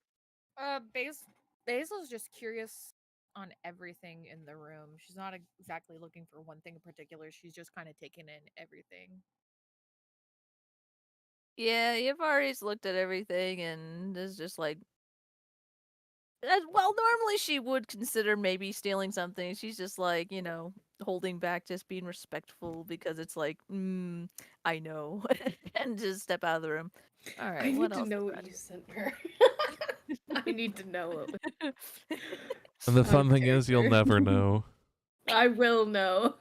S3: Basil's just curious on everything in the room. She's not exactly looking for one thing in particular. She's just kind of taking in everything.
S4: yeah, Yavari's looked at everything and is just like, well, normally she would consider maybe stealing something. She's just like, holding back, just being respectful because it's like, I know, and just step out of the room. All right,
S9: I
S4: what
S9: need to
S4: else?
S9: know what you sent her. I need to know it.
S1: And the fun
S9: Out
S1: thing is, you'll
S9: character.
S1: never know.
S9: I will know.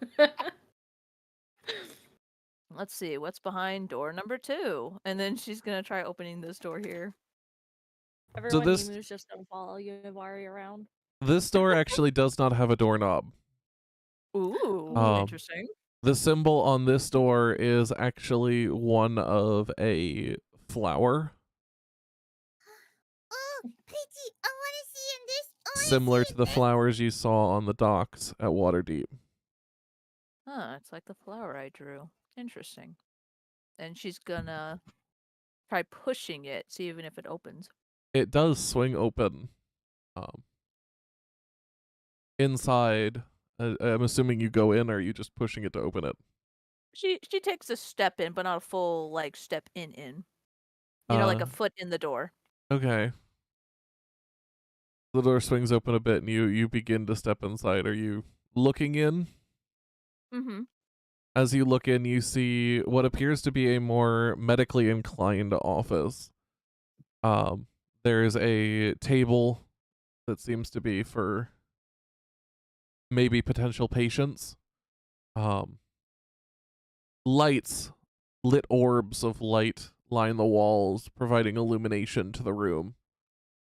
S4: Let's see what's behind door number 2, and then she's gonna try opening this door here.
S7: Everyone
S1: this-
S7: Nemu's just gonna follow Yavari around.
S1: This door actually does not have a doorknob.
S4: Ooh,
S1: Um,
S4: interesting.
S1: The symbol on this door is actually one of a flower,
S6: Oh, pretty. I want to see in this. I wanna
S1: similar
S6: see
S1: to
S6: in
S1: the
S6: this.
S1: flowers you saw on the docks at Waterdeep.
S4: Huh, it's like the flower I drew. Interesting. And she's gonna try pushing it, see even if it opens.
S1: It does swing open. Inside, I'm assuming you go in, or are you just pushing it to open it?
S4: She takes a step in, but not a full like step in. Like a foot in the door.
S1: Okay. The door swings open a bit, and you begin to step inside. Are you looking in?
S4: Mm-hmm.
S1: As you look in, you see what appears to be a more medically inclined office. There's a table that seems to be for maybe potential patients. Lights, lit orbs of light line the walls, providing illumination to the room.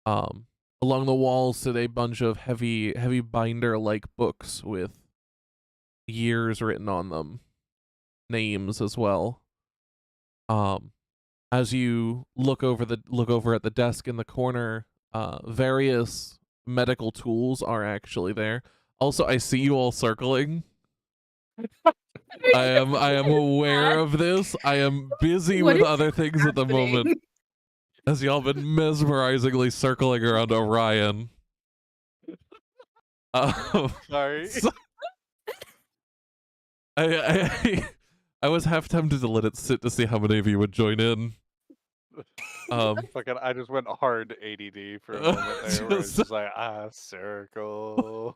S1: Along the walls sit a bunch of heavy binder-like books with years written on them, names as well. As you look over at the desk in the corner, various medical tools are actually there. Also, I see you all circling. I am aware of this. I am busy
S9: What
S1: with
S9: is
S1: other things at the moment.
S9: happening?
S1: As y'all been mesmerizingly circling around Orion.
S2: Sorry.
S1: So- I was half tempted to let it sit to see how many of you would join in.
S2: Fucking, I just went hard ADD for a moment there. Where it's just like, circle.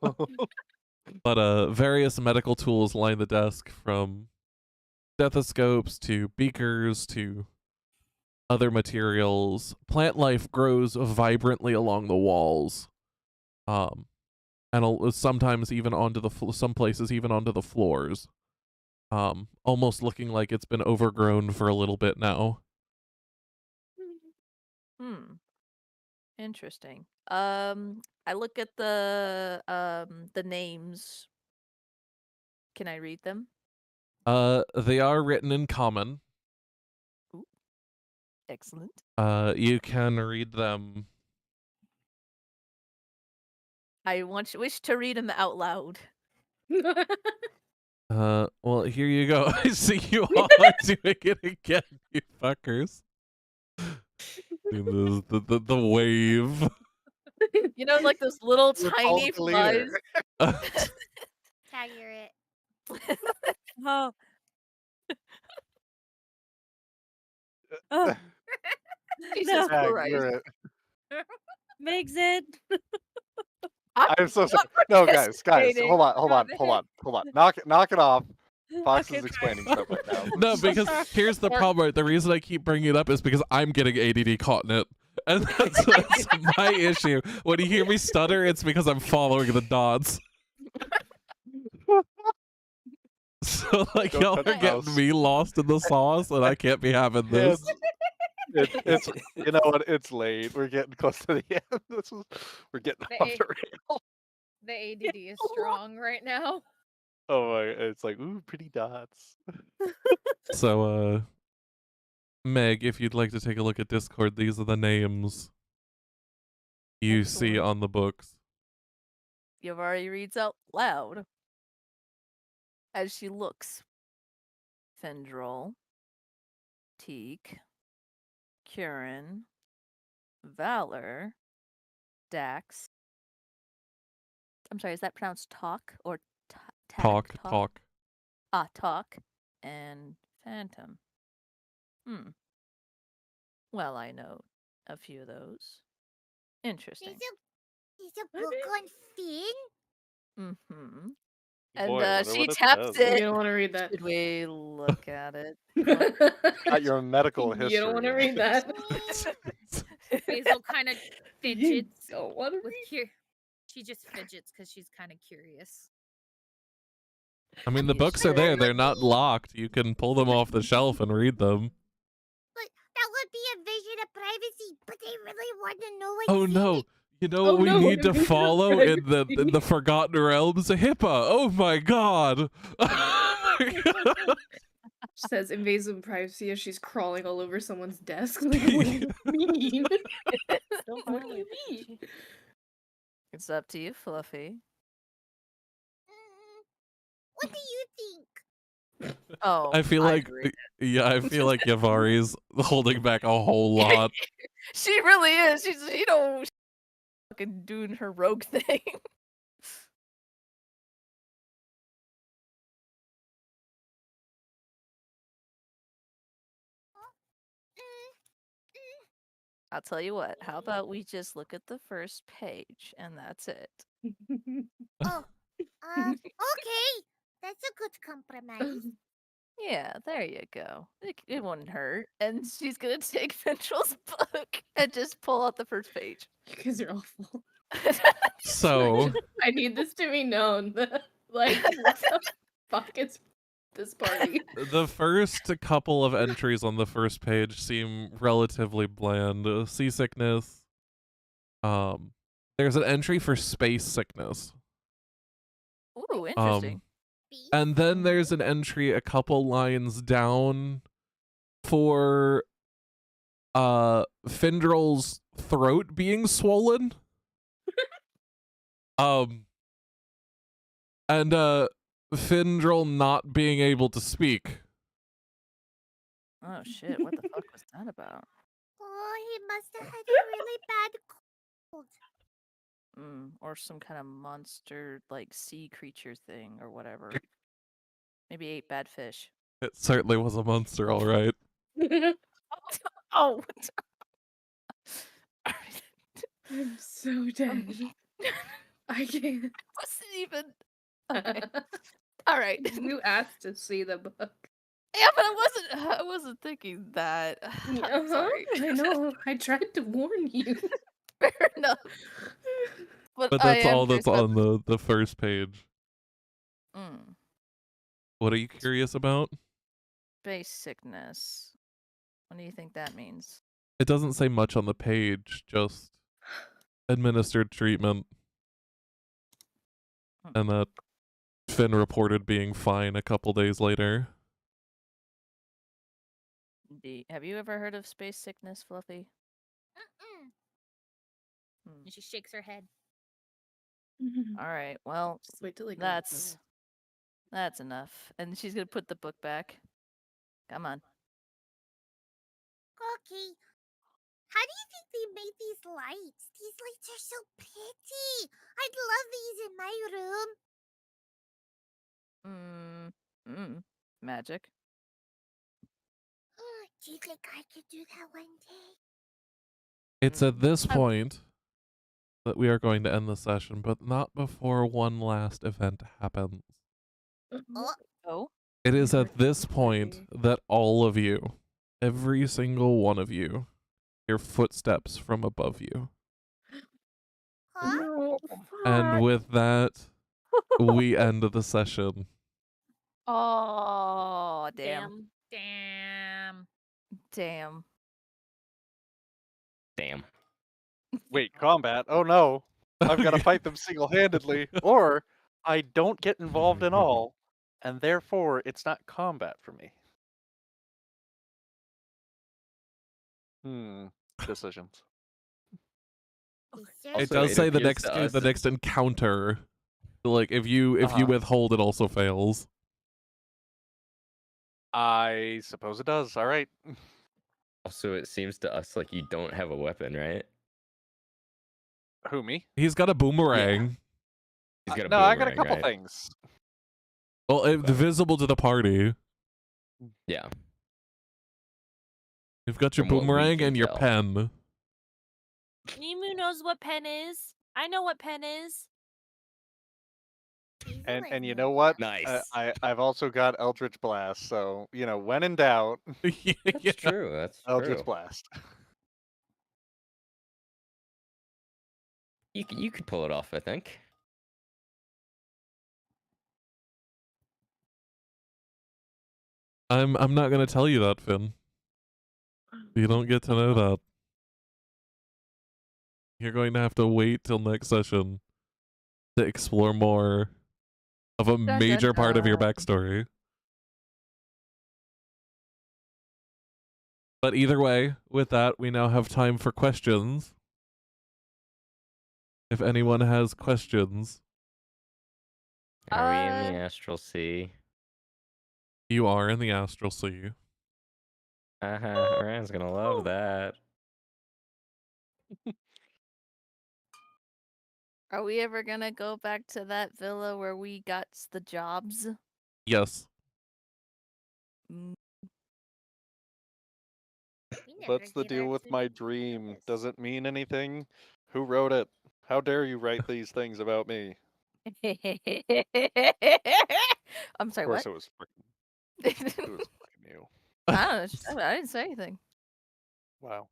S1: But various medical tools line the desk, from stethoscopes to beakers to other materials. Plant life grows vibrantly along the walls, and sometimes even onto some places even onto the floors. Almost looking like it's been overgrown for a little bit now.
S4: Interesting. I look at the names. Can I read them?
S1: They are written in common.
S4: Excellent.
S1: You can read them.
S4: I wish to read them out loud.
S1: Well, here you go. I see you all are doing it again, you fuckers. The wave.
S4: You know, like those little
S2: You're
S4: tiny
S2: called the
S4: flies.
S2: leader.
S6: Accurate.
S7: Oh. Oh,
S4: Jesus
S7: no.
S2: Tag,
S4: Christ.
S2: you're it.
S7: Makes it.
S2: I'm so sorry. No, guys,
S4: participating.
S2: hold on. Knock it off. Fox
S7: Okay,
S2: is explaining stuff right now.
S1: No, because here's the problem. Right? The reason I keep bringing it up is because I'm getting ADD caught in it. And that's my issue. When you hear me stutter, it's because I'm following the dots. So, like,
S2: Don't
S1: y'all
S2: touch
S1: are
S2: the
S1: getting
S2: mouse.
S1: me lost in the sauce, and I can't be having this.
S2: It's you know what? It's late. We're getting close to the end. We're getting
S3: The
S2: off
S3: A-
S2: the rail.
S3: The ADD is strong right now.
S2: Oh my! It's like ooh, pretty dots.
S1: So, Meg, if you'd like to take a look at Discord, these are the names you see
S4: Excellent.
S1: on the books.
S4: Yavari reads out loud as she looks. Fendrel, Teak, Curran, Valor, Dax. I'm sorry, is that pronounced talk or
S1: Talk.
S4: Ah, talk. And Phantom. Well, I know a few of those. Interesting.
S6: There's a book on Finn?
S4: Mm-hmm. And
S2: Boy, I wonder
S4: she
S2: what it
S4: taps
S2: says.
S9: You
S4: it.
S9: don't want to read that.
S4: Should we look at it?
S2: Got your medical history.
S9: You don't want to read that.
S3: Basil kind of
S9: You
S3: fidgets
S9: don't want to
S3: with
S9: read.
S3: She just fidgets because she's kind of curious.
S1: I mean, the
S4: You
S1: books are there.
S4: sure?
S1: They're not locked. You can pull them off the shelf and read them.
S6: But that would be invasion of privacy. But they really want to know what's
S1: Oh
S6: in
S1: no.
S6: it.
S1: You know
S9: Oh,
S1: what we
S9: no,
S1: need to
S9: invasion of
S1: follow in the
S9: privacy.
S1: Forgotten Realms? A HIPAA. Oh my god.
S9: She says invasive privacy as she's crawling all over someone's desk. Like, what do you mean? What do you mean?
S4: It's up to you, Fluffy.
S6: What do you think?
S4: Oh,
S1: I feel like,
S4: agree.
S1: yeah, I feel like Yavari's holding back a whole lot.
S4: She really is. She's fucking doing her rogue thing. I'll tell you what. How about we just look at the first page and that's it.
S6: Okay. That's a good compromise.
S4: Yeah, there you go. It wouldn't hurt. And she's gonna take Ventral's book and just pull out the first page.
S9: You guys are awful.
S1: So,
S9: I need this to be known. Like, what the fuck is this party?
S1: the first couple of entries on the first page seem relatively bland. Seasickness. There's an entry for space sickness.
S4: Ooh, interesting.
S1: And then there's an entry a couple lines down for Findrel's throat being swollen. And Findrel not being able to speak.
S4: Oh shit, what the fuck was that about?
S6: Oh, he must have had a really bad cold.
S4: Or some kind of monster, like sea creature thing or whatever. Maybe ate bad fish.
S1: It certainly was a monster, all right.
S4: Oh!
S9: I'm so dead. I can't.
S4: Wasn't even. Okay. All right.
S9: You asked to see the book.
S4: Yeah, but I wasn't thinking that. I'm sorry.
S9: I know. I tried to warn you.
S4: Fair enough.
S1: But that's all that's on the first page. What are you curious about?
S4: Space sickness. What do you think that means?
S1: It doesn't say much on the page, just administered treatment. And that Finn reported being fine a couple days later.
S4: Have you ever heard of space sickness, Fluffy? Hmm.
S3: And she shakes her head.
S4: All right. Well,
S9: Just wait till they go.
S4: that's enough. And she's gonna put the book back. Come on.
S6: Okay. How do you think they made these lights? These lights are so pretty. I'd love these in my room.
S4: Magic.
S6: Do you think I could do that one day?
S1: It's at this point that we are going to end the session, but not before one last event happens.
S4: Oh.
S1: It is
S9: Yeah,
S1: at this point that all of you, every single one of you, hear footsteps from above you.
S6: Huh?
S9: No,
S1: And
S9: fuck.
S1: with that, we end the session.
S4: Oh, damn.
S3: Damn.
S4: Damn.
S5: Damn.
S2: Wait, combat? Oh no. I've got to fight them single-handedly, or I don't get involved at all, and therefore it's not combat for me. Decisions.
S6: Is
S1: It
S6: there
S5: Also,
S1: does
S5: it
S1: say the
S5: appears
S1: next
S5: to us
S1: the next encounter. Like if you withhold, it also fails.
S2: I suppose it does. All right.
S5: Also, it seems to us like you don't have a weapon, right?
S2: Who, me?
S1: He's got a boomerang.
S5: He's got a
S2: No, I got a
S5: boomerang,
S2: couple
S5: right?
S2: things.
S1: Well, visible to the party.
S5: Yeah.
S1: You've got your
S5: From what we
S1: boomerang
S5: can
S1: and your
S5: tell.
S1: pen.
S7: Nimu knows what pen is. I know what pen is.
S6: Hazel
S2: And
S6: has
S2: you
S6: no
S2: know what?
S5: Nice.
S2: I've also got Eldritch Blast, so when in doubt,
S5: That's
S1: Yeah.
S5: true. That's
S2: Eldritch
S5: true.
S2: Blast.
S5: You could pull it off, I think.
S1: I'm not gonna tell you that, Finn. You don't get to know that. You're going to have to wait till next session to explore more of a major part of your backstory. But either way, with that, we now have time for questions. If anyone has questions,
S5: Are we in the Astral Sea?
S1: you are in the Astral Sea.
S5: Ryan's gonna love that.
S4: Are we ever gonna go back to that villa where we got the jobs?
S1: Yes.
S4: Mm.
S6: We never
S2: What's the
S6: get
S2: deal
S6: our
S2: with
S6: food
S2: my
S6: in
S2: dream?
S6: Columbus.
S2: Does it mean anything? Who wrote it? How dare you write these things about me?
S4: I'm sorry,
S2: Of course,
S4: what?
S2: it was fucking you.
S4: I didn't say anything.
S2: Wow.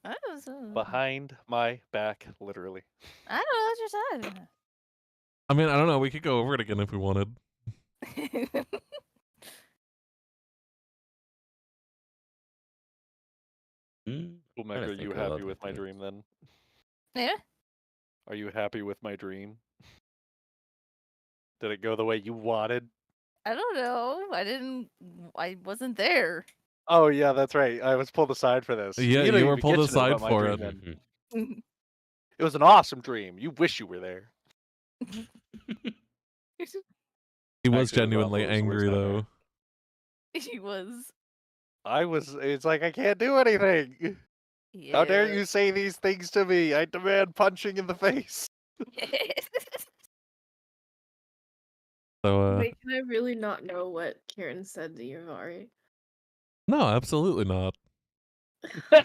S4: I was,
S2: Behind my back, literally.
S4: I don't know what you said.
S1: I mean, I don't know. We could go over it again if we wanted.
S2: Cool, Meg,
S5: I
S2: are
S5: think
S2: you
S5: I love
S2: happy with my
S5: things.
S2: dream then?
S4: Yeah.
S2: Are you happy with my dream? Did it go the way you wanted?
S4: I don't know. I wasn't there.
S2: Oh yeah, that's right. I was pulled aside for this.
S1: Yeah,
S2: you don't
S1: you were
S2: even
S1: pulled
S2: get to know
S1: aside
S2: about my
S1: for
S2: dream
S1: it.
S2: then. It was an awesome dream. You wish you were there.
S1: He was
S2: Actually, it was
S1: genuinely
S2: awful. It was the worst
S1: angry,
S2: nightmare.
S1: though.
S4: He was.
S2: It's like I can't do anything.
S4: Yeah.
S2: How dare you say these things to me? I demand punching in the face.
S1: So,
S9: Wait, can I really not know what Kieran said to Yavari?
S1: no, absolutely not.
S7: Can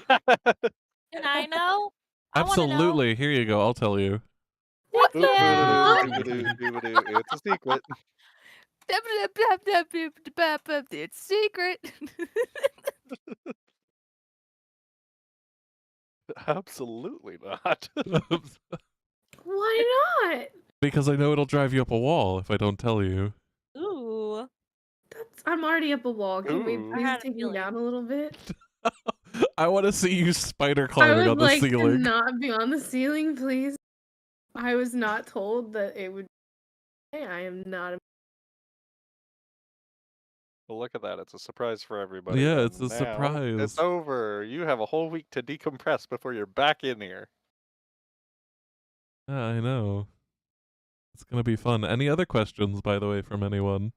S7: I know? I wanna know.
S1: Absolutely. Here you go. I'll tell you.
S7: What?
S2: Boop,
S7: Yeah.
S2: boodadoo, doobadoo. It's a secret.
S4: It's secret.
S2: Absolutely not.
S9: Why not?
S1: Because I know it'll drive you up a wall if I don't tell you.
S7: Ooh.
S9: I'm already up a wall. Can we
S2: Ooh.
S7: I
S9: please
S7: had a
S9: take me
S7: feeling.
S9: down a little bit?
S1: I want to see you spider
S9: I
S1: climbing
S9: would
S1: on the
S9: like to
S1: ceiling.
S9: not be on the ceiling, please. I was not told that it would Hey, I am not.
S2: Well, look at that. It's a surprise for everybody.
S1: Yeah,
S2: then.
S1: it's a
S2: Now,
S1: surprise.
S2: It's over. You have a whole week to decompress before you're back in here.
S1: Yeah, I know. It's gonna be fun. Any other questions, by the way, from anyone?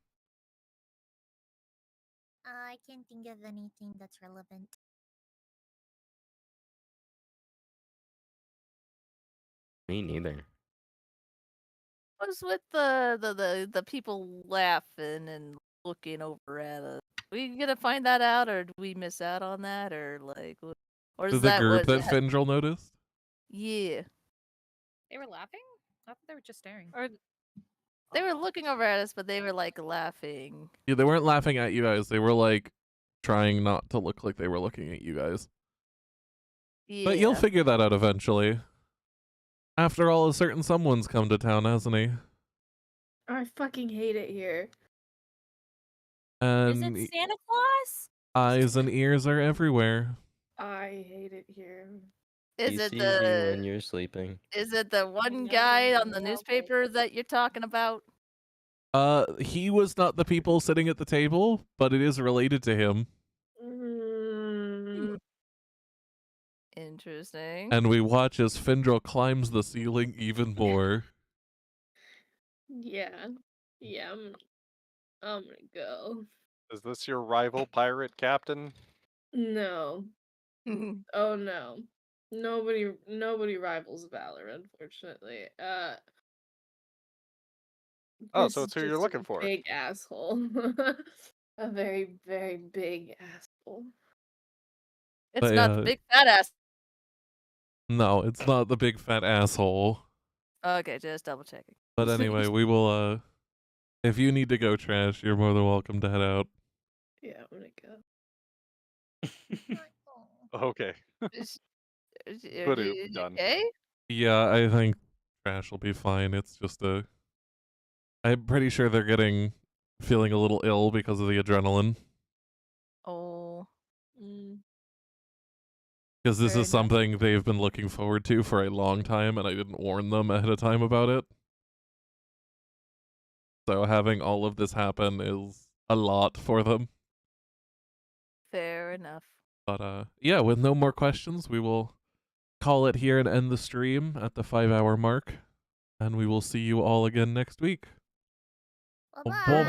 S6: I can't think of anything that's relevant.
S5: Me neither.
S4: What's with the people laughing and looking over at us? We gonna find that out, or do we miss out on that, or like, or is
S1: The
S4: that
S1: group
S4: what?
S1: that Findril noticed?
S4: Yeah,
S3: They were laughing? I thought they were just staring.
S7: Or
S4: they were looking over at us, but they were like laughing.
S1: Yeah, they weren't laughing at you guys. They were like trying not to look like they were looking at you guys.
S4: Yeah,
S1: But you'll figure that out eventually. After all, a certain someone's come to town, hasn't he?
S9: I fucking hate it here.
S7: is
S1: And
S7: it Santa Claus?
S1: eyes and ears are everywhere.
S9: I hate it here.
S4: is
S5: He
S4: it
S5: sees you when
S4: the
S5: you're sleeping.
S4: is it the one
S8: know
S4: guy
S8: that
S4: on the
S8: well, but-
S4: newspaper that you're talking about?
S1: He was not the people sitting at the table, but it is related to him.
S9: Mm,
S4: Interesting.
S1: And we watch as Findril climbs the ceiling even more.
S9: yeah. Yeah, I'm gonna go.
S2: Is this your rival pirate captain?
S9: No. Oh no. Nobody rivals Valor, unfortunately.
S2: Oh,
S9: This
S2: so
S9: is
S2: it's who you're
S9: just
S2: looking
S9: a
S2: for.
S9: big asshole. A very, very big asshole.
S4: It's
S1: But
S4: not the
S1: yeah.
S4: big fat ass.
S1: No, it's not the big fat asshole.
S4: Okay, just double checking.
S1: But anyway, we will if you need to go, Trash, you're more than welcome to head out.
S9: Yeah, I'm gonna go.
S2: Okay.
S4: Is-
S2: Ba-doop, done.
S4: Okay.
S1: Yeah, I think Trash will be fine. It's just I'm pretty sure they're feeling a little ill because of the adrenaline.
S4: Oh,
S8: Mm.
S1: Because this
S4: Fair
S1: is
S4: enough.
S1: something they've been looking forward to for a long time, and I didn't warn them ahead of time about it. So having all of this happen is a lot for them.
S4: fair enough.
S1: But yeah, with no more questions, we will call it here and end the stream at the 5-hour mark. And we will see you all again next week.
S6: Bye-bye.
S1: Bye-bye.